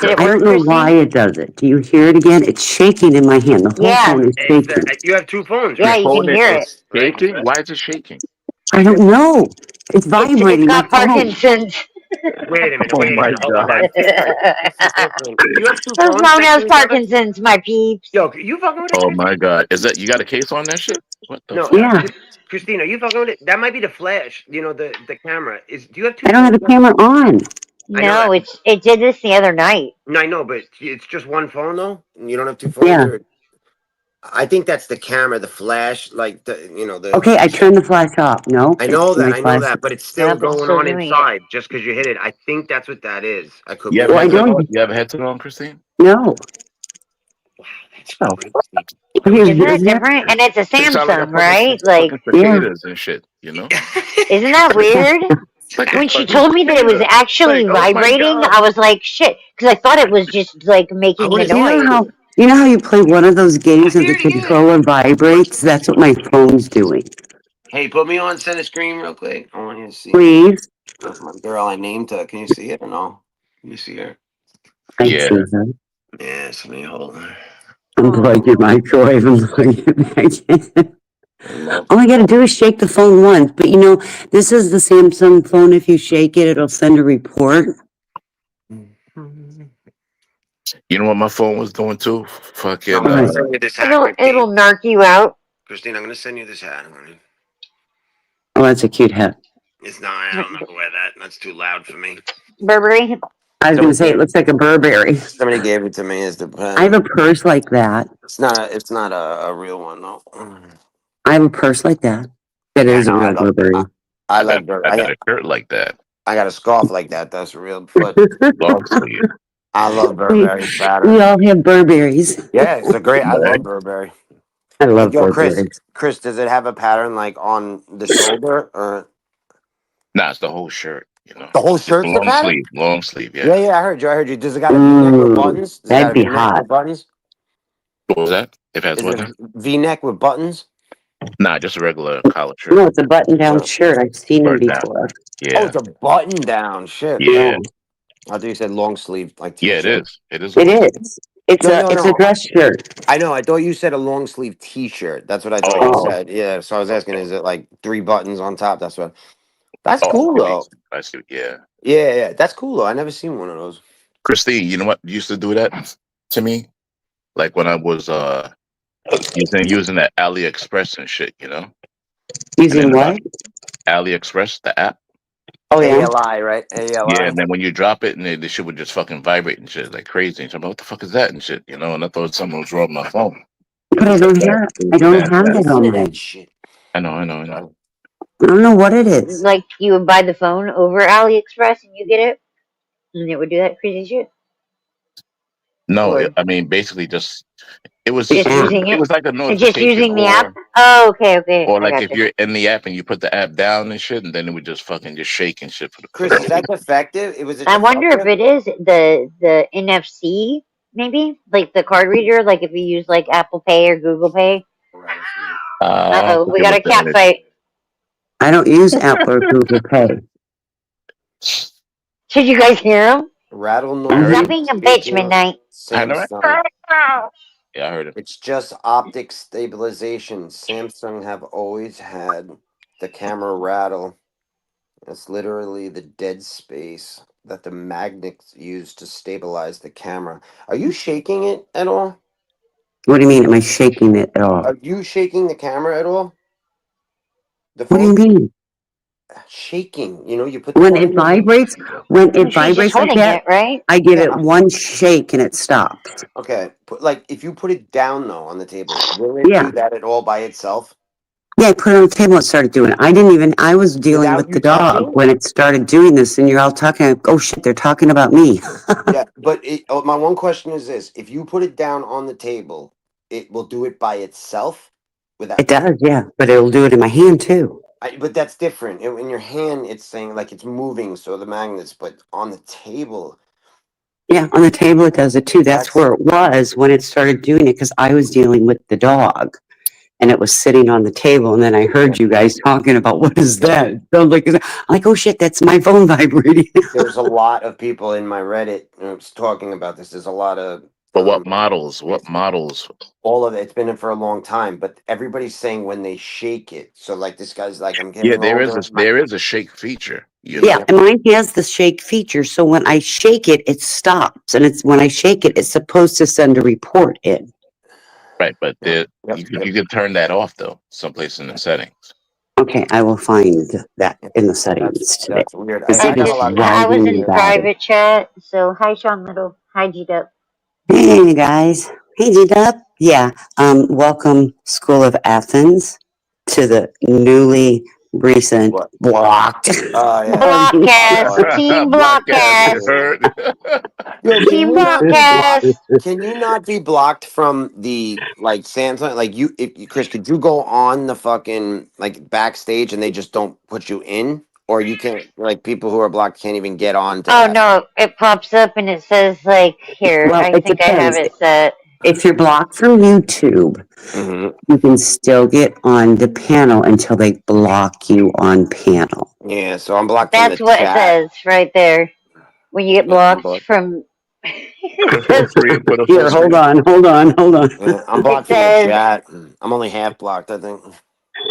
Did it I work, don't know why Christine? it does it. Do you hear it again? It's shaking in my hand. The whole Yeah. phone is shaking. You have 2 phones, Yeah, right? you can phone hear it. is shaking? Why is it shaking? I don't know. It's It's vibrating my got phone. Parkinson's. Wait a minute. Oh my Hold on. god. You have 2 The phones phone next has to each other? Parkinson's, my peeps. Yo, you fucking with it? Oh my god. Is that you got a case on that shit? What the No, fuck? Yeah. Christina, are you fucking with it? That might be the flash. The camera. Do you have 2 I don't have phones? the camera on. I know No, that. it did this the other night. No, I know, but it's just 1 phone though. You don't have 2 phones, Yeah. or I think that's the camera, the flash, like the. Okay, I turned the flash off. No. I know my that, flash. but it's still Yep, it's going still on doing it. inside just because you hit it. I think that's what that is. I could You be have a Well, I wrong. headset on? don't. You have a headset on, Christine? No. Wow, that's Oh. crazy. Isn't that different? And it's a They sound like a Samsung, right? fucking Yeah. cicadas and shit, you know? Isn't that weird? It's like a When she fucking told me that it was cicada. actually Like, oh my vibrating, god. I was like, shit, because I thought it was just like making the noise. You know how you play one of those games and the controller vibrates? That's what my phone's doing. Hey, put me on center screen real quick. I want you to see. Please. That's my girl. I named her. Can you see it or no? Can you see her? I Yeah. see her. Yes, let me hold her. Unplug your microwave and plug it back in. I love All I gotta do is shake the phone once, but you know, this is the Samsung phone. If you shake it, it'll send a report. You know what my phone was doing too? No, Fucking. I'm gonna Right. send you this hat, It'll Christine. narc you out. Christine, I'm gonna send you this hat. honey. Oh, that's a cute hat. It's not. I don't know wear that. That's too loud for me. Burberry. I was gonna say it looks like a Burberry. Somebody gave it to me as the pen. I have a purse like that. It's not. It's not a real one, no. I have a purse like that. That Yeah, is a no, real Burberry. I I got, like Burberry. I got a shirt like that. I got a scarf like that. That's real. But Long sleeve. I love Burberry We pattern. all have Burberries. Yeah, it's a great. I Right? love Burberry. I love Yo, Chris. Burberries. Chris, does it have a pattern like on the shoulder or Nah, it's the whole shirt. You know, the whole it's shirt's the long pattern? sleeve. Long sleeve. Yeah, Yeah. yeah. I heard you. I heard you. Does it got a V-neck with Ooh, buttons? Does it got that'd a be V-neck hot. with buttons? What was that? If it has Is what? it Now? a V-neck with buttons? Nah, just a regular collar shirt. No, it's a button-down So, shirt. I've seen them Button down. before. oh, Yeah. it's a button-down. Shit. Yeah, Yeah. I thought you said long sleeve, like Yeah, it T-shirt. is. It is. it Long sleeve. is. It's No, a no. dress shirt. I know. I thought you said a long sleeve T-shirt. That's what I thought you Oh. said. Yeah. So I was asking, is it like 3 buttons on top? That's what. That's Oh, cool though. I see. Yeah. Yeah, yeah. That's cool though. I never seen one of those. Christine, you know what used to do that to me? Like when I was using that AliExpress and shit, you know? Using And then what? AliExpress, the app. Oh yeah. ALI, right? ALI. Yeah, and then when you drop it and the shit would just fucking vibrate and shit like crazy. And so I'm like, what the fuck is that and shit, you know? And I thought something was wrong with my phone. But I don't have. I don't have Listen it on to my. that shit. I know. I don't know what it is. Like you would buy the phone over AliExpress and you get it, and it would do that crazy shit. No, Or I mean basically just it was just using it it. was like a It's notification just using the or app. Oh, okay. or I like got if you. you're in the app and you put the app down and shit, and then it would just fucking just shake and shit for Chris, no is that reason. defective? Was it I wonder if defective? it is the NFC, maybe like the card reader, like if you use like Apple Pay or Google Pay. I don't think We it got was a cat that. fight. I don't use Apple or Google Pay. Did you guys hear him? Rattle heard noise. Stop being a bitch, Midnight. I know, right? Samsung. Yeah, I heard it. It's just optic stabilization. Samsung have always had the camera rattle. It's literally the dead space that the magnets use to stabilize the camera. Are you shaking it at all? What do you mean? Am I shaking it at all? Are you shaking the camera at all? The What do you phone? mean? Shaking. You know, you put the When phone it in your- vibrates, when it She's just vibrates like holding that, it, right? I give Yeah. it one shake and it stops. Okay. Like if you put it down though on the table, will it Yeah. do that at all by itself? Yeah, I put it on the table and started doing it. I was dealing Without with you the dog touching? when it started doing this, and you're all talking, oh shit, they're talking about me. Yeah, but my one question is this: if you put it down on the table, it will do it by itself without. It does, yeah, but it'll do it in my hand too. But that's different. In your hand, it's saying like it's moving, so the magnets. But on the table, Yeah, on the table it does it too. That's where it was when it started doing it because I was dealing with the dog. And it was sitting on the table, and then I heard you guys talking about what is that? I'm like, oh shit, that's my phone vibrating. there's a lot of people in my Reddit talking about this. There's a lot of. But what models? What models? All of it. It's been in for a long time, but everybody's saying when they shake it. So like this guy's like, I'm getting Yeah, there is older. there is a shake feature. You know? Yeah, and mine has the shake feature. So when I shake it, it stops, and it's when I shake it, it's supposed to send a report in. Right, but you can turn that off though, someplace in the settings. Okay, I will find that in the settings today. That's weird. I was in private chat. So hi, Sean Little. Hi, G-Dup. Hey guys, hey G-Dup. Yeah, welcome School of Athens to the newly recent blocked. Blockcast, Team Blockcast. Team Blockcast. Can you not be blocked from the like Samsung? Like Chris, could you go on the fucking like backstage and they just don't put you in, or you can't? Like people who are blocked can't even get on. Oh no, it pops up and it says like here. Well, I think I have it set. If you're blocked from YouTube, you can still get on the panel until they block you on panel. Yeah, so I'm blocked. That's what it says right there. When you get blocked from Put a full Here, hold screen. Hold on. Yeah, I'm It blocked from the says chat. I'm only half blocked, I think.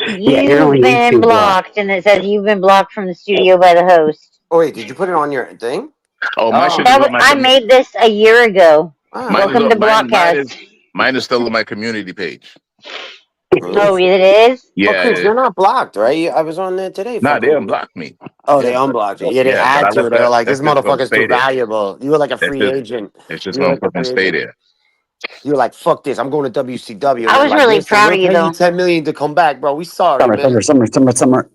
Yeah, you're you've only been YouTube blocked. blocked, and it says you've been blocked from the studio by the host. Oh wait, did you put it on your thing? Oh, my shit Oh, is on my I made this a year ago. wow. mine is Welcome on to mine is Blockcast. still on my community page. Oh, Mm. it is? Oh, Yeah, it Chris, is. you're not blocked, right? I was on there today. Nah, they Fucking. unblocked me. Oh, They they unblocked unblocked you. me. Yeah, they Yeah, but I had to. left They were that. like, That "This shit's gonna motherfucker's stay too there. valuable." You were like a That free shit, agent. it's just You were gonna like a fucking free stay agent. there. You were like, "Fuck this, I'm going to WCW," and I they're was like, really "Listen, proud we'll of you, pay you though. 10 million to come back, bro. We sorry, man." Summer.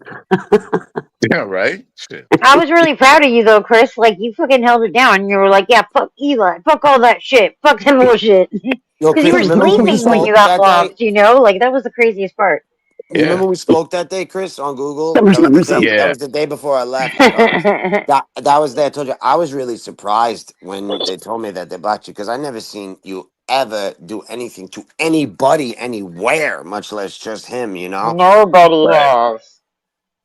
Yeah, right. Shit. I was really proud of you, though, Chris. Like, you fucking held it down. You were like, yeah, fuck Eli. Fuck all that shit. Fuck that bullshit. Yo, Because you Chris, were remember when we sleeping when you spoke got that day? blocked, you know? Like, that was the craziest part. You remember Yeah, we spoke that day, Chris, on Google? That was the day. That yeah. was the day before I left. That was there. I told you I was really surprised when they told me that they blocked you because I never seen you ever do anything to anybody anywhere, much less just him. You know, Nobody Right. has.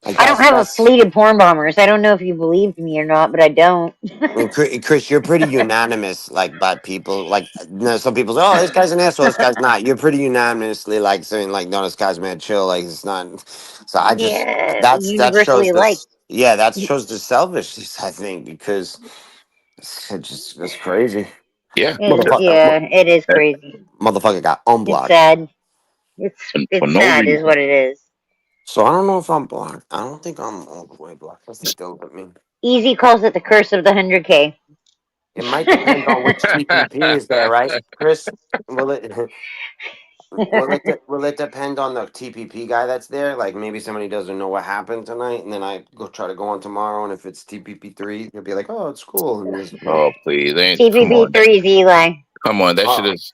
like I don't have a fleet of porn bombers. I don't know if you believed me or not, but I don't. And Chris, you're pretty unanimous, like by people. Like, you know, some people say, "Oh, this guy's an asshole. This guy's not." You're pretty unanimously like saying, like, "No, this guy's mad chill. Like, it's not." So I just Yeah, that shows universally liked. this. Yeah, that shows the selfishness. I think because it's crazy. Yeah. Yeah, it is And crazy. Motherfucker got It's unblocked. sad. for It's no sad, is reason. what it is. So I don't know if I'm blocked. I don't think I'm all the way blocked. I think they'll let me. Easy calls it the curse of the 100K. It might depend on which TPP is there, right, Chris? Will it? Will it depend on the TPP guy that's there? Like maybe somebody doesn't know what happened tonight, and then I go try to go on tomorrow, and if it's TPP 3, you'll be like, "Oh, it's cool." And just, Oh please, come TPP on, 3 is Eli. come on. That shit oh, is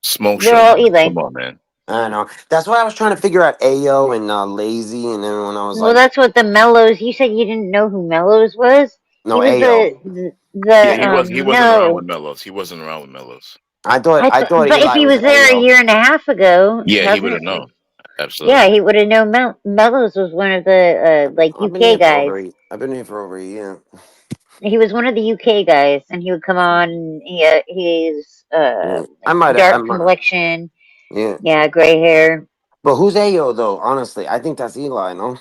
smoke They're show, all man. Eli. Come on, man. I know. That's why I was trying to figure out Ayo and Lazy, and then when I was Well, like, that's what the Mellows. You said you didn't know who Mellows was. "No, He was Ayo." Yeah, he wasn't around no. with Mellows. He wasn't around with Mellows. I thought But if Eli he was was there a Ayo. year and a half ago, Yeah, he would have hasn't? known. Yeah, Absolutely. he would have known. Mellows was one of the like I've been UK here for guys. I've been here for over a year. He was one of the UK guys, and he would come on. He's Yeah. I might have. dark complexion. Yeah. Yeah, gray hair. But who's Ayo though? Honestly, I think that's Eli. No.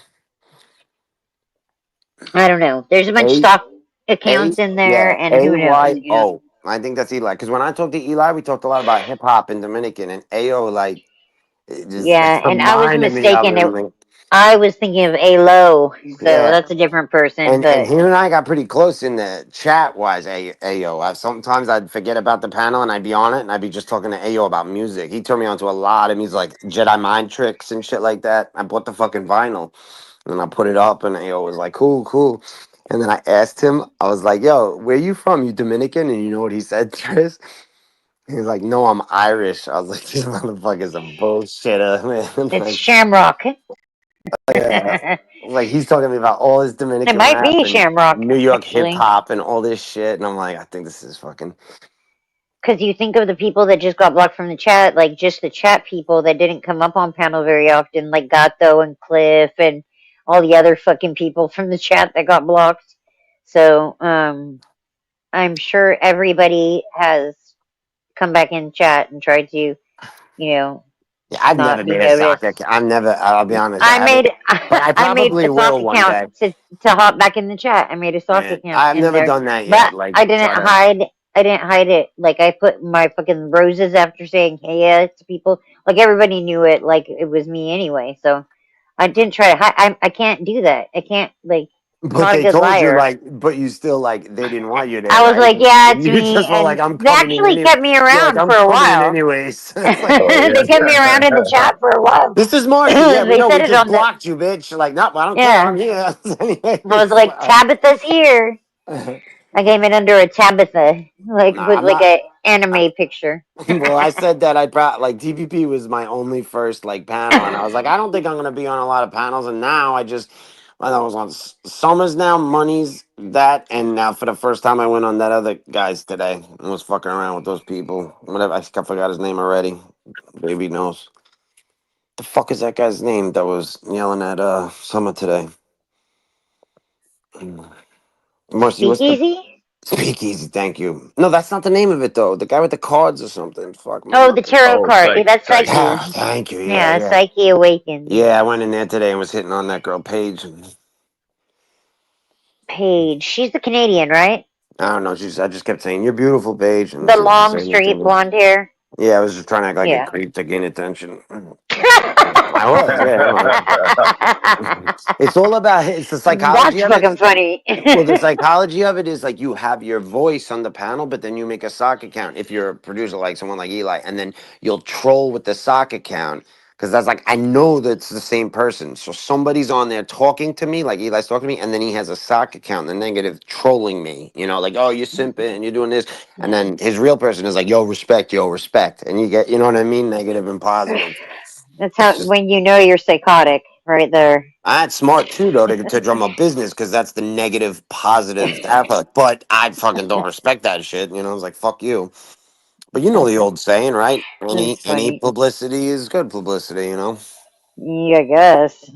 I don't know. There's a bunch of A stock A accounts in there, yeah, and who knows? You know. AYO. I think that's Eli. Because when I talked to Eli, we talked a lot about hip hop in Dominican, and Ayo like it just Yeah, and I was reminded me of mistaken. him. Like, I was thinking of Alo, so yeah, that's a different person. and But him and I got pretty close in the chat wise. Ayo. Sometimes I'd forget about the panel and I'd be on it, and I'd be just talking to Ayo about music. He turned me on to a lot of music, like Jedi Mind Tricks and shit like that. I bought the fucking vinyl, and I put it up, and Ayo was like, "Cool, cool." And then I asked him, I was like, "Yo, where you from? You Dominican?" And you know what he said, Chris? He was like, "No, I'm Irish." I was like, "This motherfucker's a bullshitter, man." it's Like, Shamrock. yeah. Like he's talking to me about all his It Dominican might rap be and Shamrock, New York hip actually. hop and all this shit, and I'm like, I think this is fucking. Because you think of the people that just got blocked from the chat, like just the chat people that didn't come up on panel very often, like Gato and Cliff and all the other fucking people from the chat that got blocked. So I'm sure everybody has come back in chat and tried to, you know, Yeah, I've never not be made a sock noticed. account. I've never. I'll be honest. I I haven't, made but I I made probably a sock will one account day. to hop back in the chat. I made a sock Man, account I've in never there, done that but yet. Like I didn't try to. hide. I didn't hide it. Like I put my fucking roses after saying hey yeah to people. Like everybody knew it. Like it was me anyway. So I didn't try to hide. I can't do that. I can't like. I'm But not a they good told you liar. like, but you still like they didn't want you there, I was right? like, yeah, it's You me, just were like, and I'm they coming in actually anyway. kept me You're like, around I'm for a coming in while. anyways. It's like, Oh They kept me around in the yeah. chat for a while. this is Marcy. Yeah, we They know. said We it just on the blocked you, bitch. Like, no, I don't care. yeah. I'm here. Anyway, I was like, Tabitha's here. I came in under a Tabitha, like nah, with I'm like not. a anime picture. Well, I said that I brought like TPP was my only first like panel, and I was like, I don't think I'm gonna be on a lot of panels. And now I was on Summers now, Money's that, and now for the first time I went on that other guy's today and was fucking around with those people. Whatever, I think I forgot his name already. Baby knows. The fuck is that guy's name that was yelling at Summer today? Marcy, what's the Speakeasy? Speakeasy, thank you. No, that's not the name of it though. The guy with the cards or something. Fuck my Oh, the mind. tarot Oh, card. That's Psyche. Psyche. Ah, thank you. Yeah, Yeah, yeah. Psyche Awakens. Yeah, I went in there today and was hitting on that girl Paige. Paige. She's the Canadian, right? I don't know. I just kept saying, "You're beautiful, Paige," and The she didn't long, say straight, anything. blonde hair. Yeah, I was just trying to act like a Yeah. creep to gain attention. I was, yeah. It's all about it's the psychology That's of it. fucking funny. Well, the psychology of it is like you have your voice on the panel, but then you make a sock account if you're a producer like someone like Eli, and then you'll troll with the sock account because that's like I know that's the same person. So somebody's on there talking to me, like Eli's talking to me, and then he has a sock account, the negative trolling me, like, oh, you're simping and you're doing this, and then his real person is like, yo, respect, and you get, you know what I mean, negative and positive. That's It's how just when you know you're psychotic, right there. that's smart too, though, to drum a business because that's the negative, positive effort. But I fucking don't respect that shit. It's like fuck you. But you know the old saying, right? Any That's any funny. publicity is good publicity. Yeah, I guess.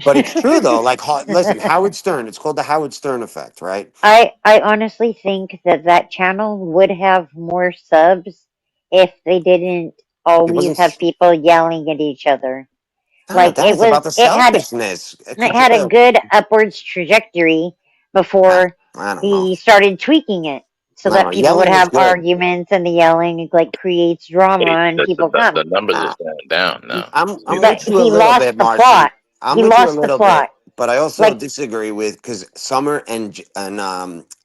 But it's true though. Like, listen, Howard Stern. It's called the Howard Stern effect, right? I honestly think that channel would have more subs if they didn't It always wasn't. have people yelling at each other. It's not Like that. It's about the it had selfishness. it had a good upwards trajectory before I don't know. he started tweaking it so I don't that know. people would Yelling is have good. arguments and the yelling like creates drama and people The come. numbers is going down now. I'm But with you a he little lost bit, the Marcy. plot. I'm He with you a lost the little bit, plot. but I also Like disagree with because Summer and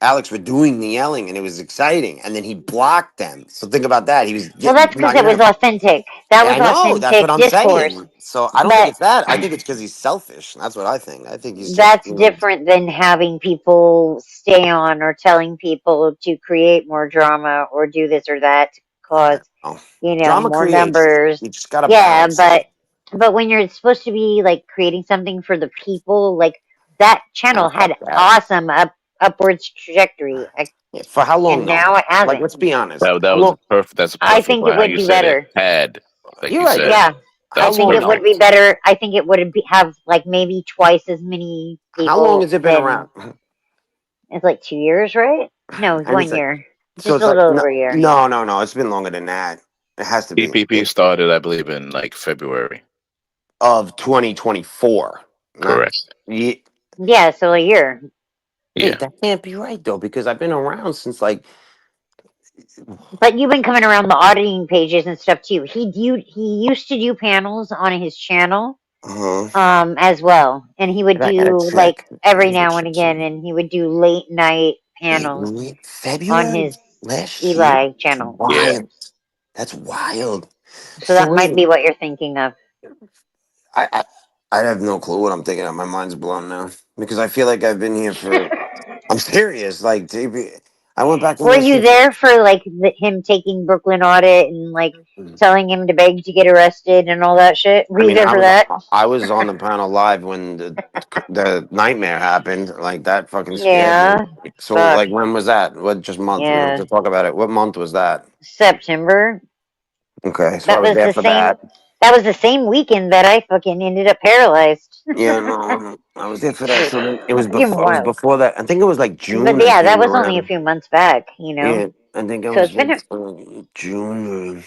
Alex were doing the yelling and it was exciting, and then he blocked them. So think about that. He was well, that's because not it gonna was have. authentic. That Yeah, was I know. That's what authentic I'm discourse. saying. So I don't think But it's that. I think it's because he's selfish. That's what I think. I think he's just. that's different than having people stay on or telling people to create more drama or do this or that to cause Drama more creates. numbers. You just gotta Yeah, balance it. but when you're supposed to be like creating something for the people, like that channel had Fuck that. awesome upwards trajectory. For how long And though? now it Like, hasn't. let's be honest. That How was long? a perfect. That's a I perfect think one. it How would you be said it better. had, like You're you right. said. Yeah. That I was think it would perfect. be better. I think it would have like maybe twice as many people. How long has it been than- around? It's like 2 years, right? No, it's And 1 it's like, year. so Just it's a like little over a year. no. It's been longer than that. It has to be EPP started, I believe, in like February. of 2024. Correct. Yeah, so a year. Yeah. Wait, that can't be right though because I've been around since like. But you've been coming around the auditing pages and stuff too. He used to do panels on his channel, as well, and he would I gotta do check. like every now and again, and he would do late night panels February on his last Eli year. channel. Wild. That's wild. So that might wait, be what you're thinking of. I have no clue what I'm thinking of. My mind's blown now because I feel like I've been here for. I'm serious. Like, I went back and Were you listened. there for like him taking Brooklyn Audit and like telling him to beg to get arrested and all that shit? Were you there for that? I was on the panel live when the nightmare happened. Like that fucking scared Yeah. me. So Fuck. like, when was that? What just month? We don't have Yeah. to talk about it. What month was that? September. Okay, so That I was was there the for same. that. That was the same weekend that I fucking ended up paralyzed. Yeah, no, I was there for that. So then it was Fucking before. It was wild. before that. I think it was like June. But I yeah, that came was only a around. few months back, you know. Yeah, I think I So was it's been June.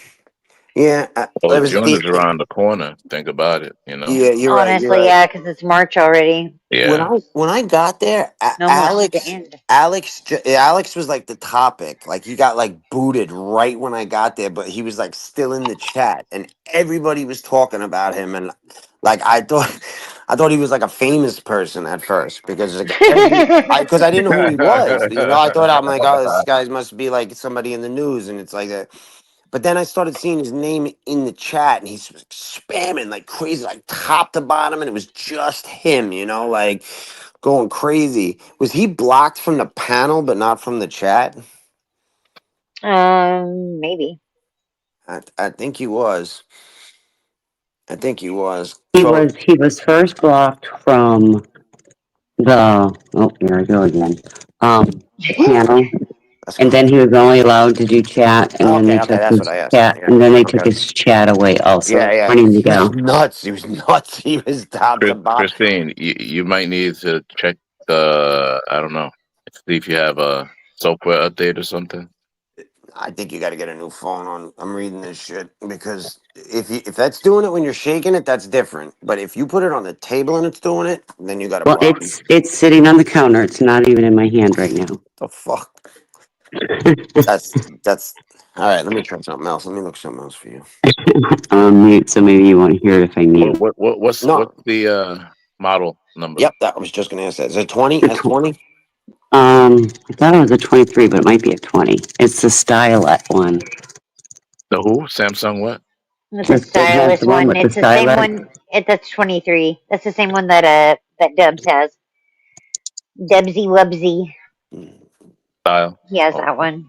Yeah, Well, it was June is around the corner. Think about it. Yeah, you're right. You're honestly, right. yeah, because it's March already. Yeah. When I got there, Almost the end. Alex was like the topic. Like he got like booted right when I got there, but he was like still in the chat, and everybody was talking about him. And like I thought he was like a famous person at first because like because I didn't know who he was. I thought I'm like, oh, this guy must be like somebody in the news, and it's like that. But then I started seeing his name in the chat, and he's spamming like crazy, like top to bottom, and it was just him, like going crazy. Was he blocked from the panel, but not from the chat? Maybe. I think he was. I think he was. He was first blocked from here I go again. Panel. And then he was only allowed to do chat, and then they took that's his what I asked. chat, and then they took his chat away also. Yeah. Running He to go. was nuts. He was nuts. He was top to bottom. Christine, you might need to check the. I don't know. See if you have software update or something. I think you got to get a new phone on. I'm reading this shit because if that's doing it when you're shaking it, that's different. But if you put it on the table and it's doing it, then you got a Well, problem. it's sitting on the counter. It's not even in my hand right now. The fuck? That's all right. Let me try something else. Let me look something else for you. I'm on mute, so maybe you won't hear it if I mute. What's No. the model number? Yep, that I was just gonna ask that. Is it 20? S20? I thought it was a 23, but it might be a 20. It's the Stylet one. The who? Samsung what? It's a It has stylus the one one. with the It's the same Stylet. one. That's 23. That's the same one that Dubs has. Dubsy Wubsy. Style. He has Oh. that one.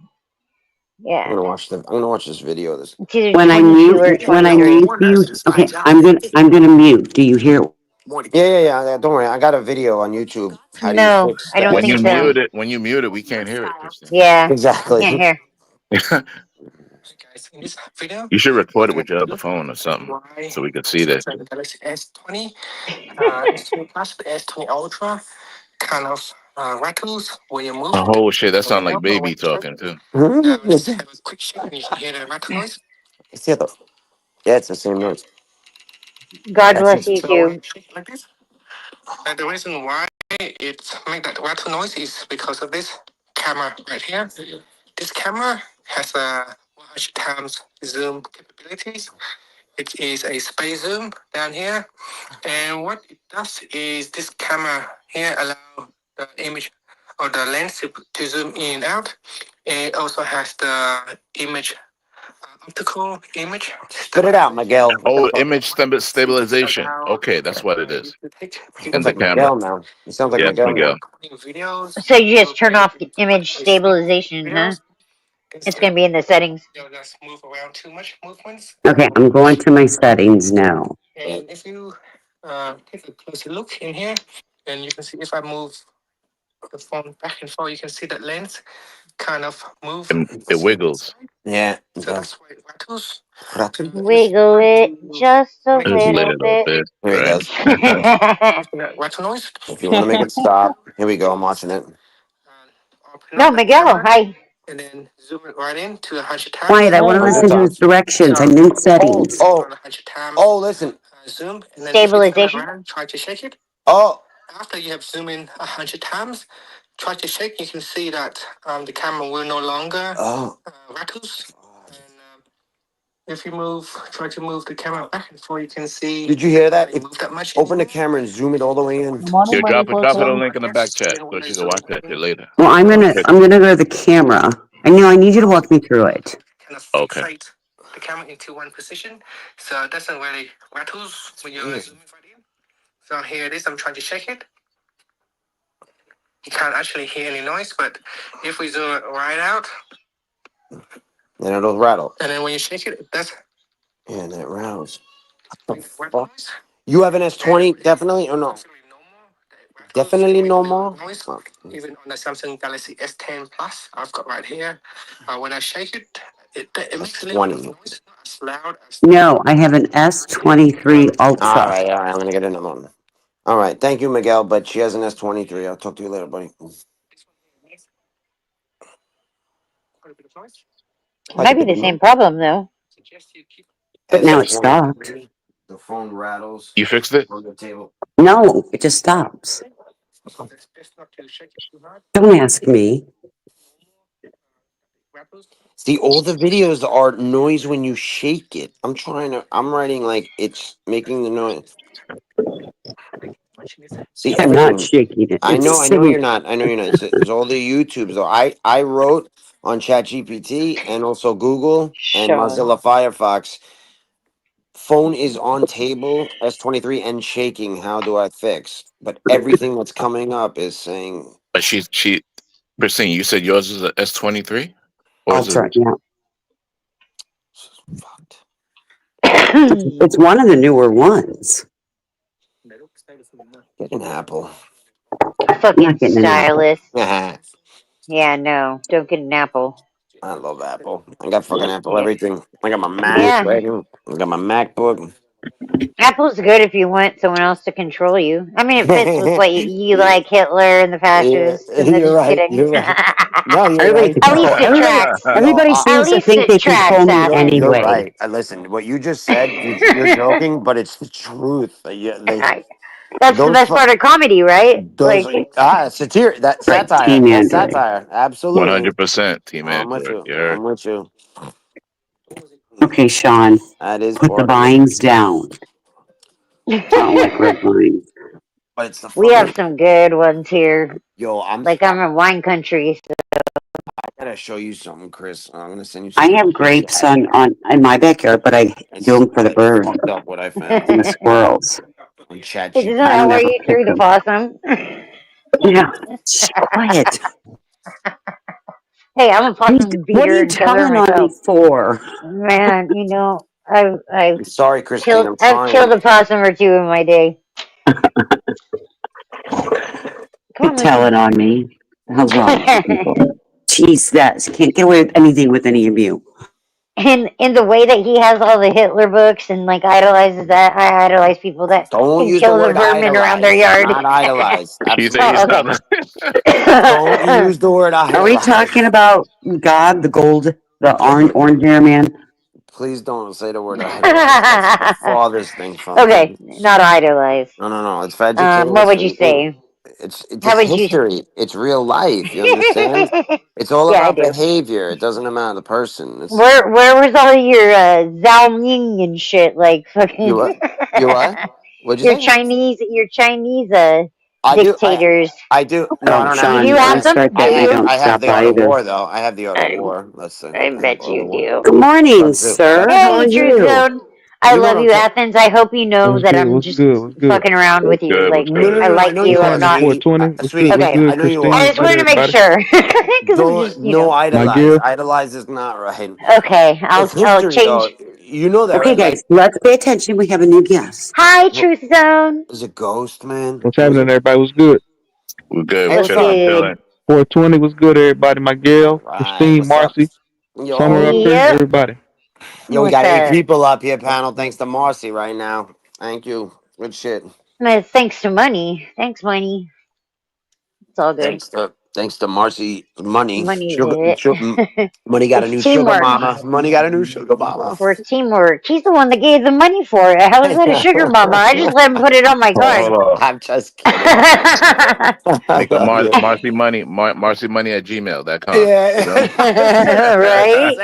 I'm Yeah. gonna watch this video. Of this. It's either When I 22 or mute, when I 23. mute you, okay, I'm gonna mute. Do you hear? Yeah. Don't worry. I got a video on YouTube. How do you No, fix I the don't When you think so. mute it, we can't hear it, Christine. Yeah. Exactly. Can't hear. Guys, in this video, You should we're record it gonna with your other look phone or at something why so we can see that. Samsung Galaxy S20, S20 Plus, the S20 Ultra kind of rattles when you move. Oh shit, that When you sounds like help or when baby you shake. talking too. Just have a quick shake and you can hear the rattle noise. Yeah, it's the same noise. God That's bless it. So when YouTube. you shake like this, and the reason why it make that rattle noise is because of this camera right here. This camera has a 100 times zoom capabilities. It is a space zoom down here, and what it does is this camera here allow the image or the lens to zoom in and out. And it also has the image optical image. Spit it out, Miguel. Oh, image stabilization. Okay, that's what it is. Sounds In the like camera. Miguel now. It sounds like Yes, Miguel now. Miguel. So you just turn off the image stabilization, huh? It's gonna be in the settings. Just move around too much movements. Okay, I'm going to my settings now. And if you take a closer look in here, then you can see if I move the phone back and forth, you can see that lens kind of move. It wiggles. Yeah. So that's why it rattles. Wiggle it just a Just a little little bit. bit, Here he right? goes. Rattle noise. If you want to make it stop, here we go. I'm watching it. Open No, up the Miguel, camera hi. and then zoom it right in to 100 times. Quiet, I want to Hundred listen to his times. directions. I'm in settings. Oh, 100 times. listen. Zoom. And then if you turn Stabilization. around, try to shake it. Oh, After you have zoomed in 100 times, try to shake. You can see that the camera will no longer rattles. And if you try to move the camera back and forth, you can see. Did you hear that? It move that much. Open the camera and zoom it all the way in. Here, drop a link in the back chat so you can watch that shit later. Well, I'm gonna go to the camera. I need you to walk me through it. Kind of Okay. fixate the camera into one position, so it doesn't really rattles when you're zooming right in. So here it is. I'm trying to shake it. You can't actually hear any noise, but if we zoom it right out, Then it'll rattle. and then when you shake it, that's And it rattles. What the fuck? You have an S20, definitely, or no? Definitely no more. Oh. Even on the Samsung Galaxy S10 Plus, I've got right here. When I shake it, it makes a little bit of noise, not as loud as. No, I have an S23 Ultra. All right. I'm gonna get another one. All right, thank you, Miguel. But she has an S23. I'll talk to you later, buddy. Might be the same problem though. But now it stopped. The phone rattles. You fixed it? On the table. No, it just stops. Don't ask me. See, all the videos are noise when you shake it. I'm writing like it's making the noise. See, I'm not everything. shaking it. I It's know sitting. you're not. It's all the YouTubes though. I wrote on ChatGPT and also Google and Mozilla Firefox. Phone is on table S23 and shaking. How do I fix? But everything that's coming up is saying. But Christine, you said yours is a S23? Or is Ultra, it? yeah. It's one of the newer ones. Get an Apple. Fucking stylus. Yeah, no, don't get an Apple. I love Apple. I got fucking Apple everything. I got my Mac. Yeah. Right? I got my MacBook. Apple's good if you want someone else to control you. I mean, it fits with what you like, Hitler and the Yeah, fascists. And you're just right. kidding. You're right. No, you're Everybody right. can At control. least it tracks. Everybody Yo, At seems to least think it they control tracks, me Athens. you're anyway. right. Listen, what you just said, you're joking, but it's the truth. That's the Those best part of comedy, right? those Like, satire. That Right, satire. Team That's Android. satire. Absolutely. 100% Team I'm with Android. you. Yeah. I'm with you. Okay, Sean, That is put the part of it. vines down. I don't like red vines. But it's the we have fucking some good ones here. yo. Like, I'm in wine country. I gotta show you something, Chris. I'm gonna send you I something. have grapes in my backyard, but I do them for the birds Fucked up what I and found the squirrels. on Chat Hey, doesn't I that don't where ever you pick threw the them. possum? Yeah, shh, quiet. Hey, I'm a What possum are beater you and killer telling on me myself. for? Man, you know, I've Sorry, Christine. I'm I've killed trying. a possum or two in my day. Come You're on, telling listen. on me. How's wrong with you people? Jeez, can't get away with anything with any of you. And in the way that he has all the Hitler books and like idolizes that, I idolize people that Don't can use the kill the word vermin around their idolize. yard. Not idolize. He said you Oh, okay. sound Don't use the word Are we talking idolize. about God, the gold, the orange hair man? Please don't say the word idolize. That's the farthest thing from Okay, him. not idolize. No. It's for What would you education. say? It's How would you? history. It's real life. You understand? It's all Yeah, I about do. behavior. It doesn't amount the person. It's Where was all your Zhao Ming and shit? Like fucking you what? You what? What'd you say? Your Chinese I do. dictators. I do. No, I Oh, don't have Do any. Sean, you have you some? start Do that and I you? don't I have stop the by art of either. war though. I have the art of I, war. Let's see. I I have bet art of you war. do. Good morning, Let's do. sir. How are Hey, Truth you? Zone. I You know love what I'm you, talking. Athens. I hope you know What's that good? I'm What's just good? What's good? fucking around what's with you. good, Like, what's No, good. no, I no, no. I like know you you What's are, and happening? not. sweetie. 420? What's Sweetie, good? What's Okay. good? I know you Christine, I are. just what's wanted good, to make everybody? sure because I'm just, Don't no idolize. Okay, Idolize is not right. I'll It's I'll history though. change. You know that, Okay, right? Like, guys, let's pay attention. We have a new guest. Hi, what Truth Zone. is it? Ghost man? What's Who's happening, it? everybody? What's good? We're good. Hey, We're What's what's chilling, up? good? chilling. 420, what's good, everybody? My All Gail, right. Christine, What's up? Marcy, Summer up Yo, here, Yep. everybody. yo, we What's got 8 up? people up here, panel. Thanks to Marcy right now. Thank you. Good shit. Thanks to money. Thanks, money. It's all good. Thanks to Marcy Money. Money Sugar, did it. Money got a It's new sugar teamwork. mama. Money got a new sugar mama. For teamwork. He's the one that gave the money for it. How is that a sugar mama? I just let him put it on my card. Hold on. I'm just kidding. I Make a love you. Marcy Money, Marcy Money at gmail.com. Yeah. You know? Right?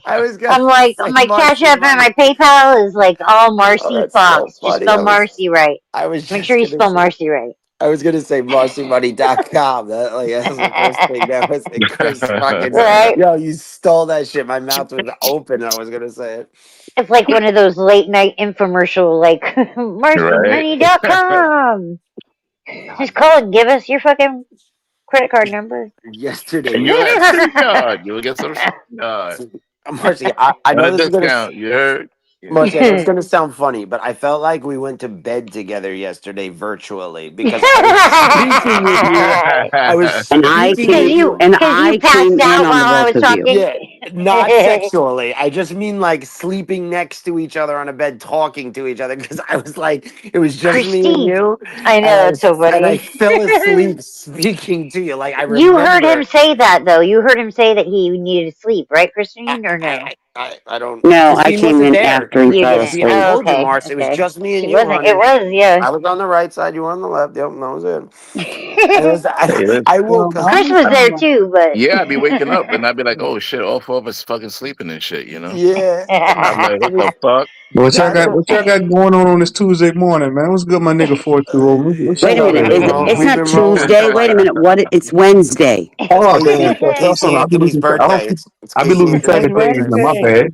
I was gonna I'm like, say my Cash Marcy App and Money. my PayPal is like all Oh, Marcy that's so Fox. Just funny. spell Marcy right. I was Make sure just you gonna spell say Marcy right. I was gonna say marcymoney.com. That's the first thing that was Chris fucking Right? yo, you stole that shit. My mouth was open. I was gonna say it. It's like one of those late night infomercial, like Right? marcymoney.com. Just call and give us your fucking credit card number. Yesterday, And you'll have City Card. You'll get some City Card. Marcy, I And know a this is gonna discount. You heard? Yeah. Marcy, I know it's gonna sound funny, but I felt like we went to bed together yesterday virtually because I was speaking with you. I was And I speaking came with you. and Cause you I passed came in out on the while I both was of you. talking. Yeah, not sexually. I just mean like sleeping next to each other on a bed, talking to each other. Because I was like, it was just me and Christine. you, I know, and that's so I funny. fell asleep speaking to you. Like I You heard him remember. say that though. You heard him say that he needed to sleep, right, Christine, or no? I don't. No, I Christine came wasn't in there. after he You fell didn't. Christine, I asleep. Oh, told you, okay, Mars. It was okay. just me and She you, wasn't. It honey. was, yeah. I was on the right side. You were on the left. Yep, that was it. And it was. Hey, I woke up. Chris was there too, but yeah, I'd be waking up and I'd be like, oh shit, all four of us fucking sleeping and shit, you know? Yeah, I'm like, it what was. the fuck? That's What y'all got going on this Tuesday morning, man? What's good, my nigga 420? What's Wait up a out minute. here, man? It's We've not been rolling Tuesday. for Wait a minute. It's Wednesday. Oh, it's damn. Casey I'll be Anthony's losing track. birthday. It's I'll be Casey losing track Anthony's of days, birthday. man. My bad.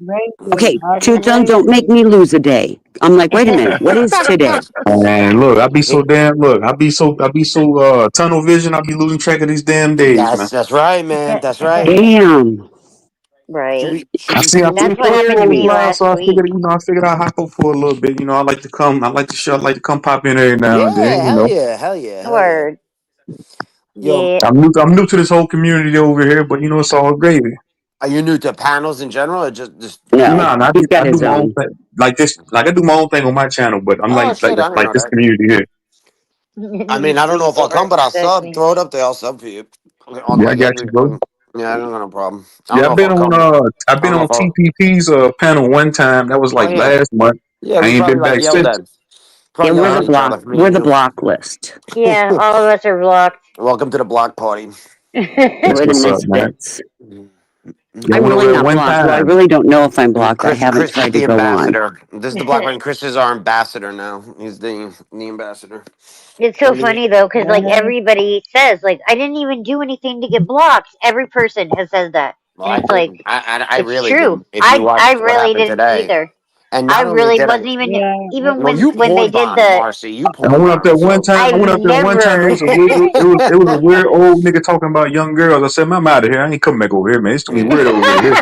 Okay, Tucson, don't make me lose a day. I'm like, wait a minute. What is today? Man, look, I be so tunnel vision, I be losing track of these damn days, man. That's right, man. That's right. Damn. Should right. we should we I And see that's salute what them? happened to 420 me live, so last week. I figured I'd hop up for a little bit. I like to come, I like to come pop in every now and Yeah, then. hell yeah, hell yeah, hell yeah. Word. Yo, Yeah. I'm new to this whole community over here, but it's all gravy. Are you new to panels in general, or just No, Nah, nah, he's got I do his my own own. thing. Like this, like I do my own thing on my channel, but I'm Oh shit, I didn't like know this that. community here. I mean, I don't know if I'll come, but I'll sub. Exactly. Throw it up there. I'll sub for you. On Yeah, I like got every you, bro. fucking. Yeah, I don't got no problem. I don't Yeah, know if I'll come. I've I been don't know on if I'll. TPP's panel one time. That was Oh like yeah, last month. yeah. I We ain't probably been like back yelled since. at. Yeah, Probably yelled at each other. Me we're and the you. block list. Yeah, all of us are blocked. Welcome to the block party. That's We're the what's up, man. misfits. Yeah, I I'm went over really there not one blocked. Well, I time. really don't know if I'm blocked. I haven't Chris is tried to the go on. ambassador. This is the block party. Chris is our ambassador now. He's the ambassador. It's so funny though, because like everybody says, like I didn't even do anything to get blocked. Every person has said that, Well, and I it's like didn't. I it's really true. didn't. If you I watched what really happened didn't today, either. and I not only really did I, wasn't even no, you when they porn did bombed the. Marcy. You And I porn went up bombed. there one So time. I I've went up there one time. It never. was a weird. It was a weird old nigga talking about young girls. I said, "Man, I'm out of here. I ain't coming back over here, man. It's too many weirdos over here."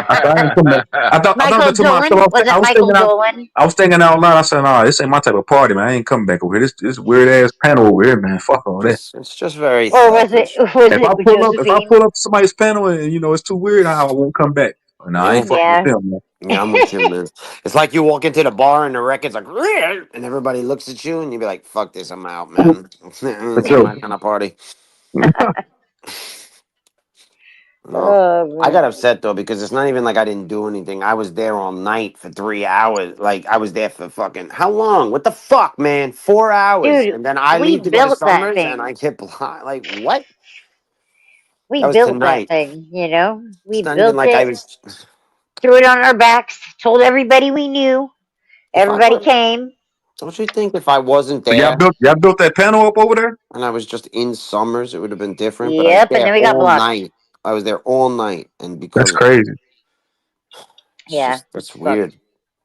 I said, "I ain't coming back." I thought Michael that to myself. Dolan, was I it was Michael thinking out. Dolan? I was thinking out loud. I said, "Nah, this ain't my type of party, man. I ain't coming back over here. This weird ass panel over here, man. Fuck all that." it's just very Or was selfish. it If I Josephine? pull up to somebody's panel and it's too weird, I won't come back. No, I Yeah, ain't fucking with Yeah. them, man. yeah, I'm with you, man. It's like you walk into the bar and the record's like, and everybody looks at you, and you be like, "Fuck this, I'm out, man." It's For not sure. my kind of party. No. Oh I got man, upset though because it's not even like I didn't do anything. I was there all night for 3 hours. Like I was there for fucking how long? What the fuck, man? 4 hours, dude, and then I we leave to go to built that Summers, and thing. I get blocked. Like what? We That was built that tonight. thing. You know, It's we not even built like I it. was. Threw it on our backs. Told everybody we knew. If I Everybody was, came. don't you think if I wasn't So there y'all built that panel up over there? and I was just in Summers, it would have been different. But I was Yep, and there then we got all blocked. night. I was there all night, and That's because crazy. it's Yeah, just that's it's fucked. weird.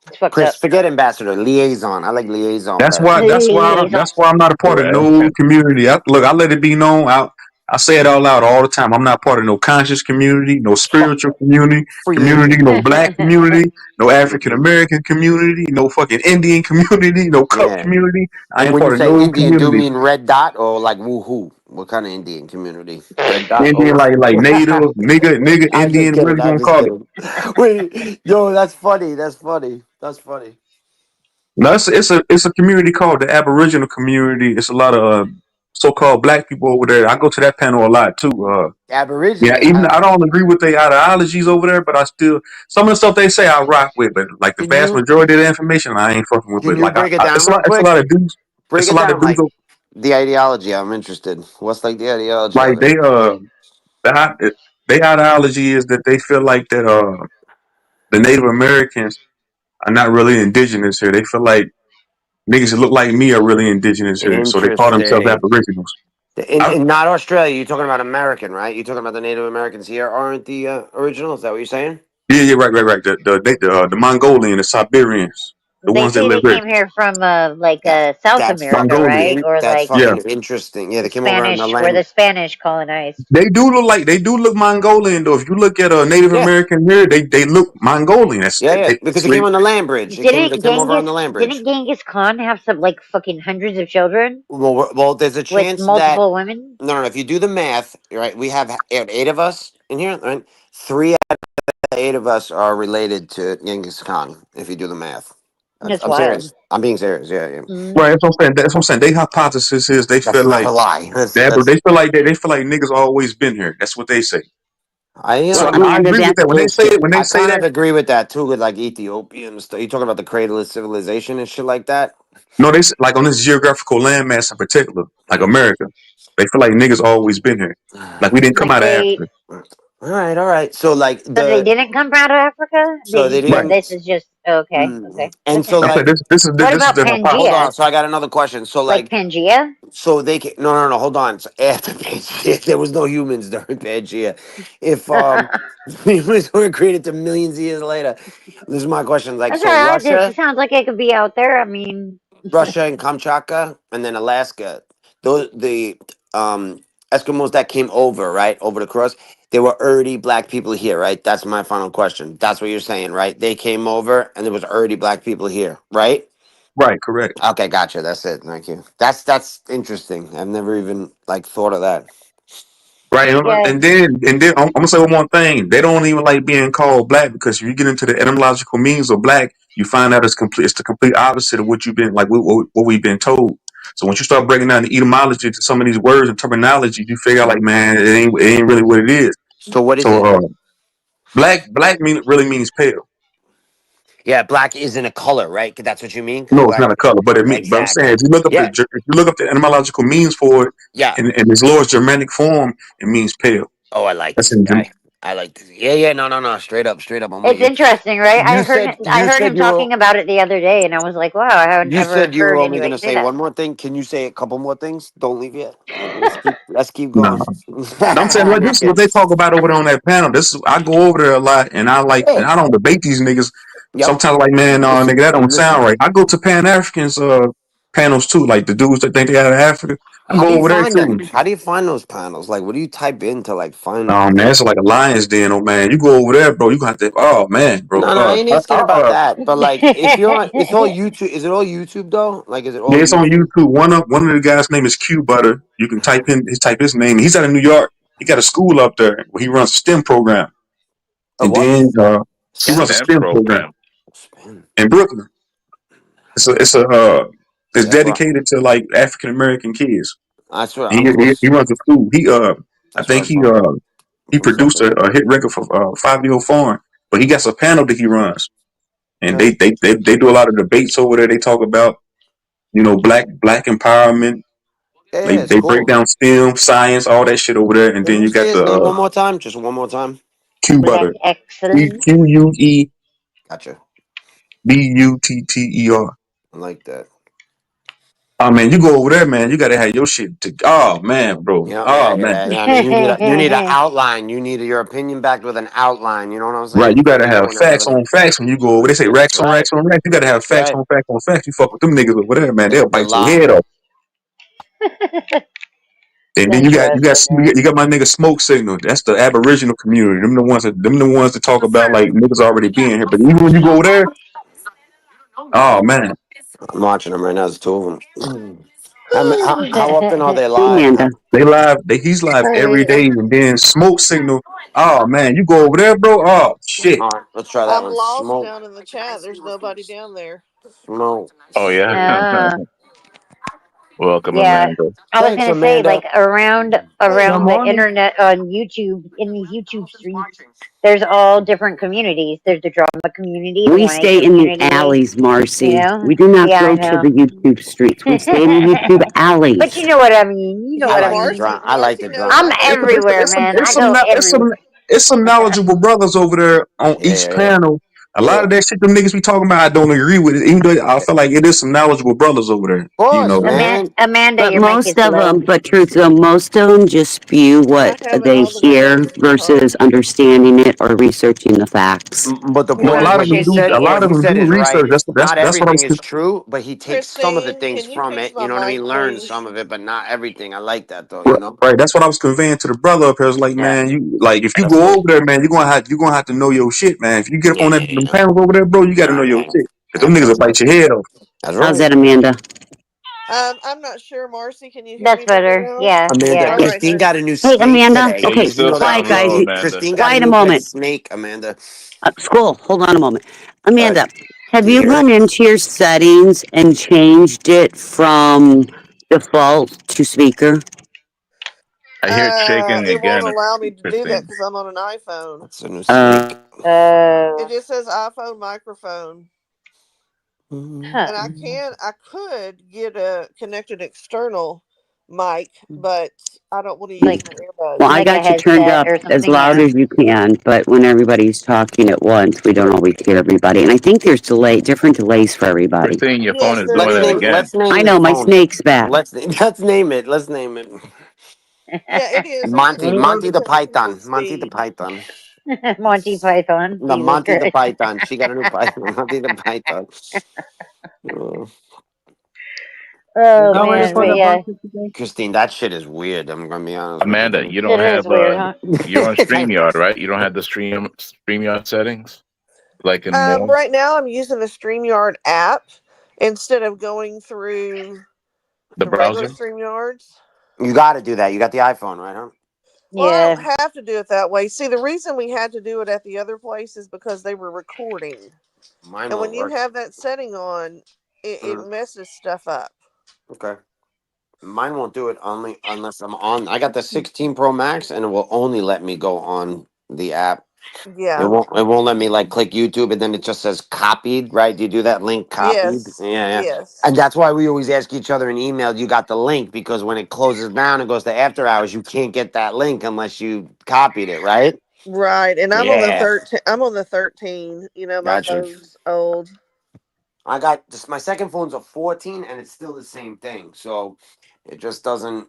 It's fucked Chris, up. forget ambassador, liaison. I like liaison That's better. why. Liaison. That's why I'm not a part of no community. Look, I let it be known. I say it out loud all the time. I'm not part of no conscious community, no Fuck spiritual community, free agent. no black community, no African American community, no fucking Indian community, no cup Yeah. community. I And ain't when you part of say no Indian, do you community. mean red dot or like woohoo? What kind of Indian community? Red dot Indian or like native, nigga, I'm just Indian, whatever kidding. you I'm want to just call it. kidding. Wait, yo, that's funny. That's funny. That's funny. No, it's a community called the Aboriginal community. It's a lot of so-called black people over there. I go to that panel a lot too. Yeah, Aborigine. even though I don't agree with their ideologies over there, but I still some of the stuff they say I rock with. But like the Can vast you majority of the information, I ain't fucking with. can But you like break it down real it's a quick? lot of dudes. Break It's a it lot of down dudes like the ideology. I'm interested. What's like the ideology like of it? their ideology is that they feel like that the Native Americans are not really indigenous here. They feel like niggas that look like me are really indigenous here, so they call themselves Interesting. Aboriginals. In not Australia, you're talking about American, right? You're talking about the Native Americans here aren't the original. Is that what you're saying? Yeah, right. The Mongolian, the Siberians, the They ones that say live they here. came here from That South that's America, fucking right? Or that's like Yeah, fucking interesting. Yeah, the they came over on the Spanish, where land. the Spanish colonized. they do look Mongolian though. If you look at a Native Yeah, American here, they look Mongolian. yeah, because they came on the land bridge. They came over on the land Didn't bridge. Genghis Khan have some like fucking hundreds of children Well, there's a with chance that multiple women? no. If you do the math, right, we have eight of us in here, right? Three out of the eight of us are related to Genghis Khan. If you do the math, That's I'm wild. serious. I'm being serious. Yeah, yeah. Mm. Right, that's what I'm saying. Their hypothesis is they That's feel not like a lie. but That's they feel like niggas always been here. That's what they say. I So Well, I I mean, agree with that's that. bullshit. When they I say kind that, of agree with that too, with like Ethiopia and stuff. You talking about the cradle of civilization and shit like that? no, like on this geographical landmass in particular, like Mm. America, they feel like niggas always been here. Like we didn't come Like out of they, Africa. All right. So like so they didn't come out of Africa. so they Right. This didn't. is just okay. Okay, And that's so I'm saying like, interesting. What this is about their hold hypothesis. Pangea? on. So I got another question. So Like like, Pangea? so they can no. Hold on. So after Pangea, there was no humans during Pangea. If humans were created to millions of years later, this is my question. Like, That's so right. It Russia. sounds like it could be out there. I mean, Russia and Kamchatka, and then Alaska. Those the Eskimos that came over, right, over the cross. There were already black people here, right? That's my final question. That's what you're saying, right? They came over, and there was already black people here, right? Right, correct. Okay, gotcha. That's it. Thank you. That's interesting. I've never even like thought of that. Right, Yeah. and then I'm gonna say one more thing. They don't even like being called black because if you get into the etymological meanings of black, you find out it's the complete opposite of what you've been like what we've been told. So once you start breaking down the etymology to some of these words and terminology, you figure out like, man, it ain't really what it is. So what is So it? black really means pale. Yeah, black isn't a color, right? That's what you mean. No, it's Black. not a color, but I'm saying Exactly. if you look up Yeah. the etymological meanings for it Yeah. in its lowest Germanic form, it means pale. Oh, I like That's this in guy. I like this. Yeah, yeah. No. Straight up. I'm with It's you. interesting, right? You I heard said him you were. talking about it the other day, and I was like, wow, I haven't You ever said you were heard only anybody gonna say say that. one more thing. Can you say a couple more things? Don't leave yet. Let's keep no. going. I'm saying I'm this just is what kidding. they talk about over there on that panel. I go over there a lot, and Yeah. I don't debate these niggas. Yep. Sometimes like, man, no, Listen. nigga, that I'm don't sound listening. right. I go to Pan Africans panels too, like the dudes that think they out of Africa. I How do go you over there find them? too. How do you find those panels? Like, what do you type in to like find? Oh man, it's like a lion's den, oh man. You go over there, bro. You gonna have to. Oh man, bro. No, I ain't asking about that. But like, if you're on, it's all YouTube. Is it all YouTube though? Like, is it all Yeah, it's on YouTube? YouTube. One of the guys' name is Q Butter. You can type his name. He's out of New York. He got a school up there where he runs a STEM program, A and what? then he runs a STEM STEM program program. Spin. in Brooklyn. It's Yeah, bro. dedicated to like African American kids. I swear, And I'm he close. runs a school. I That's think right, bro. he I'm produced fucking. a hit record for 5-Year-Old Foreign, but he got a panel that he runs, and Okay. they do a lot of debates over there. They talk about black empowerment. Yeah, it's They break cool. down STEM, science, all that shit over there, and Can then you you say got his name one more time? Just one more time. Q Black Butter, excellence. Gotcha. Butter. I like that. Oh man, you go over there, man. You gotta have your shit. Oh man, bro. Oh man. Yeah. You need an outline. You need your opinion backed with an outline. You know what I'm Right, saying? you So gotta you know have when facts everybody. on facts when you go over. They say That's racks on right. racks on racks. You gotta have That's facts right. on facts on facts. You fuck with them niggas over there, man. It's They'll the bite your law. head off. It's And then interesting, man. you got my nigga Smoke Signal. That's the Aboriginal community. Them the ones that talk about like niggas already being here. But even when you go over there, oh man, I'm watching them right now. There's two of them. How often are they Hey, live? Amanda. he's live every Hey, day. And then Smoke Signal. Oh man, you go over there, bro. Oh shit. All right, let's try that I'm one. lost down in the chat. There's nobody down there. Smoke. Oh yeah. Uh, Welcome, yeah. Amanda. I was Thanks, gonna say, Amanda. like around Hey, around the y'all. internet on YouTube, in these YouTube streets, there's all different communities. There's the drama community, the We 1A stay in the community. alleys, You Marcy. know? We do not Yeah, I go to know. the YouTube streets. We stay in the YouTube But you alleys. know what I mean. You know I what I like the mean. drama. I like Marcy the knows I'm drama. I go to the everywhere, man. I go everywhere. It's some knowledgeable brothers over there on each Yeah. panel. A lot Yeah. of that shit them niggas be talking about, I don't agree with it. Even though I feel like it is some knowledgeable brothers over there. Of course, Amanda, man. Amanda, But your mic is most of low. them, but truth, most of them just spew I what have it they all the way up hear to the top. versus understanding it or researching the facts. But the We No, a point, lot run of what them he do. said, A what lot shit. of he them said do is research. right. Not That's what I everything was. is true, but he takes some of the Christine, things can you from fix it. my You know what I mean? mic, Learns please? some of it, but not everything. I like that though. Right, right. That's what I was conveying to the brother up here. I was like, Yeah. man, you like if you That's go right. over there, man, you're gonna have to know your shit, man. If you get up on Yeah. them panels over there, bro, you got to know your Yeah. shit. Cause them That's niggas will right. bite your head off. That's How's right. that, Amanda? I'm not sure, Marcy. Can you hear That's me better better. now? Yeah, Amanda, yeah. All right, Christine honey. got a new Hey, snake Amanda. today. Yeah, you Okay, Did you still know that, quiet, sound guys. low, Christine? Amanda. Christine got a Quiet a new pet moment. snake, Amanda. School, hold on a moment. All right. Amanda, have Do you you hear gone it? into your settings and changed it from default to speaker? I hear it shaking It won't again. allow me to do that Christine. because I'm on an iPhone. That's a new snake. It just says iPhone microphone. Huh. And I could get a connected external mic, but I don't want to use Like my earbuds. Well, I like a got you turned headset up or as something. loud Yeah. as you can, but when everybody's talking at once, we don't always hear everybody. And I think there's different delays for everybody. Christine, your phone Yes, is there doing it is. again. Let's name I this know my phone. snake's back. Let's name it. Let's name it. Yeah, it is. Monty the It's Python. with Monty the speed. Python. Monty Python. The Jesus Monty the Christ. Python. She got a new Python. Monty the Python. Oh man, but yeah, Christine, that shit is weird. I'm gonna be honest with Amanda, you. you don't it is have weird, huh? you're on StreamYard, right? You don't have the StreamYard settings like in more Right now, I'm using the StreamYard app instead of going through the the regular browser. StreamYards. You got to do that. You got the iPhone, right? Huh? Well, I Yeah. don't have to do it that way. See, the reason we had to do it at the other place is because they were recording. Mine And when won't you work. have that setting on, it Mhm. messes stuff up. Okay. Mine won't do it only unless I'm on. I got the 16 Pro Max, and it will only let me go on the app. It Yeah. won't. It won't let me like click YouTube, and then it just says copied. Right? Do you do that link copied? Yes. Yeah, yeah. Yes. And that's why we always ask each other in email. You got the link because when it closes down and goes to after hours, you can't get that link unless you copied it. Right? Right. And I'm on the Yeah. 13. I'm on the 13. You know, my Gotcha. phone's old. I got this. My second phone's a 14, and it's still the same thing. So it just doesn't.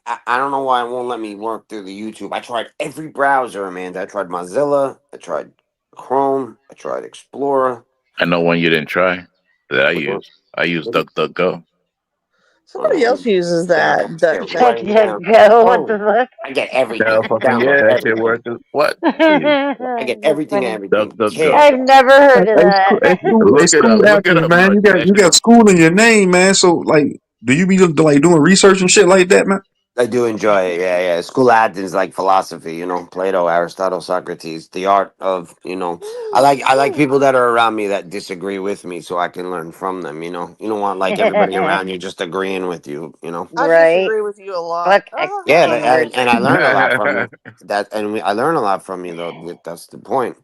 I don't know why it won't let me work through the YouTube. I tried every browser, Amanda. I tried Mozilla. I tried Chrome. I tried Explorer. I know one you didn't try that I Which one? use. I use What is- DuckDuckGo. Somebody else uses that. Stare Duck. right Duck, down. go. What Oh, the I get Hell everything. fucking Download yeah, that shit everything. works. What? fuck? Shit. I get That's everything and funny. everything. DuckDuckGo. I've never heard of Hey, that. Look it up. school Look it athletes, up, man. Mud. That You shit got works. school in your name, man. So like, do you be like doing research and shit like that, man? I do enjoy it. Yeah, yeah. School Athens like philosophy, Plato, Aristotle, Socrates, the art of, I like people that are around me that disagree with me so I can learn from them. You don't want like everybody around you just agreeing with you. I Right. disagree with you a lot. Fuck Yeah, Cambridge. and I learn a lot from you. I learn a lot from you though. That's the point.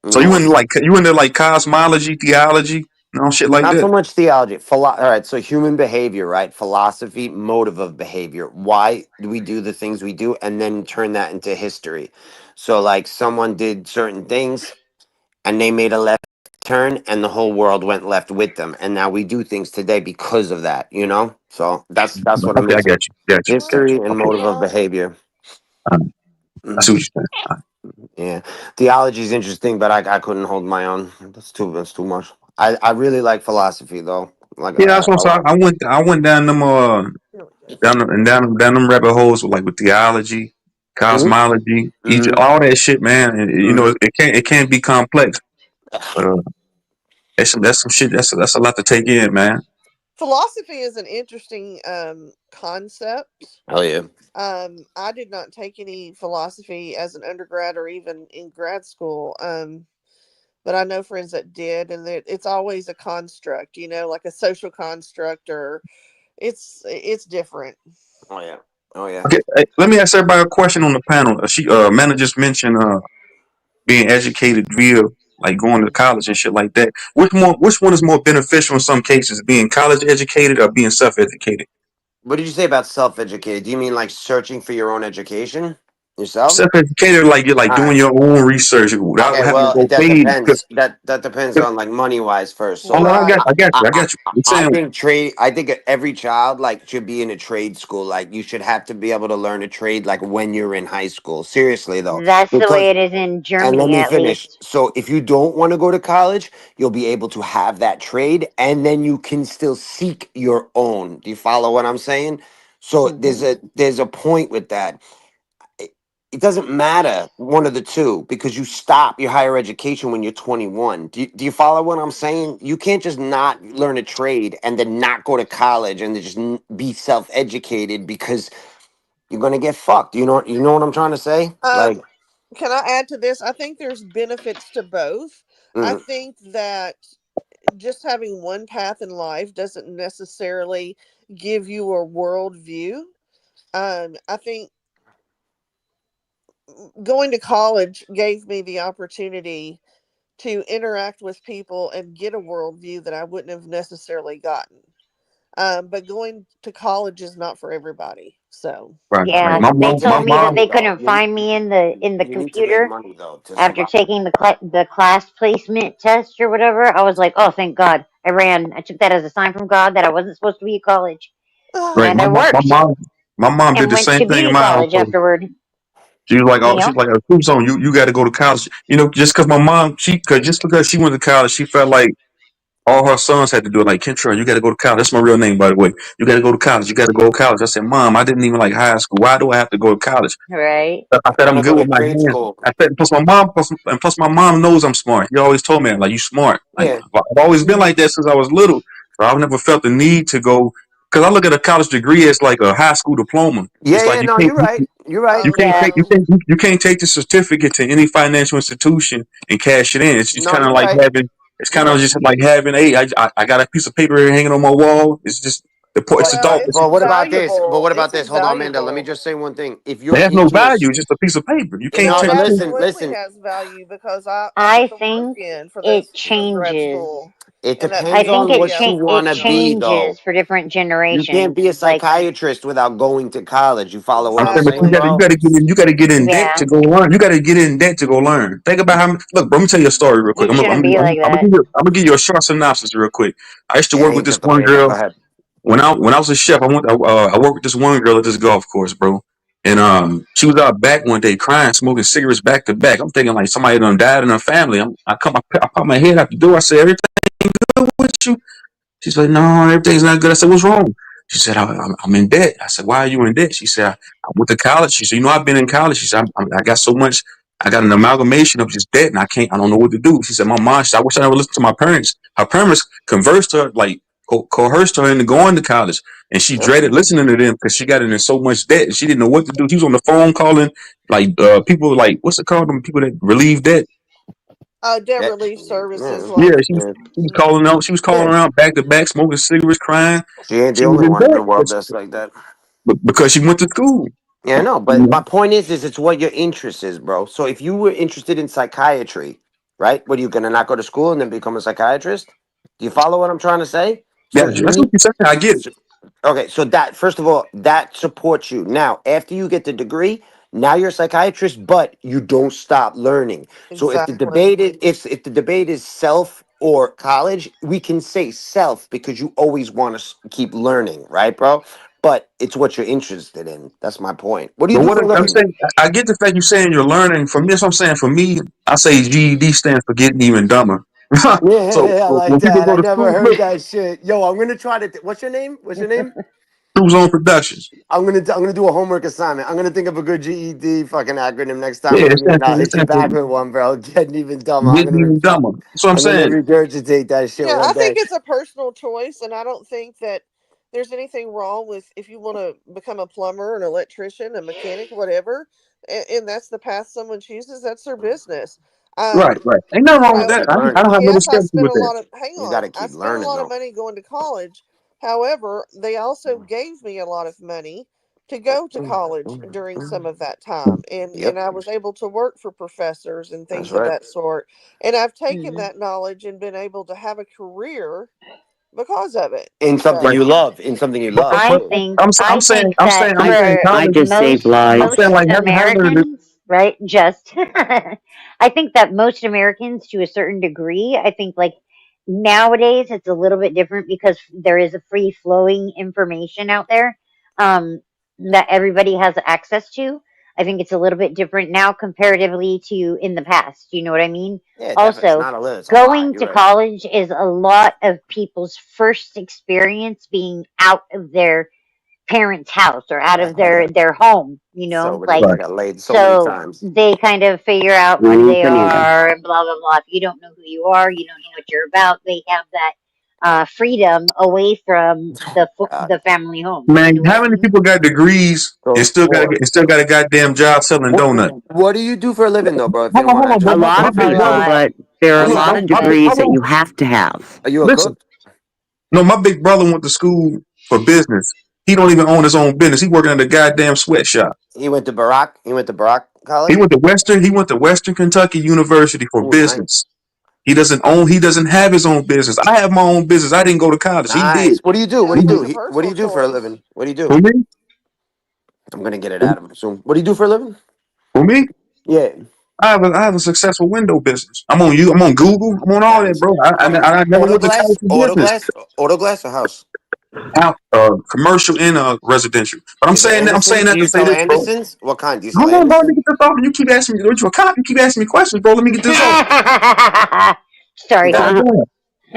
You So you know, into like cosmology, theology, shit like not so that. much theology. All right, so human behavior, right? Philosophy, motive of behavior. Why do we do the things we do, and then turn that into history? So, like, someone did certain things, and they made a left turn, and the whole world went left with them, and now we do things today because of that. So that's what I'm Okay, I into. got you. Got you. Got History you. and Okay. motive of behavior. I see what you're saying. Yeah, theology is interesting, but I couldn't hold my own. That's too much. I really like philosophy though. Like Yeah, that's what I'm saying. I went down them down them rabbit holes with theology, Mhm, cosmology, Egypt, mhm, all that shit, man. And mhm. it can't be complex, but that's some shit. That's a lot to take in, man. Philosophy is an interesting concept. Hell yeah. I did not take any philosophy as an undergrad or even in grad school. But I know friends that did, and it's always a construct, like a social construct, or it's different. Oh yeah. Oh yeah. Okay, hey, let me ask everybody a question on the panel. She Amanda just mentioned being educated via like going to college and shit like that. Which one is more beneficial in some cases, being college educated or being self educated? What did you say about self-educated? Do you mean like searching for your own education yourself? Self educated, like you're like All doing right. your own research without Okay. having to Well, go that paid. depends. That depends on like money wise first. Oh So no, like, I got, Right. I got I, you, I I, got you. I'm I saying, think trade. I think every child like should be in a trade school. Like you should have to be able to learn a trade like when you're in high school. Seriously though, That's the way because it is in and let Germany, me at finish. least. So if you don't want to go to college, you'll be able to have that trade and then you can still seek your own. Do you follow what I'm saying? So Hmm. there's a point with that. It doesn't matter one of the two because you stop your higher education when you're 21. Do you follow what I'm saying? You can't just not learn a trade and then not go to college and then just be self-educated because you're going to get fucked. You know what I'm trying to say? Like Can I add to this? I think there's benefits to both. I mm, think that just having one path in life doesn't necessarily give you a worldview. I think going to college gave me the opportunity to interact with people and get a worldview that I wouldn't have necessarily gotten. But going to college is not for everybody. So, right, right. Yeah, My they mom, to my told make me that mom, money they though. couldn't find me in the You need to make computer money though to after survive. taking the class placement test or whatever. I was like, oh, thank God. I took that as a sign from God that I wasn't supposed to be at college. right. And I worked My mom did and the went same to thing in beauty my college household. afterward. She was like, You oh, she's know? like, who's on you? Got to go to college. Just because my mom, just because she went to college, she felt like all her sons had to do it. Like, Kentra, you got to go to college. That's my real name, by the way. You got to go to college. You got to go to college. I said, Mom, I didn't even like high school. Why do I have to go to college? Right? I I said, want I'm to go good to with my trade hands. school. I said, plus my mom knows I'm smart. She always told me, like, you smart. Like, Yeah. I've always been like that since I was little. So I've never felt the need to go Because I look at a college degree as like a high school diploma. Yeah, It's like yeah, no, you're right. You're right. you can't Yeah. take you can't take the certificate to any financial institution and cash it in. It's No, kind of you're like right. having You're right. just like having I got a piece of paper here hanging on my wall. It's just it's the Well, thought. it's But what about this? But invaluable. what about It's this? Hold on, Amanda. Let me invaluable. just say one thing. If It you're has no into value. It's just a piece of paper. You can't No, no, it no, take it. absolutely listen. has value because I I put the work think in for it this for grad changes. school, It and that I depends pays think on me what you out it want to well. be, though. changes for different You can't be a generations. Like, psychiatrist without going to college. You follow what I'm I'm saying, but saying, Exactly. you bro? got to get in debt yeah, to go learn. You got to get in debt to go learn. Think about how. Look, bro, let me tell you a story real quick. it shouldn't be like that. I'm gonna give you a short synopsis real quick. I used to It work with ain't this just one okay. Go girl ahead. when I was a chef. I worked with this one girl at this golf course, bro. And she was out back one day crying, smoking cigarettes back to back. I'm thinking like somebody done died in her family. I pop my head out the door. I said, "Everything good with you?" She's like, "No, everything's not good." I said, "What's wrong?" She said, I'm in debt." I said, "Why are you in debt?" She said, "I went to college." She said, "You know, I've been in college." She said, I got so much, I got an amalgamation of just debt and I don't know what to do." She said, "My mom," she said, "I wish I never listened to my parents." Her parents conversed her, like coerced her into going to college. And she Yep. dreaded listening to them because she got in so much debt and she didn't know what to do. She was on the phone calling like people like, what's it called? Them people that relieve debt. Debt That, relief services, yeah, Yeah, like yeah. she was calling around back to back, smoking cigarettes, crying. She ain't the She was only in one in the debt world that's like that. because she went to school. Yeah, I know. But my point is it's what your interest is, bro. So if you were interested in psychiatry, right? What are you gonna not go to school and then become a psychiatrist? Do you follow what I'm trying to say? Yeah, So you that's what need. you said. I get it. Okay, so that first of all, that supports you. Now, after you get the degree, now you're a psychiatrist, but you don't stop learning. So exactly. if the debate is self or college, we can say self because you always want to keep learning, right, bro? But it's what you're interested in. That's my point. What do you But do what for a I'm living? saying, I get the fact you're saying you're learning. For me, that's what I'm saying. For me, I say GED stands for getting even dumber. So Yeah, I like when people that. go I to never school, heard look, that shit. Yo, I'm gonna try to. What's your name? What's your name? Cruise on Productions. I'm gonna do a homework assignment. I'm gonna think of a good GED fucking acronym next time Yeah, we're meeting. I'll hit you back with one, bro. Getting even dumber. getting even dumber. That's what I'm I'm gonna saying. regurgitate that shit Yeah, one I day. think it's a personal choice, and I don't think that there's anything wrong with if you want to become a plumber, an electrician, a mechanic, whatever, and that's the path someone chooses. That's their business. Right, Um, right. Ain't nothing wrong with Gotta that. keep however, I learning. don't have no yes, I discrepancy spent with a that. lot of hang You gotta on. I keep spent a learning lot of though. money going to college. However, they also gave me a lot of money to go to college during some of that time, and Yep, I was able to work for professors and that's things of right. that sort. And I've taken Mhm. that knowledge and been able to have a career because of it. In something Right. you So love. In something you But, love I too. think I think that I'm saying for I college. just saved I'm lives. saying most like having the Americans, right? Just I think that most Americans, to a certain degree, I think like nowadays it's a little bit different because there is a free flowing information out there that everybody has access to. I think it's a little bit different now comparatively to in the past. You know what I mean? Yeah, definitely. It's Also, not a little. It's a lot. going You're to right. college is a lot of people's first experience being out of their parents' house or out of Yeah. their home, you So know, many. like I right. got laid so many so times. they kind of figure out who Mm, they Fernando. are and blah blah blah. If you don't know who you are, you don't know what you're about. They have that freedom away from God. the family home. You Man, know what how I many mean? people got degrees and So still got a goddamn job selling donuts? what do you do for a living though, bro? If you don't Hold mind on, asking. A bro. lot My of A big people, brother. lot. but there are A a Look, lot lot. of Yes. degrees hold that on. you have to have. Are you a Listen, cook? no, my big brother went to school for business. He don't even own his own business. He working at a goddamn sweatshop. He went to Barack. He went to Barack He College. went to Western Kentucky University for Oh, nice. business. He doesn't have his own business. I have my own business. I didn't go to college. He did. Nice. What do you do? What yeah, do I you think do? it's a What do personal you do for a choice. living? What do you do? For me, I'm gonna get it out of him soon. What do you do for a living? for me, Yeah. I have a successful window business. I'm on Google. I'm on all that, Nice. bro. I never Auto went to college glass, for auto business. glass, auto glass, or house? Out commercial and residential. But Is it I'm saying Andersons? Do that to you say sell this, bro. Andersons? What kind? Do you sell Hold on, bro. Let me Andersons? get this off. You keep asking me. You a cop? You keep asking me questions, bro. Let me get this off. Sorry, God Doc. damn.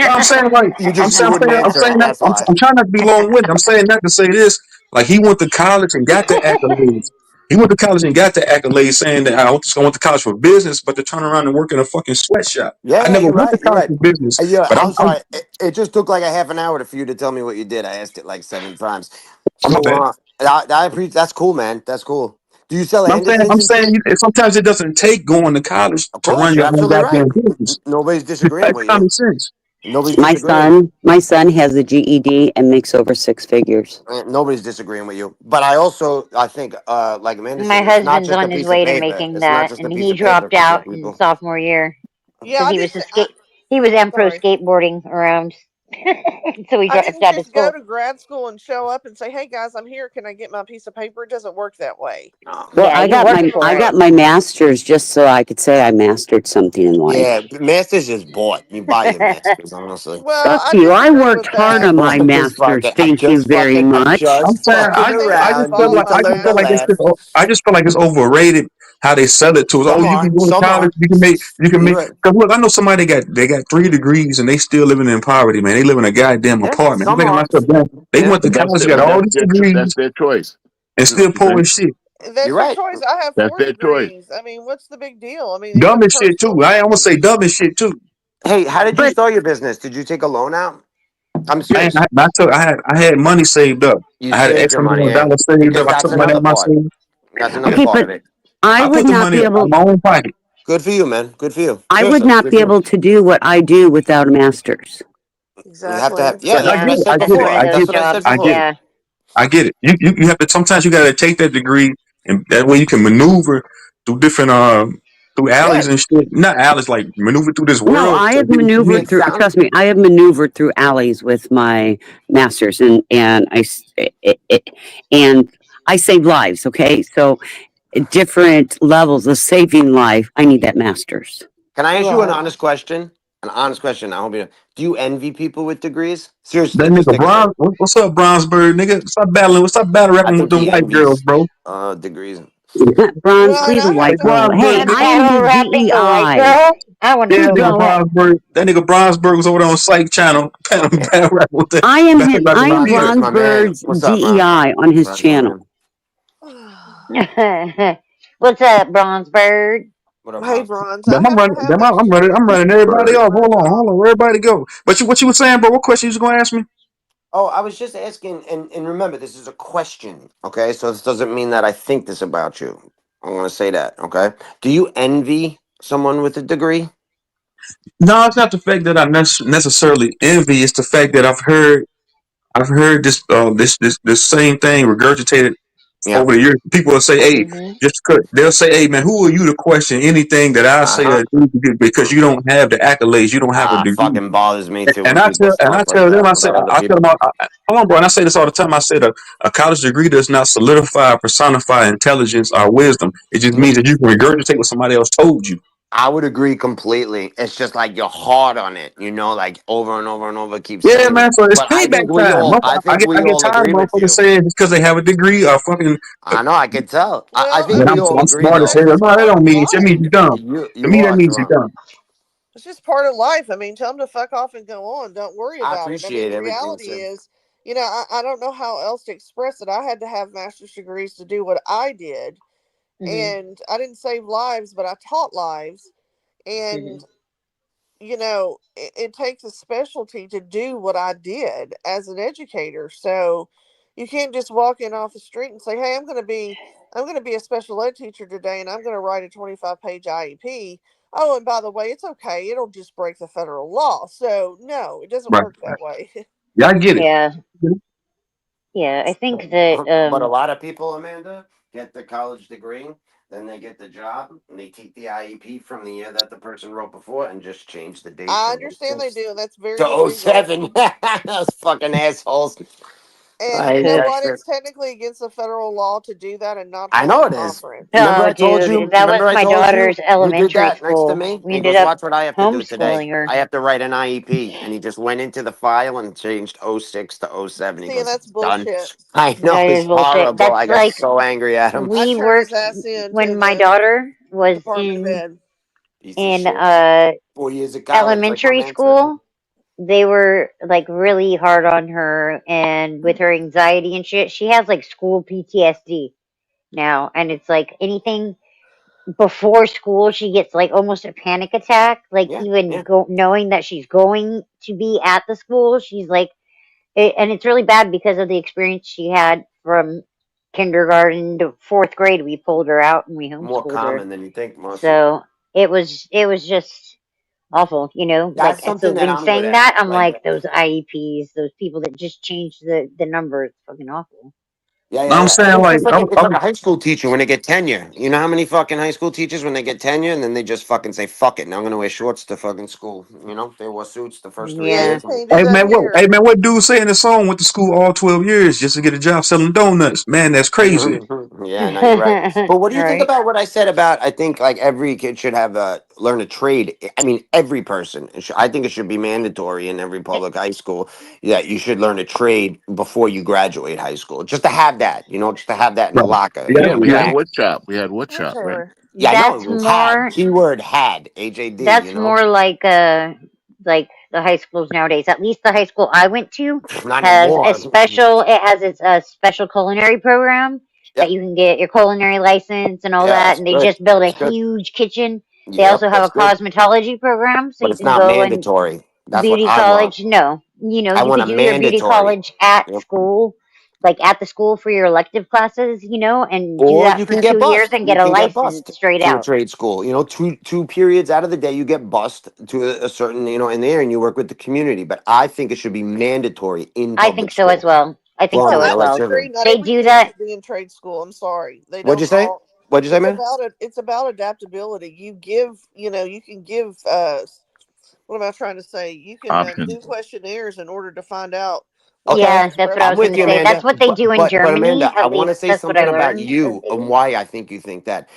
No, I'm saying like You wouldn't answer it. That's why. I'm trying not to be long winded. I'm saying that to say this. Like he went to college and got the accolades. He went to college and got the accolades saying that I went to college for business, but to turn around and work in a fucking sweatshop. Yeah, I yeah, never you're went to right. You're college right. for business, Yeah, but I'm sorry. It just took like a half an hour for you to tell me what you did. I asked it like 7 times. Oh, my So bad. I appreciate. That's cool, man. That's cool. Do you sell I'm saying, Andersons I'm and saying, shit? sometimes it doesn't take going to college Of to course, run you're your own absolutely right. goddamn business. Nobody's disagreeing That's with you. common sense. Nobody's My disagreeing. son has a GED and makes over 6 figures. Nobody's disagreeing with you. But I think, like Amanda My said, it's not husband's just a on his piece of way to paper. making It's not that, just a and piece he of paper dropped for some out in people. sophomore year Yeah, because I he was didn't. I he was pro sorry. skateboarding around, so he I dropped didn't out of just go school. to grad school and show up and say, "Hey guys, I'm here. Can I get my piece of paper?" It doesn't work that way. No. Well, Yeah, you worked for I it. got my master's just so I could say I mastered something in life. Yeah, masters just bought. You buy your masters, honestly. Well, Fuck I you. I disagree worked with hard that. on my master's. Thank you very much. I'm saying, I may have You bought need my to learn to laugh. I just feel like it's overrated how they sell it to us. Oh, Some you can are. go to Some college, are. you can You're make. right. Cause look, I know somebody they got 3 degrees and they still living in poverty, man. They live in a goddamn Yeah, apartment. I'm some thinking to are. myself, man, they Yeah, went to But that's college, it. got But all these that's degrees, their choice. and still poor Drink. as shit. you're That's their right. choice. I have That's 4 their choice. degrees. I mean, what's the big deal? I mean, these Dumb are as shit personal too. I almost say opinions. dumb as shit too. Hey, how did you But start your business? Did you take a loan out? I'm Man, serious. I had money saved up. You I had an saved X your amount money, of yeah? dollars saved up. Because I that's took money out another of my part. savings. That's another okay, part but of it. I I would put the not money be out of able my own pocket. Good for you, man. Good for you. I would Seriously, not good be for you. able to do what I do without a master's. You have to Exactly. have, yeah, But that's Yeah, what I said I it's get it, one of before. I those That's get what I it, said jobs. I get before. it. Yeah. I get it. You have to sometimes you got to take that degree, and that way you can maneuver through different through Yeah, alleys and shit. Not alleys, like maneuver through this No, world. I To have get what you maneuvered need. it through, sounds, trust me, I have maneuvered through alleys with my master's and I save lives. Okay. So at different levels of saving life, I need that master's. can I ask you an Right. honest question? An honest question. I hope you do you envy people with degrees? Seriously, That just nigga take a second. Bronze, what's up, Bronzeberg, nigga? Stop battling. Stop battle I rapping with think them he white girls, envies bro. degrees. Bronze, Well, and leave a I have Hey, white to. girl. Hey, Bronzeberg, He's nigga. I am battle the rapping a white DEI. girl. I want to Yeah, Keep see nigga that. going. Bronzeberg. That nigga Bronzeberg was over there on Psych Channel. Battle rapping with that. Battle rapping with Nina. Bronzeberg's my man. Bronzebird's What's up, Bron? DEI on his Bron's my channel. man. What's up, Bronze Bird? What up, Hey, Bron? Bronze. I have to have I'm master's running degrees everybody at off. my job. Hold on, where everybody go? But what you were saying, bro? What question you was gonna ask me? Oh, I was just asking, and remember, this is a question, okay? So this doesn't mean that I think this about you. I'm gonna say that, okay? Do you envy someone with a degree? No, it's not the fact that I necessarily envy. It's the fact that I've heard this same thing regurgitated Yeah. over the years. People will say, "Hey, Hmm. they'll say, hey man, who are you to question anything that I Uh say huh. or do because you don't have the accolades, you don't have a degree." Fucking bothers me too And when I people I talk like tell them, that I say, about other I tell them, people. hold on, bro, and I say this all the time. I said a college degree does not solidify or personify intelligence or wisdom. It just No, means that you can regurgitate what somebody else told you. I would agree completely. It's just like you're hard on it, like over and over and over, keep Yeah, saying man. it. So it's But I payback think we time. all, I think I we get all tired of agree with motherfuckers you. saying just because they have a degree or fucking I know, I can tell. I Well, I think that we mean, all I'm agree smart as that's hell. though. No, just that part don't of mean shit. It means life. you dumb. To You me, that are means you drunk. dumb. It's just part of life. I mean, tell them to fuck off and go on. Don't worry I about it. I mean, appreciate the everything you reality said. is, I don't know how else to express it. I had to have master's degrees to do what I did, Hmm. and I didn't save lives, but I taught lives. Hmm. And it takes a specialty to do what I did as an educator. So you can't just walk in off the street and say, "Hey, I'm going to be a special ed teacher today, and I'm going to write a 25-page IEP." Oh, and by the way, it's okay. It'll just break the federal law. So no, it doesn't Right. work that way. Yeah, I get it. Yeah. Yeah. I think that But a lot of people, Amanda, get the college degree, then they get the job, and they take the IEP from the year that the person wrote before and just change the date I from understand they '06 do, and that's very to illegal. '07. Those fucking assholes. And I you hate know that what? shit. It's technically against the federal law to do that and not I hold know a it is. conference. Remember oh, I told dude, you? that Remember was I my told you? daughter's You did elementary that next to school. me? We And he ended goes, up watch what I have to do today. homeschooling her. I have to write an IEP. And he just went into the file and changed '06 to '07. He See, and goes, that's done. bullshit. I know, That it's is bullshit. horrible. I That's got like so angry at him. I we turned his worked ass in to when my the daughter was Department of Ed. Piece of in shit. 4 years of college, like my elementary man said. school. They were like really hard on her, and with her anxiety and shit, she has like school PTSD now, and it's like anything before school she gets like almost a panic attack. Like Yeah, even yeah. knowing that she's going to be at the school, she's like, and it's really bad because of the experience she had from kindergarten to fourth grade. We pulled her out and we More homeschooled her. common than you think, Marcy. So it was just awful, like, That's and so something that when I'm good saying at. that, I'm Like, like, those IEPs, those people that just change the number, it's fucking awful. yeah, No, yeah, I'm yeah. saying It's like just like it's like a high school teacher when they get tenure. You know how many fucking high school teachers when they get tenure and then they just fucking say fuck it. Now I'm gonna wear shorts to fucking school. You know, they wore suits the first 3 years. Yeah. And Can't do that here. Hey man, what dude say in the song went to school all 12 years just to get a job selling donuts? Man, that's crazy. yeah, no, you're right. But what do you think Right. about what I said about? I think like every kid should have learn a trade. I mean, every person. I think it should be mandatory in every public high school that you should learn a trade before you graduate high school. Just to have that, just to have that in the Right. locker. Yeah, Yeah, we had yeah. wood shop. We had wood Hi, shop, right? Taylor. Yeah, I know it That's was had. more Keyword had. AJD. that's more like the high schools nowadays. At least the high school I went to Not has a anymore. special. It has its a special culinary program that Yep. you can get your culinary license and all Yeah, that. that's And they good. just built a That's good. huge kitchen. They Yep, also have that's a good. cosmetology program, so But you it's can not go and mandatory. That's what beauty I want. college. No, I you want could a do your beauty mandatory. college at Yep. school, like at the school for your elective classes, and do Or that you for can get 2 years bussed. and You get a can get license bussed straight to a out. trade school. Two periods out of the day you get bussed to a certain, in there and you work with the community. But I think it should be mandatory in I think public so as school. well. I think No, so Formal as I well. disagree. elective. Not They every do kid that. should be in trade school. I'm sorry. They What'd you don't say? all. What'd you say, man? It's about adaptability. You give, you can give. What am I trying to say? You can do Options. questionnaires in order to find out what Okay, their Yeah, that's what I I'm was with going expression to you, say. level That's Amanda. what they do in But Germany. Amanda, I At want to least say that's what I something about learned that you they and do. why I think you think that.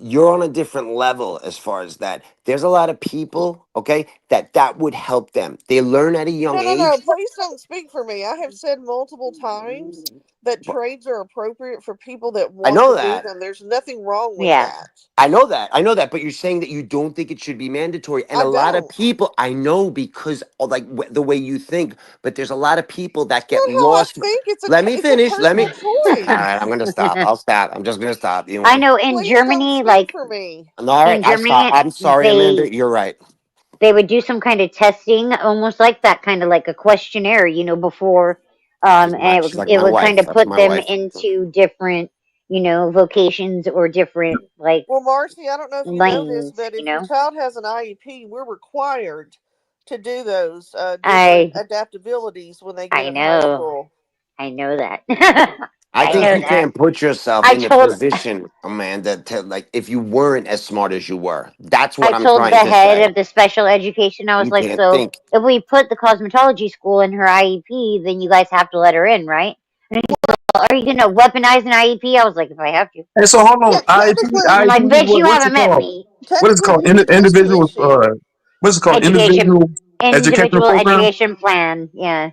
You're on a different level as far as that. There's a lot of people, okay, that would help them. They learn at a young No, no, no. age. Please don't speak for me. I have said multiple times that trades are appropriate for people that I want know to do that. them. There's nothing wrong with Yeah, that. I know that. I know that. But you're saying that you don't think it should be mandatory. And I a lot of don't. people, I know because of like the way you think, but there's a lot of people that It's get not how I lost. think. Let me It's a finish. Let me. personal All choice. right, I'm going to stop. I'll stop. I'm just going to stop. I know in Please don't Germany, speak like for me. No, all right. in I stop. Germany, I'm sorry, they Amanda. You're right. they would do some kind of testing, almost like that, kind of like a questionnaire, before, and She's like it my would kind wife. of That's put my them wife. into different, vocations or different like Well, Marcy, I don't know if you know this, lanes. but if your child has an IEP, we're required to do those different I adaptabilities when they get I in high know, school. I know that. I I think know you that. can't put yourself I in the told position, Amanda, to like if you weren't as smart as you were. That's I what I'm told trying the to head say. of the special education, I was You like, can't so think. if we put the cosmetology school in her IEP, then you guys have to let her in, right? And he's like, are you going to weaponize an IEP? I was like, if I have to. And so hold Yeah, on, I'm like, IEP, bitch, you what's haven't it met called? me. What is it technically called? you can Individual, differentiate. what's it called? Education, Individual educational individual program? education plan. Yeah.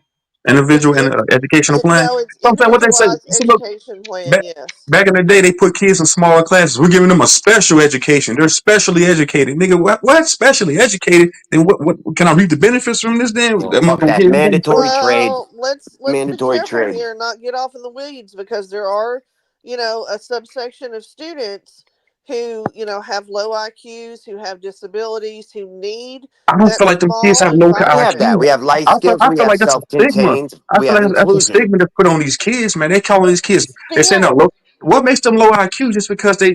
Individual and It, educational plan? no, it's So I'm saying what they say. individualized See, look, education plan. back, Yes. back in the day, they put kids in smaller classes. We're giving them a special education. They're specially educated. Nigga, what? Specially educated? Then what can I reap the benefits from this then? Yeah, Am I fuck going to that. get anything for it? Mandatory trade. Well, let's be Mandatory careful trade. here and not get off in the weeds because there are, a subsection of students who, have low IQs, who have disabilities, who need I don't that feel like them kids small have low We have that. IQ. We environment. have life skills. I We feel have like that's a stigma. self-contained. I We feel have like that's a inclusion. stigma that's put on these kids, man. They calling these kids. But They're saying they're still, low. What makes them low IQ just because they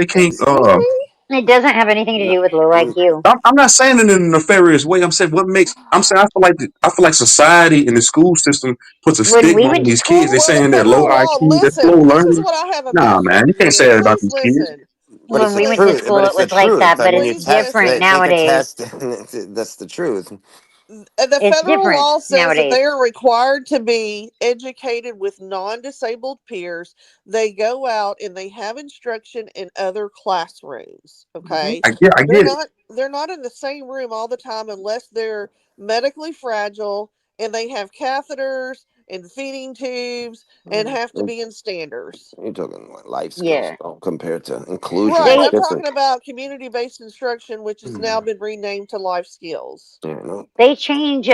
can't excuse me? It doesn't have anything to No. do with low Mm. IQ. I'm not saying it in a nefarious way. I'm saying what makes. I'm saying I feel like society and the school system puts a When we stigma on went to these kids. They school, Well, the saying they're low federal law, IQ, they're slow listen, this is learners. what I have a Nah, master's man, you can't degree say in. that about Please these kids. listen. But when it's the we went to truth. But school, it's it the was like truth. that, I but mean, it's you Please test. different listen. Take a nowadays. test. That's the truth. The It's federal different law says that nowadays. they are required to be educated with non-disabled peers. They go out and they have instruction in other classrooms. Hmm. Okay, I they're get it. not in the same room all the time unless they're medically fragile and they have catheters and feeding tubes and have to be in standards. You're talking like life skills Yeah. though, compared to inclusion. Right, It's I'm They different. talking about community-based instruction, which has now been renamed to life skills. Yeah, no. they've changed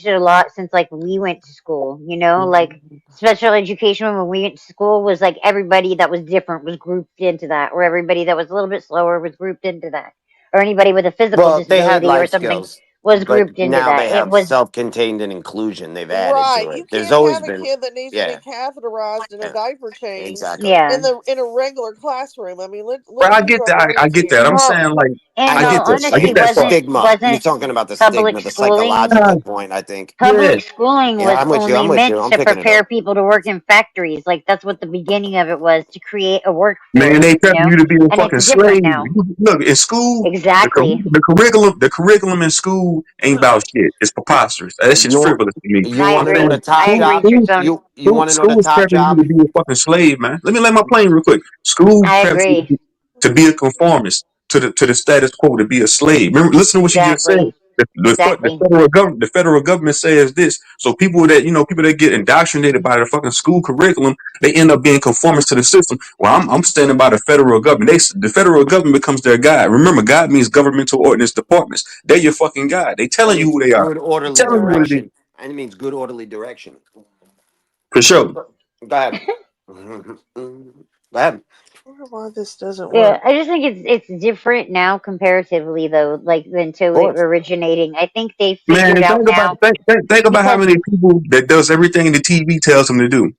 it a lot since like we went to school, you know, like special education when we went to school was like everybody that was different was grouped into that, or everybody that was a little bit slower was grouped into that, or anybody with a physical Well, they had disability or life something skills, was but grouped into now that. they It have was self-contained and inclusion. They've added Right, to you it. There's can't always have a been, kid that needs to be yeah, catheterized and a yeah, diaper changed exactly. yeah. in a regular classroom. I mean, But let's I use get our that. I brains get that. here. I'm Well, saying like in I I know get all what you're that. I get honesty, saying. that The part. stigma. You're wasn't talking about the public stigma, the schooling Yeah, psychological point, I think. yeah. public schooling Yeah, was I'm with you. only I'm with you. meant I'm to picking it prepare up. people to work in factories. Like that's what the beginning of it was, to create a Man, workforce, they you tell know? you to be a And it's fucking different slave. now. Look, in school, Exactly. the curriculum in school ain't about shit. It's preposterous. That shit's You frivolous to me. you I want to know agree. the Saying top I school, agree, job? school, Trixon. You want to know the school is top prepping you to job? be a fucking slave, man. Let me land my plane real quick. School I preps you agree. to be a conformist to the status quo, to be a slave. Remember, listen to what she just said. Exactly. Exactly. The federal government says this. So people that people that get indoctrinated by the fucking school curriculum, they end up being conformists to the system. Well, I'm standing by the federal government. The federal government becomes their guide. Remember, God means governmental ordinance departments. They're your fucking guide. They And telling you it's who they are. good They orderly telling you what it is. direction. And it means good orderly direction. For sure. Go ahead. Go ahead. I wonder why this doesn't Yeah, work. I just think it's different now comparatively though, like than to Of it course. originating. I think they Man, figured out now think about how because many people that does everything the TV tells them to do. Of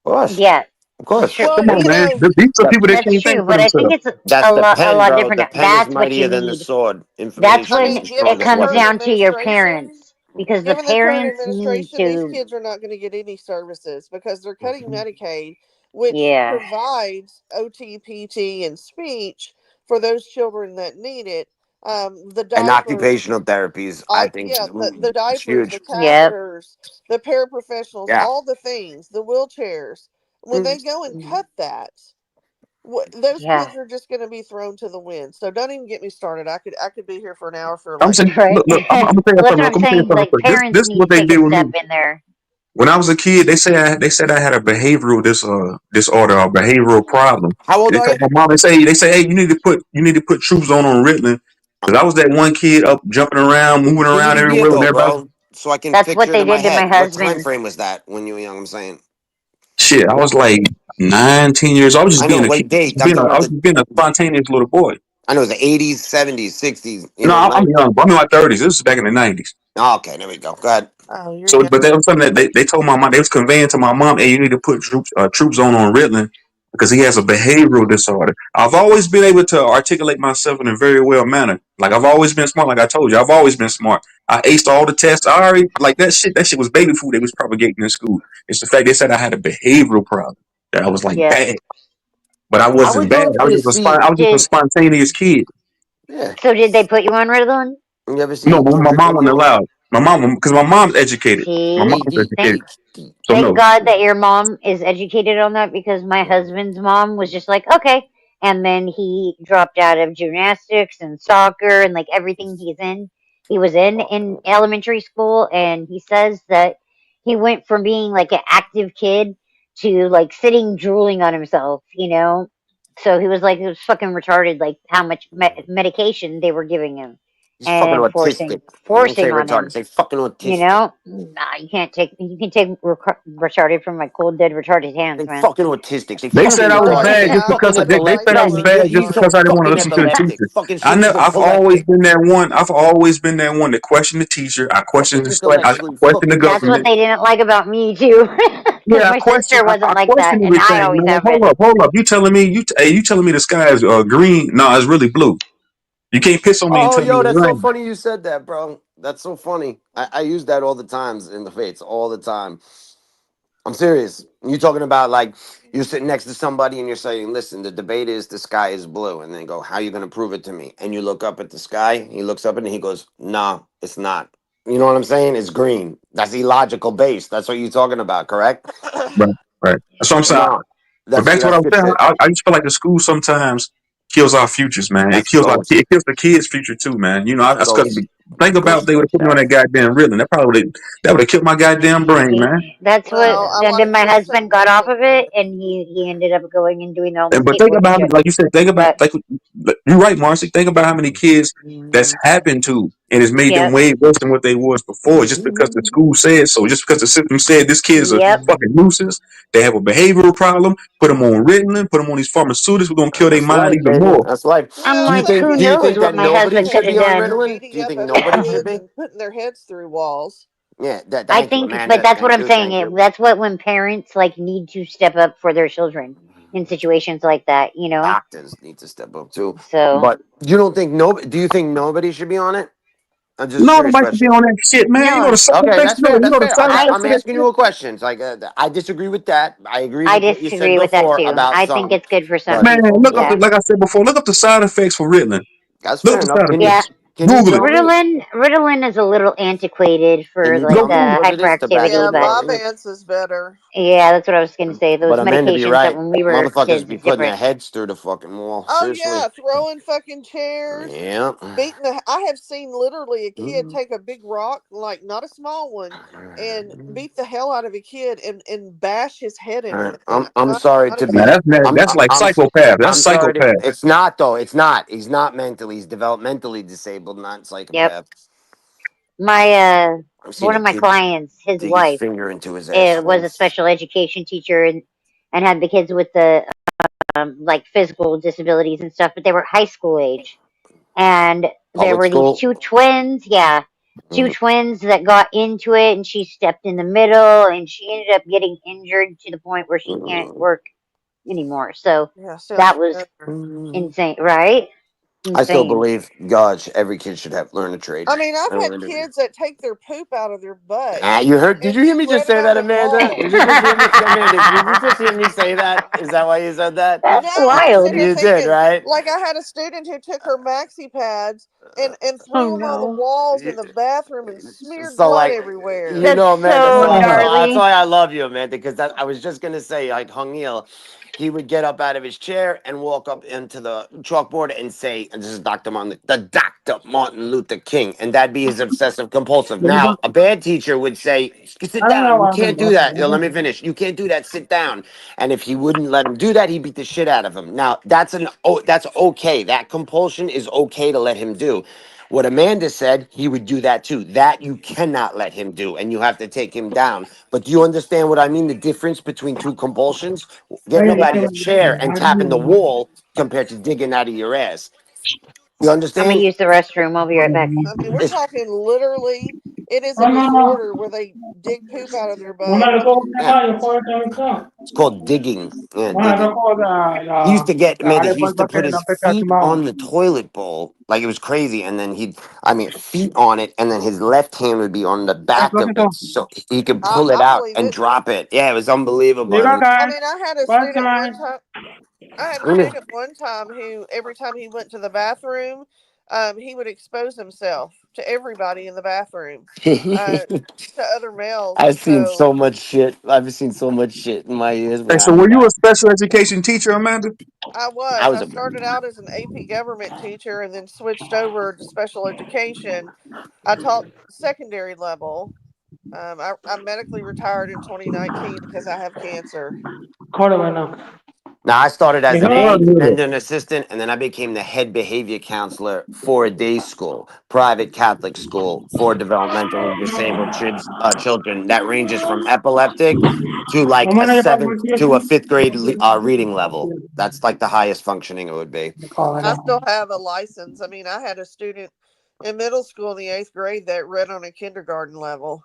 course. yeah, Of it's course. true. Well, Come on, you man. know, These are That, people that That's can't think true, for but I think themselves. it's that's the a pen, lot bro. different The now. pen is That's what you mightier than the need. sword. That's I Information is when the mean, given it the strongest comes current weapon. down to your administration, parents because the parents need these to. kids are not going to get any services because they're cutting Medicaid, which Yeah. provides OT, PT, and speech for those children that need it. The And diapers, occupational therapies, I think, the is diapers, the huge. Yep. catheters, the paraprofessionals, Yeah. all the things, the wheelchairs. When they go and cut that, those Yeah. kids are just going to be thrown to the wind. So don't even get me started. I could be here for an hour for I'm like saying, Right. look, I'm gonna tell you Well, that's something. what I'm I'm gonna tell you saying. something real Like quick. parents This is need what to they take a did with step me. in there. When I was a kid, they said I had a behavioral disorder, a behavioral problem. How old They are told you? my mom, they say, hey, you need to put troops on Ritalin. Because I was that one kid up jumping around, moving When around did you be everywhere with though, everybody. bro? So I can That's what picture it they in my did to my head. What time husband. frame was that when you were young? I'm saying. Shit, I was like 9, 10 years old. I was just I know, being a kid. late date. I'm talking I about was just being a spontaneous little boy. I know, the 80s, 70s, 60s, you No, know, I'm 90s. young. I'm in my 30s. This is back in the 90s. Oh, okay, there we go. Go ahead. oh, you're So, young. but that was something that they told my mom. They was conveying to my mom, "Hey, you need to put troops on Ritalin because he has a behavioral disorder." I've always been able to articulate myself in a very well manner. Like I've always been smart. Like I told you, I've always been smart. I aced all the tests. I already like that shit. That shit was baby food. They was propagating in school. It's the fact they said I had a behavioral problem. That I was like Yep. bad, but I I wasn't would bad. love you to see. I was just a Did spontaneous kid. Yeah. so? Did they put you on Ritalin? You ever No, see my mom wasn't curriculum? allowed. My mom, because my mom's educated. My See, mom's educated. ADHD. So thank no. God that your mom is educated on that because my husband's mom was just like, okay. And then he dropped out of gymnastics and soccer and like everything he was in elementary school. And he says that he went from being like an active kid to like sitting drooling on himself, you know? So he was like, it was fucking retarded, like how much medication they were giving him He's fucking and autistic. Don't say forcing on retarded. him. Say fucking You autistic. know, nah, you can't take. You can take retarded from my cold dead retarded hands, Say man. fucking autistic. Say They fucking said I was retarded. bad Say Personally, just I because fucking wouldn't they like said epileptic. I But was to. bad just He's so because I didn't want to fucking listen to the epileptic. teacher. Fucking super I've always epileptic. been that one. I've always been that one to question the teacher. I question Fucking the I intellectually question the fucking that's what government. they disabled. didn't like about me too, because Yeah, my sister wasn't I like that, question and I everything, always man. have been. Hold up. You telling me you telling me the sky is green? No, it's really blue. You can't piss on me and Oh, tell me yo, it's that's so rain. funny you said that, bro. That's so funny. I use that all the times in the fates, all the time. I'm serious. You talking about like you're sitting next to somebody and you're saying, "Listen, the debate is the sky is blue," and they go, "How you gonna prove it to me?" And you look up at the sky. He looks up and he goes, "Nah, it's not." You know what I'm saying? It's green. That's illogical base. That's what you're talking about, correct? Right, right. That's what I'm saying. No, But back to what I that's was good saying, shit. I just feel like the school sometimes. kills our futures, man. It That's kills ghost. it kills the kids' future too, man. You know, I just Ghost. think about if Ghost they would have put me on that goddamn Ritalin. That would have killed my goddamn brain, man. That's what. Well, I And then like my your husband got off of simplicity. it, and he ended up going and doing all the But think skateboarding about shit. like you said, But you're right, Marcy. Think about how many kids that's happened to, and it's made them yep, way worse than what they was before, just because the school said so, just because the system said this kid is a yep. fucking nuisance. They have a behavioral problem. Put them on Ritalin, put them on these pharmaceuticals. We're gonna kill their That's mind life, even baby. more. That's life. You I'm know, like, some who Do you parents knows think have what that my bad nobody husband could should have be parents on that done. are Ritalin? Do beating you up think other nobody should kids be? and putting their heads through walls. Yeah, I thank you, think, but Amanda. that's what Thank I'm you, saying. thank you. That's what when parents like need to step up for their children in situations like that, you know. Doctors need to step up too. So But you don't think do you think nobody should be on it? I'm just a No, serious nobody should be question. on that shit, man. You know the no, side Okay, effects. that's fair. You That's know the fair. side effects I'm of that asking shit. you a question. It's like I disagree with that. I agree I with what you said disagree with that before too. about I think some, it's good for some but Man, people. look up Yeah, like I said before, look up the side effects for Ritalin. that's Look fair up the enough. side yeah. effects. Can you Google it. tell me? Ritalin is a little antiquated Can for you like tell Go me the Google what it is? hyperactivity, Yeah, Tobacco but or Vyvanse is better. yeah, that's what I was gonna say. Those but Amanda be medications that right. when we were Motherfuckers kids be is putting their different. heads through the fucking wall. Oh Seriously. yeah, throwing fucking chairs, Yeah. beating the. I have seen literally a kid take a big rock, like not a small one, and beat the hell out of a kid and bash his head in All right. with it. I'm Not sorry not to a man, be. joke. that's like psychopath. That's I'm sorry to. psychopath. It's not though. It's not. He's not mentally. He's developmentally disabled, not Yep. psychopath. My I've seen one a of my kid clients, his dig his wife, finger into his asshole. was a special education teacher and had the kids with the like physical disabilities and stuff, but they were high school age. And there Public were these school. two twins, yeah, two Mm. twins that got into it, and she stepped in the middle, and she ended up getting injured to the point where she can't work anymore. So Yeah, sounds that was familiar. insane, right? I still Insane. believe, gosh, every kid should have learn a trade. I mean, I've I had really do. kids that take their poop out of their butt You heard? Did and you hear me spread just it say on that, the Amanda? Did walls. you just hear me, Amanda? Did you just hear me say that? Is that why you said that? That's No, I'm wild. sitting here You did, thinking, right? like I had a student who took her maxi pads and Oh threw them on the no. walls in You- the bathroom and smeared So blood like, everywhere. you That's know, Amanda. so That's gnarly. why I love you, Amanda. Because I was just gonna say, like Hungil, he would get up out of his chair and walk up into the chalkboard and say, and "This is Dr. Martin Luther King," and that'd be his obsessive compulsive. Now, a bad teacher would say, "Sit down. You can't do that." Let me finish. You can't do that. Sit down. And if he wouldn't let him do that, he beat the shit out of him. Now, that's okay. That compulsion is okay to let him do. What Amanda said, he would do that too. That you cannot let him do, and you have to take him down. But do you understand what I mean? The difference between two compulsions? Getting up out of your chair and tapping the wall compared to digging out of your ass. You I'm gonna understand? use the restroom. I'll be right back. I mean, we're It's, talking literally, it is a disorder where they dig poop out of their butt. yeah, it's called digging. Yeah, digging. He used to get, Amanda, he used to put his feet on the toilet bowl. Like it was crazy. And then feet on it. And then his left hand would be on the back of it. So he could pull it I out believe and it. drop it. Yeah, it was unbelievable. I mean, I mean, I had a student one time. I had a student one time who, every time he went to the bathroom, he would expose himself to everybody in the bathroom, to other males. I've seen So so much shit. I've seen so much shit in my ears Hey, when I so did were you a that. special education teacher, Amanda? I I was. was I a started out as an AP government teacher and then switched over to special education. I taught secondary level. I medically retired in 2019 because I have cancer. Now, I started as an Oh, aide, yeah. then an assistant, and then I became the head behavior counselor for a day school, private Catholic school for developmentally disabled children. That ranges from epileptic to like a seventh to a fifth grade reading level. That's like the highest functioning it would be. I still have a license. I mean, I had a student in middle school in the 8th grade that read on a kindergarten level.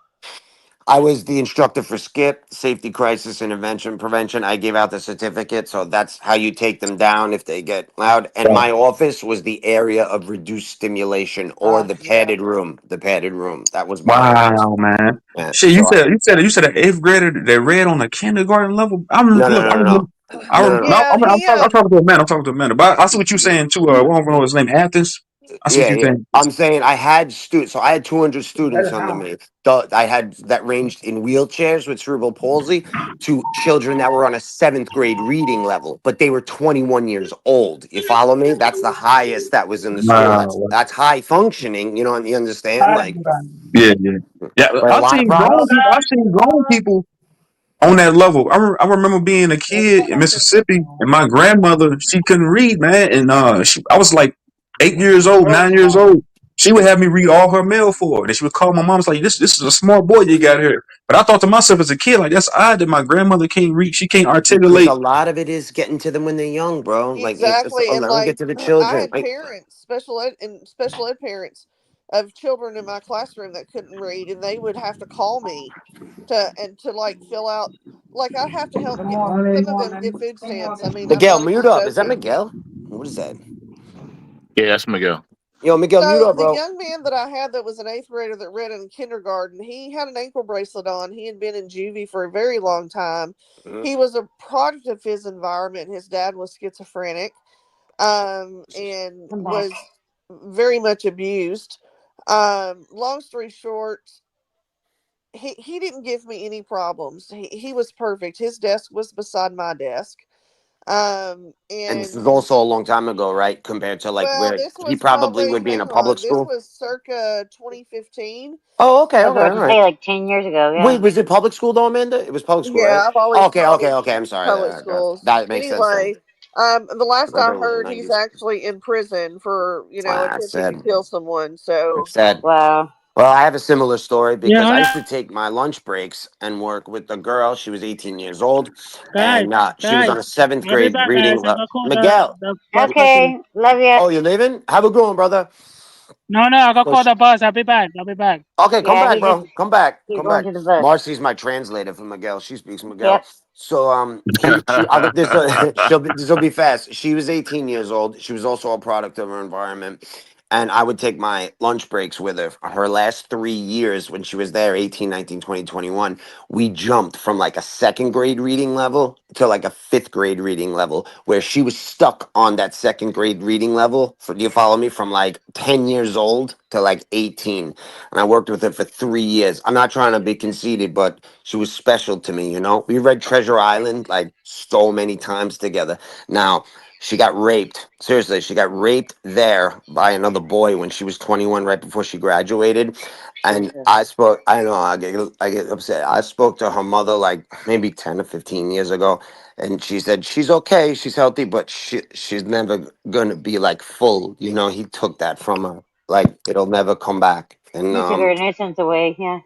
I was the instructor for SCIP, Safety Crisis Intervention Prevention. I gave out the certificate, so that's how you take them down if they get loud. And my office was the area of reduced stimulation or the Yeah. padded room. The padded room. That was my office. Wow, man. Yeah, Shit, so you said an eighth grader that read on the kindergarten level. no, no, no, no, no, I no, no, remember. no. Yeah, I'm talking to Amanda. I'm talking to Amanda. But I see what you're saying too. I don't know his name, Athens. I see what you're saying. I'm saying I had students. So I had 200 students under me. I had that ranged in wheelchairs with cerebral palsy to children that were on a 7th grade reading level, but they were 21 years old. You follow me? That's the highest that was in the school. Wow. That's high functioning. You know, and you understand? Like, Yeah, yeah, yeah. but a lot of problems. I've seen grown people on that level. I remember being a kid in Mississippi, and my grandmother, she couldn't read, man, and I was like 8 years old, 9 years old. She would have me read all her mail for her, and she would call my mom. Like, this is a smart boy you got here. But I thought to myself as a kid, like, that's odd that my grandmother can't read. She can't Because articulate. a lot of it is getting to them when they're young, bro. Like, Exactly, and let them get like to the I children. had parents, special ed parents of children in my classroom that couldn't read, and they would have to call me to like fill out. Like I'd have to help get some of them get food stamps. I mean, I'm Miguel, not mute even up. Is that joking. Miguel? What is that? Yeah, that's Miguel. Yo, Miguel, mute So up, the bro. young man that I had that was an 8th grader that read in kindergarten, he had an ankle bracelet on. He had been in juvie for a very long time. Mhm. He was a product of his environment. His dad was schizophrenic, and I'm back. was very much abused. Long story short, he didn't give me any problems. He was perfect. His desk was beside my desk. And this is And also a long time ago, right? Compared to like well, where this he was probably probably, would be in hang a public on, this school. was circa 2015. Oh, okay, I was okay, all about to right. say like 10 years ago. Yeah. Wait, was it public school though, Amanda? It was public school, right? Yeah, I've always Okay, taught okay, in okay. I'm sorry. public schools. That makes sense then. Anyway, the last I I bet it was the heard, he's 90s. actually in prison for, Ah, attempting to sad. kill someone. So, Sad. Wow. Well, I have a similar story Yeah, because I hold used to on. take my lunch breaks and work with a girl. She was 18 years old, Guys, and she was on a guys. 7th I'll be grade back, guys. reading. I got called Miguel. the bus for today. Okay. Love ya. Oh, you're leaving? Have a good one, brother. No, I got So called the bus. I'll be back. I'll be back. Okay, come Yeah, back, bro. Come back. he's Come going back. to the bus. Marcy's my translator for Miguel. She speaks Miguel. Yep. So this will be fast. She was 18 years old. She was also a product of her environment. And I would take my lunch breaks with her. Her last 3 years when she was there, 18, 19, 20, 21, we jumped from like a 2nd grade reading level to like a 5th grade reading level where she was stuck on that 2nd grade reading level. Do you follow me? From like 10 years old to like 18. And I worked with her for 3 years. I'm not trying to be conceited, but she was special to me, you know? We read Treasure Island like so many times together. Now, she got raped. Seriously, she got raped there by another boy when she was 21, right before she graduated. And I know, I get upset. I spoke to her mother like maybe 10 or 15 years ago. And she said, she's okay, she's healthy, but she's never gonna be like full. You know, he took that from her. Like it'll never come back. And You took her innocence away. Yeah.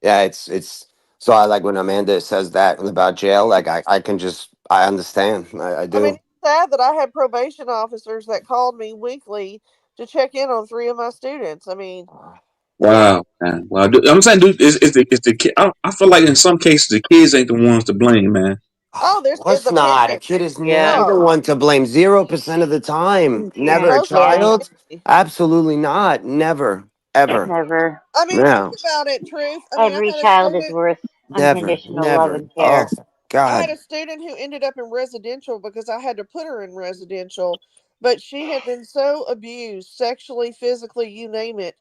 yeah, it's so I like when Amanda says that about jail, like I understand. I I mean, do. it's sad that I had probation officers that called me weekly to check in on 3 of my students. I mean, Wow, man. Well, I'm saying, dude, it's the kid. I feel like in some cases the kids ain't the ones to blame, man. oh, Of course the not. A parents. kid is Yeah. never Oh, one to blame. 0% of the time. Never a Parents. most Yeah. child. definitely. Absolutely not. Never. Ever. Never. I mean, think No. about it, Truth. I mean, I Every had a child is student. worth Never. unconditional love Never. and Oh care. I had God. a student who ended up in residential because I had to put her in residential, but she had been so abused sexually, physically, you name it,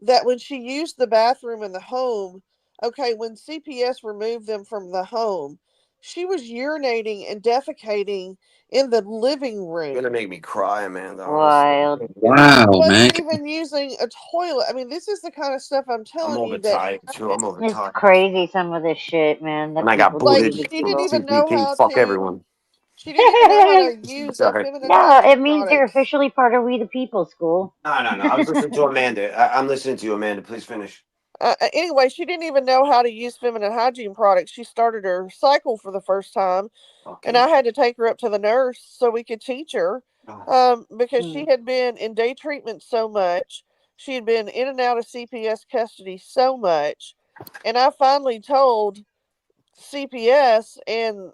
that when she used the bathroom in the home, okay, when CPS removed them from the home, she was urinating and defecating in the living You're gonna room. make me cry, Amanda, honestly. Wild. Wow, man. Wasn't even using a toilet. I mean, this is the kind of stuff I'm I'm telling you that overtired too. I'm It's overtired. crazy, some of this shit, man, And that I got people do like to booted these she didn't people. even know CPT. how Fuck to everyone. she didn't even know how to use a Sorry. feminine No, hygiene it means you're products. officially part of We the People School. No, no, no. I was listening to Amanda. I'm listening to you, Amanda. Please finish. Anyway, she didn't even know how to use feminine hygiene products. She started her cycle for the first time, and Fucking. I had to take her up to the nurse so we could teach her, Oh. because she Mm. had been in day treatment so much. She had been in and out of CPS custody so much, and I finally told CPS and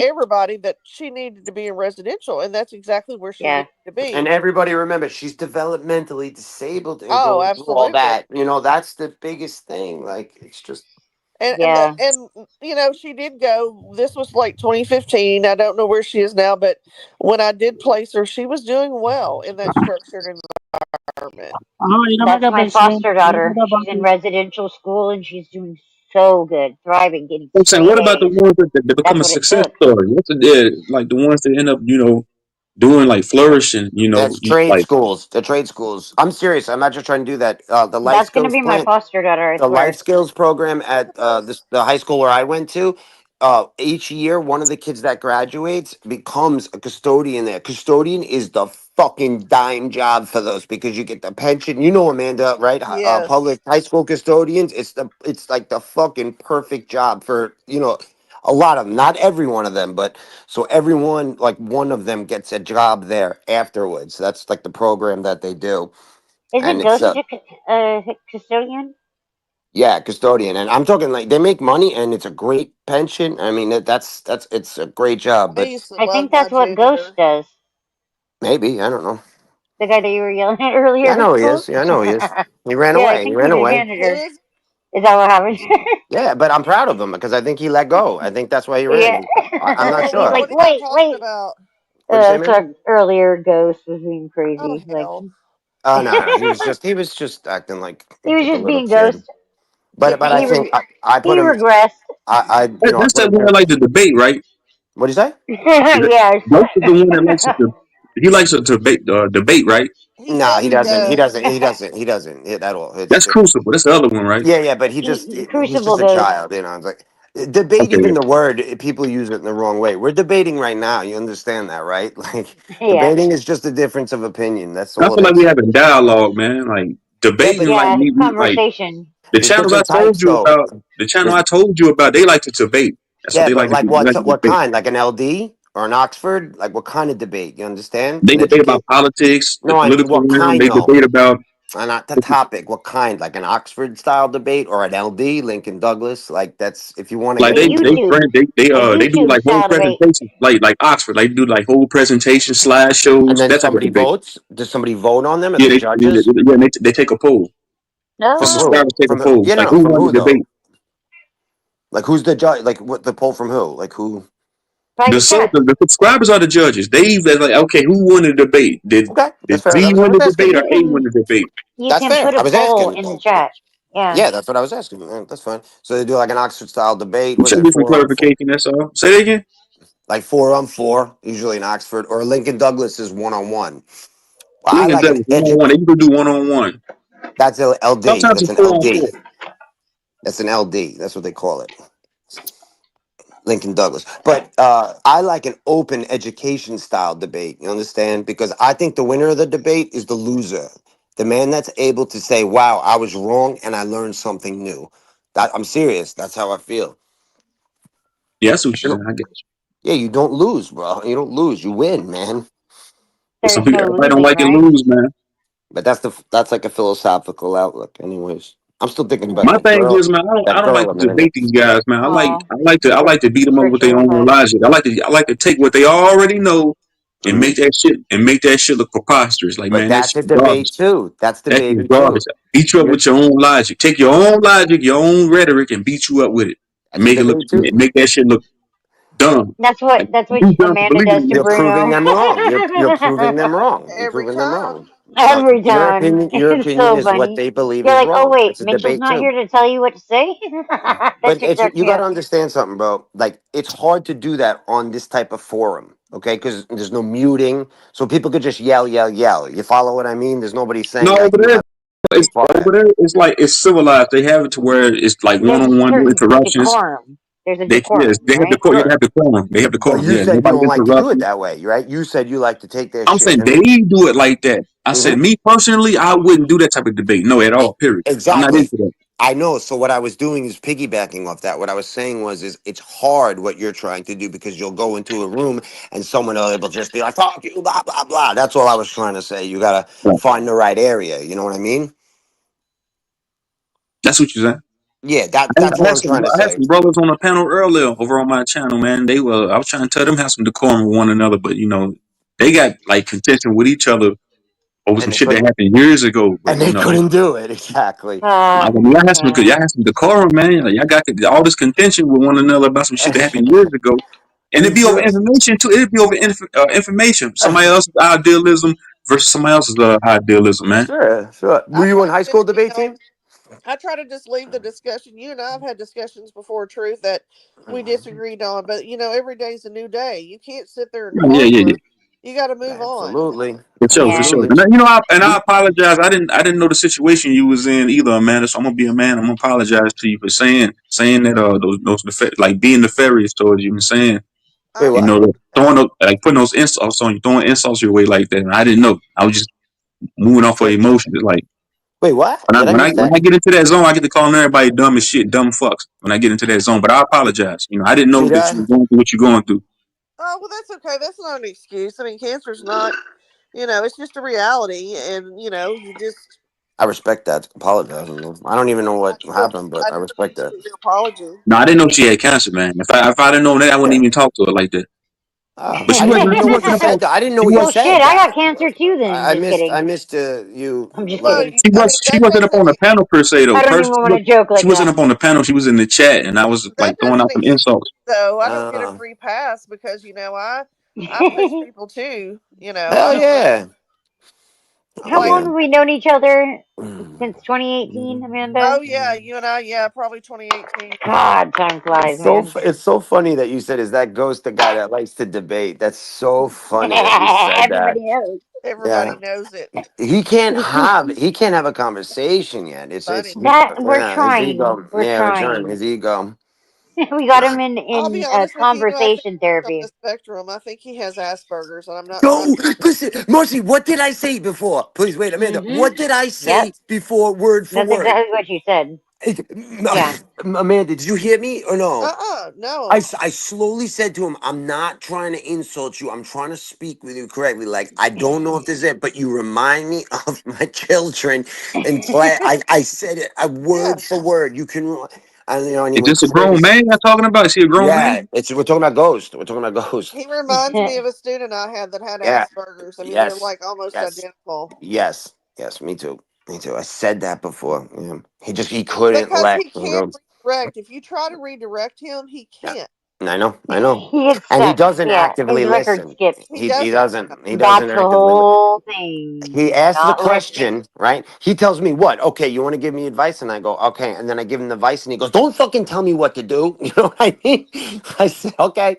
everybody that she needed to be in residential, and that's exactly where she Yeah. needed to be. And everybody remember, she's developmentally disabled and Oh, going through all absolutely. that. You know, that's the biggest thing. Like, it's just. Yeah. And she did go. This was like 2015. I don't know where she is now, but when I did place her, she was doing well in that structured environment. environment. That's my foster daughter. She's in Bye. residential school and she's doing so good, thriving, getting I'm saying, straight what about the A's. ones that become That's a what it success took. story? What's the like the ones that end up, doing like flourishing? That's trade Like schools. The trade schools. I'm serious. I'm not just trying to do that. The life That's gonna skills be my plan. foster daughter, I The life swear. skills program at the high school where I went to, each year one of the kids that graduates becomes a custodian there. Custodian is the fucking dime job for those because you get the pension. You know, Amanda, right? Yes. Public high school custodians. It's like the fucking perfect job for a lot of them. Not every one of them, but so everyone like one of them gets a job there afterwards. That's like the program that they do, and Isn't it's Ghost a custodian? yeah, custodian, and I'm talking like they make money, and it's a great pension. I mean, that's it's a great job, I but used to I love think my that's what Ghost janitor. does. maybe I don't know. The guy that you were yelling at Yeah, I earlier, know he is. Ghost? Yeah, I know he is. He ran Yeah, I away. He think ran he's a away. Who janitor. is Is that what happened? Yeah, but I'm proud of him because I think he let go. I think that's why he ran. Yeah. I'm not He's Oh, sure. like, what are y'all wait, talking wait. about? What'd you say, man? So earlier, Ghost was being Oh crazy. Like, hell. No. He was just acting like he was a just little being kid. Ghost. But I He think re- I put he him. regressed. I that's put that him one there. that like the debate, right? What'd you say? Is it, Yes. Ghost is the one that likes to he likes to debate, right? He Nah, said he he doesn't. He does. doesn't. He doesn't. He doesn't hit at all. That's Crucible. That's the other one, right? Yeah, but he's Crucible just a Ghost. child, It's like debate, Okay. even the word, people use it in the wrong way. We're debating right now. You understand that, right? Like Yeah. debating is just a difference of opinion. That's I all feel it like we is. having dialogue, man. Like Yeah, but debating, like Yeah, like conversation. the there's channels I different told types you though. about. The channel There's, I told you about, they like to debate. That's what yeah, they but like to like do. They like to what debate. kind? Like an LD or an Oxford? Like what kind of debate? You understand? They An debate about educate? politics, the No, I mean political what realm. kind They though? debate about Not the topic. What kind? Like an Oxford style debate or an LD, Lincoln Douglas? Like that's if you want to A like get they into it. YouTube. bring A they do YouTube like whole style debate. presentations like Oxford. Like do like whole presentation And slideshows, then that type of somebody debate. votes. Does somebody vote on them? Are Yeah, they judges? they take a poll. The From No. who? subscribers take a From who? poll. Yeah, Like no, who from won who the though? debate? Like who's the judge? Like what the poll from who? Like who? Private chat. The subscribers are the judges. They're like, okay, who won the debate? Okay, Did that's fair. Z That's what I win was the debate or asking. A win the debate? You That's can fair. put I a was poll asking. in the chat. Yeah. Yeah, that's what I was asking. That's fine. So they do like an Oxford style debate. I'm Was trying to it get some 4-on-4? clarification. That's all. Say that again. Like 4-on-4, usually in Oxford, or Lincoln Douglas is 1-on-1. Well, I Lincoln like an Douglas one on one. educate. They usually do 1-on-1. That's a LD. Sometimes That's it's an 4-on-4. LD. That's an LD. That's what they call it. Lincoln Douglas. But I like an open education style debate. You understand? Because I think the winner of the debate is the loser. The man that's able to say, wow, I was wrong and I learned something new. I'm serious. That's how I feel. Yeah, that's what You you're know, saying. I guess. yeah, you don't lose, bro. You don't lose. You win, man. But some There's people no everybody don't losing, like it right? lose, man. But that's like a philosophical outlook, anyways. I'm still thinking about My thing is, man, I that don't girl like a to minute ago. debate these guys, man. Oh, I like to beat them up with their virtual own hug. logic. I like to take what they already know and Mhm. make that shit look preposterous. Like, But man, that's that's a garbage. debate too. That's That's debating garbage. too. Beat you up You're, with your own logic. Take your own logic, your own rhetoric, and beat you up with it. that's a debate too. Make that shit look dumb. Like That's what too dumb to Amanda believe does to it. You're proving Bruno. them wrong. You're proving them wrong. You're Every proving them time. wrong. So Every your time. opinion, It's so is what funny. they believe You're is like, oh wrong. wait, It's a Mitchell's debate not too. here to tell you what to say? That's But exactly you got to it. understand something, bro. Like it's hard to do that on this type of forum, okay? Because there's no muting, so people could just yell, yell, yell. You follow what I mean? There's nobody No, saying that you have to be quiet. it's like it's civilized. They have it to where it's like one There's a on one, no certain interruptions. decorum. There's a Yes, decorum, they have right? they Sure. have decorum. They have But decorum. you Yeah, said you nobody don't like to do interrupts it you. that way, right? You said you like to take their I'm shit saying and they do it like that. I said Mhm. me personally, I wouldn't do that type of debate. No, at all. Period. I'm not Exactly. into that. I know. So what I was doing is piggybacking off that. What I was saying is it's hard what you're trying to do because you'll go into a room and someone will just be like, "Fuck you," blah blah blah. That's all I was trying to say. You gotta Right. find the right area. You know what I mean? That's what you're saying. Yeah. That's what I'm trying to I had say. some brothers on the panel earlier over on my channel, man. I was trying to tell them have some decorum with one another, but they got like contention with each other over some And they shit that couldn't. happened years ago. But And they couldn't do it exactly. y'all had some decorum, man. Like, y'all got all this contention with one another about some shit that happened years ago, and You it'd be over should. information too. It'd be over information. Somebody else's idealism versus somebody else's idealism, man. Sure, sure. Were I you try on high to, school debate team? I try to just leave the discussion. You and I have had discussions before, Truth, that we disagreed on, but every day's a new day. You can't sit there and Yeah. harbor. You got to move on. Absolutely. For sure. Absolutely. And, I apologize. I didn't know the situation you was in either, Amanda. So I'm gonna be a man. I'm gonna apologize to you for saying that those like being nefarious towards you and saying Wait, what? throwing like putting those insults on you, throwing insults your way like that. And I didn't know. I was just moving off of emotions. Like Wait, what? when Did I miss that? I get into that zone, I get to calling everybody dumb as shit, dumb fucks. When I get into that zone, but I apologize. I didn't know that you were going through what you're going through. Oh, well, that's okay. That's not an excuse. I mean, cancer's not, it's just a reality. And, you just. I respect that. Apologize. I don't even know what happened, but I respect that. Your apology. No, I didn't know she had cancer, man. If I didn't know that, I wouldn't even talk to her like that. But she wasn't know what you said. I didn't know what you Well, said. shit, I got cancer too. Then I just missed. kidding. I missed you. I'm just Well, kidding. She wasn't up on the panel per se though. I don't even want to joke like she wasn't that. up on the panel. She was in the chat, and I was like throwing out some insults. So I don't get a free pass because I push people too. Hell yeah. How long have we known each other? Since 2018, Amanda? Oh yeah, you and I, probably 2018. God, time flies, man. It's so funny that you said, "Is that Ghost the guy that likes to debate?" That's so funny that you said that. Everybody knows. Everybody knows it. He can't have a conversation yet. It's that we're his trying. ego. We're trying. His ego. We got him I'll be in honest with conversation you, therapy. on the spectrum. I think he has Asperger's, and I'm not. No, listen, Marcy. What did I say before? Please wait, Amanda. What did I say before, word for That's word? exactly what you said. Yeah. Amanda, did you hear me or no? No. I slowly said to him, "I'm not trying to insult you. I'm trying to speak with you correctly. Like, I don't know if this is it, but you remind me of my children in class." I said it word for word. You can, and he Is went this a grown crazy. man y'all talking about? Is he a grown man? We're talking about Ghost. We're talking about Ghost. He reminds me of a student I had that had Yeah. Asperger's. I mean, Yes. they're like almost identical. Yes, me too. I said that before. He couldn't Because let he can't redirect. If you try to redirect him, he can't. I know. He gets And he stuck. doesn't Yeah, actively his record listen. skips. He doesn't. He That's doesn't the actively listen. whole thing. He asks the Not question, right? He tells me what? Okay, you want to give me advice? And I go, okay. And then I give him the advice and he goes, don't fucking tell me what to do. You know what I mean? I said, okay.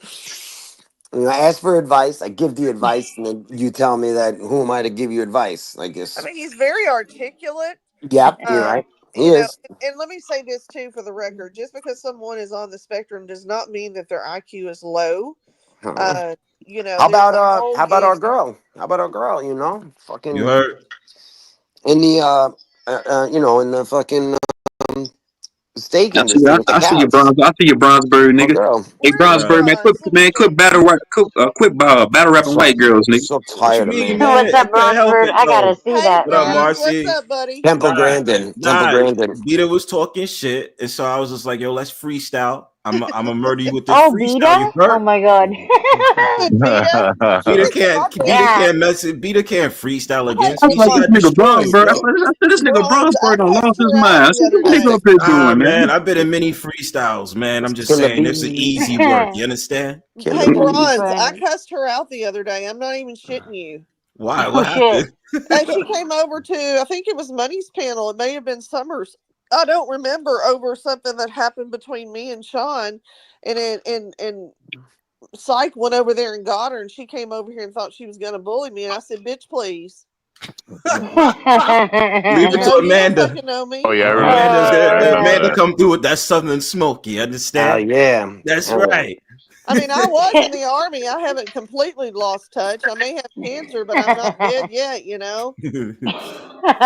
And I ask for advice. I give the advice. And then you tell me that, who am I to give you advice? I guess. I mean, he's very articulate. Yep, you're right. He is. And let me say this too for the record. Just because someone is on the spectrum does not mean that their IQ is low. How How about our girl? How about our girl? Fucking. You heard? In the in the fucking steak I industry with the see your cows. Brownsburg nigga. Girl. Hey Brownsburg, man, quit battle rapping white girls, nigga. So What you tired of mean, man. man? What's I up, can't help Bronsford? it I gotta though. see that, What up, man. Marcy? What's up, buddy? Temple Grandin. Temple Grandin. Beta was talking shit, and so I was just like, "Yo, let's freestyle. I'm gonna murder you with this Oh, freestyle." You Beta? Oh heard? my god. Beta can't mess it. Beta can't freestyle against I me. was She like, this got nigga destroyed, Brownsburg. I bro. said, this nigga Bronze, Brownsburg done I lost his cussed her out mind. the So other what this nigga day. up here doing, Man, man? I've been in many freestyles, man. I'm just Killer saying, it's an bees. easy work. You understand? Hey, Bronze, I cussed her out the other day. I'm not even shitting you. Why? Oh What shit. happened? She came over to, I think it was Money's panel. It may have been Summers. I don't remember, over something that happened between me and Sean, and Psych went over there and got her, and she came over here and thought she was going to bully me, and I said, "Bitch, please." Leave it to You Amanda. don't fucking know me. Oh yeah, I remember Let Amanda that. come through with that Southern smoke. You understand? Yeah. That's right. I mean, I was in the Army. I haven't completely lost touch. I may have cancer, but I'm not dead yet,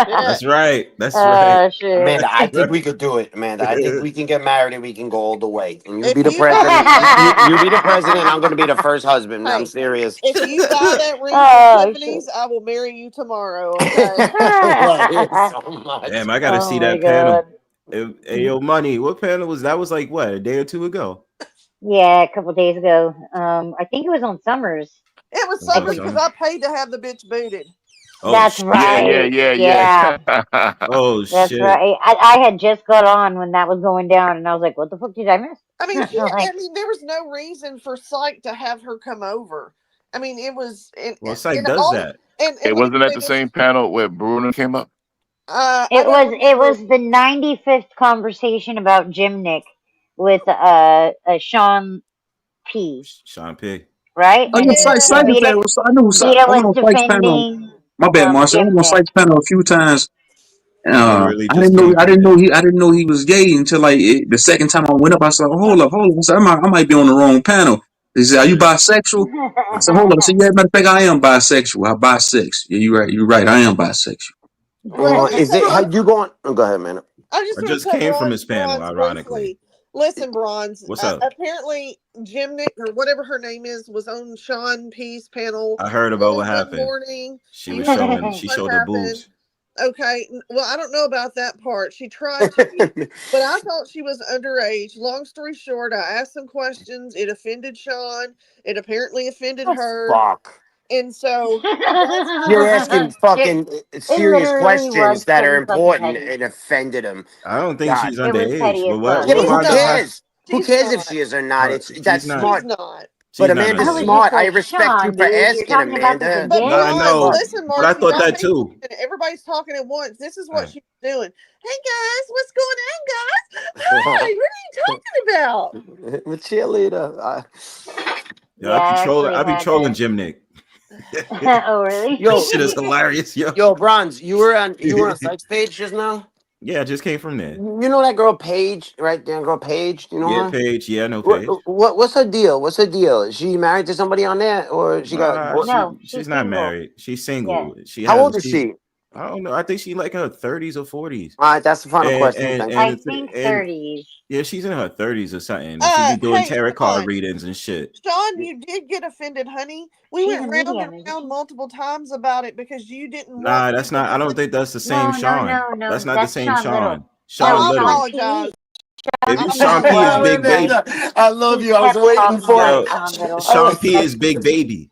That's right. That's right. Shit. Amanda, I think we could do it. Amanda, I think we can get married and we can go all the way. And you If be the you buy president. that You be the president. I'm going to be the first husband. I'm Hey, serious. if you buy that ring Oh, from Tiffany's, I will marry you tomorrow, okay? Love you so much. Damn, I gotta Oh see my that panel. god. Hey, yo, Money, what panel was that? Was like what, a day or two ago? Yeah, a couple days ago. I think it was on Summers. It was Was it Summers because I paid to have the bitch booted. Oh, That's shit. right. Yeah. Oh That's shit. right. I had just got on when that was going down, and I was like, "What the fuck did I miss?" I mean, Like, there was no reason for Psych to have her come over. I mean, it was. Well, Psych And does all. that. And It let me wasn't at say the this. same panel where Bruno came up. I It don't was remember. the 95th conversation about Jim Nick with Sean P. Sean P. Right? Oh, yeah, And Yeah. Sykes Vita was, I knew Sykes. Vita I went was on Sykes' panel. defending My bad, Marcel. I Jim went on Nick. Sykes' panel a few times. It literally just came I from didn't know he was gay until like the second time I went up. I said, hold up. I said, I might be on the wrong panel. He said, are you bisexual? I said, hold up. I said, yeah, matter of fact, I am bisexual. I bisex. Yeah, you're right. I am bisexual. Well, let me Is tell it? How you. you going? Oh, go ahead, man. I just I want to just tell came from his panel, Bronze ironically. briefly. Listen, Bronze. What's up? Apparently, Jim Nick or whatever her name is was on Sean P's panel. I heard about early what one happened. morning. She You was heard showing. She what showed her happened. boobs. Okay. Well, I don't know about that part. She tried to, but I thought she was underage. Long story short, I asked some questions. It offended Sean. It apparently offended her. Fuck. And so You're asking fucking It serious literally was questions that are pretty fucking important petty. and offended him. I don't think God. she's It was petty underage. as But fuck. Yeah, but she's who wound up not. cares? Who She's cares if not. she is or not? her, It's she's that's not. smart. She's not. But She's not Amanda's I was underage. just smart. I like, respect you Sean, for dude, you're asking talking about this Amanda. But No, I again? Bronze, know, listen, but I Marcy, thought don't that pay too. attention. Everybody's talking at once. This is what Right. she's doing. Hey guys, what's going on, guys? Hi, what are you talking about? The cheerleader. Yeah, Yeah, I I actually be had trolling Jim Nick. Oh, really? That Yo, shit is hilarious, yo. yo, Bronze, you were on Sykes' page just now. Yeah, I just came from there. You know that girl Paige, right? That girl Paige. You know Yeah, her? Paige. Yeah, no Paige. What's her deal? What's her deal? Is she married to somebody on there, or she got? Nah, No, she's she's not single. married. She's Yeah. single. How old is she? I don't know. I think she's like in her 30s or 40s. All right, that's the final And question. and Thank you. I and, think and 30s. yeah, she's in her 30s or something. And she be doing Hey, tarot hold card on. readings and shit. Sean, you did get offended, honey. We She's went a round medium, and isn't round she? multiple times about it because you didn't want Nah, that's people not. to I don't think. think that's the same No, Sean. no. That's not the That's same Sean Sean. Little. Sean Oh, I Little. apologize. If I it's Sean No, P is apologize. Big Baby. I love He you. I was kept waiting talking for about it. Sean Little. Sean P is Big Baby.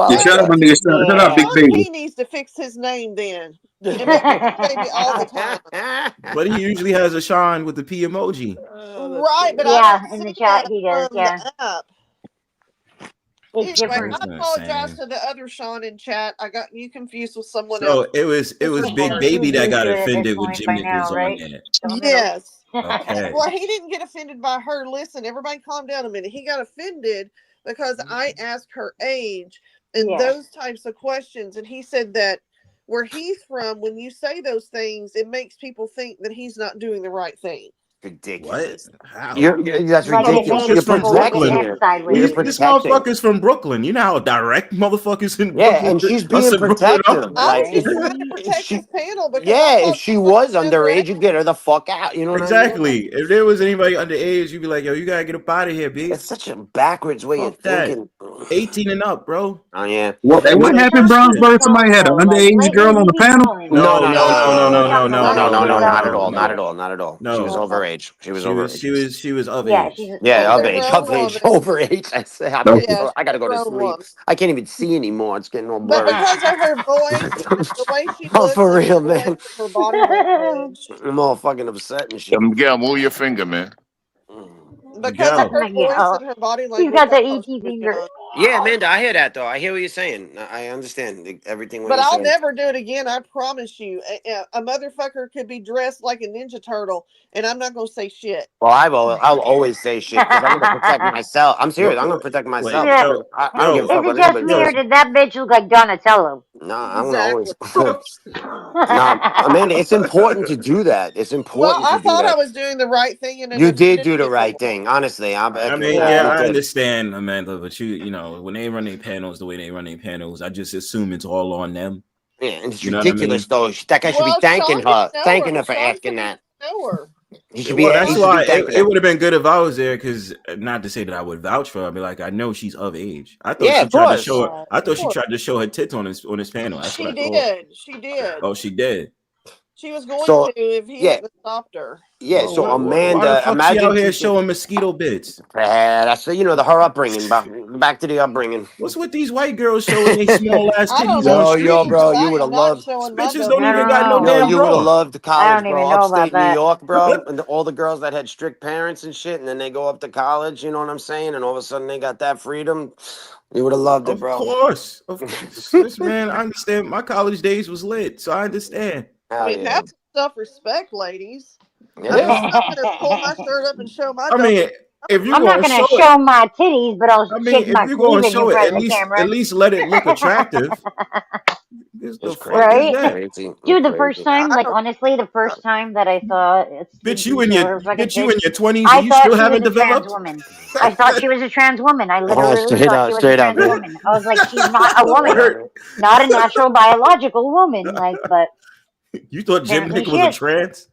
Yeah, shout out my nigga. Shout out Big Sean Baby. P needs to fix his name then and make it baby all the time. But he usually has a Sean with the P emoji. Right, but I Yeah, don't in the see chat that he does, from yeah. the app. It's Anyway, different. I apologize to the other Sean in chat. I got you confused with someone else. So it was Big Baby that got offended when Jim Nick was on there. Yes. Okay. Well, he didn't get offended by her. Listen, everybody calm down a minute. He got offended because I asked her age and Yeah. those types of questions. And he said that where he's from, when you say those things, it makes people think that he's not doing the right thing. Ridiculous. What? How? That's Like it ridiculous. made You're from people look at Brooklyn. him protecting. sideways. You're This protecting. motherfucker's from Brooklyn. You know how direct motherfuckers in Yeah, Brooklyn. and she's I being said Brooklyn protective. up. I was Like, just trying to if protect she, this panel because yeah, I if thought she she was underage. underage, you'd get her the fuck out. You know what I mean? Exactly. If there was anybody underage, you'd be like, yo, you gotta get up out of here, B. It's such a backwards way of Fuck that. thinking. 18 and up, bro. Oh yeah. What happened, Brownsburg? Somebody had an underage girl on the panel? No. Not at all. No. Not at all. Not at all. No. She was overage. She was overage. She was of Yeah, age. she's Yeah, of She's a age. grown Of age. woman. Overage. I say, Yeah, I gotta she's a go to grown sleep. woman. I can't even see anymore. It's getting all But blurry. because of her voice and the way she Oh, looks for and real, her voice man. and her body language, I'm all fucking upset and shit. Miguel, move your finger, man. because of her voice Miguel. and her body He's language, got I the thought ET she was finger. young. Yeah, Amanda, I hear that though. I hear what you're saying. I understand everything what But you're I'll saying. never do it again. I promise you. A motherfucker could be dressed like a Ninja Turtle, and I'm not gonna say shit. Well, I'll always say shit because I'm gonna protect myself. I'm serious. I'm gonna protect myself. Wait, Yeah. I don't give a Is fuck it what just anybody me or says. did that bitch look like Donatello? Nah, I'm gonna Exactly. always. Nah, Amanda, it's important to do that. It's Well, important I to do thought I that. was doing the right thing, and it You did offended do the people. right thing. Honestly, I mean, Yeah. yeah, I did. understand, Amanda, but you know, when they run their panels the way they run their panels, I just assume it's all on them. Yeah, and it's You know what I ridiculous mean? though. That guy should be Well, thanking Sean didn't her, know thanking her. her for Sean asking couldn't that. even know her. He should Well, be. that's He should why be thanking it her. would have been good if I was there, because not to say that I would vouch for her, I'd be like, I know she's of age. I thought Yeah, she of tried to course. show her. I thought she course. tried to show her tits on his panel. That's She what I thought. did. She did. Oh, she did. She was going So, to if he yeah. hadn't stopped her. Yeah, Well, so why the Amanda, fuck she out imagine here teaching. showing mosquito bits? That's her upbringing, but back to the upbringing. What's with these white girls showing their small ass I don't titties know on Yo, yo, streams? bro, because you I would have am not loved. showing my Bitches double don't I even don't got no know. Yo, damn you would have bra. loved I college, don't bro. even know about Upstate New that. York, bro, and all the girls that had strict parents and shit, and then they go up to college. You know what I'm saying? And all of a sudden they got that freedom. You would have loved it, Of bro. course. Listen, man, I understand. My college days was lit, so I understand. I Hell mean, yeah. have some self-respect, ladies. It I'm is. just not gonna pull my shirt up and show my I double. mean, if you're I'm not gonna gonna show it, show my titties, but I'll I mean, shake if my you're gonna cleavage in show it, front of the camera. at least let it look attractive. What the It's fuck crazy. is Right? that? Crazy. It's Dude, the crazy. first time, I like don't. honestly, the first time that I saw Stinky show her fucking Bitch, you tits, in your 20s I and you thought still she was haven't a trans developed? woman. I thought she was a trans woman. I literally Straight thought up, she was a straight up, trans man. woman. I was like, she's not a woman, Word. not a natural biological woman. Like, but You thought Jim apparently Nick she was a is. trans?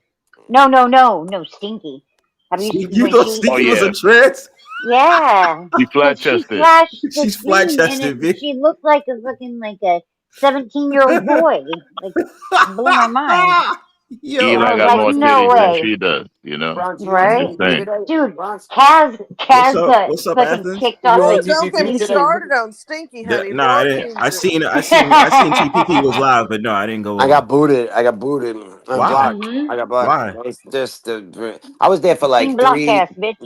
No, Stinky. Have you seen You when thought she? Oh Stinky was a yeah, trans? Yeah, he flat because she chested. flashed the She's flat screen and chested, bitch. she looked like a fucking like a 17-year-old boy. Like, blew my mind. Yo, I Eli was got like, more no titties than way. she does. You know, Bronx, you on I'm Right? just TPP saying. today? Dude, Bronx, Kaz got what's up, fucking Athens? kicked you off. on Well, Like, don't get TPP me today? started on Stinky, honey. Nah, I Brock didn't. needs it. I seen TPP was live, but no, I didn't go I over. got booted. I got booted and Why? blocked. mm-hmm. I got blocked. Why? It's just I was there for like Block ass bitch.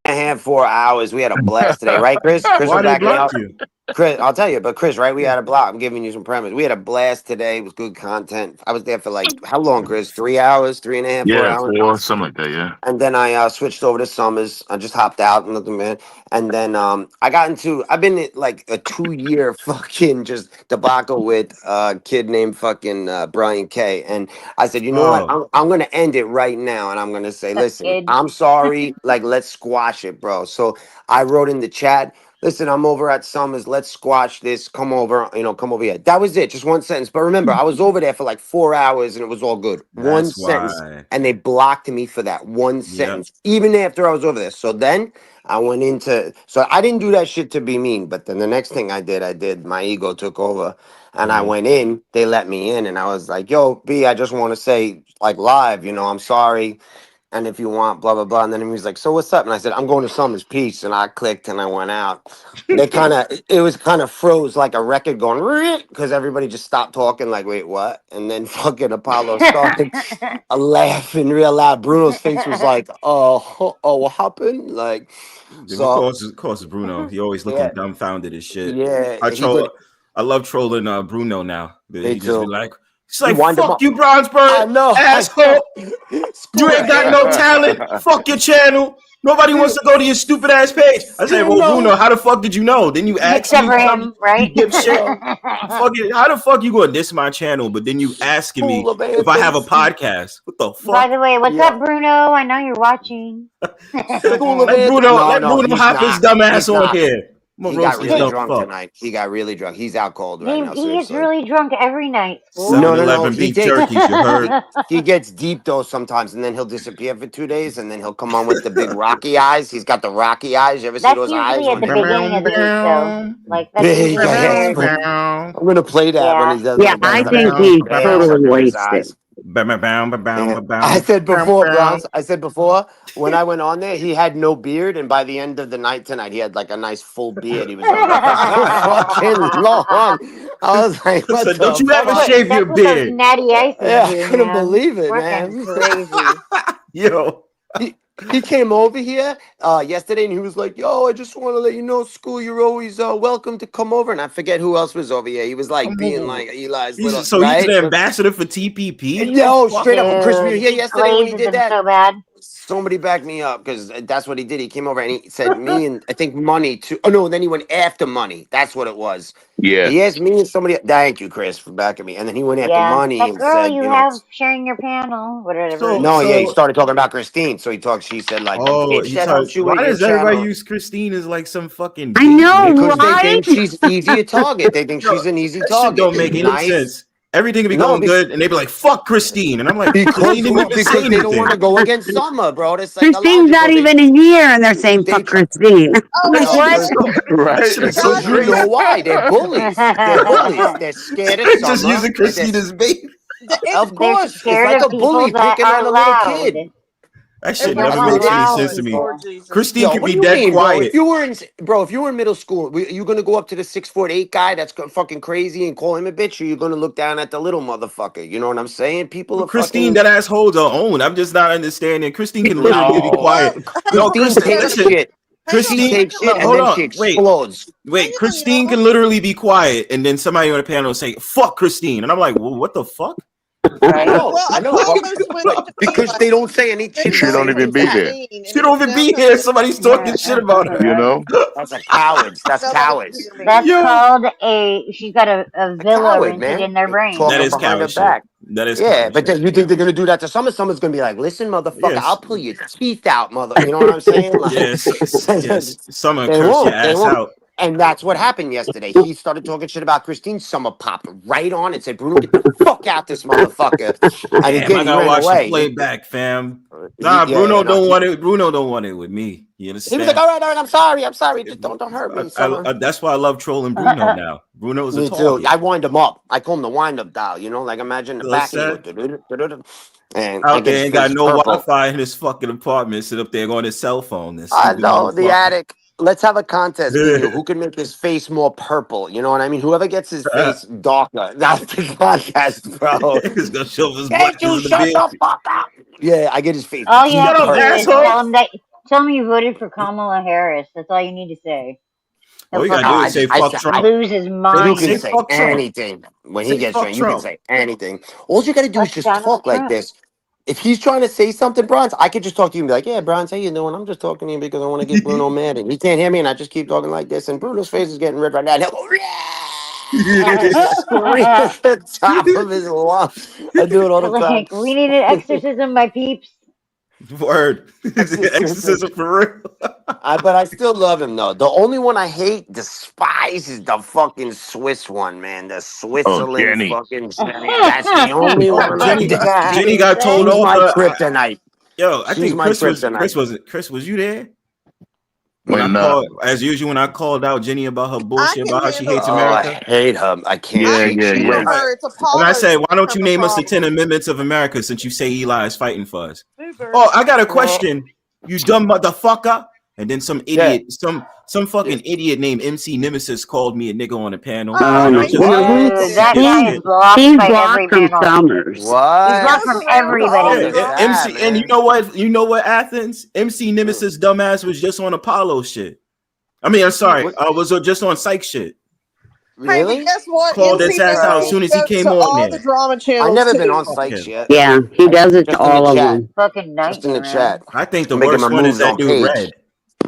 3.5, 4 hours. We had a blast today, right, Chris? Chris will Why they back me up. blocked you? Chris, I'll tell you, but Chris, right? We had a block. I'm giving you some premise. We had a blast today. It was good content. I was there for like how long, Chris? 3 hours, 3.5, 4 Yeah, hours. 4 something like that. Yeah. And then I switched over to Summers. I just hopped out and nothing, man. And then I've been in like a 2-year fucking just debacle with a kid named fucking Brian K. And I said, you know what? Oh, I'm gonna end it right now, and I'm gonna say, listen, Kid. I'm sorry. Like, let's squash it, bro. So I wrote in the chat. Listen, I'm over at Summers. Let's squash this. Come over, come over here. That was it. Just one sentence. But remember, I was over there for like 4 hours and it was all good. One that's sentence. why. And they blocked me for that one Yep. sentence, even after I was over there. So then I went into, so I didn't do that shit to be mean. But then the next thing I did, my ego took over and I Mhm. went in. They let me in and I was like, yo, B, I just want to say, like, live, I'm sorry. And if you want, blah, blah, blah. And then he was like, so what's up? And I said, I'm going to Summers Peace. And I clicked and I went out. It was kind of froze like a record going, because everybody just stopped talking, like, wait, what? And then fucking Apollo started laughing real loud. Bruno's face was like, what happened? Like, Of so, course, Bruno. He always looking yeah, dumbfounded as shit. yeah, I he did. I love trolling Bruno now. Me He just be too. like, it's He like wind him fuck up. you, Brownsburg, I know. asshole. You ain't got no talent. Fuck your channel. Nobody wants to go to your stupid ass page. I said, well, Bruno, how the fuck did you know? Then you ask Except me for something, him, right? you dipshit. Fucking, how the fuck you going to diss my channel? But then you asking me Full of if I have a Anthony. podcast. What the By fuck? the way, what's Yeah. up, Bruno? I know you're watching. School of Let Anthony. Bruno he's hop his not. dumb He's ass on not. here. I'm He gonna got roast his really dumb drunk fuck. tonight. He got really drunk. He's out cold right now. He gets Seriously. really drunk every night. School. No, 7-Eleven He beef jerkies, you heard? he gets deep though sometimes, and then he'll disappear for 2 days, and then he'll come on with the big rocky eyes. He's got the rocky eyes. You ever see That's those eyes usually at when the they're beginning of the week, though. Like that's big? usually when there's I'm gonna play that when yeah. he does Yeah, the I best. think he Damn, totally his wasted. eyes. Yeah. I said before, Browns. I said before when I went on there, he had no beard, and by the end of the night tonight, he had like a nice full beard. He was like so fucking long. I was like, what said, the don't you ever fuck? shave your That's what those beard. natty ices Yeah, I do, couldn't man. believe it, Fucking man. crazy. Yo. He came over here yesterday and he was like, yo, I just want to let you know, school, you're always welcome to come over. And I forget who else was over here. He was like being like Eli's little, So right? he's an ambassador for TPP? No, straight up. Chris, were you Dude, here he yesterday when he glazes did them that? so bad. Somebody backed me up because that's what he did. He came over and he said me and I think Money too. Oh no, then he went after Money. That's what it was. Yeah. He asked me and somebody. Thank you, Chris, for backing me. And then he went after Yeah, Money that and girl said, you have sharing your panel, whatever. no, yeah, he So started talking about Christine. So she said like the bitch he that told, helps you why with your does everybody channel. use Christine as like some fucking I know, Because they right? think she's easy to target. They think Yo, she's an easy that shit target. don't make She's any nice. sense. Everything be No, going good, and they be like, "Fuck Christine," and I'm like, because Christine didn't even say they don't want to anything. go against Summer, bro. That's Christine's not psychological. even here, and they're saying They fuck try. Christine. Oh, That No, shit well, is so, Right. that shit is so because you crazy. know why? They're bullies. They're bullies. They're scared of They're just Summer. using Christine as bait. Of They're course, it's scared like of a people bully that picking on are a little loud. kid. That shit They never don't makes any allow sense to me. people. Christine Yo, can what be do you dead mean, bro? If quiet. you were in, if you were in middle school, you gonna go up to the 6'8" guy that's fucking crazy and call him a bitch, or you gonna look down at the little motherfucker? You know what I'm saying? People are Christine, fucking. that ass holds her own. I'm just not understanding. Christine can literally be No, quiet. No, Christine takes listen. shit. She Christine, takes look, shit and hold then on. she Wait, explodes. Christine can literally be quiet, and then somebody on the panel say, "Fuck Christine," and I'm like, well, "What the fuck?" I know, Well, I I know, almost went to be because like, they don't say any shit maybe She about don't her even like be that. there. She don't even be here. Somebody's talking shit about her. You know? That's a cowards. That's cowards. That's Yo. called she's got a villa Coward, rented man. in their brain. That Talking is behind her coward shit. back. That is Yeah, coward but shit. then you think they're gonna do that to someone? Someone's gonna be like, "Listen, motherfucker, Yes. I'll pull your teeth out, mother." You know what I'm saying? Like, Yes. Someone they curse your won't. They ass won't. out. And that's what happened yesterday. He started talking shit about Christine. Summer popped right on and said, "Bruno, get the fuck out, this motherfucker!" And he Damn, did. I He gotta ran watch the away. playback, fam. Yeah, Nah, Bruno no, don't want it. Bruno don't want it with me. You he was understand? like, all right, I'm sorry. Just don't hurt me, Summer." That's why I love trolling Bruno now. Bruno's a Me target. too. I wind him up. I call him the wind up dial. You know, like imagine the Feel back and he sad? goes, "Du-du-du-du-du-du," and I Out get there his ain't got face no purple. Wi-Fi in his fucking apartment. Sit up there on his cell phone. This I stupid know the motherfucker. attic. Let's have a contest, me and you. Who can make his face more purple? You know what I mean? Whoever gets his face darker, that's the contest, bro. He's gonna show his Can't you blackness in the shut beard. the fuck up? Yeah, I get his face. All you deep have to purple, do is bro. tell him you voted for Kamala Harris. That's all you need to say. All He'll you gotta do is say fuck Trump. lose his You mind. can Say say fuck Trump. anything when Say he gets fuck drunk. You can Trump. say anything. All you gotta do is Fuck just Donald talk like Trump. this. If he's trying to say something, Bronze, I could just talk to you and be like, "Yeah, Bronze, how you doing? I'm just talking to you because I want to get Bruno mad." And he can't hear me, and I just keep talking like this. And Bruno's face is getting red right now. And he'll go, and just scream at the top of his lungs. I do it all the time. Like, we need an exorcism, my peeps. Word. Exorcism for real. But I still love him though. The only one I hate, despise, is the fucking Swiss one, man. The Switzerland Jenny. fucking. That's the only one I Jenny despise. got told She's off. my kryptonite. Yo, I She's think my kryptonite. Chris, was you there? When When I called, as usual, when I called out Jenny about her bullshit about how she hates Oh, America. I hate her. I can't. Yeah, She yeah, yeah. wins. her. It's And I Apollo. said, why don't you Become a name us the 10 problem. amendments of America since you say Eli is fighting for us? Oh, I got a question. You dumb motherfucker. And then some idiot, some fucking idiot named MC Nemesis called me a nigga on the panel. Oh, And my I'm just God. Dude, that guy is blocked He's by blocked every from panel. Summers. What? He's blocked from everybody. Yeah, MC, and you know what, Athens? MC Nemesis dumbass was just on Apollo shit. I mean, I'm sorry, was just on Psych shit. Hey, but guess what? Called MC his ass out as Nemesis soon as he goes came to on all there. the drama channels. I've never been too. on Psych yet. Yeah, he does it Just to in the all of chat. them. Fucking Just in the nightmare. chat. I think the Making worst my one is moves that on dude page. Red.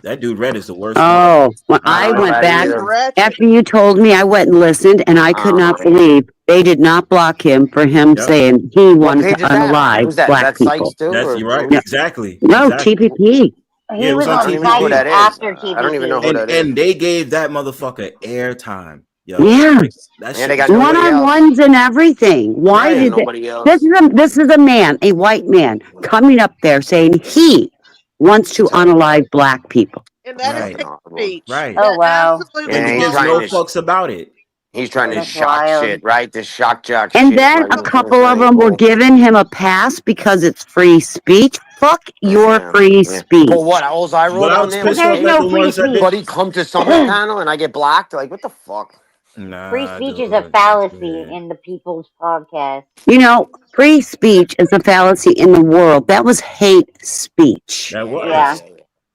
That dude Red is the worst one. Oh, when I don't know went that back either. after you told me, I went and listened, and I could not believe they did not block him for him saying he What wanted page to is that on? unalive Who's that? Is black that people. Sykes too? That's you're right. Yeah. Exactly. No, Exactly. TPP. Yeah, it was on I don't even know who TPP. that is. After I don't even know who that is. And they gave that motherfucker airtime. Yo, Yeah. like, that shit they got was nobody else. One-on-ones and everything. Why Yeah, did nobody they? else. This is a man, a white man, coming up there saying he wants to unalive black people. And that is Right. hate speech. Right. Oh, wow. Absolutely. And he he's gives trying no to- fucks about it. He's trying to That's shock wild. shit, right? This shock jock And shit. then right? a couple of them were giving him a pass because it's free speech. Fuck your free speech. For what? All I wrote But I on was there pissed was off hate. at the ones that Buddy, come to Summer's panel and I get blocked. Like, what the fuck? Nah, Free speech is a fallacy in the People's Podcast. You know, free speech is a fallacy in the world. That was hate speech. That was.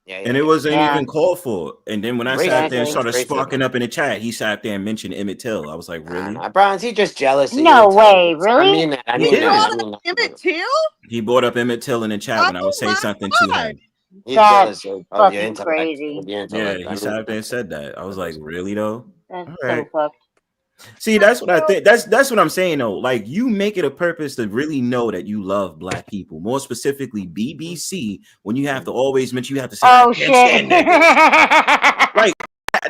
Yeah. And it wasn't Yeah. even called for. And then when I sat there and Exactly. started Racist. sparking up in the chat, he sat there and mentioned Emmett Till. I was like, really? Bronze, he just jealous. of No your way, intelligence. really? I mean that. I He mean did. that. I mean that. Emmett Till? He brought up Emmett Till in the chat when I would say something to him. He's That's jealous of your fucking intellect. crazy. Of your Yeah, intellect. I he mean sat up there and said that. I was like, really though? That's All so right. fucked. See, that's what I think. That's what I'm saying though. Like, you make it a purpose to really know that you love black people. More specifically, BBC. When you have to always mention, you have to say, Oh, I can't stand niggas. Like,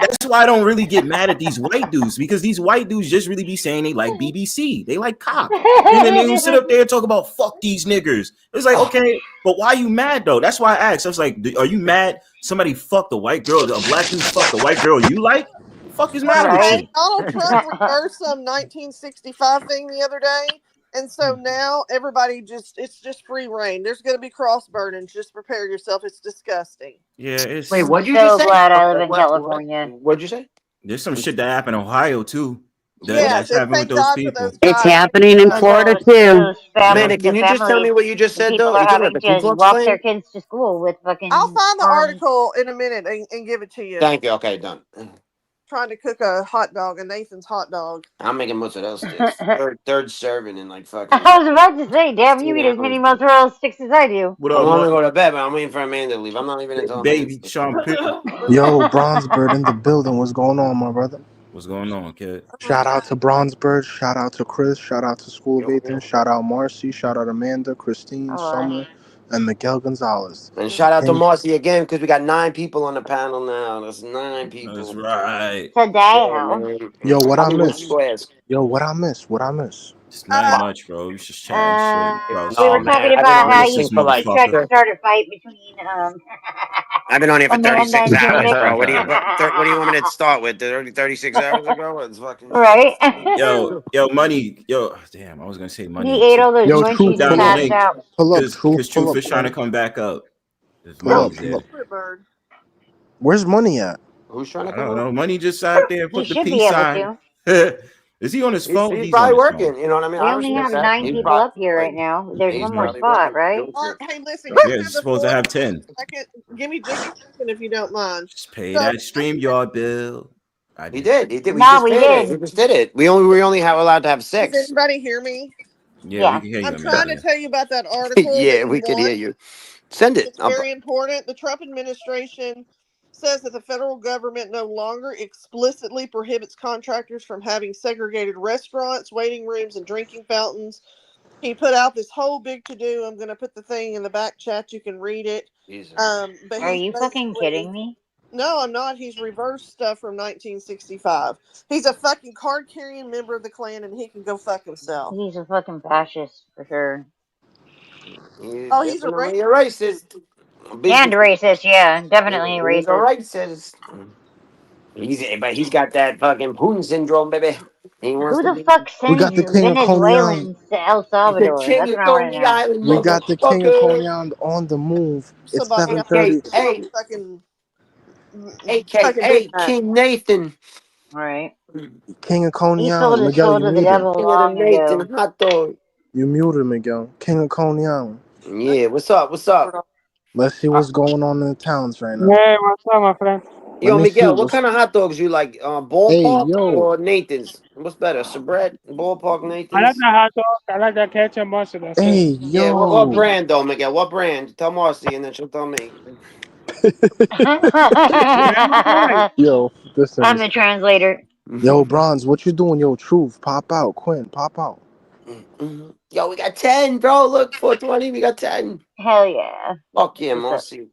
that's why I don't really get mad at these white dudes, because these white dudes just really be saying they like BBC, they like cock, and then they will sit up there and talk about fuck these niggers. It's like, okay, but why are you mad though? That's why I asked. I was like, are you mad somebody fucked a white girl, a black dude fucked a white girl you like? Fuck is matter with you? Donald Trump reversed some 1965 thing the other day. And so now everybody it's just free reign. There's going to be cross burnings. Just prepare yourself. It's disgusting. Yeah, it's Wait, I'm what'd you so just say? glad I live in What? California. What'd you say? there's some shit that happened in Ohio too. Yes, That's and happening with thank those God for people. those It's guys. happening in And Florida too. Amanda, the can you just tell me family, what you just the said people though? are You talking about having the to Ku Klux walk their Klan? kids to school with fucking I'll find the arms. article in a minute and give it to you. Thank you. Okay, done. Trying to cook a hot dog, a Nathan's hot dog. I'm making mozzarella sticks. Third serving in like fucking I was about to say, damn, you 2 eat as many hours. mozzarella sticks as I do. What I'm up, gonna go to bed, but I'm waiting for Amanda to leave. I'm not leaving until Amanda. baby Sean Pitt? Yo, Bronzebird in the building. What's going on, my brother? What's going on, kid? Shout out to Bronzebird. Shout out to Chris. Shout out to School of Yo, Athens. Shout out Marcy. Shout out Amanda, Christine, Oh, Summer, and Miguel Gonzalez. and shout out to King- Marcy again because we got 9 people on the panel now. That's 9 people. That's right. today, Yeah, man. Yo, what I Hollywood miss? Squares. Yo, what I miss? What I miss? It's not much, bro. We just chatting shit. About we were Oh some talking man, I've been about on how this you thing for like tried to motherfucker. start a fight between I've been on here for Amanda 36 and King hours, Nick. bro. What do you want me to start with? 36 hours ago? It's fucking Right? Yo, money. Yo, damn. I was gonna say money. He ate all those Yo, Put Truth, munchies and down pull the up. passed link out. Pull up, because Truth. Pull Truth up, is trying to Quinn. come back up. If Pull up, money's pull up. there. Bird. Where's money at? Who's trying to I come don't up? know. Money just sat there and He put the should be peace able sign. to. Is he on his He's phone? He's on probably his phone. working. You know what I mean? We I only respect have that. 9 He's people probably up here right like, now. There's he's one more probably spot, working. right? Hey, listen, can Yeah, I it's have the supposed to floor have for 10. a second? Give me just a second if you don't mind. Just pay So that StreamYard bill. I He did. did. We No, just we did it. We did. just did it. We only have allowed to have does 6. anybody hear me? Yeah, we Yeah. can hear you, I'm trying to Amanda. tell you about that article that Yeah, you we could hear want. you. Send it. It's very important. The Trump administration says that the federal government no longer explicitly prohibits contractors from having segregated restaurants, waiting rooms, and drinking fountains. He put out this whole big to-do. I'm going to put the thing in the back chat. You can read it. But Are he's you fucking basically... kidding me? No, I'm not. He's reversed stuff from 1965. He's a fucking card-carrying member of the Klan, and he can go fuck himself. He's a fucking fascist for sure. Oh, he's a definitely a racist. And racist, yeah. Definitely a He's a racist. racist. But he's got that fucking Putin syndrome, baby. He wants Who to the be fuck We sends got the king of Coney Island. Venezuelans to El the Salvador? king That's of what I want to Coney know. Island, We got the king of Coney motherfucker. Island on the move. It's Somebody else 7:30. Hey, fucking AKA King Nathan. Right. King of Coney He sold Island. his Miguel, soul you to the muted. devil King of the long Nathan ago. hot dog. You muted, Miguel. King of Coney Island. Yeah, what's up? What's up? Let's see what's going on in the towns right now. Hey, what's up, my friend? Let Yo, me see Miguel, what what's. kind of hot dogs you like? Hey, Ballpark yo. or Nathan's? What's better, Sabret, Ballpark, I like Nathan's? the hot dog. I like the ketchup mustard. That's Hey, it. Yeah, what yo. brand though, Miguel? What brand? Tell Marcy and then she'll tell me. Yo, this I'm nigga's. the translator. Yo, Bronze, what you doing? Yo, Truth, pop out. Quinn, pop out. Yo, we got 10, bro. Look, 420, we got 10. Hell yeah. Fuck yeah, What's up? Marcy.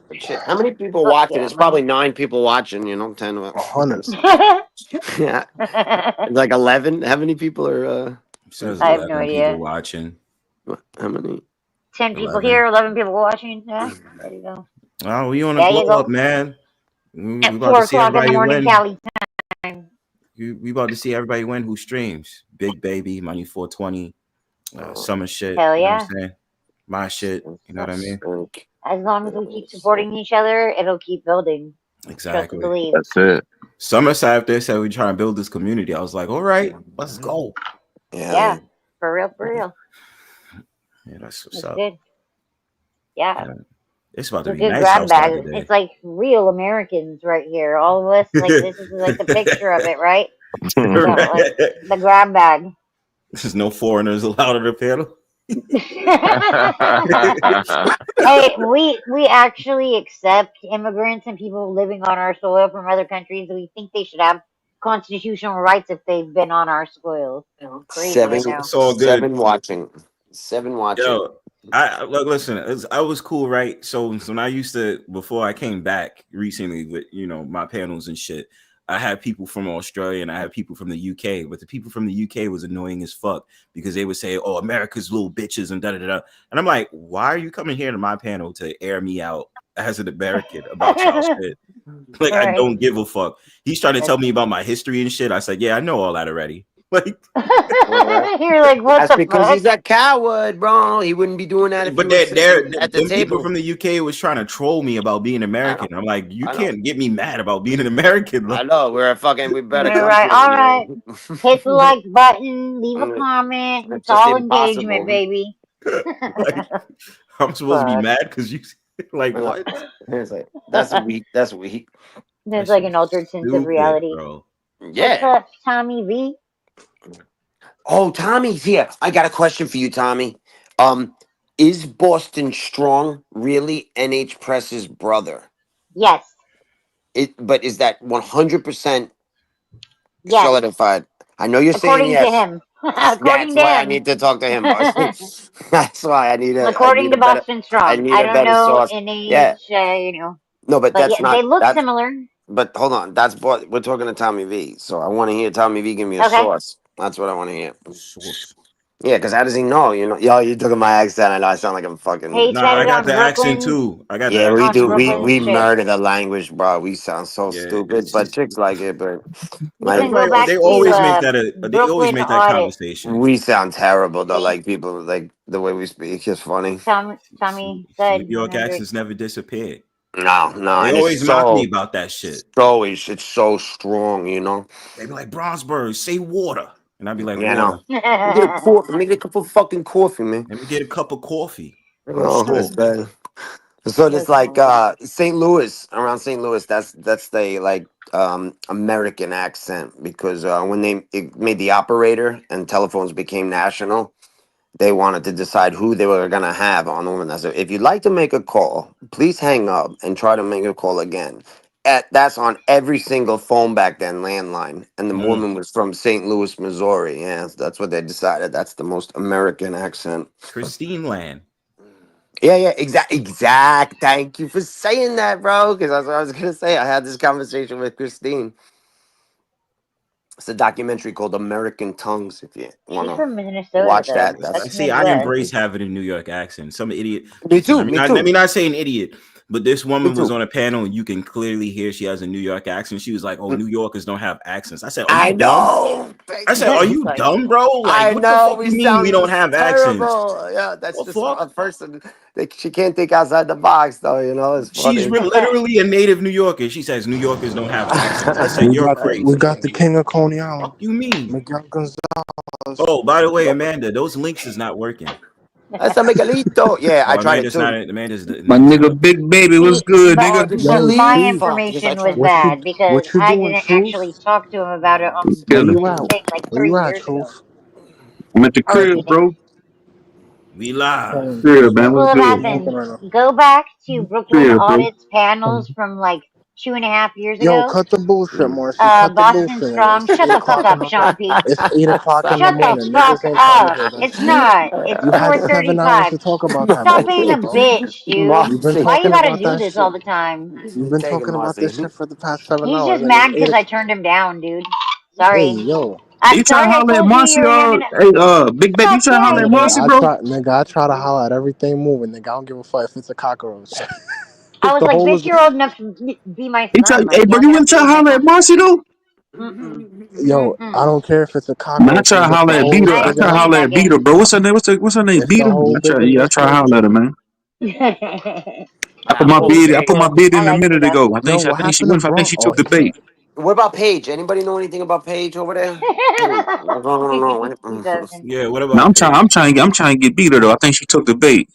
Good shit. How many people Fuck watching? yeah, It's man. probably 9 people watching, 10 of 100. Yeah. Like 11. How many people are Says I have no 11 people idea. watching. how many? 10 people 11. here, 11 people watching. Yeah, there you go. Oh, we on a There you blow go. up, man. We At about 4 to see o'clock in the everybody morning, win. Cali time. We about to see everybody win who streams. Big Baby, Money 420, Summer shit. Hell You know what yeah. I'm saying? My shit. You know what I mean? As long as we keep supporting each other, it'll keep building. Trust Exactly. and believe. That's it. Summer sat up there said we trying to build this community. I was like, all right, let's go. Yeah, for real, for real. Yeah, that's what's It's up. good. Yeah. It's about to It's be a good nice grab outside bag. today. It's like real Americans right here. All of us, like this is like the picture of it, right? So, like, the grab bag. There's no foreigners allowed on the panel. Hey, we actually accept immigrants and people living on our soil from other countries. We think they should have constitutional rights if they've been on our soil. Crazy right now. It's all good. 7 watching. 7 watching. Yo, I look. Listen, I was cool, right? So when I used to, before I came back recently with my panels and shit, I had people from Australia and I had people from the UK, but the people from the UK was annoying as fuck because they would say, "Oh, America's little bitches," and da da da. And I'm like, why are you coming here to my panel to air me out as an American about y'all shit? Like, I don't give a fuck. He's trying to tell me about my history and shit. I said, yeah, I know all that already. Like, You're like, what That's the because fuck? he's a coward, bro. He wouldn't be doing that if but he was sitting at the them people table. from the UK was trying to troll me about being American. I'm like, you I know. can't get me mad about being an American. I know we're a fucking we better You're country. right. All right. You know? Hit the like button, leave a comment. It's It's just all engagement, impossible. baby. Like, I'm supposed to be Fuck. mad because you like I know. what? It's like that's weak. That's weak. There's That like shit an altered sense of stupid, reality. bro. Yeah. What's up, Tommy V? Oh, Tommy's here. I got a question for you, Tommy. Is Boston Strong really NH Press's brother? Yes. But is that 100% Yes. solidified? I know you're saying According yes. to him. According That's to why I him. need to talk to him, boss. That's why I need According to a better. Boston Strong. I need I a don't better know source. NH, Yeah. you know. No, but But that's yeah, not. they look That's similar. but hold on. We're talking to Tommy V. So I want to hear Tommy V give me a Okay. source. That's what I want to hear. Source. Yeah, because how does he know? You know, yo, you took my accent. I know I sound like I'm fucking. He Nah, I chatted got on the accent Brooklyn. too. I got the Yeah, we accent On do. too, We bro. Brooklyn we shit. murder the language, bro. We sound so Yeah, stupid, but chicks like it. But You can go everybody back they to always make that they always Brooklyn make that Audit. conversation. we sound terrible though. See, Like people, like the way we speak is funny. Tommy New said York 100. accents never disappeared. No, They and it's always mock me so about that shit. it's so strong. You know. They be like, Brownsburg, say water. And I'd be like, Yeah, water. no. Let me get a coffee. Let me get a cup of fucking coffee, man. Let me get a cup of coffee. I'm Oh, that's strong. bad. So it's That's like funny. St. Louis, around St. Louis, that's the like American accent because when it made the operator and telephones became national, they wanted to decide who they were gonna have on the woman. So if you'd like to make a call, please hang up and try to make a call again. That's on every single phone back then, landline. And the woman was from St. Louis, Missouri. Yeah, that's what they decided. That's the most American accent. Christine Land. Yeah, exact. Thank you for saying that, bro. Because that's what I was gonna say. I had this conversation with Christine. It's a documentary called American Tongues. If you She's wanna from Minnesota, watch though. that, That's See, I Midwest. embrace having a New York accent. Some idiot. Me too. Let me not say an idiot, but this woman Me was too. on a panel and you can clearly hear she has a New York accent. She was like, "Oh, New Yorkers don't have accents." I said, "Are I you dumb?" know. I said, "Are you Like, dumb, bro? Like, I what the know. fuck We you mean we sound don't have accents? terrible. Yeah, that's What the just fuck?" a person. She can't think outside the box, though. You know, it's She's funny. literally a native New Yorker. She says New Yorkers don't have accents. I said, "You're We crazy." got the king of Coney Island, Fuck you mean? Miguel Gonzalez. Oh, by the way, Amanda, those links is not working. That's a Miguelito. Yeah, Oh, I tried it Amanda's not. too. Amanda's My not nigga, up. Big Baby, what's See, good, but Oh, nigga? did she Yo, my leave? Truth, Fuck, because I information was tried. bad because what you I doing, didn't Truth? actually talk to him about it on Where Chilling. you this at? thing like Where 3 you at, years ago. Truth? I'm at the Or crib, bro. We live. Crib, man. well, What's what good? happened? Go back to Brooklyn Crib, bro. Audit's panels from like 2.5 years Yo, ago. cut the bullshit, Marcy. Cut the Boston bullshit, nigga. Strong. It's Shut 8 the fuck o'clock in up, the Sean P. It's 8 o'clock in the Shut the morning. fuck Niggas ain't trying to up. hear that It's shit. not. It's You had 7 hours 4:35. to talk about that Stop being a bullshit, bro. bitch, dude. You've been Marcy. Why you talking gotta about do that this all shit. the time? You've been Take it, talking about Marcy. this shit for the past 7 He's hours, just and it's mad 8 because I o'clock. turned him down, dude. Hey, Sorry. yo. You try to Sorry I holler at told you you Marcy, were hanging out. hey, Big Baby, you Fuck try to yeah, holler you at did. Marcy, I bro? try to holler at everything moving, nigga. I don't give a fuck if it's a cockroach. I if was the like, hole bitch, is, you're old enough to be my He try, son. Like, hey, you bro, don't you gotta wouldn't try play to with my holler at phone. Marcy, though? Mm-mm. yo, I Mm-mm. don't care if it's a Man, I cockroach. try to If holler the at hole is Beater. I I big ain't try to playing enough, holler that at Beater, game. bro. What's her name? What's her name? if the Beater? hole I big try, enough, yeah, I it's try to cool. holler at her, man. Nah, Hey, I put my bid I in a like you minute though. ago. Yo, what I think happened to Bron? she Oh, took the he bait. left. what about Paige? Anybody know anything about Paige over there? I don't He know. doesn't. Yeah. What No, about Paige? I'm trying to get Beater though. I think she took the bait.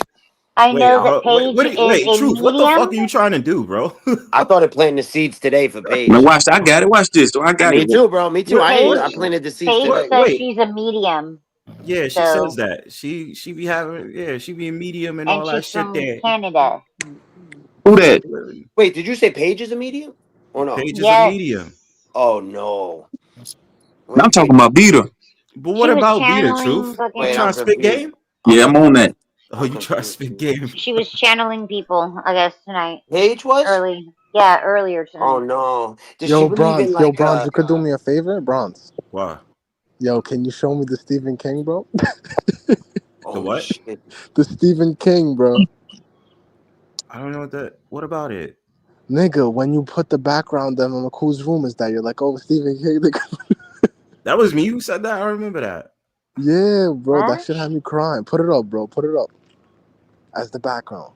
I Wait. know that Paige is Wait. a Truth. What the fuck medium. are you trying to do, bro? I started planting the seeds today for Now Paige. watch, I got it. Watch this, though. I got Me it. too, bro. Me too. what? I Paige planted the seeds Paige today. What? says Wait. she's a medium. Yeah, she says So, that. She be having. Yeah, she be a medium and and all that she's shit. from There. Canada. Who that? Wait, did you say Paige is a medium or no? Paige is a Yes. medium. Oh no. Now I'm Wait, talking about Beater. But what She was about Beater, channeling Truth? You wait, trying I'm to fucking spit confused. game? I'm Yeah, I'm on confused. that. Oh, I'm you trying to confused. spit game? she was channeling people, I guess, tonight. Paige was? Early. Yeah, earlier Oh tonight. no. Does she believe in Yo, like Bronze, you could do me a favor, Bronze. Wow. Yo, can you show me the Stephen King, bro? The holy what? shit. The Stephen King, bro. I don't know what that. What about it? Nigga, when you put the background on, I'm like, whose room is that? You're like, oh, Stephen King. That was me who said that. I remember that. Yeah, bro, that Huh? shit had me crying. Put it up, bro. Put it up as the background.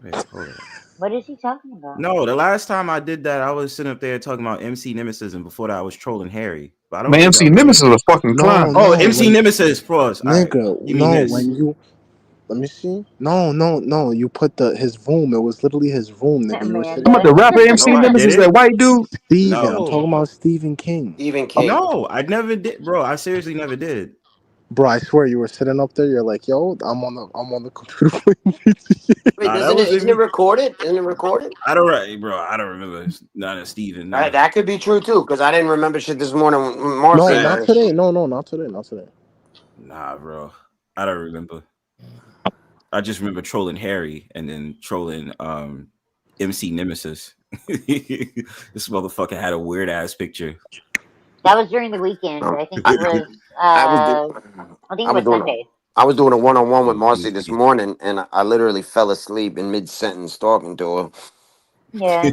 Wait, hold on. What is he talking about? No, the last time I did that, I was sitting up there talking about MC Nemesis, and before that, I was trolling Harry. But I don't Man, think MC y'all Nemesis remember. is a fucking clown. No, Oh, no, MC when, Nemesis pros. All right, nigga, you mean no, this? when you let me see. No, you put his room. It was literally his room, nigga. You were I'm sitting about Amanda. the rapper No, MC I Nemesis, didn't. that white dude. Steven. I'm No, talking about Stephen King. Stephen King. no, I never did, bro. I seriously never did. Bro, I swear you were sitting up there. You're like, yo, I'm on the computer playing GTA. Wait, Nah, that isn't wasn't it me. recorded? Isn't it recorded? I don't, bro. I don't remember none of Steven. Nah. That could be true too, because I didn't remember shit this morning when No, Marcy not said. today. No, not today. Not today. Nah, bro. I don't remember. I just remember trolling Harry and then trolling MC Nemesis. This motherfucker had a weird ass picture. That was during the weekend. I think it was. I was do- I think I it was was doing Sunday. I was doing a one-on-one with Oh, let me Marcy this see. morning, and I literally fell asleep in mid-sentence talking to her. Yeah. I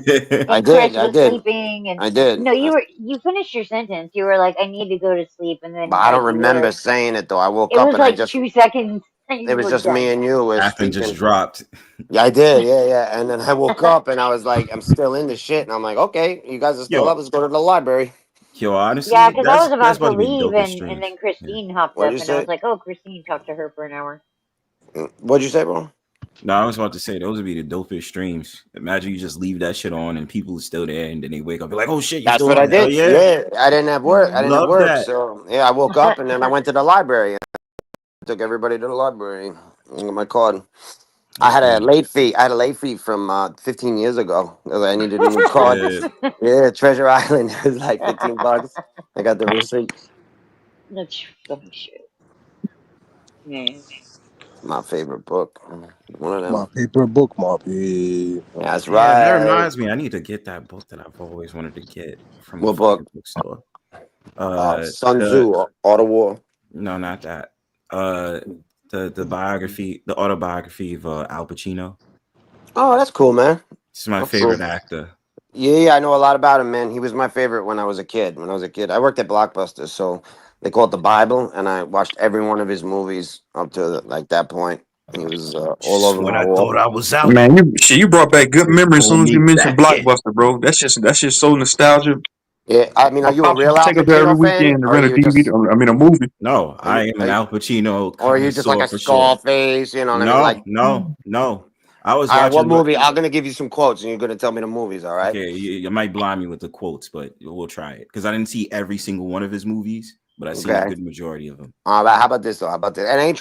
And did, Chris I was did, sleeping, and I did. no, you finished your sentence. You were like, "I need to go to sleep," and But then I don't like you remember were. saying it though. I woke It up was and I like just 2 seconds, and it you was were just me done. and you were Athen just speaking. dropped. Yeah, I did. Yeah. And then I woke up and I was like, I'm still in the shit, and I'm like, okay, you guys are still Yo, up. Let's go to the library. Yeah, honestly, because I was that's about about to to be the leave, dopest and streams. then Yeah. Christine hopped What'd up, you and I was say? like, "Oh, Christine, talk to her for an hour." What'd you say, bro? No, I was about to say those would be the dopest streams. Imagine you just leave that shit on and people are still there, and then they wake up, you're like, "Oh shit, you That's still what I on?" Hell did. yeah, Yeah, I didn't have work. I didn't have love work, that. so yeah, I woke up and then I went to the library and took everybody to the library. I got my card. I That's had a funny. late fee. I had a late fee from 15 years ago. I needed a new card. Yeah, Yeah, Treasure Island. It was like $15. I got the receipt. That's funny shit, man. My favorite book. One of My them. paper book, my babe. Yeah, that's damn. That right. reminds me, I need to get that book that I've always wanted to get from a What book? fucking bookstore. Sun The Tzu, Art of War. no, not that. The biography, the autobiography of Al Pacino. Oh, that's cool, man. This is my That's cool. favorite actor. Yeah, I know a lot about him, man. He was my favorite when I was a kid. When I was a kid, I worked at Blockbuster, so they call it the Bible, and I watched every one of his movies up to like that point. He was all Just over when my I wall. thought I was out, Man, you brought back good they memories as pulled soon as you me mentioned back in. Blockbuster, bro. That's just so nostalgic. Yeah, I mean, My are you a pops real used to Al take us there every Pacino fan, weekend to or are rent a you DVD. just A movie. No, are I you, am are an you, Al Pacino or are you just like connoisseur a for sure. Scarface? You know what I mean? No, Like, no. I was all right, what watching. movie? I'm gonna give you some quotes, and you're gonna tell me the movies. All right? Okay, you might blind me with the quotes, but we'll try it because I didn't see every single one of his movies, but I seen a Okay. good majority of them. All right. How about this though? How about this? And I ain't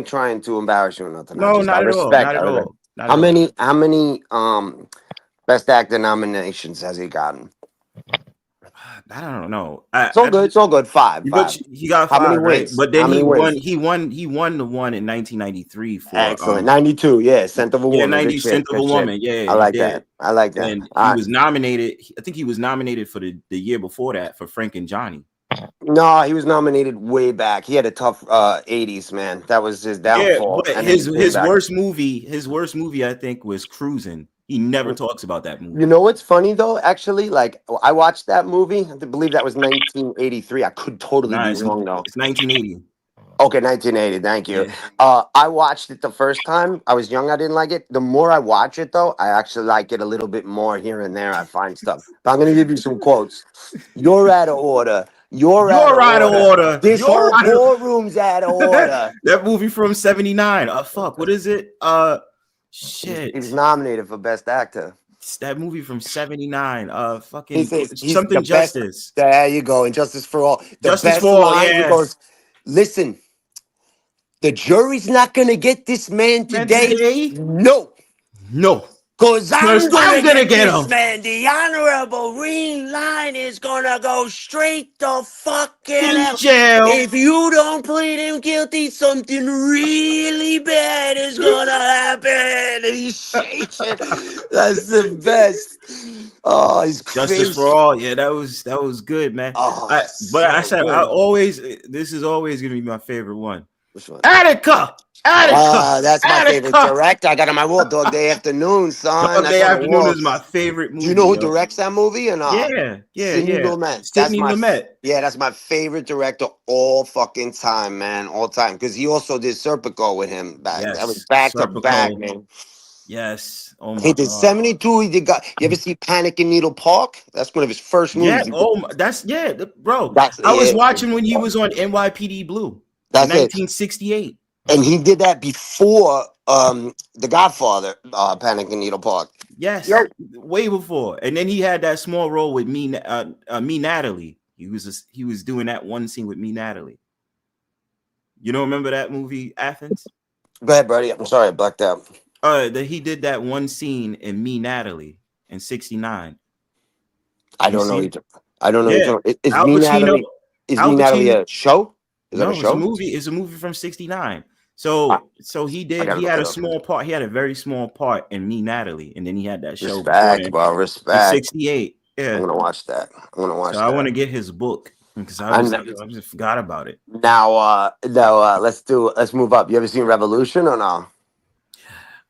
trying to embarrass you or nothing. No, I not at all. respect. Not I at respect. all. Not at all. How many best actor nominations has he gotten? I don't know. It's all good. It's all good. Five. But Five. he got How many 5, right? wins? But then How many he won. wins? He won the one in 1993 for Excellent. 92. Yeah. Scent of a yeah, Woman. 90 Good shit. Scent of a Good shit. Woman. Yeah, I he like did. that. I like that. And All he right. was nominated. I think he was nominated for the year before that for Frank and Johnny. No, he was nominated way back. He had a tough 80s, man. That was his Yeah, downfall. but And then he came back. worst movie, I think, was Cruising. He never talks about that movie. You know what's funny though? Actually, like I watched that movie. I believe that was 1983. I could totally Nah, be wrong though. it's 1980. Okay, 1980. Thank you. Yeah. I watched it the first time. I was young. I didn't like it. The more I watch it, though, I actually like it a little bit more here and there. I find stuff. But I'm gonna give you some quotes. You're out of order. You're out of Out of order. order. This You're whole out of ballroom's out of order. that movie from 79. Fuck, what is it? Shit. He was nominated for Best Actor. It's that movie from 79. He Fucking says he's something the best. Justice. There you go. And Justice for All. The Justice best for All, line. He yeah. goes, "Listen, the jury's not gonna get this man today. No. Cause I'm gonna get get this him. man. The honorable green line is gonna go straight to fucking hell. Jail. If you don't plead him guilty, something really bad is gonna happen." And he's shaking. That's the best. Oh, he's crazy. Justice for All. Yeah, that was good, man. Oh, But I so said good. this is always gonna be my favorite one. Which one? Attica. Attica. That's my favorite Attica. director. I got on my wall, Dog Day Afternoon, son. Dog That's Day on the Afternoon wall. is my favorite Do you movie, know who yo. directs that movie or not? Yeah, Sidney yeah. Lumet. Sidney Lumet. That's my favorite director all fucking time, man. All time. Because he also did Serpico with him back. That was Yes, back to back, Serpico. man. Yes. Oh my He did god. 72. He did. You ever see Panic in Needle Park? That's one of his first Yeah. movies. Oh, that's bro. That's I was it. watching when he was on NYPD Blue in That's it. 1968. And he did that before The Godfather, Panic in Needle Park. Yes, Yo. way before. And then he had that small role with me, Natalie. He was doing that one scene with me, Natalie. You don't remember that movie, Athens? Go ahead, buddy. I'm sorry, I blacked out. He did that one scene in Me, Natalie in '69. I don't know. I don't know. Yeah. Is Al Me Pacino- Natalie? Is Al Me Natalie Pacino- a show? Is that No, a show? It's a movie from '69. So he gotta he look had it a up. small part. He had a very small part in Me, Natalie, and then he had that show Respect, bro. in Respect. '68. Yeah, I'm gonna watch that. so I want to get his book because I just forgot about it. Now, let's move up. You ever seen Revolution or no?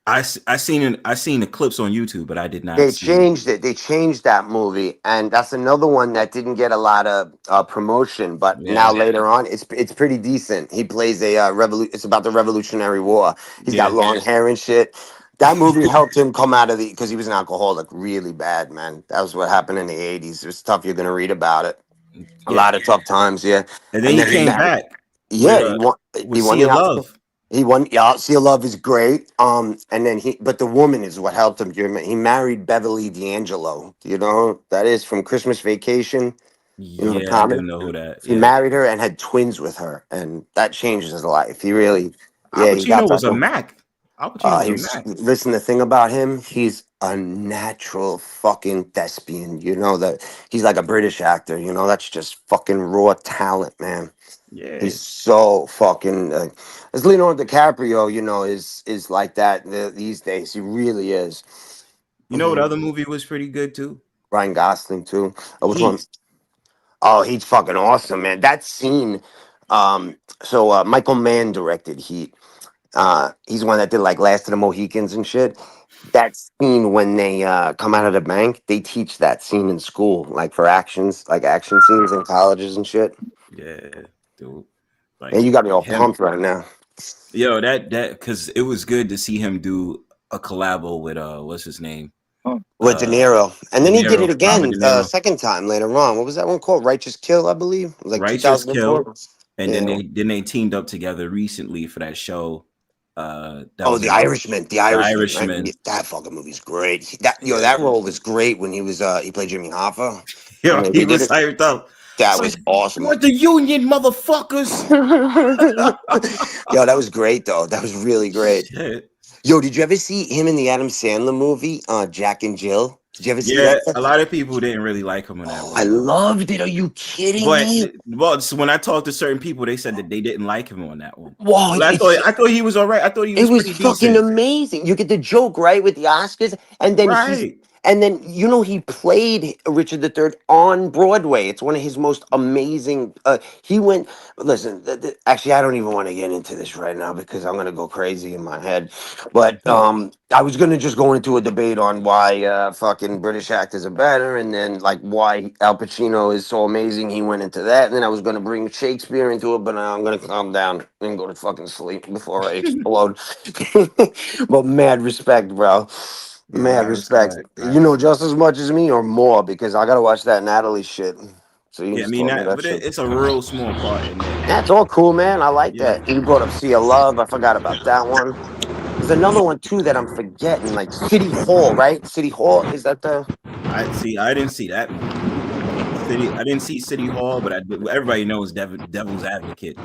I seen the clips on YouTube, but I did not. They see changed it. They changed that movie, and that's another one that didn't get a lot of promotion. But now later on, it's pretty decent. He plays a It's about the Revolutionary War. He's got long hair and shit. That movie helped him come out of because he was an alcoholic really bad, man. That was what happened in the 80s. It was tough. You're gonna read about it. A lot of tough times, yeah. And then he came back. Yeah, with he won Sea the of Oscar. Love. He won. Yeah, Sea of Love is great. And then but the woman is what helped him. He married Beverly D'Angelo. You know that is from Christmas Vacation. You know the Yeah, I comic? do know who that. He married her and had twins with her, and that changed his life. He really, Al he got Pacino was back a on- Mac. Al Pacino was a Mac. Listen, the thing about him, he's a natural fucking thespian. You know that he's like a British actor. You know that's just fucking raw talent, man. Yeah, He's so fucking. As Leonardo DiCaprio, you know, is like that these days. He really is. You know what other movie was pretty good too? Ryan Gosling too. Which Heat. one? Oh, he's fucking awesome, man. That scene. So Michael Mann directed Heat. He's the one that did like Last of the Mohicans and shit. That scene when they come out of the bank, they teach that scene in school, like for actions, like action scenes in colleges and shit. Yeah, dude. Like, And you got me all pumped right now. Yo, that because it was good to see him do a collabo with what's his name? With De Niro. And then he did it again Robert De Niro. second time later on. What was that one called? Righteous Kill, I believe. It was like Righteous 2004. Kill. And then they teamed up together recently for that show. The Irishman. The Irishman. Right? That fucking movie's great. That role was great when he was he played Jimmy Hoffa. Yo, he was hyped up. That was awesome. What the Union, motherfuckers? Yo, that was great though. That was really great. Shit. Yo, did you ever see him in the Adam Sandler movie, Jack and Jill? Did you ever see that? A lot of people didn't really like him in that movie. I loved it. Are you kidding me? Well, so when I talked to certain people, they said that they didn't like him on that one. Whoa, I thought he was all right. I thought he was. It was pretty fucking decent. amazing. You get the joke right with the Oscars, and then he played Richard III on Broadway. It's one of his most amazing. He went. Listen, actually, I don't even want to get into this right now because I'm gonna go crazy in my head. But I was gonna just go into a debate on why fucking British actors are better, and then like why Al Pacino is so amazing. He went into that, and then I was gonna bring Shakespeare into it, but now I'm gonna calm down and go to fucking sleep before I explode. But mad respect, bro. Mad respect. You know just as much as me or more because I gotta watch that Natalie shit. So you it's a real small part in there. That's all cool, man. I like that. You brought up Sea of Love. I forgot about that one. There's another one too that I'm forgetting, like City Hall, right? City Hall, is that the? I didn't see that movie. I didn't see City Hall, but everybody knows Devil's Advocate.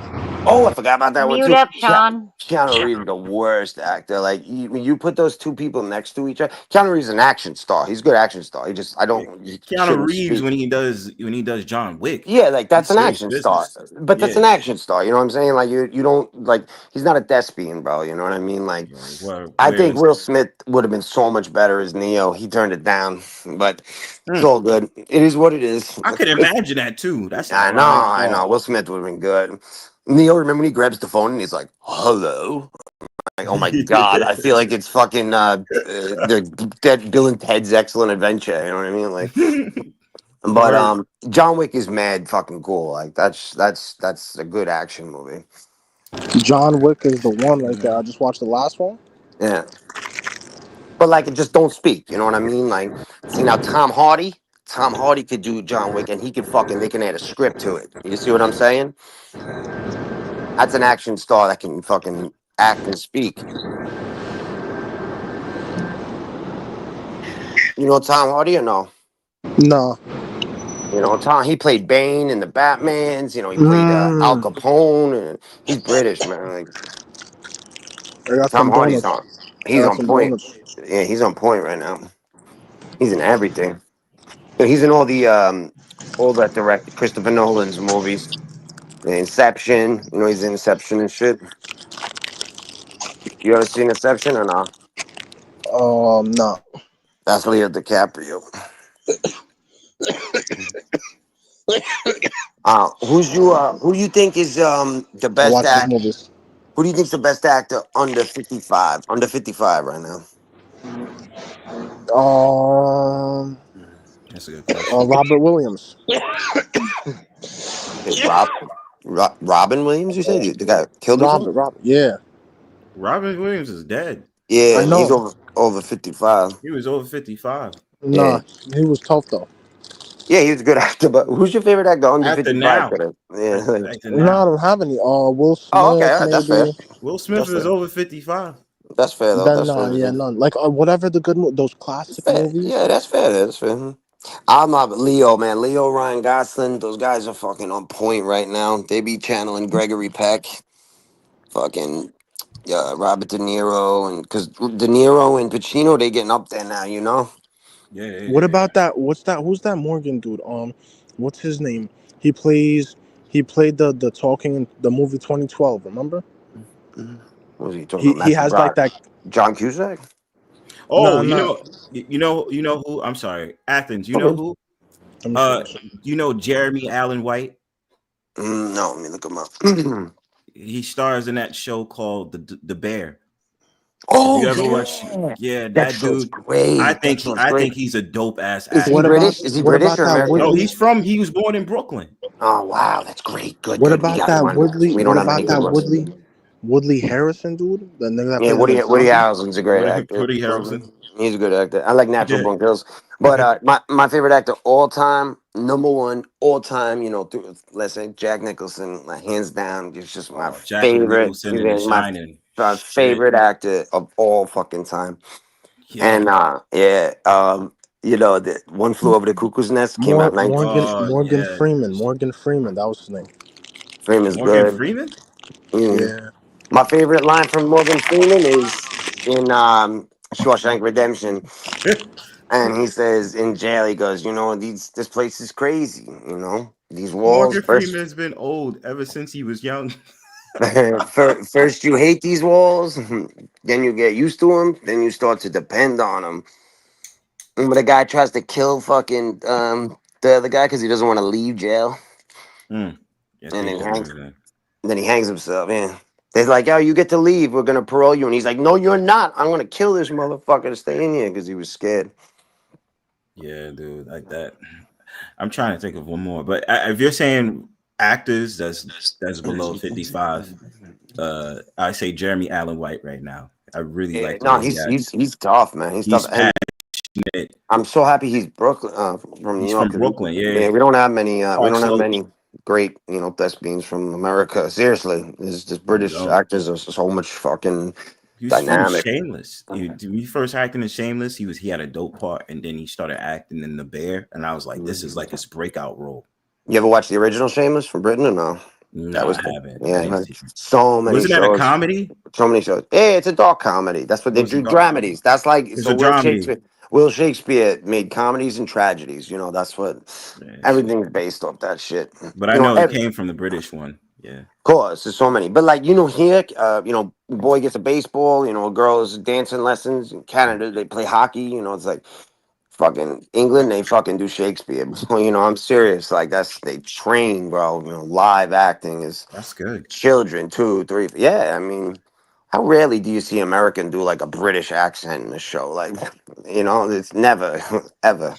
Oh, I forgot about that one too. Mute up, Sean. Keanu Reeves is the worst actor. Like when you put those two people next to each other, Keanu Reeves is an action star. He's a good action star. Keanu Reeves when he does John Wick. Yeah, like that's an action star. But that's an action star. You know what I'm saying? Like you don't like he's not a thespian, bro. You know what I mean? Like I think Will Smith would have been so much better as Neo. He turned it down, but it's all good. It is what it is. I could imagine that too. I know. Will Smith would have been good. Neo, remember when he grabs the phone and he's like, "Hello." Like, oh my god, I feel like it's fucking that Bill and Ted's Excellent Adventure. You know what I mean? Like, but Word. John Wick is mad fucking cool. Like that's a good action movie. John Wick is the one right there. I just watched the last one. Yeah, but like, it just don't speak. You know what I mean? Like, see now, Tom Hardy could do John Wick, and he could fucking they can add a script to it. You see what I'm saying? That's an action star that can fucking act and speak. You know Tom Hardy or no? No. You know, Tom, he played Bane in the Batmans. You know, he played Al Capone, and he's British, man. Like, I got Tom some Hardy's donuts. on. I He's got on some point. donuts. Yeah, he's on point right now. He's in everything. So he's in all that direct Christopher Nolan's movies. Inception. You know, he's in Inception and shit. You ever seen Inception or not? No. That's Leo DiCaprio. Who do you think is the I best watch his act? movies. Who do you think's the best actor under 55? Under 55 right now. That's a good question. Robert Williams. Hey, Robin Williams, you said the guy who killed himself? Robert. Yeah. Robin Williams is dead. Yeah, I and he's know. over 55. He was over 55. Yeah. Nah, he was tough though. Yeah, he was a good actor, but who's your favorite actor under After 55 now. today? Yeah. After No, I now. don't have any. Will Oh, okay, Smith, all right, that's fair. maybe. Will Smith That's is fair. over 55. That's fair though. Then That's fair. yeah, none. Like whatever the good, those That's classic fair. movies. Yeah, that's fair. That's fair. I'm not Leo, man. Leo, Ryan Gosling, those guys are fucking on point right now. They be channeling Gregory Peck, fucking Robert De Niro, and because De Niro and Pacino, they getting up there now, you know. Yeah. What about that? What's that? Who's that Morgan dude? What's his name? He plays. He played the talking in the movie 2012. Remember? What was he talking He about? he Matthew has like Brock, that. John Cusack. Oh, Nah, nah. you know who? I'm sorry, Athens. You know Okay. who? Let me see. You know Jeremy Allen White. No, let me look him up. He stars in that show called The Bear. Oh If you ever yeah, watch, that that show's dude. great. That show's I think great. he's a dope ass Is he What actor. about British? Is he what British about or that American? No, Woodley? he was born in Brooklyn. Oh wow, that's great. Good, What good. We about got that one. Woodley? We What don't have any about good that ones. Woodley Harrison dude? The nigga that Yeah, played him in Woody Zombie. Harrelson's a great actor. Woody Harrelson. He's a good actor. I like Natural Yeah. Born Killers, but my favorite actor all time, number one all time, you know, let's say Jack Nicholson, like hands down, he's just my Oh, Jack favorite. Nicholson He's in The my Shining. Shit. favorite actor of all fucking time. Yeah. And you know, the One Flew Over the Cuckoo's Nest came out 19. Morgan Yeah. Freeman. Morgan Freeman. That was his name. Freeman's Morgan good. Freeman. Mm. Yeah. My favorite line from Morgan Freeman is in Shawshank Redemption. And he says in jail, he goes, you know, this place is crazy. You know, these walls. Morgan Freeman's been old ever since he was young. First you hate these walls, then you get used to them, then you start to depend on them. When the guy tries to kill fucking the other guy because he doesn't want to leave jail, I and think then I remember that. he hangs himself. Yeah, they're like, "Yo, you get to leave. We're gonna parole you," and he's like, "No, you're not. I'm gonna kill this motherfucker to stay in here," because he was scared. Yeah, dude, like that. I'm trying to think of one more, but if you're saying actors that's below 55, I say Jeremy Allen White right now. I really Yeah, like the no, way he acts. he's tough, man. He's tough, He's and passionate. I'm so happy he's Brooklyn from New He's York. from 'Cause Brooklyn, yeah. we don't have many. We Park don't have Slope. many great, you know, thespians from America. Seriously, this You British know, actors are so much fucking he was from dynamic. Shameless. When he first acted in Shameless, he had a dope part, and then he started acting in The Bear, and I was like, this is like his breakout role. You ever watch the original Shameless from Britain or no? No, That was I haven't. I yeah, didn't see. so many Wasn't that a shows. comedy? So many shows. Yeah, it's a dark comedy. That's what Oh, they it's a do. dark. Dramedies. That's like It's so. a dramedy. Will Shakespeare made comedies and tragedies. You know, that's what Yeah, everything's based off that shit. but I You know, know it came from the British one. Yeah. of course, there's so many. But like you know, here, you know, boy gets a baseball. You know, a girl's dancing lessons. In Canada, they play hockey. You know, it's like fucking England, they fucking do Shakespeare. You know, I'm serious. Like they train, bro. You know, live acting is That's good. children, 2, 3. Yeah, I mean, how rarely do you see American do like a British accent in the show? Like, you know, it's never, ever.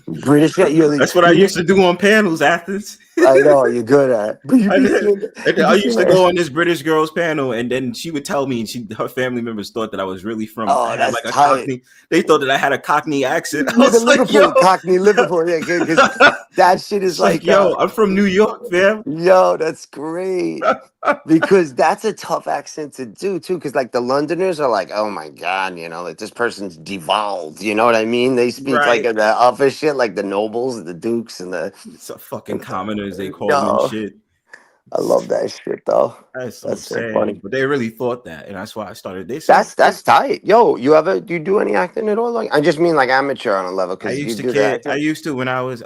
British, That's what I used to do on panels, Athens. I know you're good at, but you I be did. seeing, And you I be used seeing to go like, on this British girl's panel, and then she would tell me, and her family members thought that I was really from. I oh, had that's like a tight. Cockney. They thought that I had a Cockney accent. I Nigga, was like, yo, Liverpool, Cockney, Liverpool, yeah, because that shit is it's like, like, yo, I'm from New York, fam. yo, that's great. Because that's a tough accent to do too. Because like the Londoners are like, oh my god, you know, like this person's devolved. You know what I mean? They speak like Right. the upper shit, like the nobles, the dukes, and the. It's a fucking commoners, they call them and No, shit. I love that shit though. That's so That's so sad, funny. but they really thought that, and that's why I started. They said That's tight. Yo, do you do any acting at all? Like I just mean like amateur on a level I because you used to do the kid. acting. I used to when I was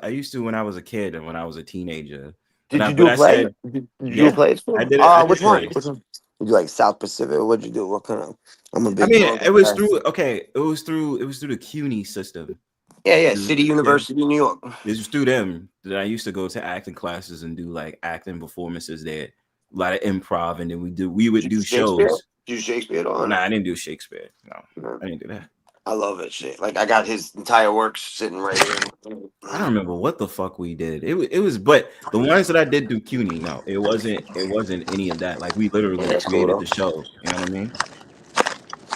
a kid and when I was a teenager. Did you But do I play? said, Did you do yeah, plays? I did it. I did Which one? plays. Which one? You do like South Pacific? What'd you do? What kind of? I'm a I big mean, manga it was guy. through. Okay, it was through the CUNY system. Yeah, Through- City Yeah, University, New York. it was through them that I used to go to acting classes and do like acting performances there. A lot of improv, and then we would do Shakespeare? shows. Do Shakespeare at all? Nah, I didn't do Shakespeare. No, No. I didn't do that. I love it shit. Like I got his entire works sitting right here. I don't remember what the fuck we did. It was, but the ones that I did do CUNY, no, it wasn't any of that. Like we literally That's cool created though. the show. You know what I mean?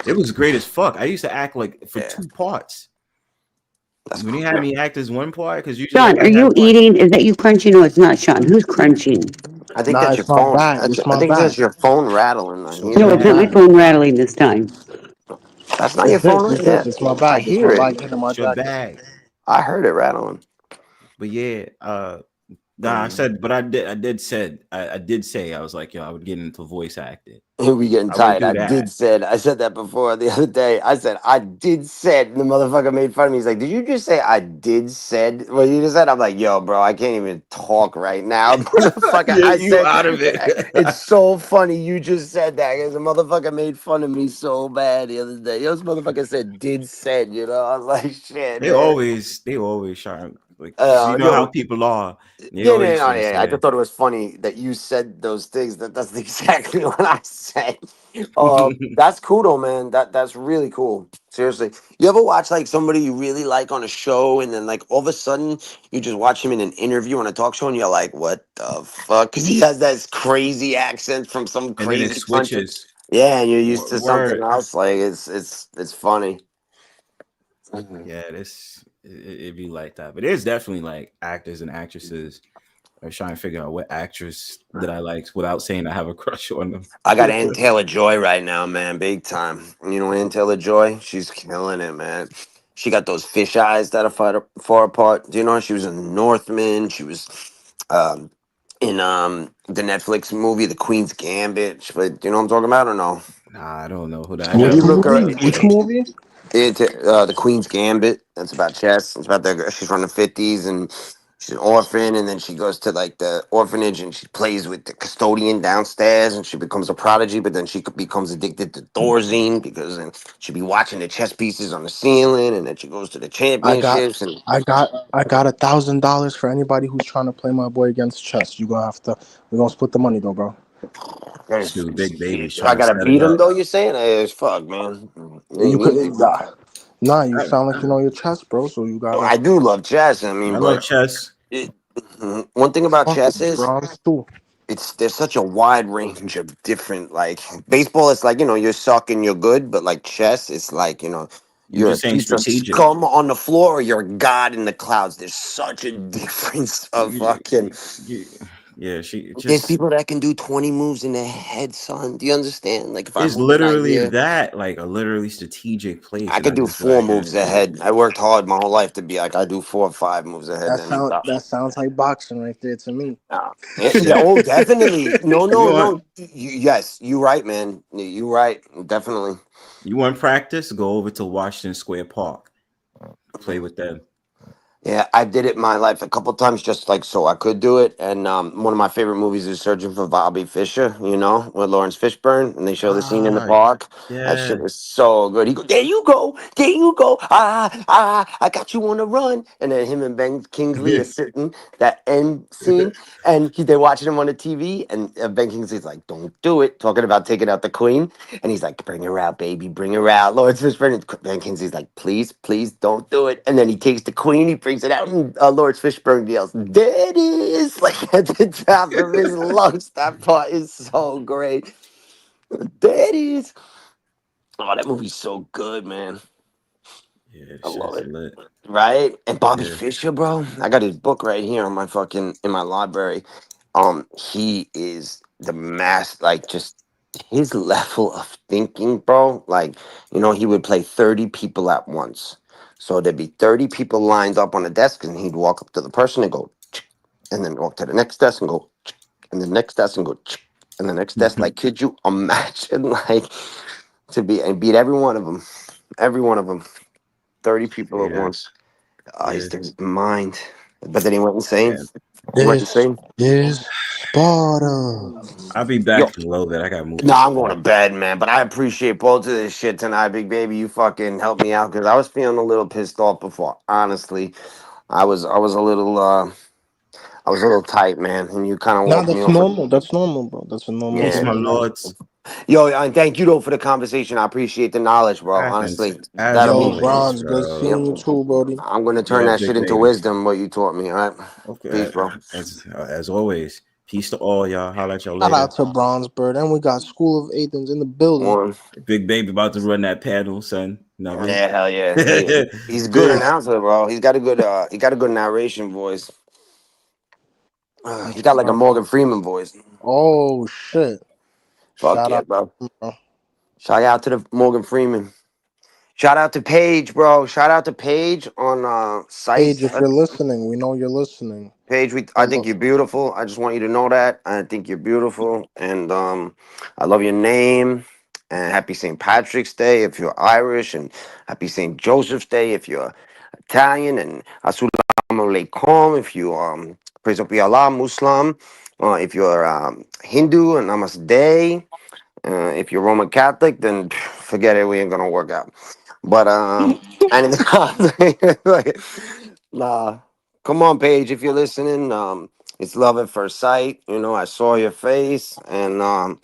It was great as fuck. I used to act like for Yeah. 2 parts. That's When cool. you had me act as 1 part, because usually I Sean, are only had you one. eating? Is that you crunching? No, it's not Sean. Who's crunching? I think Nah, that's it's your my phone. bag. It's I my think that's bag. your phone rattling. I It's hear No, my it's it. not my bag. phone rattling this time. That's not It's your this. phone. It's Yeah, this. It's my I bag. It's my hear it. bag hitting my It's your jacket. bag. I heard it rattling. But yeah, nah, I said, but I did say I was like, yo, I would get into voice acting. We getting I would tired. do that. I said that before the other day. I said I did said. And the motherfucker made fun of me. He's like, "Did you just say I did said what you just said?" I'm like, "Yo, bro, I can't even talk right now, motherfucker." Yeah, I you said, out of it. "It's so funny you just said that." Because the motherfucker made fun of me so bad the other day. Yo, this motherfucker said did said. You know, I was like, "Shit, They man." always try like, 'cause you know how Yo, people are. They yeah, always try to yeah. say I just that. thought it was funny that you said those things. That's exactly what I said. That's cool though, man. That's really cool. Seriously, you ever watch like somebody you really like on a show, and then like all of a sudden you just watch him in an interview on a talk show, and you're like, "What the fuck?" Because he has that crazy accent from some And then it crazy country. switches. Yeah, and you're used to something Word. else. Like it's funny. Yeah, it be like that. But there's definitely like actors and actresses are trying to figure out what actress that I like without saying I have a crush on them. I got Ann Taylor Joy right now, man, big time. You know Ann Taylor Joy? She's killing it, man. She got those fish eyes that are far apart. Do you know her? She was in Northman. She was um, in the Netflix movie The Queen's Gambit. But do you know what I'm talking about or no? Nah, I don't know who that. I When Which you never. look her, movie? Which movie? the Queen's Gambit. That's about chess. It's about she's from the 50s and she's an orphan, and then she goes to like the orphanage and she plays with the custodian downstairs, and she becomes a prodigy. But then she becomes addicted to Thorazine because then she'd be watching the chess pieces on the ceiling, and then she goes to the I got championships. And $1,000 for anybody who's trying to play my boy against chess. We're gonna split the money though, bro. Dude, Big Baby's I trying to gotta set it beat him up. though. You're saying as fuck, man. You could You- nah, you sound like you know your chess, bro, so you gotta I do love chess. I mean, I love but chess. one thing about fuck chess with is bronze too. there's such a wide range of different, like baseball. It's like you suck and you're good, but like chess, it's like You're you're a just saying piece of strategic. scum on the floor, or you're a god in the clouds. There's such a difference of fucking. Yeah, she There's just people that can do 20 moves in their head, son. Do you understand? Like if I is move an literally idea, that, like a literally strategic place, I and could I do just be 4 like, moves ahead. I worked hard my whole life to be like I do 4 or 5 moves ahead. Then That sounds like boxing right there to me. oh, definitely. No, you no, want no. Yes, you right, man. You right. Definitely. you want practice? Go over to Washington Square Park, play with them. Yeah, I did it in my life a couple times just like so I could do it. And one of my favorite movies is Searching for Bobby Fischer, you know, with Lawrence Fishburne, and they show the scene in the Ah, park. That yeah. shit was so good. He go, there you go, there you go. I got you on the run. And then him and Ben Kingsley are sitting, that end scene, and they're watching him on the TV, and Ben Kingsley's like, don't do it, talking about taking out the queen. And he's like, bring her out, baby, bring her out. Lawrence Fishburne, and Ben Kingsley's like, please, please don't do it. And then he takes the queen, he brings it out, and Lawrence Fishburne yells, there it is, like at the top of his lungs. That part is so great. There it is. Oh, that movie's so good, man. Yeah, I love shit's it. lit. Right? And Bobby Yeah. Fischer, bro. I got his book right here on my fucking in my library. He is the like just his level of thinking, bro. Like, you know, he would play 30 people at once. So there'd be 30 people lined up on a desk, and he'd walk up to the person and go, and then walk to the next desk and go, and the next desk and go, and the next desk. Like, could you imagine, like, to be and beat every one of them, 30 people at Yeah. once. Yeah. His mind. But then he went insane. Yeah. He went This insane. is Sparta. I'll be Yo, back to low that I got moved. no, I'm going to bed, man. But I appreciate both of this shit tonight, big baby. You fucking helped me out because I was feeling a little pissed off before. Honestly, I was a little tight, man. And you kind of Nah, woke me that's up. normal. That's normal, bro. That's a normal Peace, Yeah. my thing. lords. Yo, and thank you though for the conversation. I appreciate the knowledge, bro. Honestly, As that'll Yo, be. always, Bronze, good bro. seeing you too, Brody. I'm gonna turn Yo, that big shit into baby. wisdom. What you taught me, all right? Okay. Peace, bro. As always, peace to all y'all. Holla at y'all Shout later. out to Bronze Bird, and we got School of Athens in the building. One. Big baby about to run that panel, son. You know what I mean? Yeah, hell yeah. Hey, he's a good announcer, bro. He's got a good narration voice. He got like a Morgan Freeman voice. Oh shit! Fuck Shout yeah, out, bro. bro. Shout out to the Morgan Freeman. Shout out to Paige, bro. Shout out to Paige on sites. Paige, if you're listening, we know you're listening. Paige, I think you're beautiful. I just want you to know that. I think you're beautiful. And I love your name. And happy St. Patrick's Day if you're Irish. And happy St. Joseph's Day if you're Italian. And Assalamu alaikum if you praise up Allah, Muslim. If you're Hindu, and Namaste. If you're Roman Catholic, then forget it. We ain't gonna work out. But and like, nah, come on, Paige, if you're listening. It's love at first sight. You know, I saw your face, and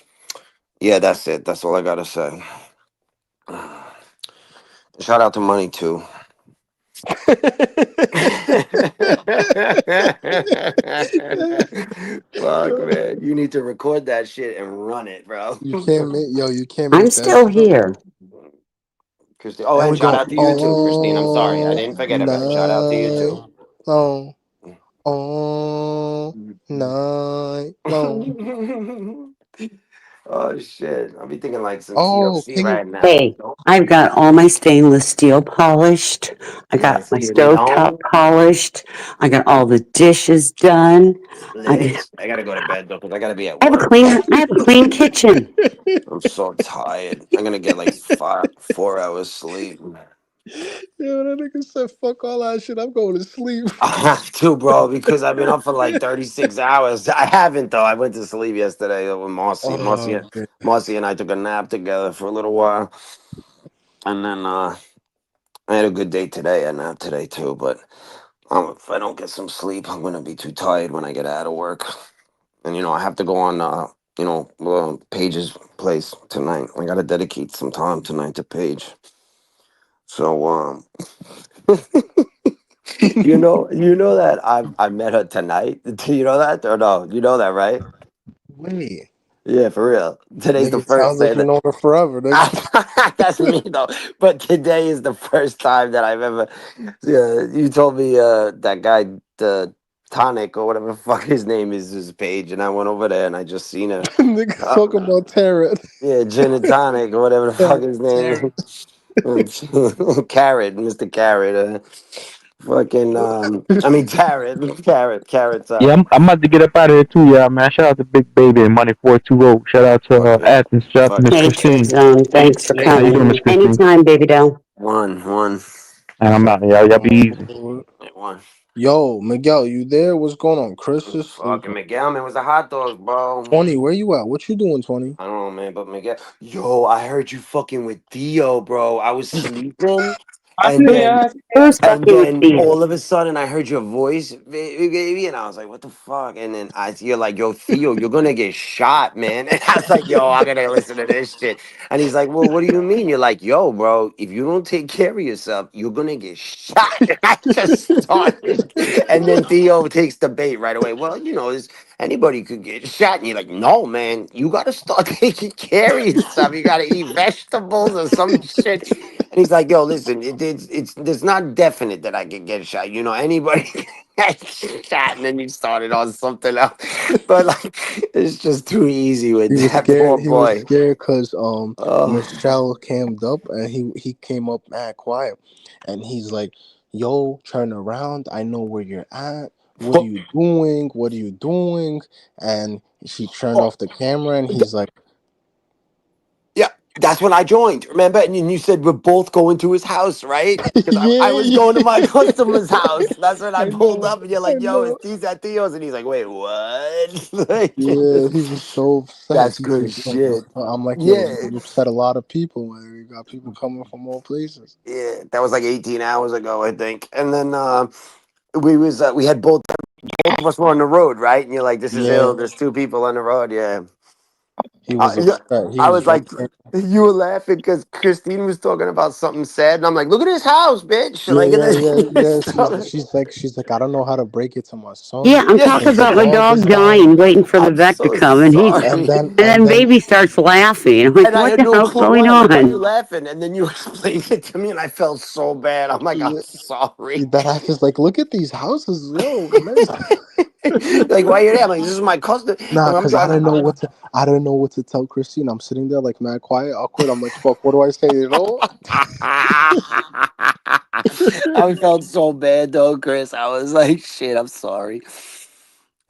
yeah, that's it. That's all I gotta say. Shout out to Money too. Fuck, man, you need to record that shit and run it, bro. You can't make I'm that still shit up. here. Christine. Oh, and shout out to you too, Christine. I'm sorry, I didn't forget about it. Shout out to you too. Long, all night long. Oh shit! I'll be thinking like some Oh, TLC can you? right now. Hey, I've got all my stainless steel polished. I got my Nicely stovetop done. polished. I got all the dishes done. I gotta go to bed though, because I gotta be at I have work. I have a clean kitchen. I'm so tired. I'm gonna get like 4 hours sleep. Yo, that nigga said, "Fuck all that shit. I'm going to sleep." I have to, bro, because I've been up for like 36 hours. I haven't though. I went to sleep yesterday with Marcy. Oh, Marcy and I took a nap together for a little while, and then I had a good day today. I napped today too, but if I don't get some sleep, I'm gonna be too tired when I get out of work. And you know, I have to go on Paige's place tonight. I gotta dedicate some time tonight to Paige. So you know that I met her tonight. Do you know that or no? You know that, right? wait. Yeah, for real. Today's the Nigga, first sounds like day you that know her forever, nigga. that's me though. But today is the first time that I've ever. You told me that guy, the Tonic or whatever the fuck his name is, his page, and I went over there and I just seen her. Nigga talking about tarot. Yeah, Gin and Tonic or whatever the fuck his name is. Carrot, Mr. Carrot. Fucking Carrot's Yeah, I'm about to get up out of here too, y'all, man. Shout out to Big Baby and Money 420. Shout out to Athens. Shout out to Miss Hey, Christine. Zone, thanks for How you doing, coming. Miss Christine? Anytime, baby doll. One. And I'm out. Y'all be easy. one. Yo, Miguel, you there? What's going on? Chris is Fucking sleeping. Miguel, man, was the hot dogs, bro. 20, where you at? What you doing, 20? I don't know, man, but Miguel, yo, I heard you fucking with Theo, bro. I was sleeping, and then Who's and fucking with then you? all of a sudden I heard your voice, baby, and I was like, "What the fuck?" And then you're like, "Yo, Theo, you're gonna get shot, man." And I was like, "Yo, I'm gonna listen to this shit." And he's like, "Well, what do you mean?" You're like, "Yo, bro, if you don't take care of yourself, you're gonna get shot." And I just started, and then Theo takes the bait right away. Well, you know, anybody could get shot, and you're like, "No, man, you gotta start taking care of yourself. You gotta eat vegetables or some shit." And he's like, "Yo, listen, it's not definite that I could get shot. You know, anybody can get shot." And then you started on something else, but like, it's just too easy with He was that poor scared. He was boy. scared because Oh, Michelle came up and he came up mad quiet, and he's like, "Yo, turn around. I know where you're at. What are you doing? What are you doing?" And she turned oh, off the camera, and he's like, yeah, that's when I joined. Remember? And you said we're both going to his house, right? Because I "Yeah, was going to my yeah." customer's house. That's when I I pulled know, up, and you're I like, "Yo, know. it's these at Theo's," and he's like, "Wait, what?" Like, Yeah, he was so upset. that's He's good like, "Yo." shit. I'm like, "Yo, Yeah. you upset a lot of people, man. We got people coming from all places." Yeah, that was like 18 hours ago, I think. And then we had both of us were on the road, right? And you're like, "This is Yeah, ill. There's two people on the road." Yeah. he was Yeah. upset. He I was was like, drinking. you were laughing because Christine was talking about something sad, and I'm like, "Look at this house, bitch!" Yeah, Like, yeah, yeah, yeah. this. She's like, I don't know how to break it to my son Yeah, I'm Yeah, talking because the about my dog is dog dying, dying, waiting for the I'm vet to so come, and and sorry. then and and then then baby starts laughing. I'm like, And I what had the no hell's clue going why. I'm like, "Why are you on? laughing?" And then you explained it to me, and I felt so bad. I'm like, "I'm yeah, sorry." that I was like, look at these houses, yo, man. Like, "Why are you there?" I'm like, "This is my custom." Nah, Like, I'm cause I driving. didn't know what to tell Christine. I'm sitting there like mad quiet, awkward. I'm like, fuck, what do I say? You know? I felt so bad though, Chris. I was like, "Shit, I'm sorry."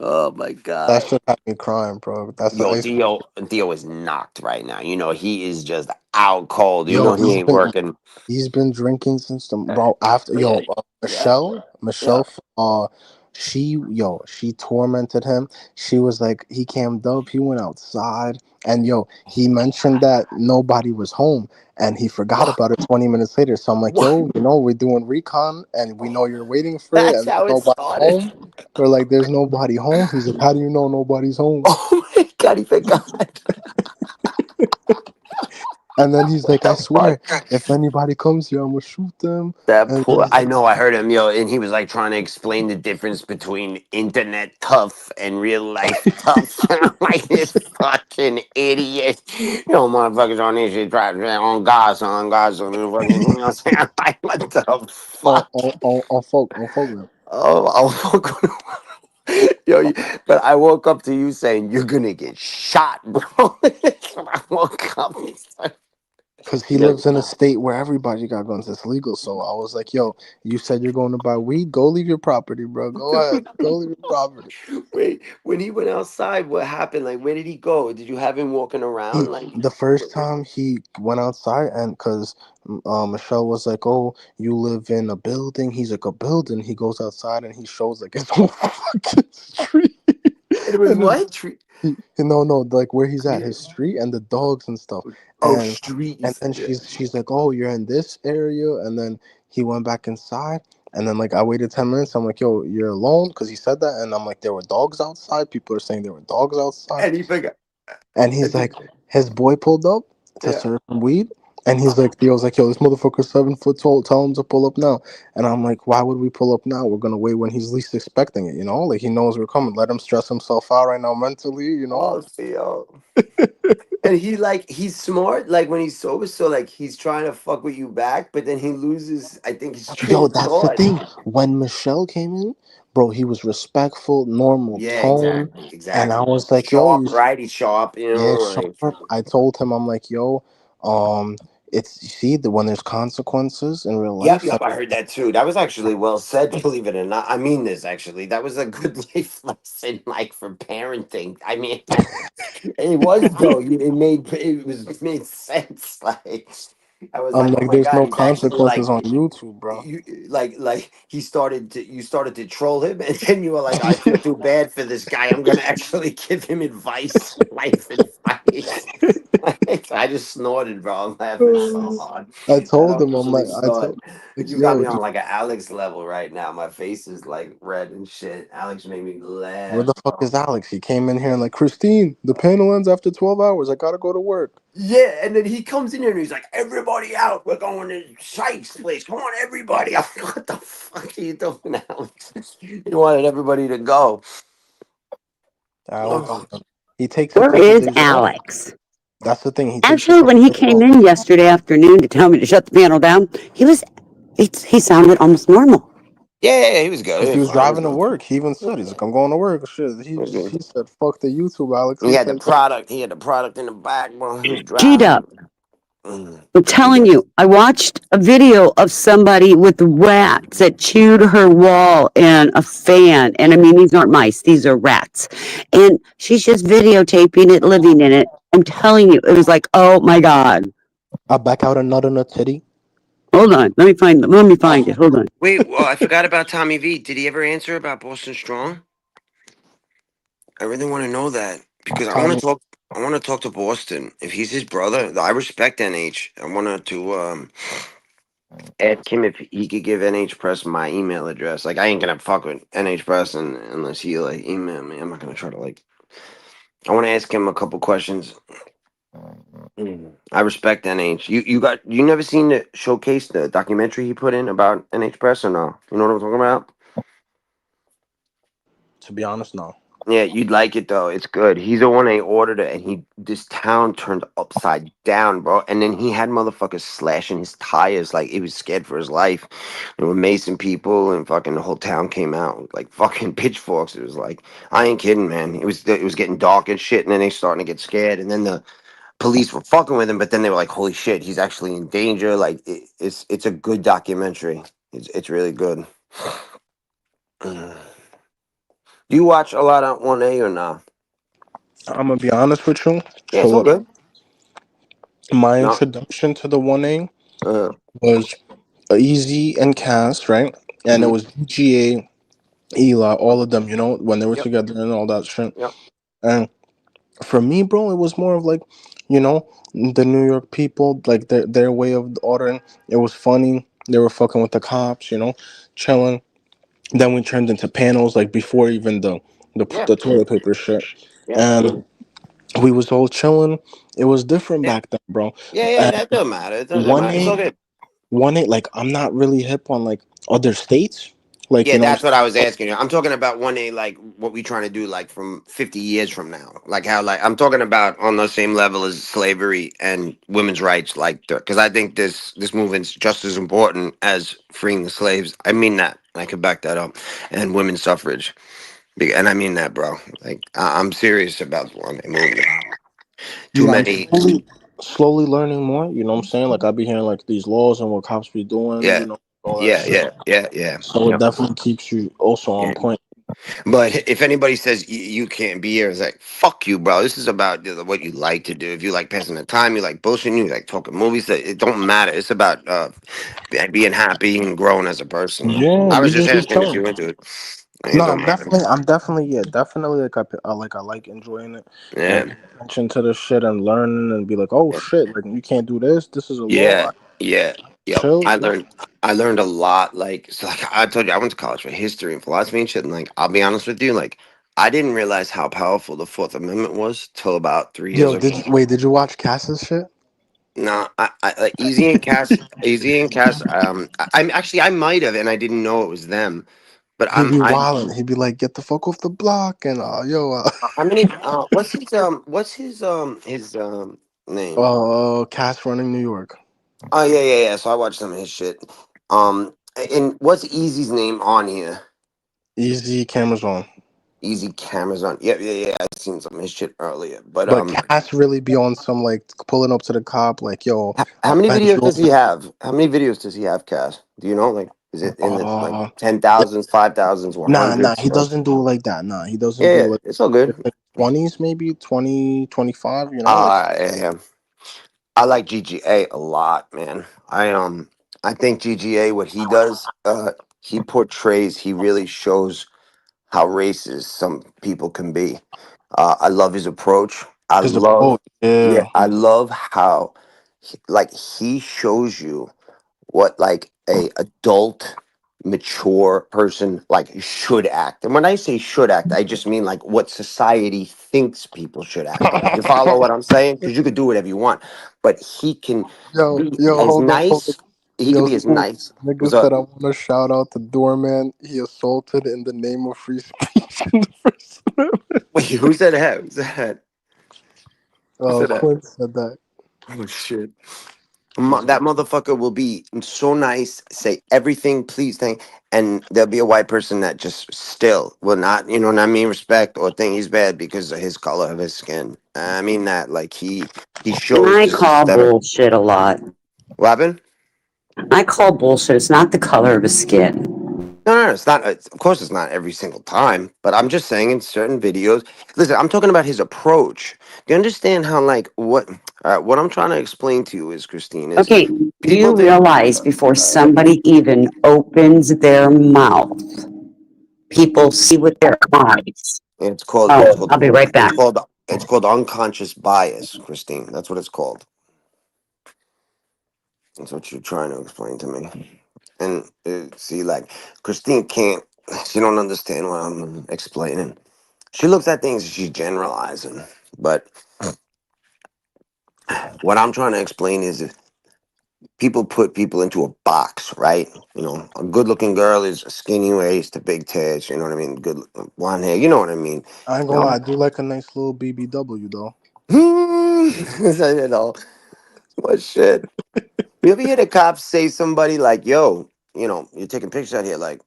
Oh my That god. shit had me crying, bro. That's the Yo, ice. Theo is knocked right now. You know, he is just out cold. You Yo, know, he ain't working. he's been drinking since the bro after Yeah, yeah, yeah. Michelle she tormented him. She was like, he came up, he went outside, and he mentioned that nobody was home, and he forgot What? about it 20 minutes later. So I'm like, What? yo, we're doing recon and we know you're waiting for it, That's and how there's it nobody started. home. We're like, there's nobody home. He's like, how do you know nobody's home? Oh my god, he forgot. And then he's What like, I the swear, fuck? if anybody comes here, I'm gonna shoot them. That And poor. I know. I heard him, and he was like trying to explain the difference between internet tough and real life tough. I'm like, this fucking idiot. Motherfuckers on this shit try to on God, son, God, son, fucking. You know what I'm saying? I'm like, what the on fuck? folk man. Oh, but I woke up to you saying you're gonna get shot, bro. That's what I woke up. Because he Yeah. lives in a state where everybody got guns. It's legal. So I was like, yo, you said you're going to buy weed. Go leave your property, bro. Go ahead. Go leave your property. Wait, when he went outside, what happened? Like, where did he go? Did you have him walking around? Like, The first time he went outside, and because Michelle was like, oh, you live in a building. He's like, a building. He goes outside and he shows like his whole fucking street. and it was And what? no, like where he's at, his street and the dogs and stuff. Oh, And street. You and then said, yeah. she's like, oh, you're in this area. And then he went back inside. And then like I waited 10 minutes. I'm like, yo, you're alone, because he said that. And I'm like, there were dogs outside. People are saying there were dogs outside. And he forgot. And he's like, his boy pulled up to Yeah. serve him weed. And he's like, Theo's like, yo, this motherfucker's 7 foot tall. Tell him to pull up now. And I'm like, why would we pull up now? We're gonna wait when he's least expecting it, Like he knows we're coming. Let him stress himself out right now mentally. Oh, Theo. And he's smart. Like when he's sober, so like he's trying to fuck with you back, but then he loses. I think his train Yo, of that's the thought. thing. When Michelle came in, bro, he was respectful, normal Yeah, tone. exactly, And I exactly. was like, yo, Sharp, right? He's sharp. yeah, Like. sharp. I told him, I'm like, yo, it's, you see, when there's consequences in real Yep, life, yep, I heard that too. That was actually well said, believe it or not. I mean this actually. That was a good life lesson, like for parenting. I mean, it was though. It made sense. Like, I was I'm like, oh like, my there's god, no he's actually consequences like, on YouTube, bro. you like you started to troll him, and then you were like, I feel too bad for this guy. I'm gonna actually give him advice, life advice. I just snorted, bro. I'm laughing so hard. I I told don't him, I'm usually like, I snort. told, like, You got yo, me on like an Alex level right now. My face is like red and shit. Alex made me where laugh, the fuck bro. is Alex? He came in here and like, Christine, the panel ends after 12 hours. I gotta go to work. Yeah, and then he comes in here and he's like, "Everybody out! We're going to Sykes' place. Come on, everybody!" I'm like, "What the fuck are you doing, Alex?" He wanted everybody to go. Alex, Oh, he takes a Where couple is days off. Alex? That's the thing. He takes a Actually, couple when he days came off. in yesterday afternoon to tell me to shut the panel down, he sounded almost normal. yeah, he was good. He Because he was was fine. He was driving to good. work. He even He was said, he's good. like, I'm going to work. Shit. He was good. He said, fuck the YouTube, Alex. He He had the said, product. He had the product in the back, bro. He was G-Dub, driving. Mm. I'm He telling did. you, I watched a video of somebody with rats that chewed her wall and a fan. And I mean, these aren't mice, these are rats. And she's just videotaping it, living in it. I'm telling you, it was like, oh my God. I back out a nut on a titty. Hold on. Let me find Oh, it. Hold on. wait. Well, I forgot about Tommy V. Did he ever answer about Boston Strong? I really want to know that because I want to Tommy, talk. I want to talk to Boston. If he's his brother, I respect NH. I wanted to ask him if he could give NH Press my email address. Like I ain't gonna fuck with NH Press unless he like email me. I'm not gonna try to like. I want to ask him a couple questions. I respect NH. You never seen the showcase the documentary he put in about NH Press or no? You know what I'm talking about? to be honest, no. Yeah, you'd like it though. It's good. He's the one they ordered it, and this town turned upside down, bro. And then he had motherfuckers slashing his tires like he was scared for his life. There were Mason people, and fucking the whole town came out with like fucking pitchforks. It was like I ain't kidding, man. It was getting dark and shit, and then they starting to get scared, and then the police were fucking with him, but then they were like, "Holy shit, he's actually in danger!" Like it's a good documentary. It's really good. Do you watch a lot of 1A or not? I'm going to be honest with you. Yeah, it's all So, good. my No. introduction to the 1A Uh, was Easy and Cass, right? And it mhm. was GA, Eli, all of them, when they were Yep. together and all that shit. Yep. And for me, bro, it was more of like, the New York people, like their way of ordering. It was funny. They were fucking with the cops, chilling. Then we turned into panels, like before even Yeah. the toilet paper shit, Yeah. and we was all chilling. It was different Yeah. back then, bro. Yeah. And That doesn't matter. It doesn't one matter. It's all eight, good. 1-8, like I'm not really hip on like other states, like Yeah, that's what I was asking you. I'm talking about 1A, like what we trying to do, like from 50 years from now. Like how, like I'm talking about on the same level as slavery and women's rights, like because I think this movement's just as important as freeing the slaves. I mean that. I could back that up. And women's suffrage. And I mean that, bro. Like I'm serious about the 1A movement. Too Yeah, I'm many. slowly learning more. You know what I'm saying? Like I be hearing like these laws and what cops be doing. Yeah. All that Yeah. shit. Yeah. So it definitely keeps you also on Yeah. point. But if anybody says you can't be here, it's like fuck you, bro. This is about what you like to do. If you like passing the time, you like bullshitting, you like talking movies. It don't matter. It's about being happy and growing as a person. Yeah, I we was just just asking if chilling. you into it. It No, don't matter. definitely I like enjoying it, Yeah, like pay attention to this shit and learning and be like, oh shit, like you can't do this. This is a law. yeah, yeah. Yep. Chill. I learned a lot. Like so, like I told you, I went to college for history and philosophy and shit. And like, I'll be honest with you, like I didn't realize how powerful the Fourth Amendment was till about 3 years Yo, ago. did you watch Cass's shit? No, I like Easy and Cass. I'm actually I might have, and I didn't know it was them. But He'd be I. wilding. He'd be like, get the fuck off the block and How many? What's his name? Cass running New York. Oh yeah. So I watched some of his shit. And what's Easy's name on here? Easy cameras on. Easy cameras on. Yeah. I seen some of his shit earlier. But But Cass really be on some like pulling up to the cop, like, yo, how I'll many bend videos you does over. he have? How many videos does he have, Cass? Do you know? Like, is it in the like Uh, 10,000s, 5,000s, nah, 100s? he doesn't do it like that. Nah, he doesn't do Yeah, like it's all good. 20s, maybe 20, 25, like. Yeah. I like GGA a lot, man. I think GGA, what he does, he portrays, he really shows how racist some people can be. I love his approach. I His love, approach, yeah. yeah, I love how, like, he shows you what like a adult, mature person like should act. And when I say should act, I just mean like what society thinks people should act like. You follow what I'm saying? Because you could do whatever you want, but he can be Yo, as hold up. nice. He can Yo, be as Smooth. nice. Nigga What's said up? I want to shout out the doorman. He assaulted in the name of free speech in the First Amendment. Wait, who said that? Who said that? Who said that? Quinn said that. Oh shit. That's That motherfucker will be so nice, say everything, please, thank, and there'll be a white person that just still will not, you know what I mean, respect or think he's bad because of his color of his skin. I mean that, like he And shows I this call aesthetic. bullshit a lot. What happened? I call bullshit. It's not the color of his skin. No, it's not. Of course, it's not every single time, but I'm just saying in certain videos. Listen, I'm talking about his approach. Do you understand how, like, what I'm trying to explain to you is, Christine, is Okay, people you think. realize before somebody even opens their mouth, people see with their eyes. It's called it's Oh, called I'll be right it's back. called it's called unconscious bias, Christine. That's what it's called. That's what you're trying to explain to me. And see, like Christine can't. She don't understand what I'm explaining. She looks at things and she's generalizing. But what I'm trying to explain is people put people into a box, right? You know, a good-looking girl is a skinny waist, a big tits. You know what I mean? Good blonde hair. You know what I mean? I ain't You gonna lie, know. I do like a nice little BBW though. You know. What shit? You ever hear the cops say somebody like, "Yo, you know, you're taking pictures out here. Like,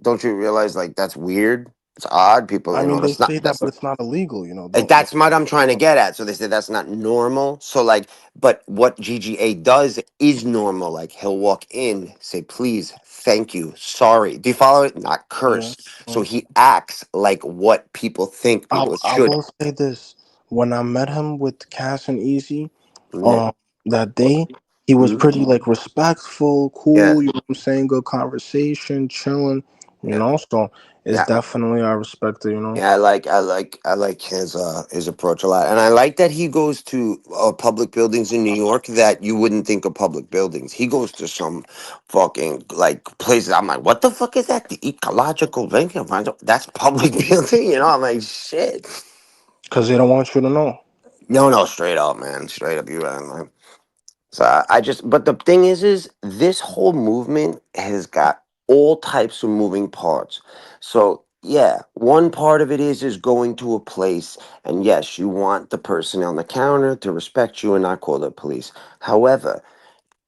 don't you realize like that's weird? It's odd. People, I you know, mean, they that's not say that, but it's not illegal. You know, don't. that's what I'm trying to get at." So they said that's not normal. So like, but what GGA does is normal. Like he'll walk in, say, "Please, thank you, sorry." Do you follow it? Not Yeah. curse. So he acts like what people think I people I should. will say this: when I met him with Cass and Easy, Yeah. that day, he was Mhm. pretty like respectful, Yeah. cool. You know what I'm saying? Good conversation, chilling. You Yeah. know, so it's Yeah. definitely I respect it. You know, Yeah, I like his approach a lot, and I like that he goes to public buildings in New York that you wouldn't think are public buildings. He goes to some fucking like places. I'm like, what the fuck is that? The ecological thing? That's public building, you know? I'm like, shit. because they don't want you to know. No, no, straight up, man, straight up, you right. So I just, but the thing is this whole movement has got all types of moving parts. So yeah, one part of it is going to a place, and yes, you want the person on the counter to respect you and not call the police. However,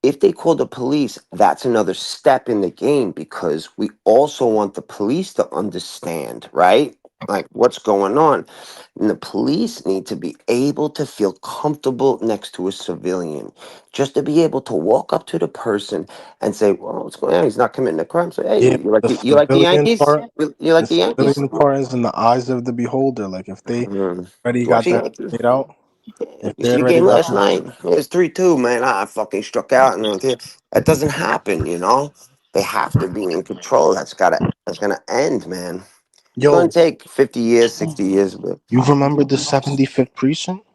if they call the police, that's another step in the game because we also want the police to understand, right? Like what's going on. And the police need to be able to feel comfortable next to a civilian, just to be able to walk up to the person and say, "Well, what's going on? He's not committing a crime." So, hey, Yeah, you like the you like the civilian Yankees? part, You the like the Yankees? civilian part is in the eyes of the beholder. Like if they already Watch got the that Yankees. laid out, if You they see the already game got last that. night? It was 3-2, man. I fucking struck out, and that doesn't happen. You know, they have to be in control. That's gonna end, man. It's gonna Yo, take 50 years, 60 years, but you remember the 75th precinct?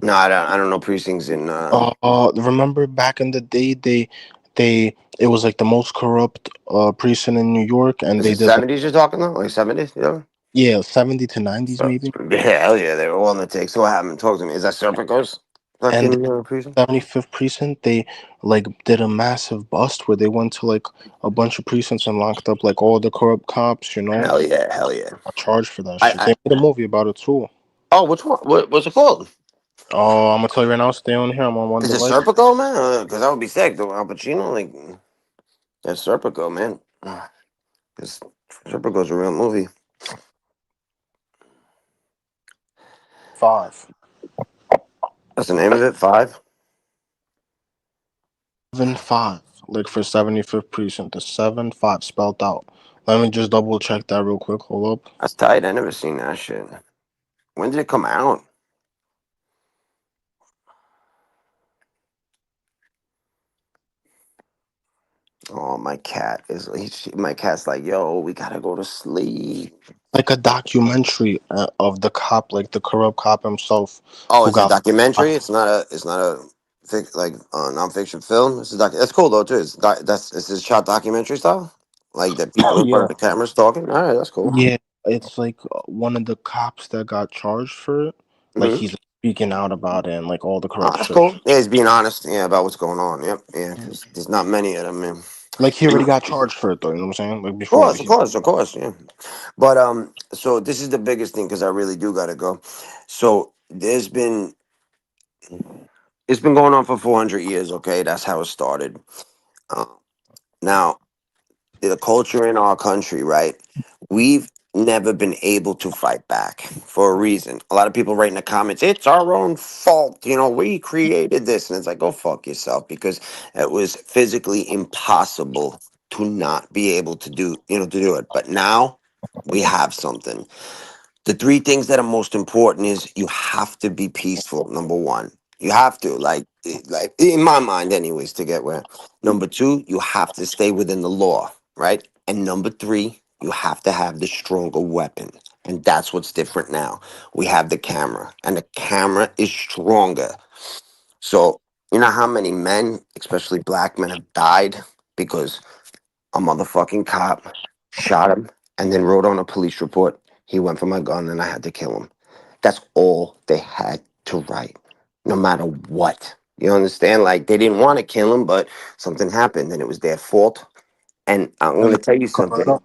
no, I don't know precincts in. Remember back in the day, it was like the most corrupt precinct in New York, and Is they it did like 70s you're talking though? Like 70s? Yeah. 70 to 90s maybe. Yeah, hell yeah, they were all in the take. So what happened? Talk to me. Is that Serpico's And fucking the precinct? 75th precinct, they like did a massive bust where they went to like a bunch of precincts and locked up like all the corrupt cops. You know, Hell yeah, hell yeah. got charged for that I, shit. I They made a movie about it too. oh, which one? What's it called? Oh, I'm gonna tell you right now. Stay on here. I'm on Is Wonder it Light. Serpico, man? Because that would be sick. Though Al Pacino, like that's Serpico, man. Because Serpico's a real movie. 5. That's the name of it. 5. 7-5. Like for 75th precinct, the 7-5 spelled out. Let me just double check that real quick. Hold up. That's tight. I never seen that shit. When did it come out? Oh, my cat is. My cat's like, yo, we gotta go to sleep. Like a documentary of the cop, like the corrupt cop himself, Oh, who it's a got. documentary. It's not a. It's not a. Like nonfiction film. It's a That's cool though too. It's a shot documentary style. Like that people in front Yeah, of the cameras talking. All right, that's cool. yeah. It's like one of the cops that got charged for it. Like Mm-hmm. he's speaking out about it and like all the Oh, corrupt that's shit. cool. Yeah, he's being honest. Yeah, about what's going on. Yep. Yeah, 'cause there's not many of them, man. Like he already got charged for it though. You know what I'm saying? Like Of before, course, like of he. course, of course, yeah. But so this is the biggest thing because I really do gotta go. So it's been going on for 400 years. Okay, that's how it started. Uh, Now the culture in our country, right? We've never been able to fight back for a reason. A lot of people write in the comments, "It's our own fault." We created this, and it's like, go fuck yourself, because it was physically impossible to not be able to do it. But now we have something. The three things that are most important is you have to be peaceful. Number one, you have to like in my mind, anyways, to get where. Number two, you have to stay within the law, right? And number three, you have to have the stronger weapon, and that's what's different now. We have the camera, and the camera is stronger. So you know how many men, especially black men, have died because a motherfucking cop shot him and then wrote on a police report, "He went for my gun and I had to kill him." That's all they had to write, no matter what. You understand? Like, they didn't want to kill him, but something happened and it was their fault. And I'm going And to then tell you cover it something. up.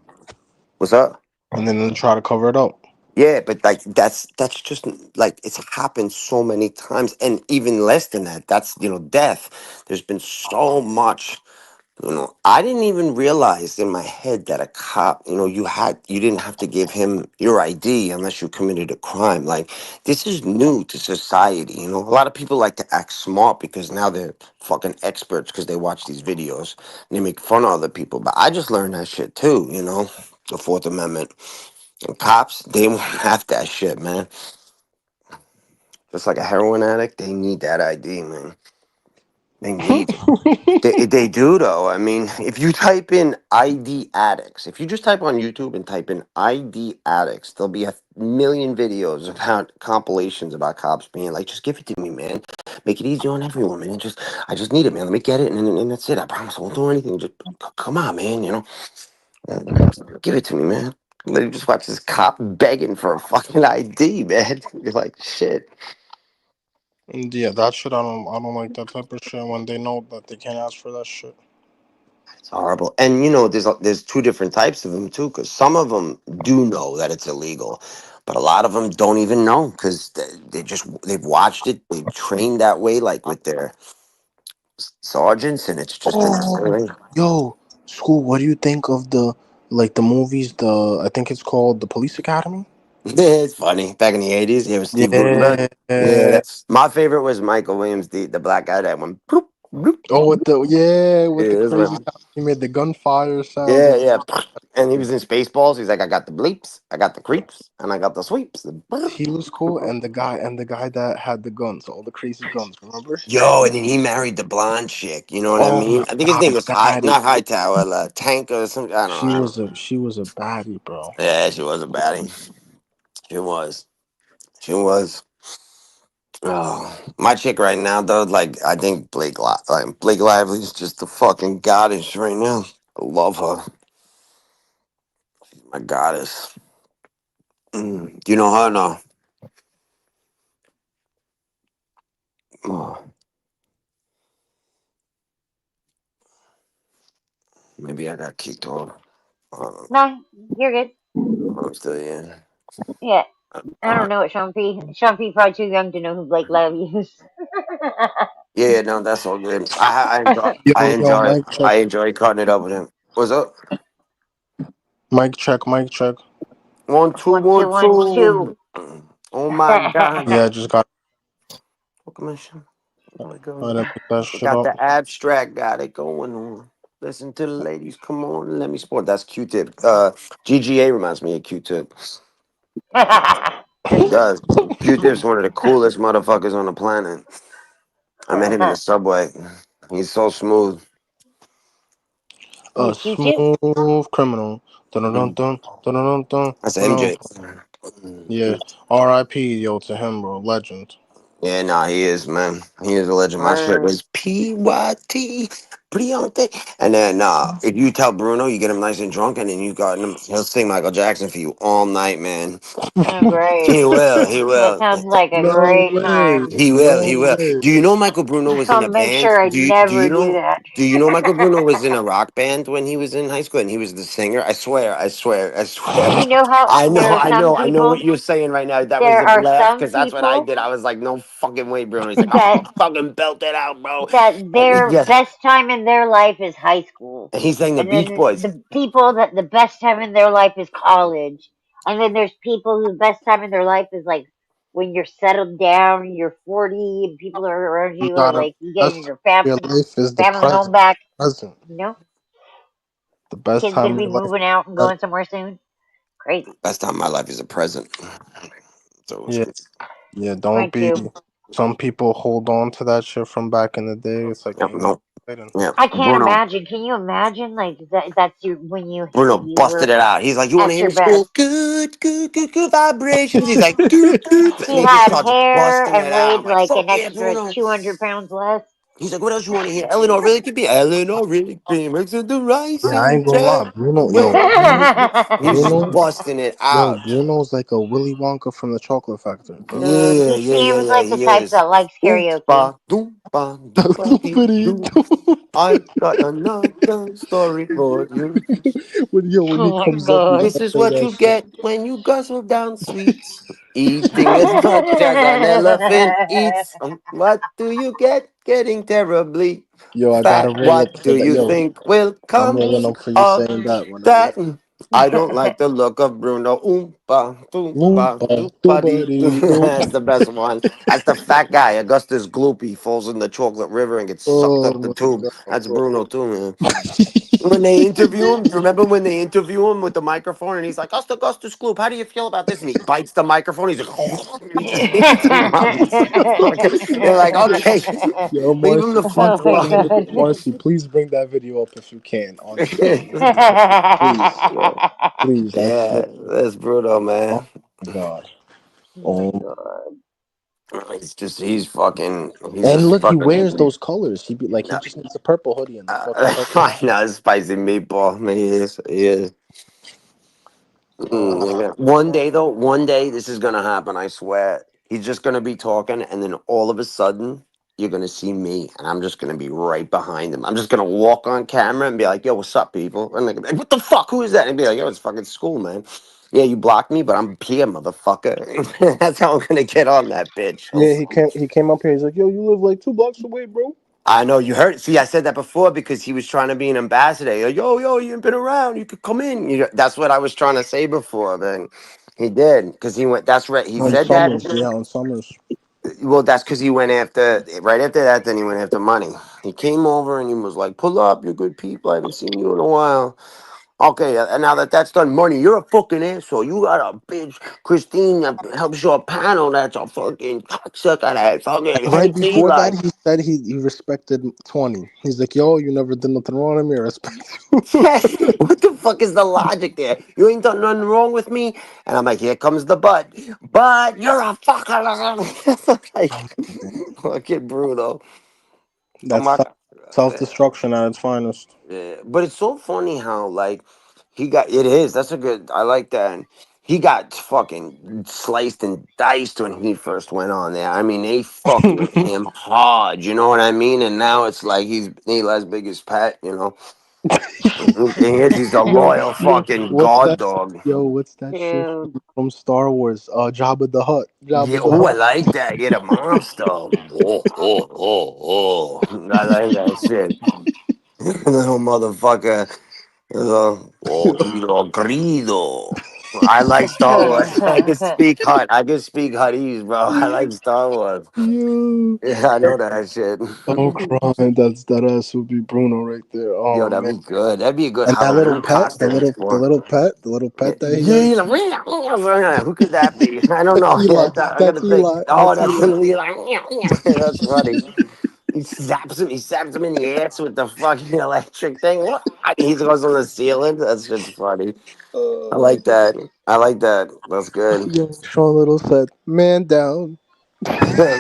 What's up? And then they try to cover it up. Yeah, but like that's just like it's happened so many times, and even less than that. That's death. There's been so much. I didn't even realize in my head that a cop, you didn't have to give him your ID unless you committed a crime. Like, this is new to society. A lot of people like to act smart because now they're fucking experts because they watch these videos and they make fun of other people. But I just learned that shit too, the Fourth Amendment. And cops, they won't have that shit, man. Just like a heroin addict, they need that ID, man. They need it. They do though. I mean, if you type in ID addicts, if you just type on YouTube and type in ID addicts, there'll be a million videos about compilations about cops being like, "Just give it to me, man. Make it easy on everyone, man. I just need it, man. Let me get it, and that's it. I promise I won't do anything. Just come on, man. Give it to me, man." Then you just watch this cop begging for a fucking ID, man. You're like, shit. Yeah, that shit. I don't like that type of shit when they know that they can't ask for that shit. It's horrible. And there's two different types of them too, because some of them do know that it's illegal, but a lot of them don't even know because they've watched it, they've trained that way, like with their sergeants, and it's just Oh, insane. yo, school. What do you think of the movies? I think it's called the Police Academy. It's funny. Back in the 80s, yeah, with Steve Gutenberg. Yeah, Yeah. my favorite was Michael Williams, the black guy that went bloop, bloop. Oh, with the Yeah, that's crazy my, sound. He made the gunfire sounds yeah, and yeah. stuff. And he was in Spaceballs. He's like, "I got the bleeps, I got the creeps, and I got the sweeps." He was cool, and the guy that had the guns, all the crazy guns. Remember? Yo, and then he married the blonde chick. You know what I Oh mean? my I think his god, name was baddie. not Hightower, Tank or something. I don't know. She was a baddie, bro. Yeah, she was a baddie. She was. She was. Oh, my chick right now, though, like I think Blake Lively's just the fucking goddess right now. I love her. My goddess. Do you know her? No. Oh, maybe I got kicked off. No, you're good. I'm still in. Yeah. I Uh, don't know what Sean P. Sean P. probably too young to know who Blake Lively is. yeah, no, that's all good. I enjoy. I Yo, enjoy. mic check, I enjoy cutting it up with him. What's up? mic check, mic check. One, two, One, one, two, one, two. two. Oh my God. Yeah, I just got. Welcome, Mission. There we I go. didn't make that We shit got up. the abstract, got it going on. Listen to the ladies. Come on, let me sport. That's Q-Tip. GGA reminds me of Q-Tip. He does. Q-Tip's one of the coolest motherfuckers on the planet. I met him in the subway. He's so smooth. A Wait, Q-Tip? smooth criminal. Dun dun Mm. dun dun dun dun That's dun. MJ. Yeah. R.I.P. Yo to him, bro. Legend. Yeah, nah, he is, man. He is a legend. My shit Word. was PYT, Priante. And then, if you tell Bruno, you get him nice and drunk, and then you got him, he'll sing Michael Jackson for you all night, man. Oh, great. He will, he That will. sounds like a No great way. time. He will, he No will. way. Do you know Michael Bruno was I'll in a make band? sure I Do you never do know? that. Do you know Michael Bruno was in a rock band when he was in high school and he was the singer? I swear, I swear, I swear. You know how I know, there are I some know, I know what people, you're saying right now. That was there a are laugh some because that's what I people did. I was like, no fucking way, Bruno. He's like, that oh, fucking belt it out, bro. their Yeah. best time in their life is high school. And he sang the And Beach then Boys. the people that the best time in their life is college. And then there's people whose best time in their life is like when you're settled down, you're 40 and people are around You you, or gotta. like you get Best time your of your life is the family home present. back, Present. you know? The best Kid's time gonna of be your life. moving out and Present. going somewhere soon. Crazy. Best time of my life is the present. So Yeah. Yeah. Mine Don't be. too. Some people hold on to that shit from back in the day. It's like yep, ain't nothing no, exciting. yeah. I can't Bruno. imagine. Can you imagine like that's your when Bruno you busted were it out. He's like, you want to at hear your me best? school? Good, good, good, good vibrations. He's like, good, good. And He he just had starts hair busting it and out. weighed I'm like, like fuck an yeah, extra Bruno. 200 pounds less. He's like, what else you want to hear? Eleanor really could be Eleanor really makes it the Yeah, I rising ain't gonna lie, tide. Bruno. Yo, Well, he's just Bruno. busting it Yo, out. Bruno's like a Willy Wonka from the Chocolate Factory, bro. Dude, Yeah, he yeah, yeah, seems yeah, like the he type is. that likes karaoke. Oompa, doompa, doompa, dee, doo. I got another story for you. When he Oh my comes up, you god. This gotta is play what that you shit. get when you guzzle down sweets. Eating as much as an elephant eats. What do you get? Getting terribly Yo, I gotta fat. roll up What to do that. you Yo, think will I'm come rolling up for you of saying that whenever. that? I don't like the look of Bruno. Oompa, doompa, Loompa, doompa dee. doompa-dee, doo. That's the best one. That's the fat guy. Augustus Gloopy falls in the chocolate river and gets sucked Oh up the my tube. god, That's bro. Bruno too, man. When they interview him, remember when they interview him with the microphone and he's like, Augustus Gloop, how do you feel about this? And he bites the microphone. He's like, and he just spits him up. They're like, okay, Yo, leave him Marcy, the Oh fuck my alone. god. Marcy, please bring that video up if you can on show. Please, yo, please. I swear. Yeah, that's Bruno, Oh man. my god. Oh my Oh. god. He's And just look, he wears fucking. those colors. He be like, he just needs a purple hoodie and the fucking purple I hat. know, spicy meatball. Man, he is. Oh, One day though, one day this is gonna happen. I swear. He's just gonna be talking, and then all of a sudden, you're gonna see me, and I'm just gonna be right behind him. I'm just gonna walk on camera and be like, "Yo, what's up, people?" And they're gonna be like, "What the fuck? Who is that?" And be like, "Yo, it's fucking school, man." Yeah, you blocked me, but I'm here, motherfucker. That's how I'm gonna get on that bitch. yeah, he came up here. He's like, yo, you live like 2 blocks away, bro. I know you heard. See, I said that before because he was trying to be an ambassador. Like, yo, you ain't been around. You could come in. That's what I was trying to say before. Then he did because he went. That's right. He On said that. Summers, yeah, on Summers. Well, that's because he went after. Right after that, then he went after money. He came over and he was like, "Pull up, you're good people. I haven't seen you in a while." Okay, and now that that's done, money, you're a fucking asshole. You got a bitch, Christine, that helps your panel. That's a fucking cocksucker. That fucking Right hates before Eli. that, he said he respected 20. He's like, yo, you never did nothing wrong to me. I respect you. What the fuck is the logic there? You ain't done nothing wrong with me. And I'm like, here comes the but. But you're a fucker. Like, fucking brutal. Oh That's my God. self-destruction at its finest. Yeah. But it's so funny how, like, it is. That's a good, I like that. And he got fucking sliced and diced when he first went on there. I mean, they fucking him hard. You know what I mean? And now it's like he's Eli's biggest pet, you know? The thing is, he's a yo, loyal yo, fucking what's guard that? dog. What's that shit Dude. from Star Wars? Jabba the Hutt. Yeah, Jabba the oh, I Hutt. like that. Yeah, the monster. I like that shit. Little motherfucker. Grido. I like Star Wars. I can speak Hut. I can speak Huttese, bro. I like Star Wars. Yo, Yeah, I know that shit. I'm crying. That ass would be Bruno right there. Yo, Oh that'd man. be good. That'd be a good And that little Halloween pet, the costume. little, the Boy. little pet, the little Yeah, pet that he has. who could that be? I don't That's know. Eli. I gotta That's think. Eli. Oh, That's that's Eli. Eli. That's funny. He zaps him in the ass with the fucking electric thing. What? He goes on the ceiling. That's just funny. I like that. I like that. That's good. Yo, Sean Little said, "Man down."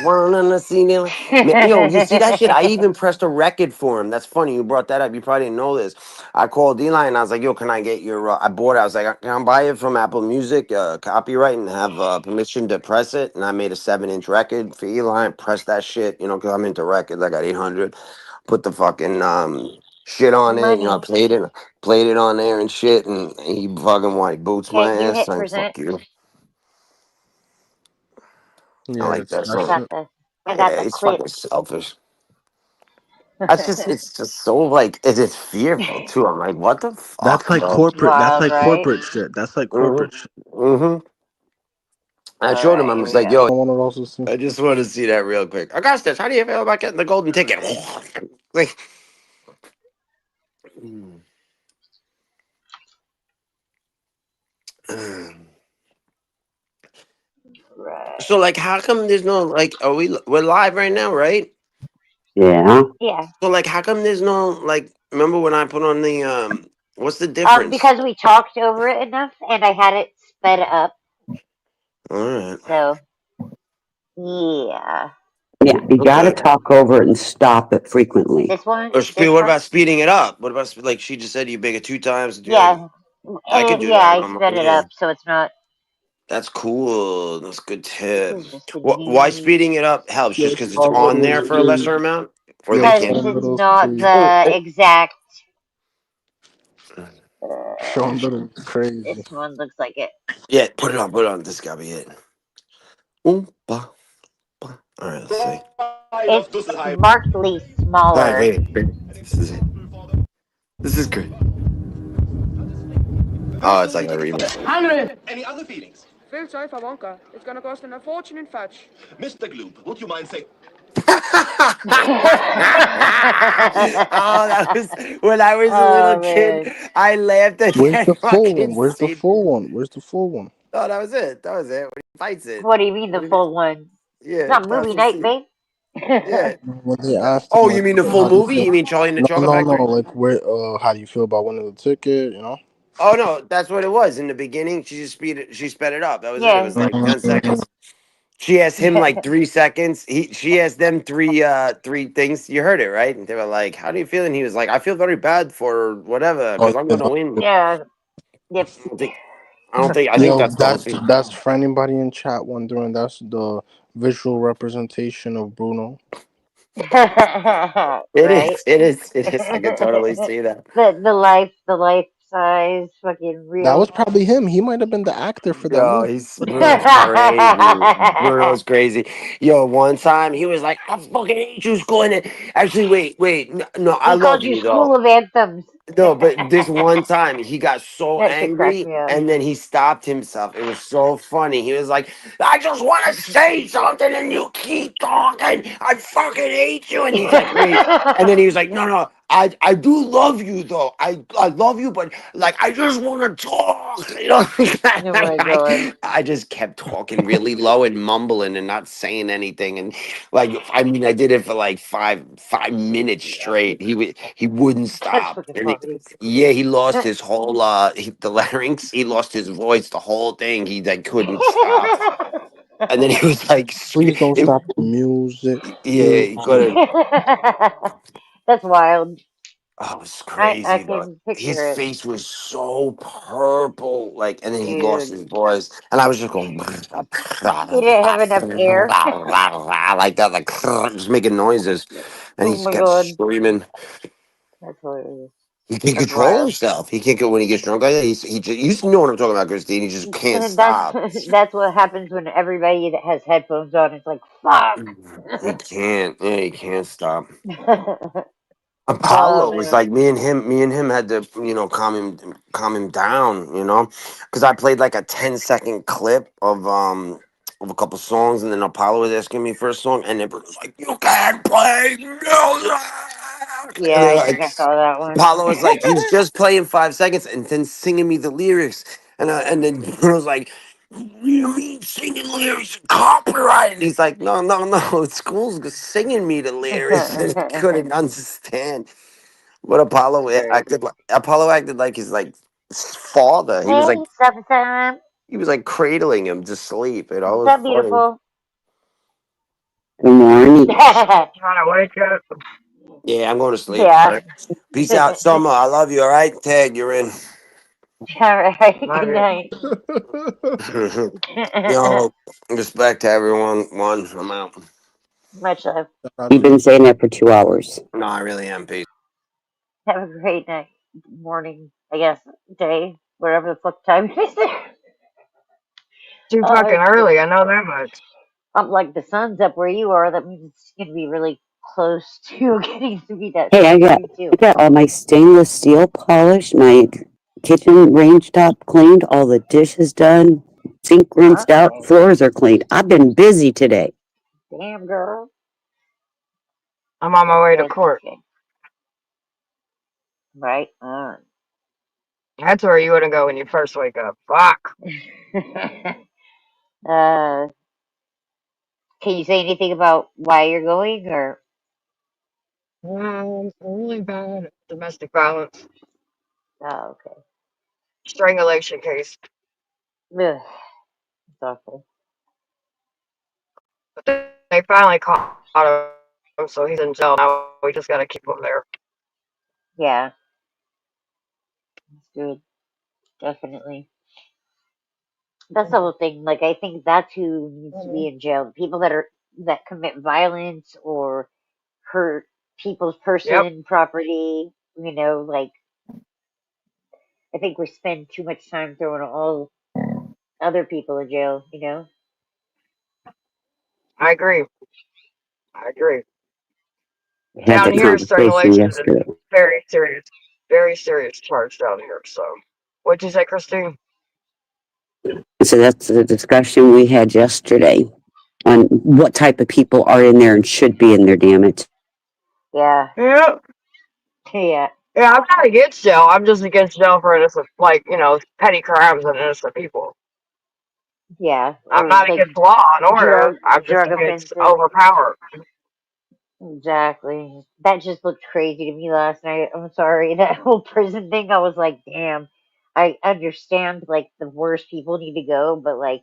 One on the ceiling. Man, yo, you see that shit? I even pressed a record for him. That's funny. You brought that up. You probably didn't know this. I called Eli and I was like, "Yo, can I get your?" I bought it. I was like, "Can I buy it from Apple Music, copyright, and have permission to press it?" And I made a 7-inch record for Eli and pressed that shit. You know, because I'm into records. I got 800. Put the fucking shit on it. You know, I Money. played it on there and shit. And he fucking white boots my Okay, you ass. hit Like present. fuck you. I Yeah, like it's that I song. got actually the Yeah, he's clip. fucking selfish. It's just so like it's fearful too. I'm like, what the that's fuck, like bro? corporate. That's Wild, like right? corporate shit. That's like corporate shit. Mm-hmm. Mm-hmm. I All showed him. right, I here was we like, go. yo, I want to also see. I just want to see that real quick. Augustus, how do you feel about getting the golden ticket? Like, Right. so like, how come there's no like? We're live right now, right? Yeah. Yeah. So like, how come there's no like? Remember when I put on the What's the difference? Because we talked over it enough, and I had it sped up. All right. So yeah, Yeah, you gotta Okay. talk over it and stop it frequently. this one, Or this what one, about speeding it up? What about like she just said you make it 2 times? yeah, I can do yeah. that I on sped my it yeah. up, so it's not. That's cool. That's a good This tip. is just a Why D. speeding it up helps? Just Yo, because it's Sean on there Little's for a lesser crazy. amount, or Yo, they Because can't. Sean it's Little's not crazy. Oh, the oh, exact. Sean Little's This crazy. one looks like it. yeah, put it on. Put it on. This gotta be it. Oompa, ba. All right, let's see. It's markedly All right, smaller. wait. This is it. This is great. Oh, it's like a remix. Henry! Any other feelings? Feel sorry for Wonka. It's gonna cost him a fortune in fudge. Mr. Gloop, would you mind saying? Oh, that was when I was a little Oh kid. man, I laughed at Where's that the full one? fucking Where's the scene. full one? Where's the full one? Oh, that was it. That was it. When he fights it. what do you mean What the do you mean? full one? It's Yeah, not that's movie the night, scene. babe. Yeah. When they asked him Oh, like, you mean the full how do you movie? feel? You mean Charlie and the No, Chocolate no, no. Factory? Like, where? How do you feel about winning the ticket? You know. Oh no, that's what it was. In the beginning, she sped it up. That was it. It Yeah. was like 10 seconds. She asked him like 3 seconds. She asked them three things. You heard it, right? And they were like, "How do you feel?" And he was like, "I feel very bad for whatever, Oh, because I'm yeah, gonna no. win." Yeah. Yep. I think Yo, that's the whole thing. that's for anybody in chat wondering. That's the visual representation of Bruno. It Right. is. It is. It is. I can totally see that. The life size fucking That real. was probably him. He might have been the actor for that Yo, movie. Bruno's crazy. Bruno's crazy. Yo, one time he was like, "I fucking hate you, school." And actually, wait, no, I He love called you you though. School of Anthems. No, but this one time he got so That shit cracked angry me up. and then he stopped himself. It was so funny. He was like, "I just want to say something and you keep talking. I fucking hate you." And he's like, "Wait." And then he was like, "No, no, I do love you though. I love you, but like I just want to talk." You know, Oh my god. I just kept talking really low and mumbling and not saying anything. And like I mean, I did it for like 5 minutes straight. He wouldn't That's stop. fucking And funny. yeah, he lost his whole the larynx. He lost his voice. The whole thing. He like couldn't stop. And then he was like, Please don't stop the music. yeah, he couldn't. That's wild. Oh, it was I crazy though. can His picture it. face was so purple, like, and then he lost Dude. his voice, and I was just going like He didn't have enough air. that, like just making noises, and Oh he just my kept god. screaming. That's hilarious. He can't That's control wild. himself. He can't get when he gets drunk like that. You just know what I'm talking about, Christine. He just can't stop. That's what happens when everybody that has headphones on is like, fuck. He can't. Yeah, he can't stop. Oh Apollo was man. like me and him had to, calm him down, because I played like a 10-second clip of a couple songs, and then Apollo was asking me for a song, and it was like, "You can't play music," and Yeah, then I like think I saw that one. Apollo was just playing 5 seconds, and then singing me the lyrics, and then Bruno was like, You mean singing lyrics are copyright? And he's like, no, no, no. School's singing me the lyrics. And he couldn't understand. But Apollo acted like his father. He was Hey, Summertime. like cradling him to sleep. It What's was up, funny. beautiful? Good morning. Trying to wake up. Yeah, I'm going to sleep. All Yeah. right. Peace out, Summer. I love you. All right, Tag, you're in. All right. Love Good you. night. Yo, respect to everyone. I'm out. Much love. You've been saying that for 2 hours. No, I really am. Peace. Have a great night, morning, I guess, day, wherever the fuck time it is there. Too fucking Uh, early. I know that much. I'm like the sun's up where you are. That means it's gonna be really close to getting to be that Hey, time I for got you too. I got all my stainless steel polished, my kitchen range top cleaned, all the dishes done, sink rinsed out, Okay. floors are cleaned. I've been busy today. Damn, girl. I'm on my way to That's court. good. Right. That's where you wouldn't go when you first wake up. Fuck. uh, can you say anything about why you're going, or? Really bad domestic violence, Oh, okay. strangulation case. Ugh, it's awful. But they finally caught him, so he's in jail now. We just got to keep him there. Yeah, it's good. Definitely. That's the whole thing. Like, I think that's who needs to be in jail. People that commit violence or hurt people's Yep, person, property. Like, I think we spend too much time throwing all other people in jail. I agree. I agree. I had Down that here, conversation strangulation is yesterday. very serious charge down here. So, what'd you say, Christine? So that's the discussion we had yesterday on what type of people are in there and should be in there, damn it. Yeah, Yeah, yeah, yeah. I'm not against jail. I'm just against jail for innocent, petty crimes and innocent people. yeah. I'm Or not like against law and order. drug I'm just drug against offenses. overpower. Exactly. That just looked crazy to me last night. I'm sorry. That whole prison thing, I was like, damn. I understand, like, the worst people need to go, but, like,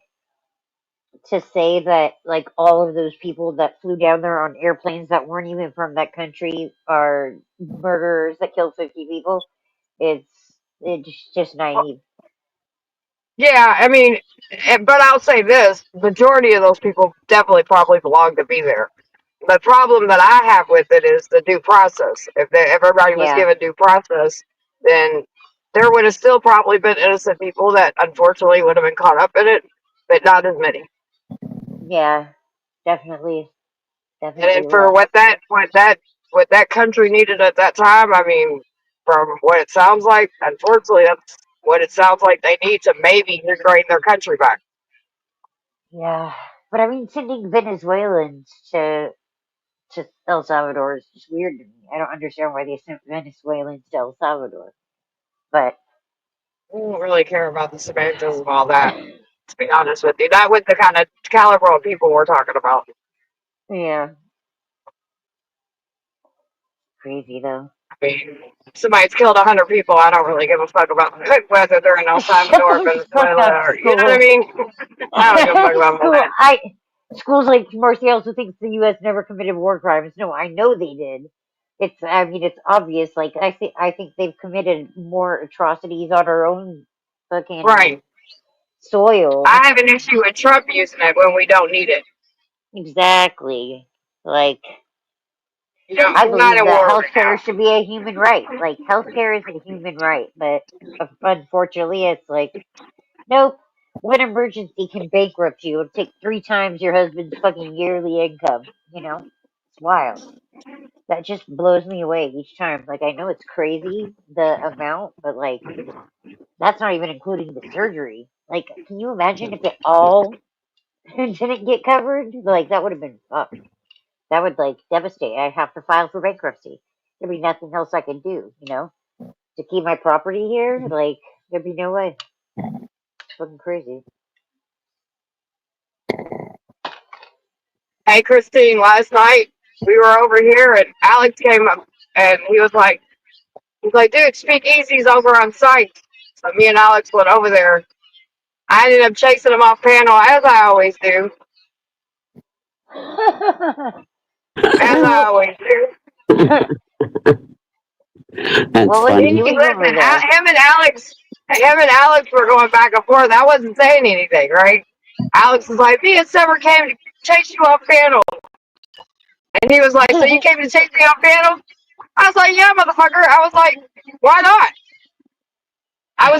to say that, like, all of those people that flew down there on airplanes that weren't even from that country are murderers that killed 50 people, it's just naive. Yeah, I mean, but I'll say this: majority of those people definitely probably belong to be there. The problem that I have with it is the due process. If everybody was Yeah, given due process, then there would have still probably been innocent people that unfortunately would have been caught up in it, but not as many. yeah, definitely, And then definitely for less. what that country needed at that time, I mean, from what it sounds like, unfortunately, that's what it sounds like they need to maybe regain their country back. Yeah, but I mean, sending Venezuelans to El Salvador is just weird to me. I don't understand why they sent Venezuelans to El Salvador. But I don't really care about the semantics of all that, to be honest with you. Not with the kind of caliber of people we're talking about. yeah, crazy though. I mean, if somebody's killed 100 people. I don't really give a fuck about whether they're in El Shut Salvador, the fuck Venezuela, up, or you know what I school. mean. I don't give a fuck about all that. Schools like Marcial also thinks the U.S. never committed war crimes. No, I know they did. I mean, it's obvious. Like, I think they've committed more atrocities on our own fucking Right. soil. I have an issue with Trump using it when we don't need it. Exactly. Like, You know, I we're not believe at that war right healthcare now. should be a human right. Like, healthcare is a human right, but unfortunately, it's like, nope. One emergency can bankrupt you and take 3 times your husband's fucking yearly income. It's wild. That just blows me away each time. Like, I know it's crazy, the amount, but, like, that's not even including the surgery. Like, can you imagine if it all didn't get covered? Like, that would have been fucked. That would, like, devastate. I'd have to file for bankruptcy. There'd be nothing else I could do. To keep my property here? Like, there'd be no way. It's fucking crazy. Hey, Christine, last night we were over here and Alex came up and he's like, dude, Speak Easy's over on site. So me and Alex went over there. I ended up chasing him off panel as I always do. As I always do. That's What was funny. he doing over Listen, there? him and Alex were going back and forth. I wasn't saying anything, right? Alex was like, me and Summer came to chase you off panel. And he was like, so you came to chase me off panel? I was like, yeah, motherfucker. I was like, why not? I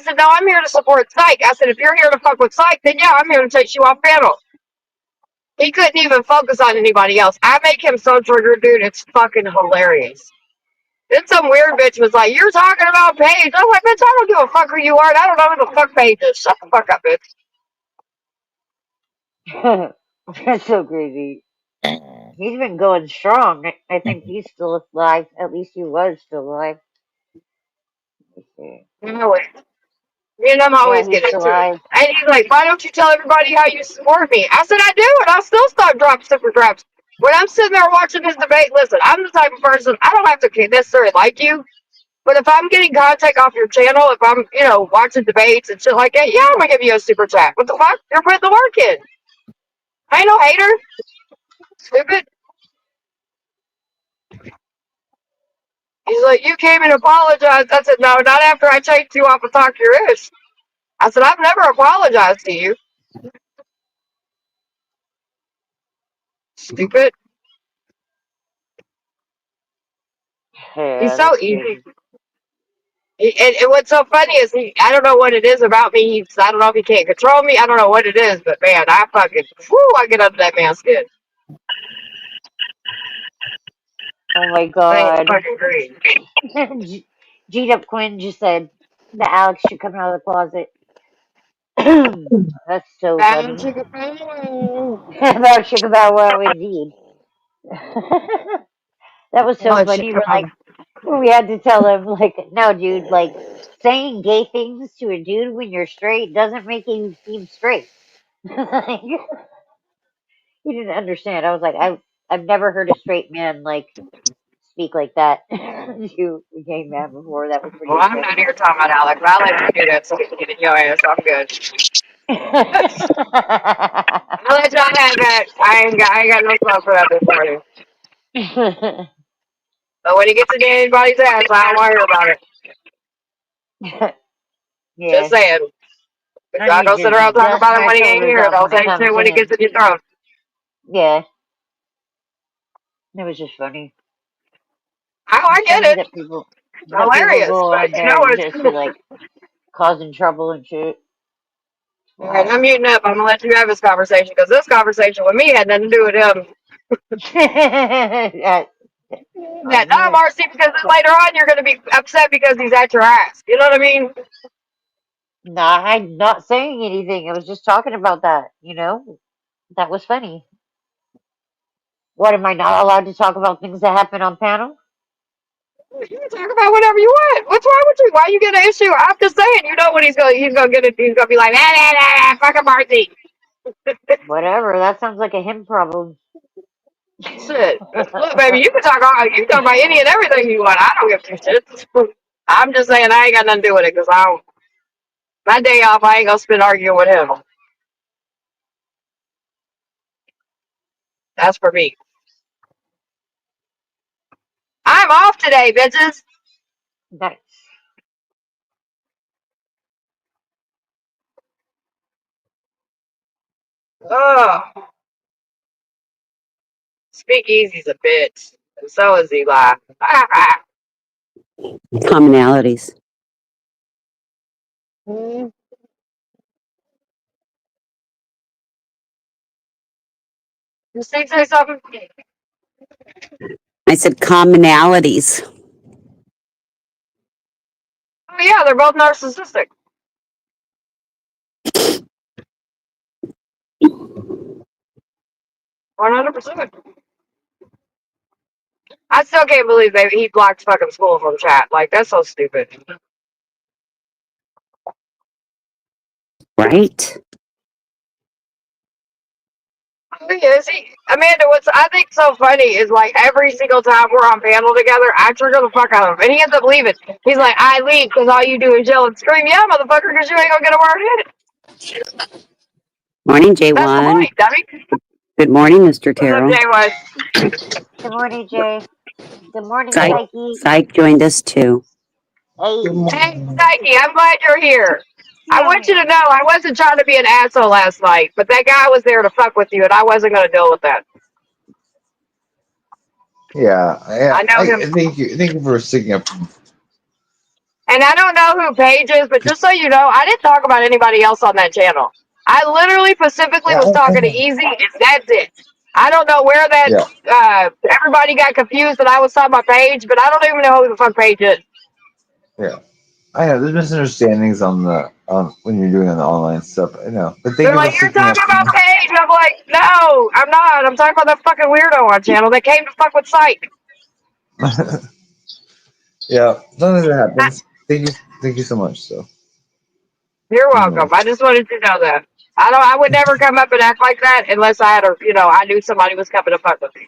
said, no, I'm here to support Psych. I said, if you're here to fuck with Psych, then yeah, I'm here to chase you off panel. He couldn't even focus on anybody else. I make him so triggered, dude. It's fucking hilarious. Then some weird bitch was like, you're talking about Paige. I'm like, bitch, I don't give a fuck who you are. And I don't know who the fuck Paige is. Shut the fuck up, bitch. That's so crazy. He's been going strong. I think he's still alive. At least he was still alive. Anyway, me and him Yeah, always he's get still into it. alive. And he's like, why don't you tell everybody how you support me? I said, I do, and I'll still stop drop super drops. When I'm sitting there watching this debate, listen, I'm the type of person, I don't have to necessarily like you, but if I'm getting content off your channel, if I'm, watching debates and shit like that, yeah, I'm gonna give you a super chat. What the fuck? You're putting the work in. I ain't no hater. Stupid. He's like, you came and apologized. I said, no, not after I chased you off and talked your ish. I said, I've never apologized to you. Stupid. He's Yeah, so that's easy. crazy. And what's so funny is I don't know what it is about me. I don't know if he can't control me. I don't know what it is, but man, I get under that man's skin. Oh my I ain't god. fucking great. G-Dub Quinn just said that Alex should come out of the closet. That's so Bad funny. chicken. About Sugar Bow Wow, indeed. That was so Oh, funny. chicken. We had to tell him, no, dude, saying gay things to a dude when you're straight doesn't make you seem straight. He didn't understand. I was like, I've never heard a straight man speak like that to a gay man before. That was pretty Well, I'm not here talking about Alex. I'll let you do that so we can get in your ass. I'm good. I'll let y'all have that. I ain't got no love for that this morning. incredible. But when he gets in anybody's ass, I don't want to hear about it. Just Yeah. saying. No Y'all need don't sit to around talking dust about him my when he ain't shoulders here. off Don't when it say comes shit to when he him. gets in your throat. Yeah. It was just funny. Oh, I It's get funny it. that It's people hilarious, go but on you know there what? just to causing trouble and shit. Alright, Wild. I'm muting up. I'm gonna let you have this conversation because this conversation with me had nothing to do with him. Yeah, no, Yeah. Marcy, because then later on you're gonna be upset because he's at your ass. You know what I mean? Nah, I'm not saying anything. I was just talking about that. That was funny. What, am I not allowed to talk about things that happen on panel? You can talk about whatever you want. What's wrong with you? Why you get an issue? I'm just saying, you know what he's gonna get it. He's gonna be like, fucking Marcy. Whatever. That sounds like a him problem. Shit. Look, baby, you can talk about any and everything you want. I don't give two shits. I'm just saying I ain't got nothing to do with it because my day off, I ain't gonna spend arguing with him. That's for me. I'm off today, bitches. Nice. Ugh. Speak Easy's a bitch. And so is Eli. Commonalities. You say something? I said commonalities. Oh yeah, they're both narcissistic. 100%. I still can't believe he blocked fucking school from chat. Like, that's so stupid. Right? Is he? Amanda, what's I think so funny is like every single time we're on panel together, I trigger the fuck out of him, and he ends up leaving. He's like, I leave because all you do is yell and scream. Yeah, motherfucker, because you ain't gonna get a word in. Morning, That's the J1. point, dummy. Good morning, Mr. What's up, Terrell. Jay? Good morning, Jay. Good morning, Psych, Psyche. Psych joined us too. Hey. Hey, Psyche, I'm glad you're here. I want you to know I wasn't trying to be an asshole last night, but that guy was there to fuck with you, and I wasn't gonna deal with that. Yeah, I know him. thank you for sticking up. And I don't know who Paige is, but just so you know, I didn't talk about anybody else on that channel. I literally specifically was talking to Easy, and that's it. I don't know where that everybody got confused that I was talking about Paige, but I don't even know who the fuck Paige is. Yeah, I know there's misunderstandings on when you're doing the online stuff. I know, but thank They're you for like, you're sticking up. talking about Paige. And I'm like, no, I'm not. I'm talking about that fucking weirdo on channel that came to fuck with Psych. Yeah, sometimes it happens. Thank you so much. So You're welcome. I just wanted you to know that. I would never come up and act like that unless I had I knew somebody was coming to fuck with me.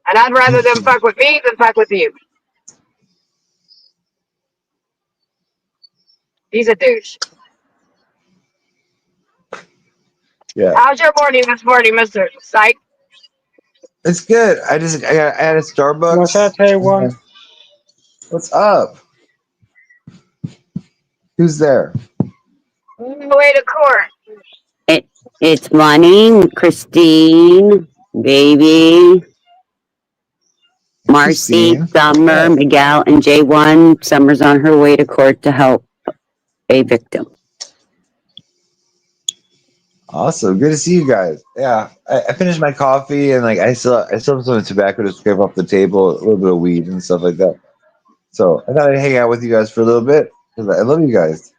And I'd rather them fuck with me than fuck with you. He's a douche. yeah, How's your morning this morning, Mr. Psych? it's good. I had a Starbucks. What's up, J1? What's up? Who's there? On the way to court. It's Money, Christine, Baby, Marcy, Christine. Summer, Miguel, and J1. Summer's on her way to court to help a victim. Awesome. Good to see you guys. Yeah, I finished my coffee and I still have some tobacco to scrape off the table, a little bit of weed and stuff like that. So I thought I'd hang out with you guys for a little bit because I love you guys.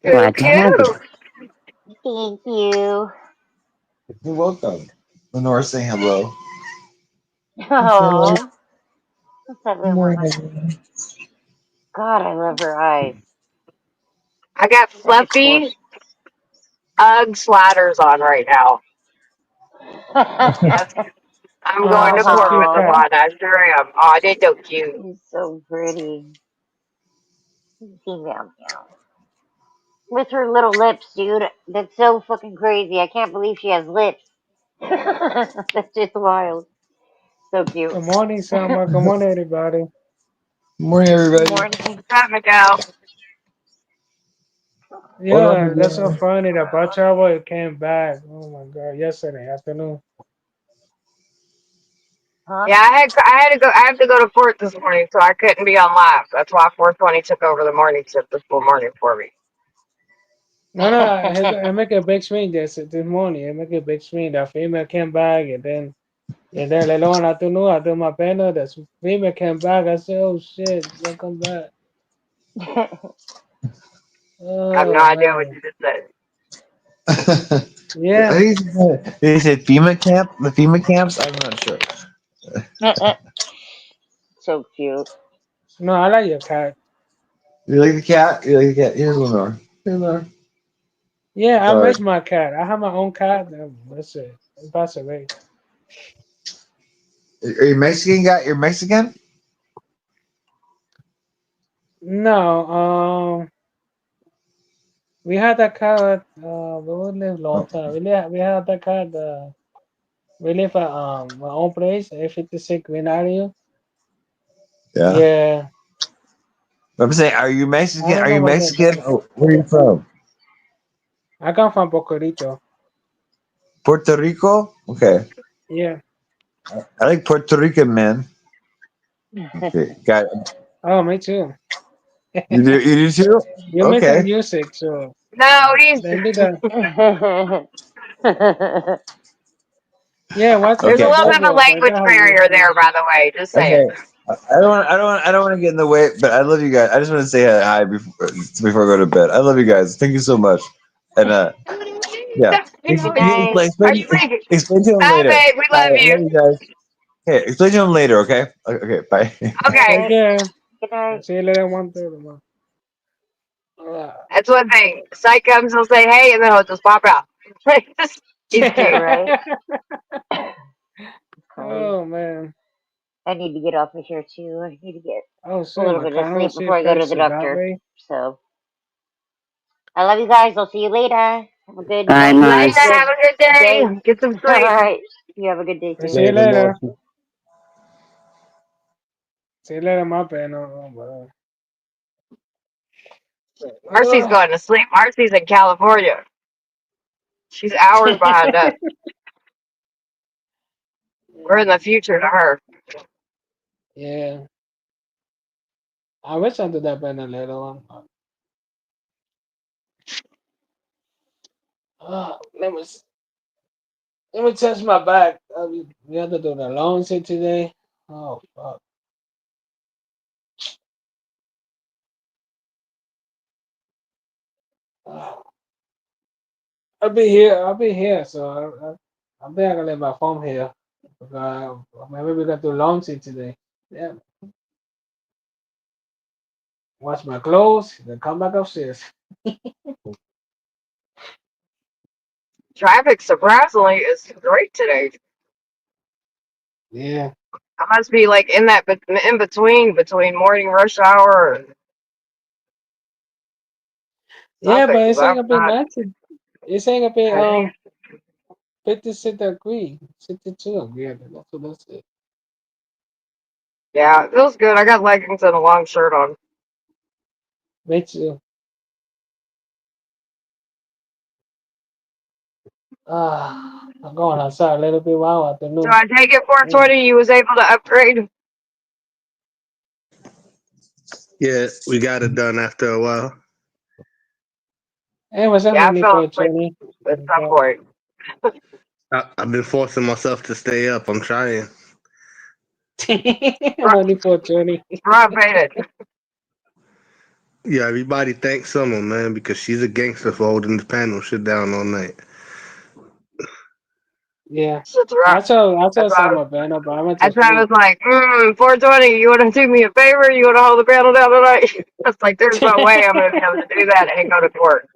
Glad to have you. Thank you. You're welcome. Lenore saying hello. Oh, what's that little one? God, I love her eyes. I got fluffy Ugg sliders on right now. I'm going to court with the one. I sure am. Oh, they're so cute. She's so pretty. Female meow. With her little lips, dude. That's so fucking crazy. I can't believe she has lips. That's just wild. So cute. Good morning, Summer. Good morning, everybody. Good morning, everybody. Good morning. What's up, Miguel? Yeah, that's so funny. The Butcher Boy came back. Oh my god, yesterday afternoon. Huh? Yeah, I have to go to court this morning, so I couldn't be on live. That's why 420 took over the morning shift this full morning for me. No, I make a big swing this morning. I make a big swing. The female came back, and then later on afternoon, I do my panel. The female came back. I said, "Oh shit, don't come back." I have no idea what you just said. Yeah. They said FEMA camp. The FEMA camps. I'm not sure. So cute. No, I like your cat. You like the cat? You like the cat? Here's Lenore. Here's Lenore. Yeah, I Sorry. miss my cat. I have my own cat. That's it. It passed away. Are you Mexican guy? You're Mexican? No, we had that cat. We live long time. We had that cat. We live at my own place, A56 Green Avenue. Yeah. Yeah. I'm saying, are you Mexican? I don't Are know you what Mexican? Oh, where are you from? I come from Puerto Rico. Puerto Rico? Okay. Yeah. I like Puerto Rican man. Okay, got it. Oh, me too. You do too? You make Okay. the music, so No, he's. then do that. Yeah, what's There's a Okay. little bit of a language barrier there, by the way. Just saying. Okay. I don't want to get in the way, but I love you guys. I just want to say hi before I go to bed. I love you guys. Thank you so much. And yeah. Explain to him Bye, later. babe. We love you. I love you guys. Okay, explain to him later. Okay. Okay. Bye. Okay. Take care. Good night. See you later. 1:30. That's one thing. Psych comes, he'll say hey, and then he'll just pop out. He's cute. Right? Crazy. Oh man. I need to get off of here too. I need to get Oh a shit, little my bit of camera sleep before I go to faced the it that doctor. way. So I love you guys. I'll see you later. Have a good Bye, Later, Mars. have a good day. day. Get some All sleep. right. You have a good day I'll see you too. Later, later. Marcy. See you later, my panel. Marcy's going to sleep. Marcy's in California. She's hours behind us. We're in the future to her. Yeah. I wish I did that panel later on. Let me test my back. We have to do the long sit today. Oh fuck. I'll be here. So I think I can leave my phone here. Maybe we got to long sit today. Yeah. Wash my clothes, then come back upstairs. Traffic, surprisingly, is great today. Yeah. I must be like in that in between morning rush hour and Yeah, something. but it's 'Cause saying I'm up in not. 90. It's saying up in 56 degree, 62. Yeah, that's what that's it. Yeah, it feels good. I got leggings and a long shirt on. Me too. I'm going outside a little bit while So afternoon. I take it 420. You was able to upgrade. Yeah, we got it done after a while. Hey, what's up, Yeah, I Andy fell asleep 420? at some point. I've been forcing myself to stay up. I'm trying. Money 420. Rob faded. Yeah, everybody thanks Summer, man, because she's a gangster for holding the panel shit down all night. Yeah. That's I right. told That's why some of Banner, but I went to that's why I sleep. was like, 420. You want to do me a favor? You want to hold the panel down tonight? I was like, there's no way I'm going to be able to do that and go to court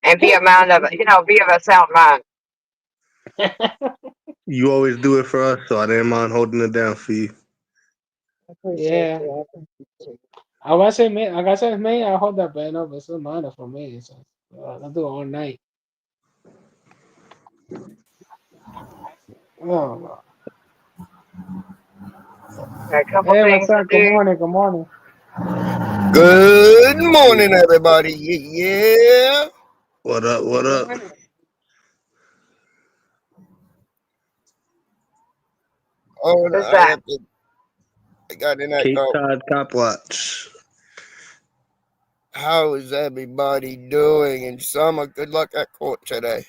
and be a mind of be of a sound mind. You always do it for us, so I didn't mind holding it down for you. Yeah. I was saying, man, like I said, man, I hold that Banner, but it's a minor for me. So I'll do it all night. Oh. Got a couple Hey, what's things to up? Good do. morning. Good morning. Good morning, everybody. Yeah. What up? What up? Oh, Who's that? I got in that. Cape Cod Cop Watch. How is everybody doing? And Summer, good luck at court today.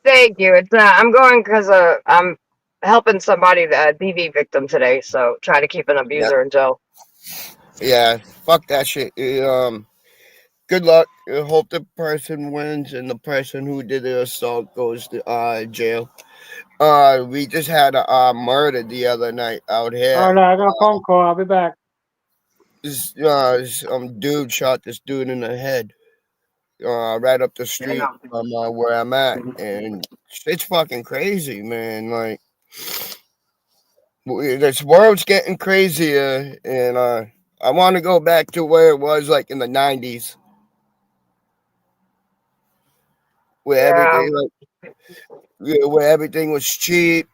Thank you. It's I'm going because I'm helping somebody, the DV victim today. So try to keep an Yeah. abuser in jail. Yeah. Fuck that shit. Good luck. I hope the person wins and the person who did the assault goes to jail. We just had a murder the other night out Oh here. no, I got a phone call. I'll be back. Some dude shot this dude in the head. Right up the street from where I'm at, and it's fucking crazy, man. Like, this world's getting crazier, and I want to go back to where it was like in the '90s, where where everything was cheap,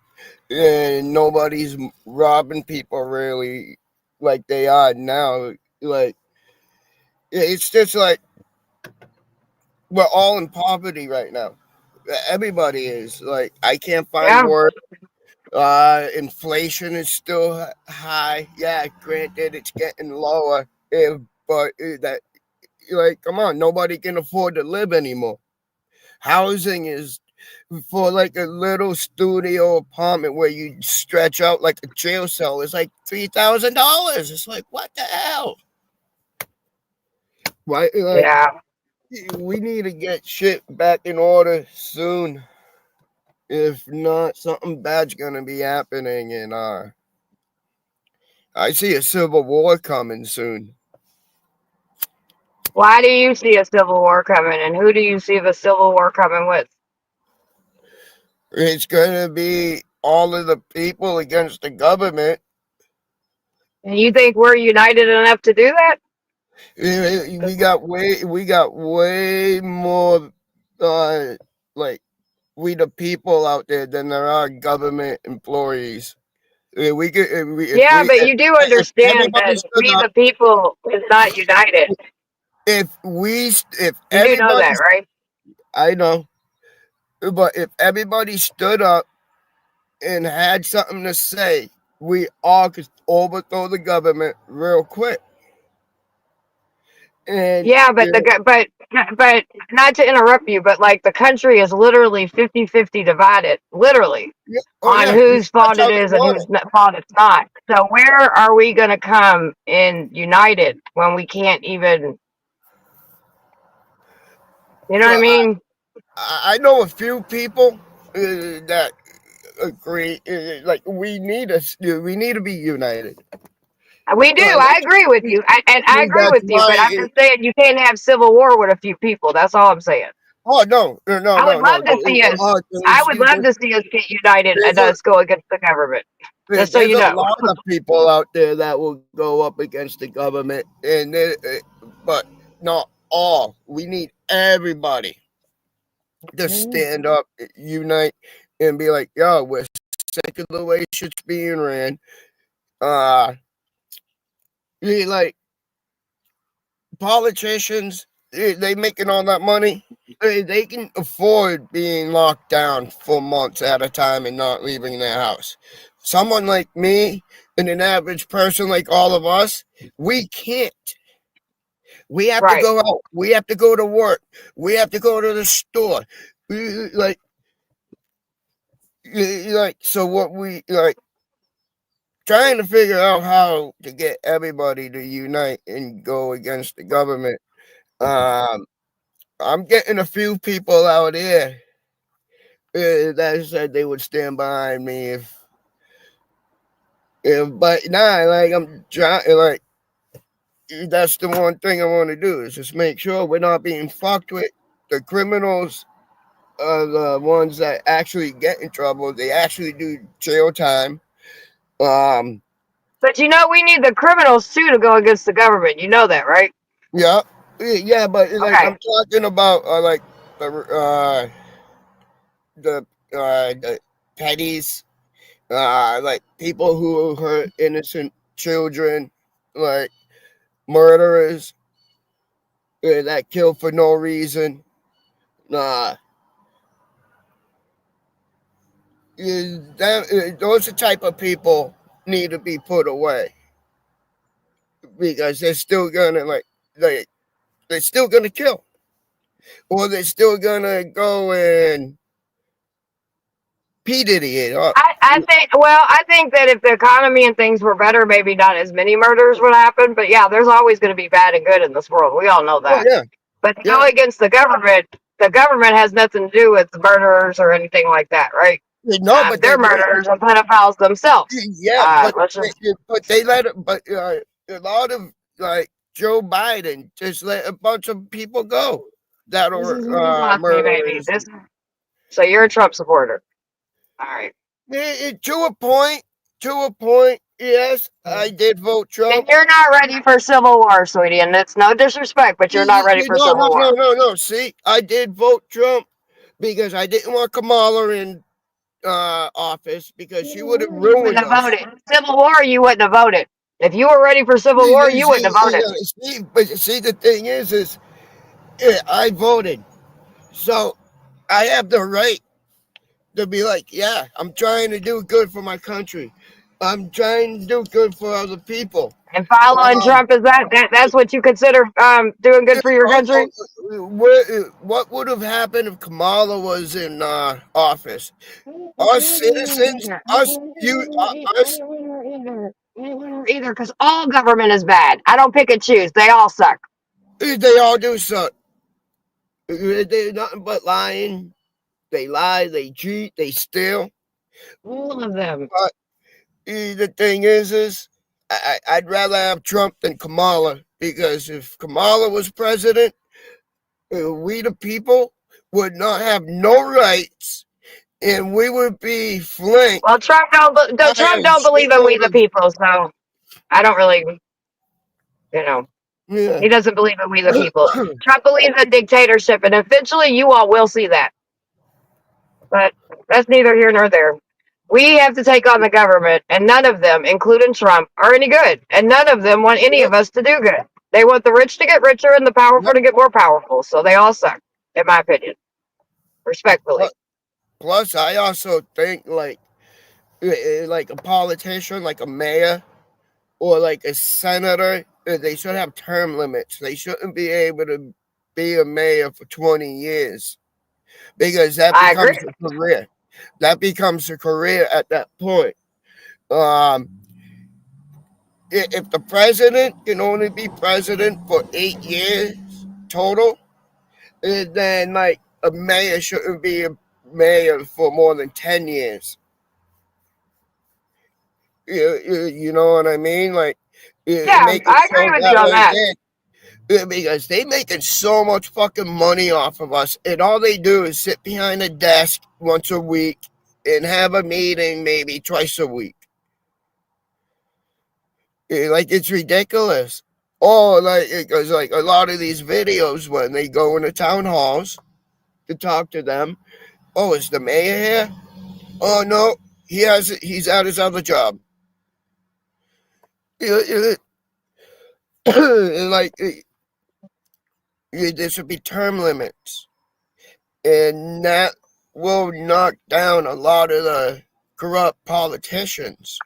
and nobody's robbing people really like they are now. Like, it's just like we're all in poverty right now. Everybody is like, I can't find work. Inflation is still high. Yeah, granted, it's getting lower, but that, like, come on, nobody can afford to live anymore. Housing is for like a little studio apartment where you stretch out like a jail cell is like $3,000. It's like, what the hell? Why? Like, we need to get shit back in order soon. If not, something bad's gonna be happening, and I see a civil war coming soon. Why do you see a civil war coming, and who do you see the civil war coming with? It's gonna be all of the people against the government. And you think we're united enough to do that? We got way more like we the people out there than there are government employees. We could Yeah, but you do if understand everybody that stood we up, the people is not united. if You do know everybody, that, right? I know, but if everybody stood up and had something to say, we all could overthrow the government real quick. And Yeah, but but not to interrupt you, but like the country is literally 50-50 divided, literally, on whose fault that's how it they is and want whose fault it's not. So where are we going to come in united when we can't even, you know what I Well, mean? I know a few people that agree. Like we need to be united. We do. I agree with you. I agree That's with you, but why. I'm just saying you can't have civil war with a few people. That's all I'm saying. Oh no. I would love to see us. I would love to see us get united and us go against the government. Just so There's you a know. lot of people out there that will go up against the government, but not all. We need everybody to stand up, unite, and be like, "Yo, we're sick of the way shit's being ran." Like politicians, they making all that money. They can afford being locked down for months at a time and not leaving their house. Someone like me and an average person like all of us, we can't. We have to go out. We have to go to work. We have to go to the store. So what we like trying to figure out how to get everybody to unite and go against the government. I'm getting a few people out here that said they would stand behind me but nah, like I'm trying, like that's the one thing I want to do is just make sure we're not being fucked with. The criminals are the ones that actually get in trouble. They actually do jail time. But you know, we need the criminals too to go against the government. You know that, right? Yeah, but like I'm talking about like the petties, like people who hurt innocent children, like murderers that kill for no reason. Those the type of people need to be put away because they're still gonna they're still gonna kill, or they're still gonna go and P Diddy it up. I think that if the economy and things were better, maybe not as many murders would happen. But yeah, there's always going to be bad and good in this world. We all know that. Oh, yeah. But to go against the government has nothing to do with murderers or anything like that, right? No, but they're murderers and pedophiles themselves. Yeah, but they let it. But a lot of like Joe Biden just let a bunch of people go that are murderers. So you're a Trump supporter. All right. To a point, yes, I did vote Trump. And you're not ready for civil war, sweetie, and it's no disrespect, but you're not ready for civil war. No. See, I did vote Trump because I didn't want Kamala in office because she would have ruined us. Voted. Civil war, you wouldn't have voted. If you were ready for civil war, you wouldn't have voted. See, the thing is I voted, so I have the right to be like, yeah, I'm trying to do good for my country. I'm trying to do good for other people. And following Trump is that's what you consider doing good for your country? What would have happened if Kamala was in office? Us citizens, either, because all government is bad. I don't pick and choose. They all suck. They all do suck. They're nothing but lying. They lie, they cheat, they steal. All of them. But the thing is I'd rather have Trump than Kamala because if Kamala was president, we the people would not have no rights, and we would be flanked. Well, Trump don't believe in we the people, so I don't really, Yeah. he doesn't believe in we the people. Trump believes in dictatorship, and eventually you all will see that. But that's neither here nor there. We have to take on the government, and none of them, including Trump, are any good. And none of them want any of us to do good. They want the rich to get richer and the powerful to get more powerful. So they all suck, in my opinion. Respectfully. Plus, I also think like a politician, like a mayor or like a senator, they should have term limits. They shouldn't be able to be a mayor for 20 years because that becomes a career. That becomes a career at that point. If the president can only be president for 8 years total, then like a mayor shouldn't be a mayor for more than 10 years. You know what I mean? Like, yeah, I agree with you on that. Because they making so much fucking money off of us, and all they do is sit behind a desk once a week and have a meeting maybe twice a week. Like, it's ridiculous. Oh, like, because like a lot of these videos when they go into town halls to talk to them, oh, is the mayor here? Oh no, he's at his other job. Like, there should be term limits, and that will knock down a lot of the corrupt politicians.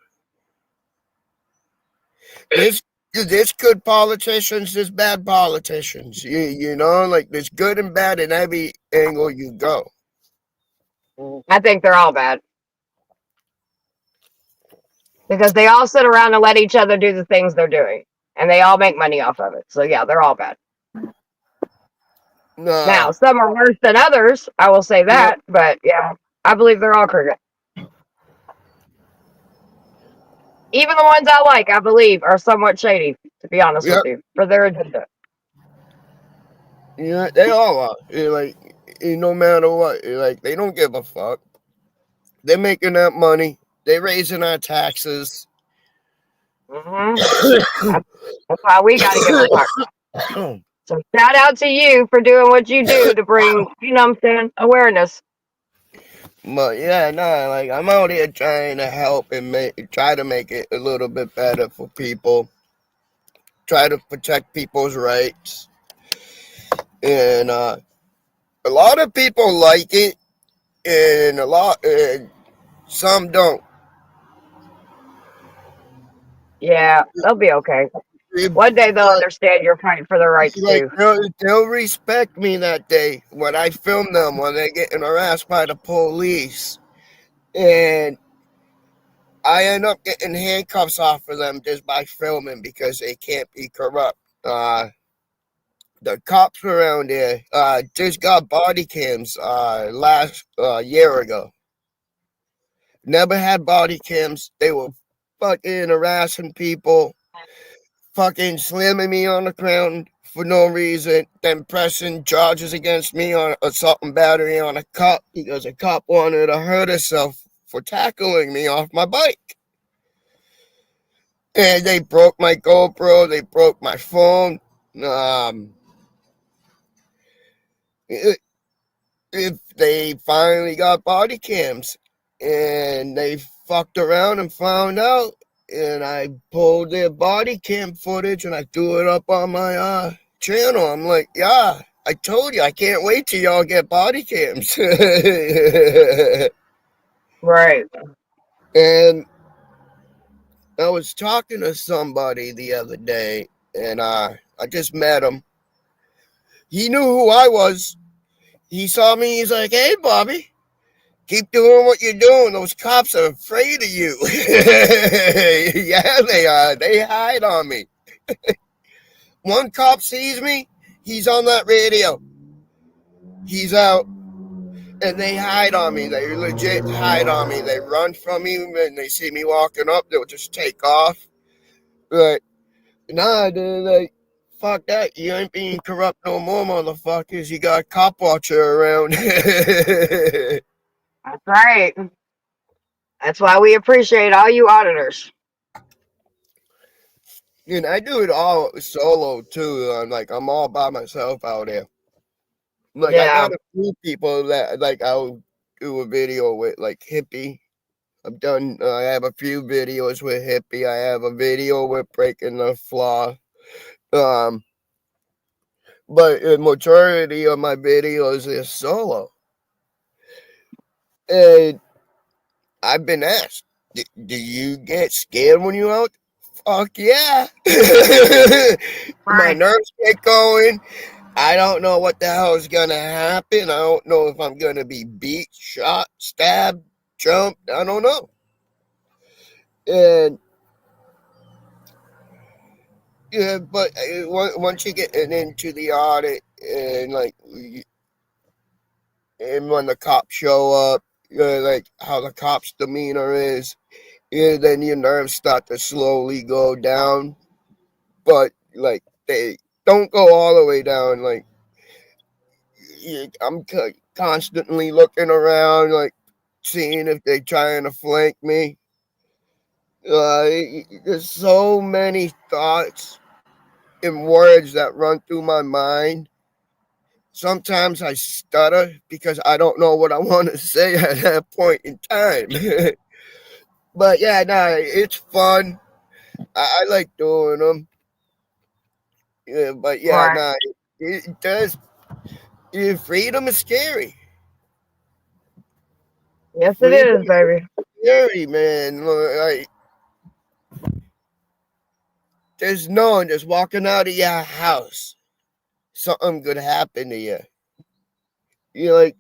There's good politicians, there's bad politicians. You know, like there's good and bad in every angle you go. I think they're all bad. Because they all sit around and let each other do the things they're doing. And they all make money off of it. So yeah, they're all bad. No. Now, some are worse than others, I will say that, but yeah, I believe they're all crooked. Even the ones I like, I believe, are somewhat shady, to be honest with you, for their agenda. Yeah, they all are. Like, no matter what, like they don't give a fuck. They're making that money. They're raising our taxes. Mm-hmm. That's why we got to give a fuck. So shout out to you for doing what you do to bring, you know what I'm saying, awareness. But yeah, no, like I'm out here trying to help and try to make it a little bit better for people. Try to protect people's rights. And a lot of people like it, and some don't. Yeah, they'll be okay. One day they'll understand you're fighting for their rights too. They'll respect me that day when I film them when they're getting harassed by the police. And I end up getting handcuffs off of them just by filming because they can't be corrupt. The cops around there just got body cams last year ago. Never had body cams. They were fucking harassing people, fucking slamming me on the ground for no reason, then pressing charges against me on assault and battery on a cop because a cop wanted to hurt herself for tackling me off my bike. And they broke my GoPro, they broke my phone. If they finally got body cams, and they fucked around and found out, and I pulled their body cam footage and I threw it up on my channel. I'm like, yeah, I told you, I can't wait till y'all get body cams. Right. And I was talking to somebody the other day, and I just met him. He knew who I was. He saw me, he's like, hey, Bobby, keep doing what you're doing. Those cops are afraid of you. Yeah, they are. They hide on me. One cop sees me, he's on that radio. He's out. And they hide on me. They legit hide on me. They run from me when they see me walking up. They'll just take off. But nah, fuck that. You ain't being corrupt no more, motherfuckers. You got a cop watcher around. That's right. That's why we appreciate all you auditors. And I do it all solo too. I'm all by myself out there. Like I Yeah. got a few people that like I'll do a video with, like Hippie. I have a few videos with Hippie. I have a video with Breaking the Flaw. But the majority of my videos is solo. And I've been asked, do you get scared when you out? Fuck yeah. My nerves get going. I don't know what the hell is going to happen. I don't know if I'm going to be beat, shot, stabbed, jumped. I don't know. And yeah, but once you get into the audit and and when the cops show up, like how the cops' demeanor is, then your nerves start to slowly go down. But like they don't go all the way down. Like I'm constantly looking around, like seeing if they're trying to flank me. There's so many thoughts and words that run through my mind. Sometimes I stutter because I don't know what I want to say at that point in time. But yeah, it's fun. I like doing them. Yeah, but yeah, it does. Freedom is scary. Yes, it is, baby. Scary, man. Like, there's no one just walking out of your house. Something could happen to you. You're like,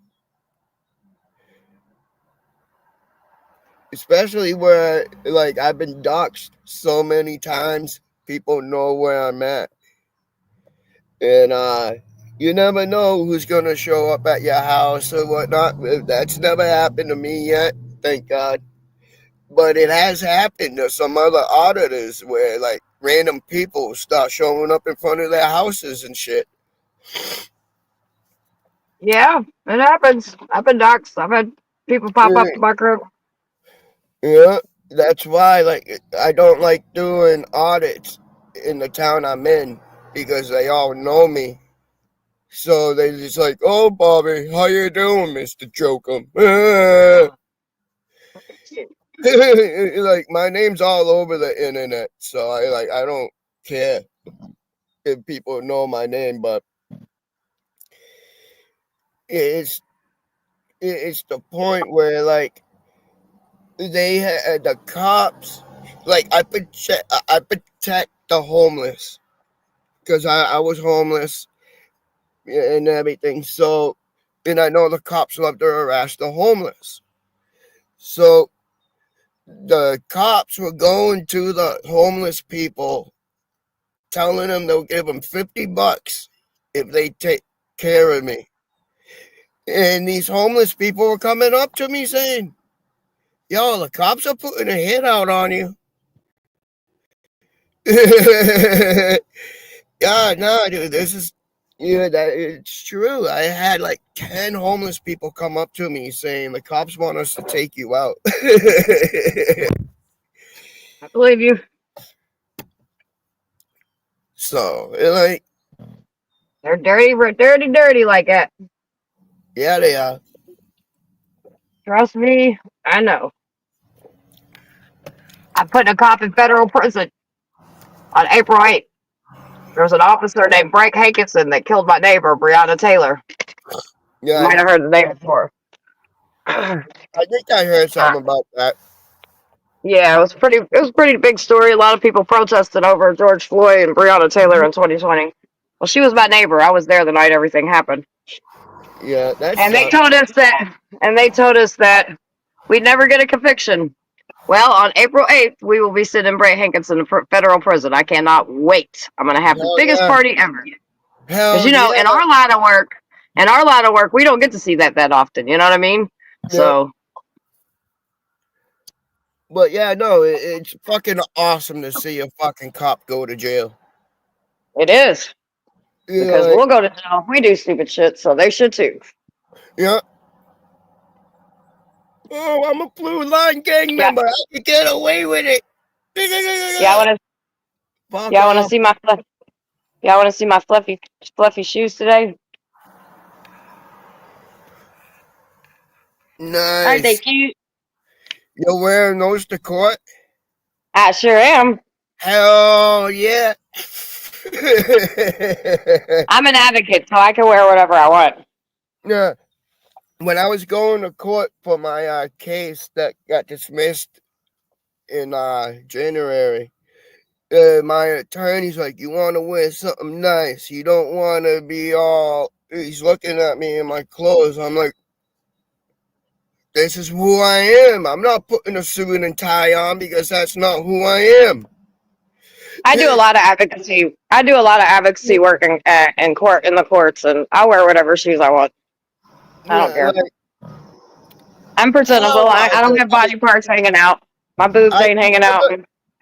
especially where like I've been doxxed so many times. People know where I'm at. And you never know who's gonna show up at your house or whatnot. That's never happened to me yet, thank God. But it has happened to some other auditors where like random people start showing up in front of their houses and shit. Yeah, it happens. I've been doxxed. I've had people pop up to my crib. Yeah, that's why like I don't like doing audits in the town I'm in because they all know me. So they just like, oh Bobby, how you doing, Mr. Jokum? Like my name's all over the internet, so I don't care if people know my name, but it's the point where like they had the cops, like I protect the homeless because I was homeless and everything. So, and I know the cops love to harass the homeless. So the cops were going to the homeless people, telling them they'll give them $50 if they take care of me. And these homeless people were coming up to me saying, yo, the cops are putting a hit out on you. Yeah, no, dude, this is, that it's true. I had like 10 homeless people come up to me saying the cops want us to take you out. I believe you. So, like, they're dirty like that. Yeah, they are. Trust me, I know. I put a cop in federal prison on April 8th. There was an officer named Frank Hankinson that killed my neighbor, Breonna Taylor. Yeah, You might have heard the name before. I think I heard something about that. Yeah, it was a pretty big story. A lot of people protested over George Floyd and Breonna Taylor in 2020. Well, she was my neighbor. I was there the night everything happened. Yeah, and they told us that we'd never get a conviction. Well, on April 8th, we will be sitting Brett Hankinson in federal prison. I cannot wait. I'm gonna have the biggest party ever. Because in our line of work, we don't get to see that often. You know what I mean? Yeah. So. But yeah, no, it's fucking awesome to see a fucking cop go to jail. It is. Yeah, Because like, we'll go to jail. We do stupid shit, so they should too. yeah. Oh, I'm a Blue Line gang member. I can get away with it. Y'all wanna Fuck y'all wanna off. see my fluffy shoes today? Aren't they Nice. cute? You're wearing those to court? I sure am. Hell yeah. I'm an advocate, so I can wear whatever I want. Yeah. When I was going to court for my case that got dismissed in January, my attorney's like, you want to wear something nice. You don't want to be all... He's looking at me in my clothes. I'm like, this is who I am. I'm not putting a suit and tie on because that's not who I am. I do a lot of advocacy. I do a lot of advocacy work in the courts, and I wear whatever shoes I want. I don't care. I'm presentable. I don't have body parts hanging out. My boobs ain't hanging out.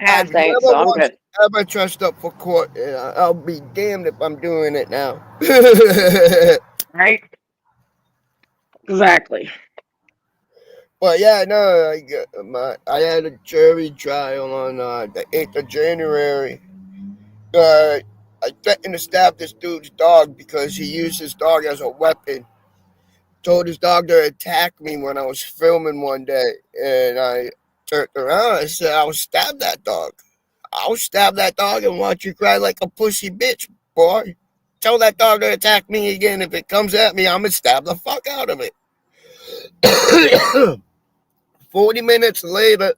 Ass ain't, so I'm good. Ever dressed up for court, and I'll be damned if I'm doing it now. Right? Exactly. But yeah, no, I had a jury trial on the 8th of January. I threatened to stab this dude's dog because he used his dog as a weapon. Told his dog to attack me when I was filming one day, and I turned around and I said, I'll stab that dog. I'll stab that dog and watch you cry like a pussy bitch, boy. Tell that dog to attack me again. If it comes at me, I'm going to stab the fuck out of it. 40 minutes later,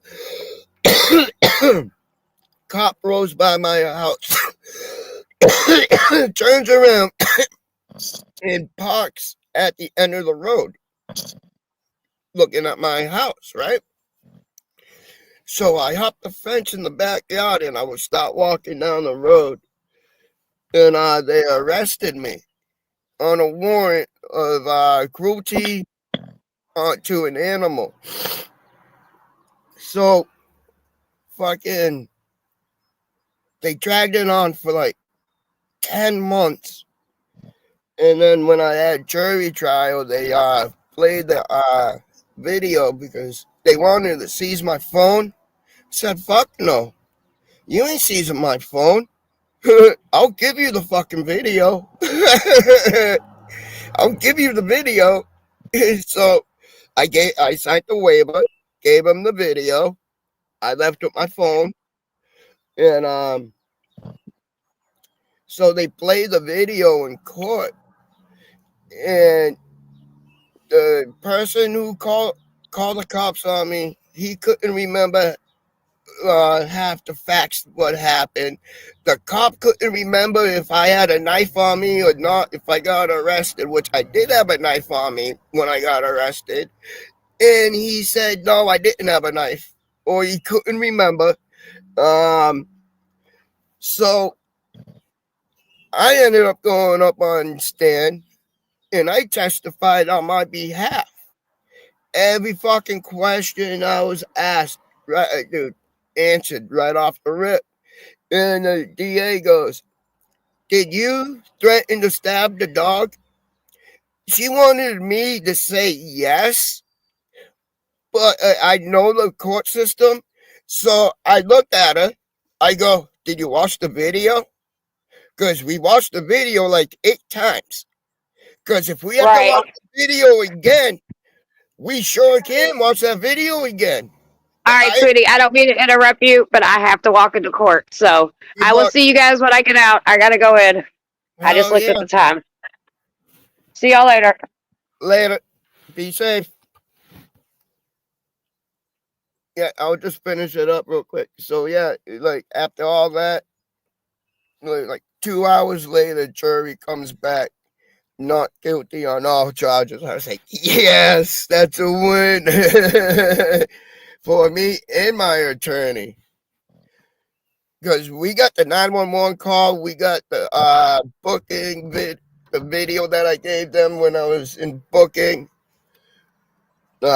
cop rolls by my house, turns around, and parks at the end of the road, looking at my house, right? So I hopped the fence in the backyard, and I would start walking down the road, and they arrested me on a warrant of cruelty to an animal. So, fucking, they dragged it on for like 10 months. And then when I had jury trial, they played the video because they wanted to seize my phone. I said, fuck no. You ain't seizing my phone. I'll give you the fucking video. I'll give you the video. So I signed the waiver, gave him the video. I left with my phone. And so they played the video in court. And the person who called the cops on me, he couldn't remember half the facts what happened. The cop couldn't remember if I had a knife on me or not if I got arrested, which I did have a knife on me when I got arrested. And he said, no, I didn't have a knife, or he couldn't remember. So I ended up going up on stand, and I testified on my behalf. Every fucking question I was asked, right, dude, answered right off the rip. And the DA goes, did you threaten to stab the dog? She wanted me to say yes, but I know the court system. So I looked at her. I go, did you watch the video? Because we watched the video like 8 times. Because if we have to watch the video again, we sure can watch that video again. All right, sweetie, I don't mean to interrupt you, but I have to walk into court. So I will see you guys when I get out. I got to go in. I just looked at the time. See y'all later. Later. Be safe. Yeah, I'll just finish it up real quick. So, yeah, like, after all that, like 2 hours later, jury comes back not guilty on all charges. I was like, yes, that's a win for me and my attorney. Because we got the 911 call, we got the booking the video that I gave them when I was in booking. Dude,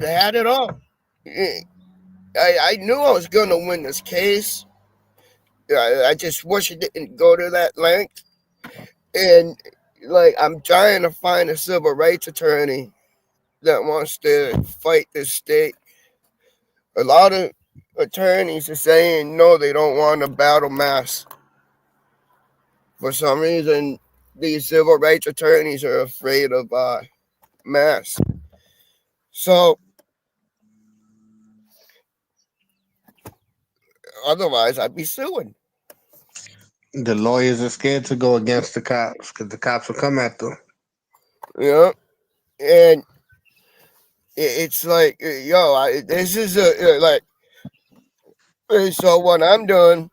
I had it all. I knew I was gonna win this case. I just wish it didn't go to that length. And like, I'm trying to find a civil rights attorney that wants to fight the state. A lot of attorneys are saying no, they don't want to battle mass. For some reason, these civil rights attorneys are afraid of mass. So otherwise, I'd be suing. The lawyers are scared to go against the cops because the cops will come at them. Yeah, and it's like, yo, this is like. So what I'm doing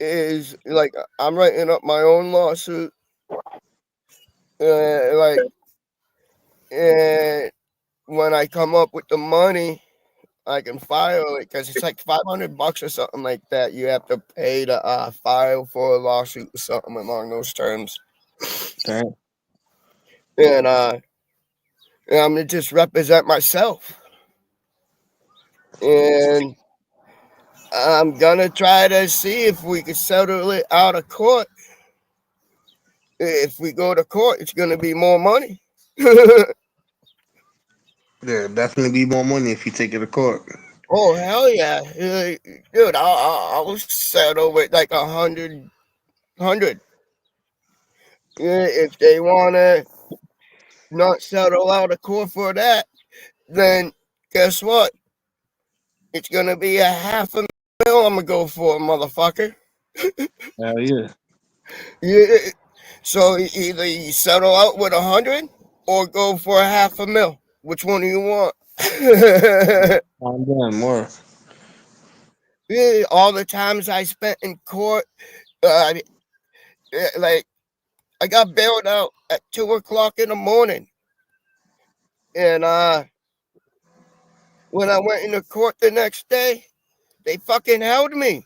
is like, I'm writing up my own lawsuit. Like, and when I come up with the money, I can file it because it's like $500 or something like that. You have to pay to file for a lawsuit or something along those terms. Okay. And I'm gonna just represent myself, and I'm gonna try to see if we can settle it out of court. If we go to court, it's gonna be more money. There'll definitely be more money if you take it to court. Oh hell yeah, dude! I'll settle with like 100. If they wanna not settle out of court for that, then guess what? It's gonna be $500,000. I'm gonna go for, motherfucker. Hell yeah. Yeah. So either you settle out with 100 or go for $500,000. Which one do you want? I'm done more. Yeah, all the times I spent in court, like, I got bailed out at 2:00 in the morning, and when I went into court the next day, they fucking held me.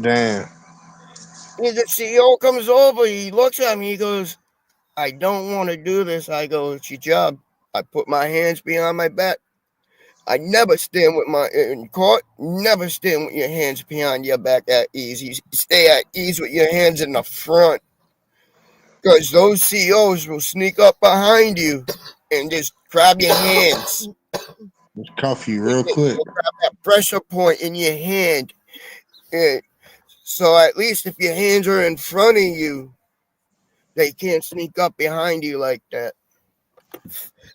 Damn. The CEO comes over, he looks at me, he goes, "I don't want to do this." I go, "It's your job." I put my hands behind my back. I never stand with in court. Never stand with your hands behind your back at ease. You stay at ease with your hands in the front, because those CEOs will sneak up behind you and just grab your hands. Just cuff you real quick. Grab that pressure point in your hand. And so at least if your hands are in front of you, they can't sneak up behind you like that.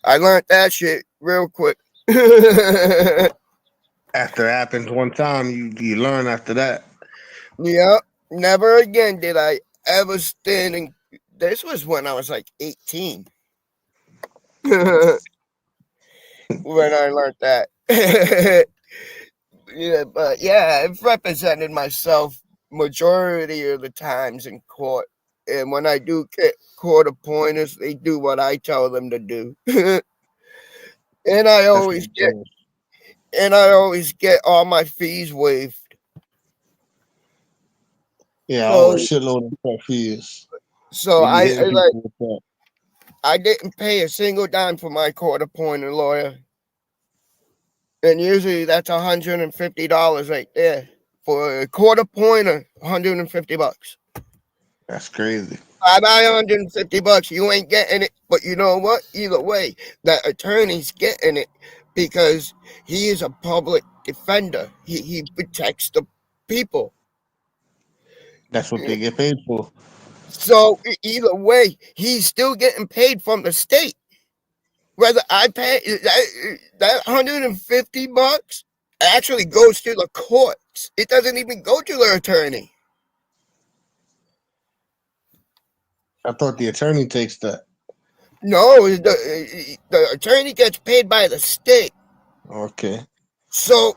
I learned that shit real quick. After it happens one time, you learn after that. Yeah, never again did I ever stand in. This was when I was like 18. When I learned that. Yeah, but yeah, I've represented myself majority of the times in court. And when I do get court appointers, they do what I tell them to do. And I always get all my fees waived. Yeah, So, I owe a shitload of court fees. So They be hitting people with that. I didn't pay a single dime for my court appointed lawyer. And usually that's $150 right there. For a court appointer, $150. That's crazy. I buy $150. You ain't getting it. But you know what? Either way, that attorney's getting it because he is a public defender. He protects the people. That's what they get paid for. So either way, he's still getting paid from the state. Whether I pay that $150 actually goes to the courts. It doesn't even go to the attorney. I thought the attorney takes that. No, the attorney gets paid by the state. Okay. So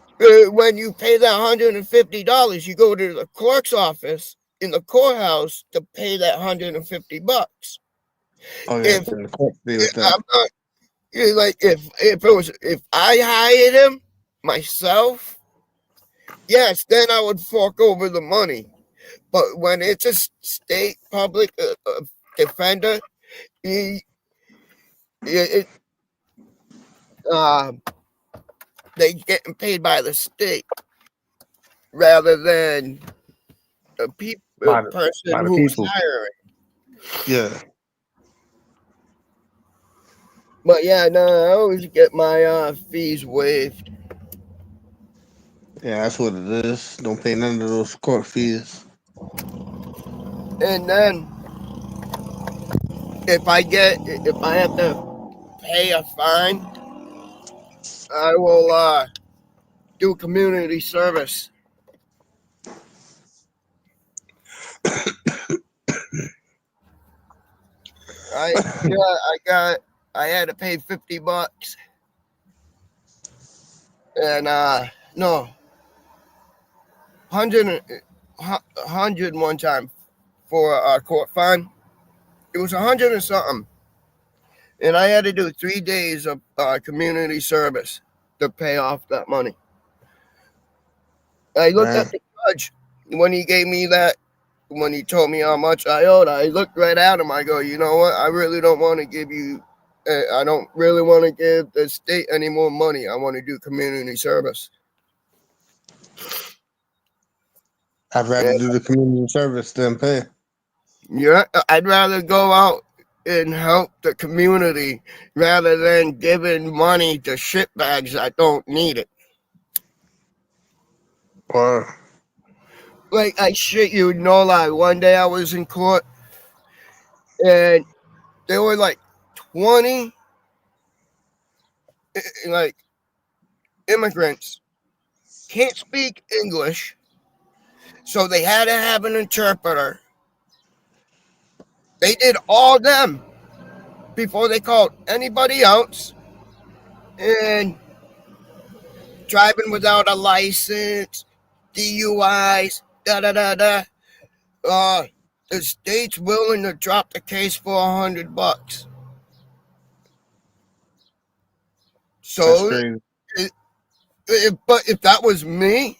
when you pay that $150, you go to the clerk's office in the courthouse to pay that $150. Oh yeah, in the court deal with that. I'm not, like if I hired him myself, yes, then I would fork over the money. But when it's a state public defender, they getting paid by the state. rather than a by person the who's people. hiring. Yeah. But yeah, no, I always get my fees waived. Yeah, that's what it is. Don't pay none of those court fees. And then if I have to pay a fine, I will do community service. I had to pay $50 and no, 100 one time for a court fine. It was 100 and something, and I had to do 3 days of community service to pay off that money. I looked at the judge when he gave me that. When he told me how much I owed, I looked right at him. I go, you know what? I really don't want to give you. I don't really want to give the state any more money. I want to do community service. I'd rather do the community service than pay. Yeah, I'd rather go out and help the community rather than giving money to shitbags that don't need it. Or like, I shit you no lie. One day I was in court and there were like 20 like immigrants can't speak English, so they had to have an interpreter. They did all them before they called anybody else, and driving without a license, DUIs, The state's willing to drop the case for $100. So, but if that was me,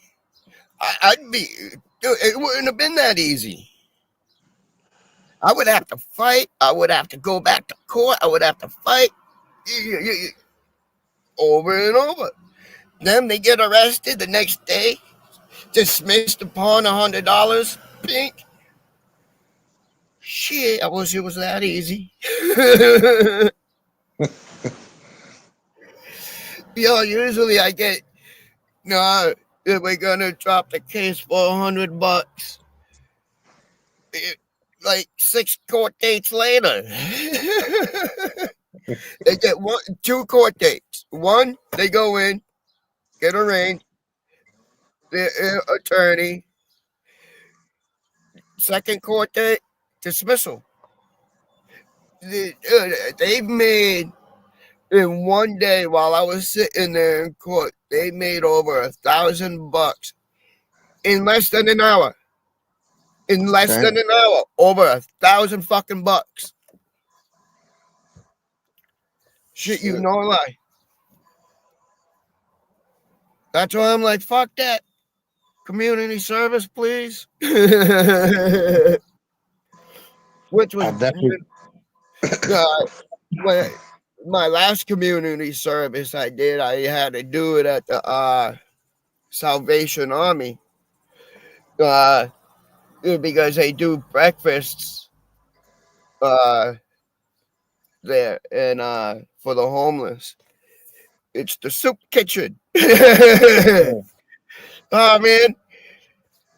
I'd be. It wouldn't have been that easy. I would have to fight. I would have to go back to court. I would have to fight over and over. Then they get arrested the next day, dismissed upon $100. Pink. Shit, I wish it was that easy. Usually I get, no, we're gonna drop the case for $100. Like 6 court dates later. They get 2 court dates. One, they go in, get arraigned, their attorney. Second court date, dismissal. They've made, in one day while I was sitting there in court, they made over $1,000 in less than an hour. In less than an hour, over $1,000 fucking bucks. Shit, you no lie. That's why I'm like, fuck that. Community service, please. Which was my last community service I did. I had to do it at the Salvation Army. Because they do breakfasts there and for the homeless. It's the soup kitchen. Oh man,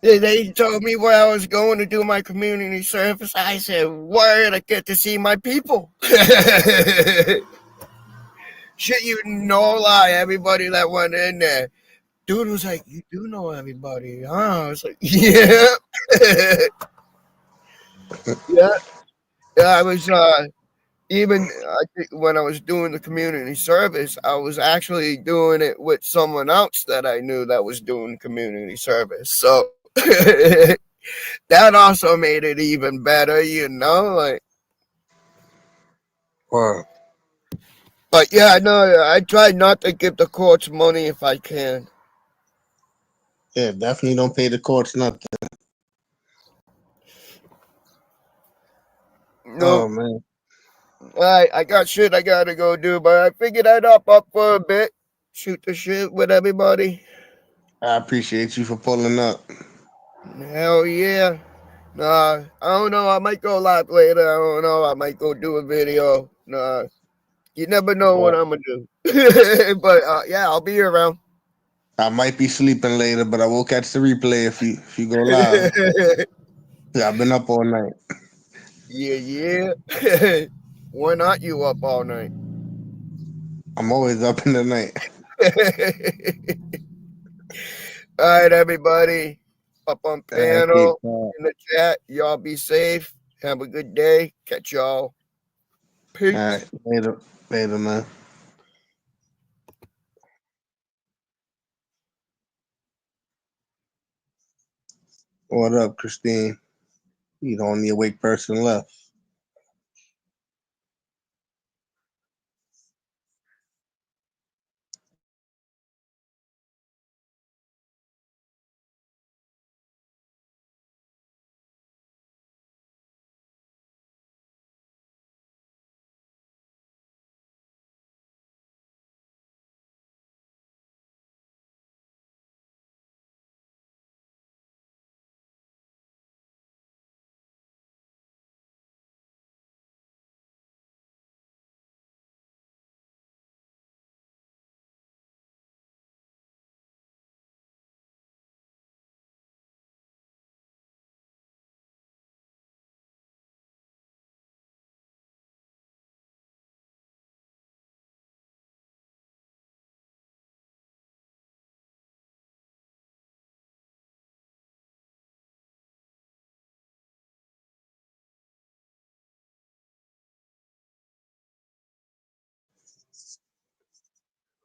they told me where I was going to do my community service. I said, word, I get to see my people. Shit, you no lie, everybody that went in there. Dude was like, you do know everybody, huh? I was like, yeah. Yeah, I was even I think when I was doing the community service, I was actually doing it with someone else that I knew that was doing community service. So that also made it even better, like. Wow. But yeah, no, I try not to give the courts money if I can. Yeah, definitely don't pay the courts nothing. No. Oh man. I got shit I gotta go do, but I figured I'd up for a bit, shoot the shit with everybody. I appreciate you for pulling up. Hell yeah. Nah, I don't know. I might go live later. I don't know. I might go do a video. Nah, you never know what I'm gonna do. But yeah, I'll be around. I might be sleeping later, but I will catch the replay if you go live. Yeah, I've been up all night. Yeah. Why not you up all night? I'm always up in the night. All right, everybody. Up on All right, keep panel in the chat. Y'all be safe. Have a good day. Catch y'all. Peace. All right, later, man. What up, Christine? You the only awake person left.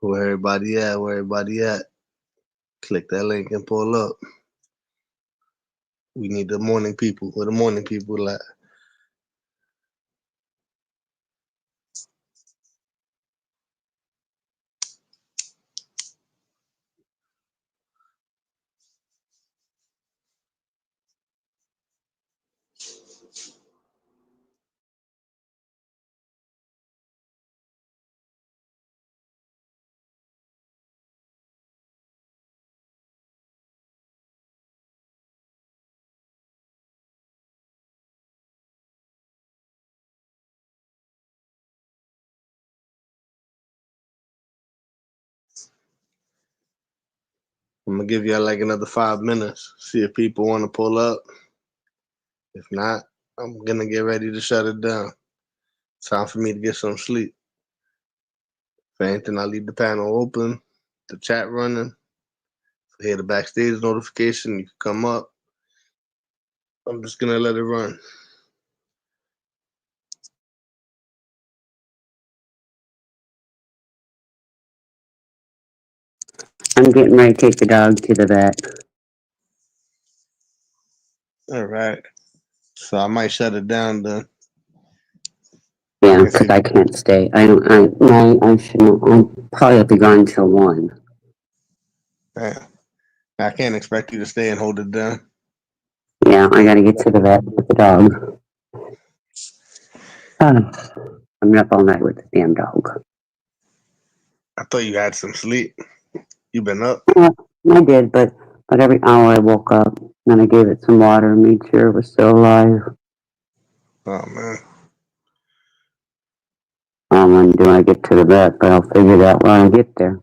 Where everybody at? Where everybody at? Click that link and pull up. We need the morning people. Where the morning people at? I'm gonna give y'all like another 5 minutes. See if people want to pull up. If not, I'm gonna get ready to shut it down. Time for me to get some sleep. If anything, I'll leave the panel open, the chat running. If you hear the backstage notification, you can come up. I'm just gonna let it run. I'm getting ready to take the dog to the vet. All right. So I might shut it down then. Yeah, because I can't stay. I shouldn't. I'll probably be gone until 1. Yeah. I can't expect you to stay and hold it down. Yeah, I gotta get to the vet with the dog. I'm up all night with the damn dog. I thought you had some sleep. You been up? I did, but every hour I woke up, then I gave it some water, made sure it was still alive. Oh man. When I get to the vet, but I'll figure it out when I get there.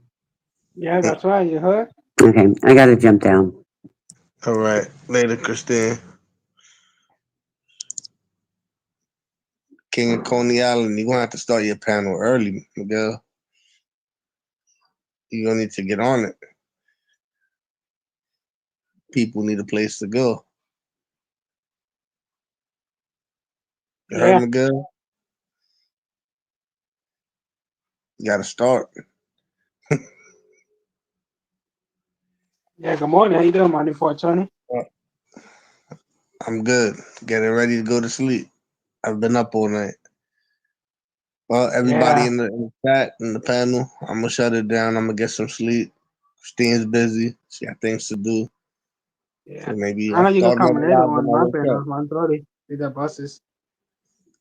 Yeah, that's right. You heard? Okay, I gotta jump down. All right. Later, Christine. King of Coney Island, you're gonna have to start your panel early, Miguel. You're gonna need to get on it. People need a place to go. You heard, Miguel? You gotta start. Yeah, good morning. How you doing, my new 420? I'm good. Getting ready to go to sleep. I've been up all night. Well, everybody Yeah. in the chat, in the panel, I'm gonna shut it down. I'm gonna get some sleep. Christine's busy. She got things to do. Yeah. So maybe I know I'll you can start come another later live when on I my wake panel, up. 1:30. With the buses.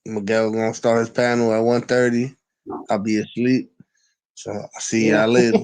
Miguel gonna start his panel at 1:30. I'll be asleep. So I'll see Yeah. y'all later.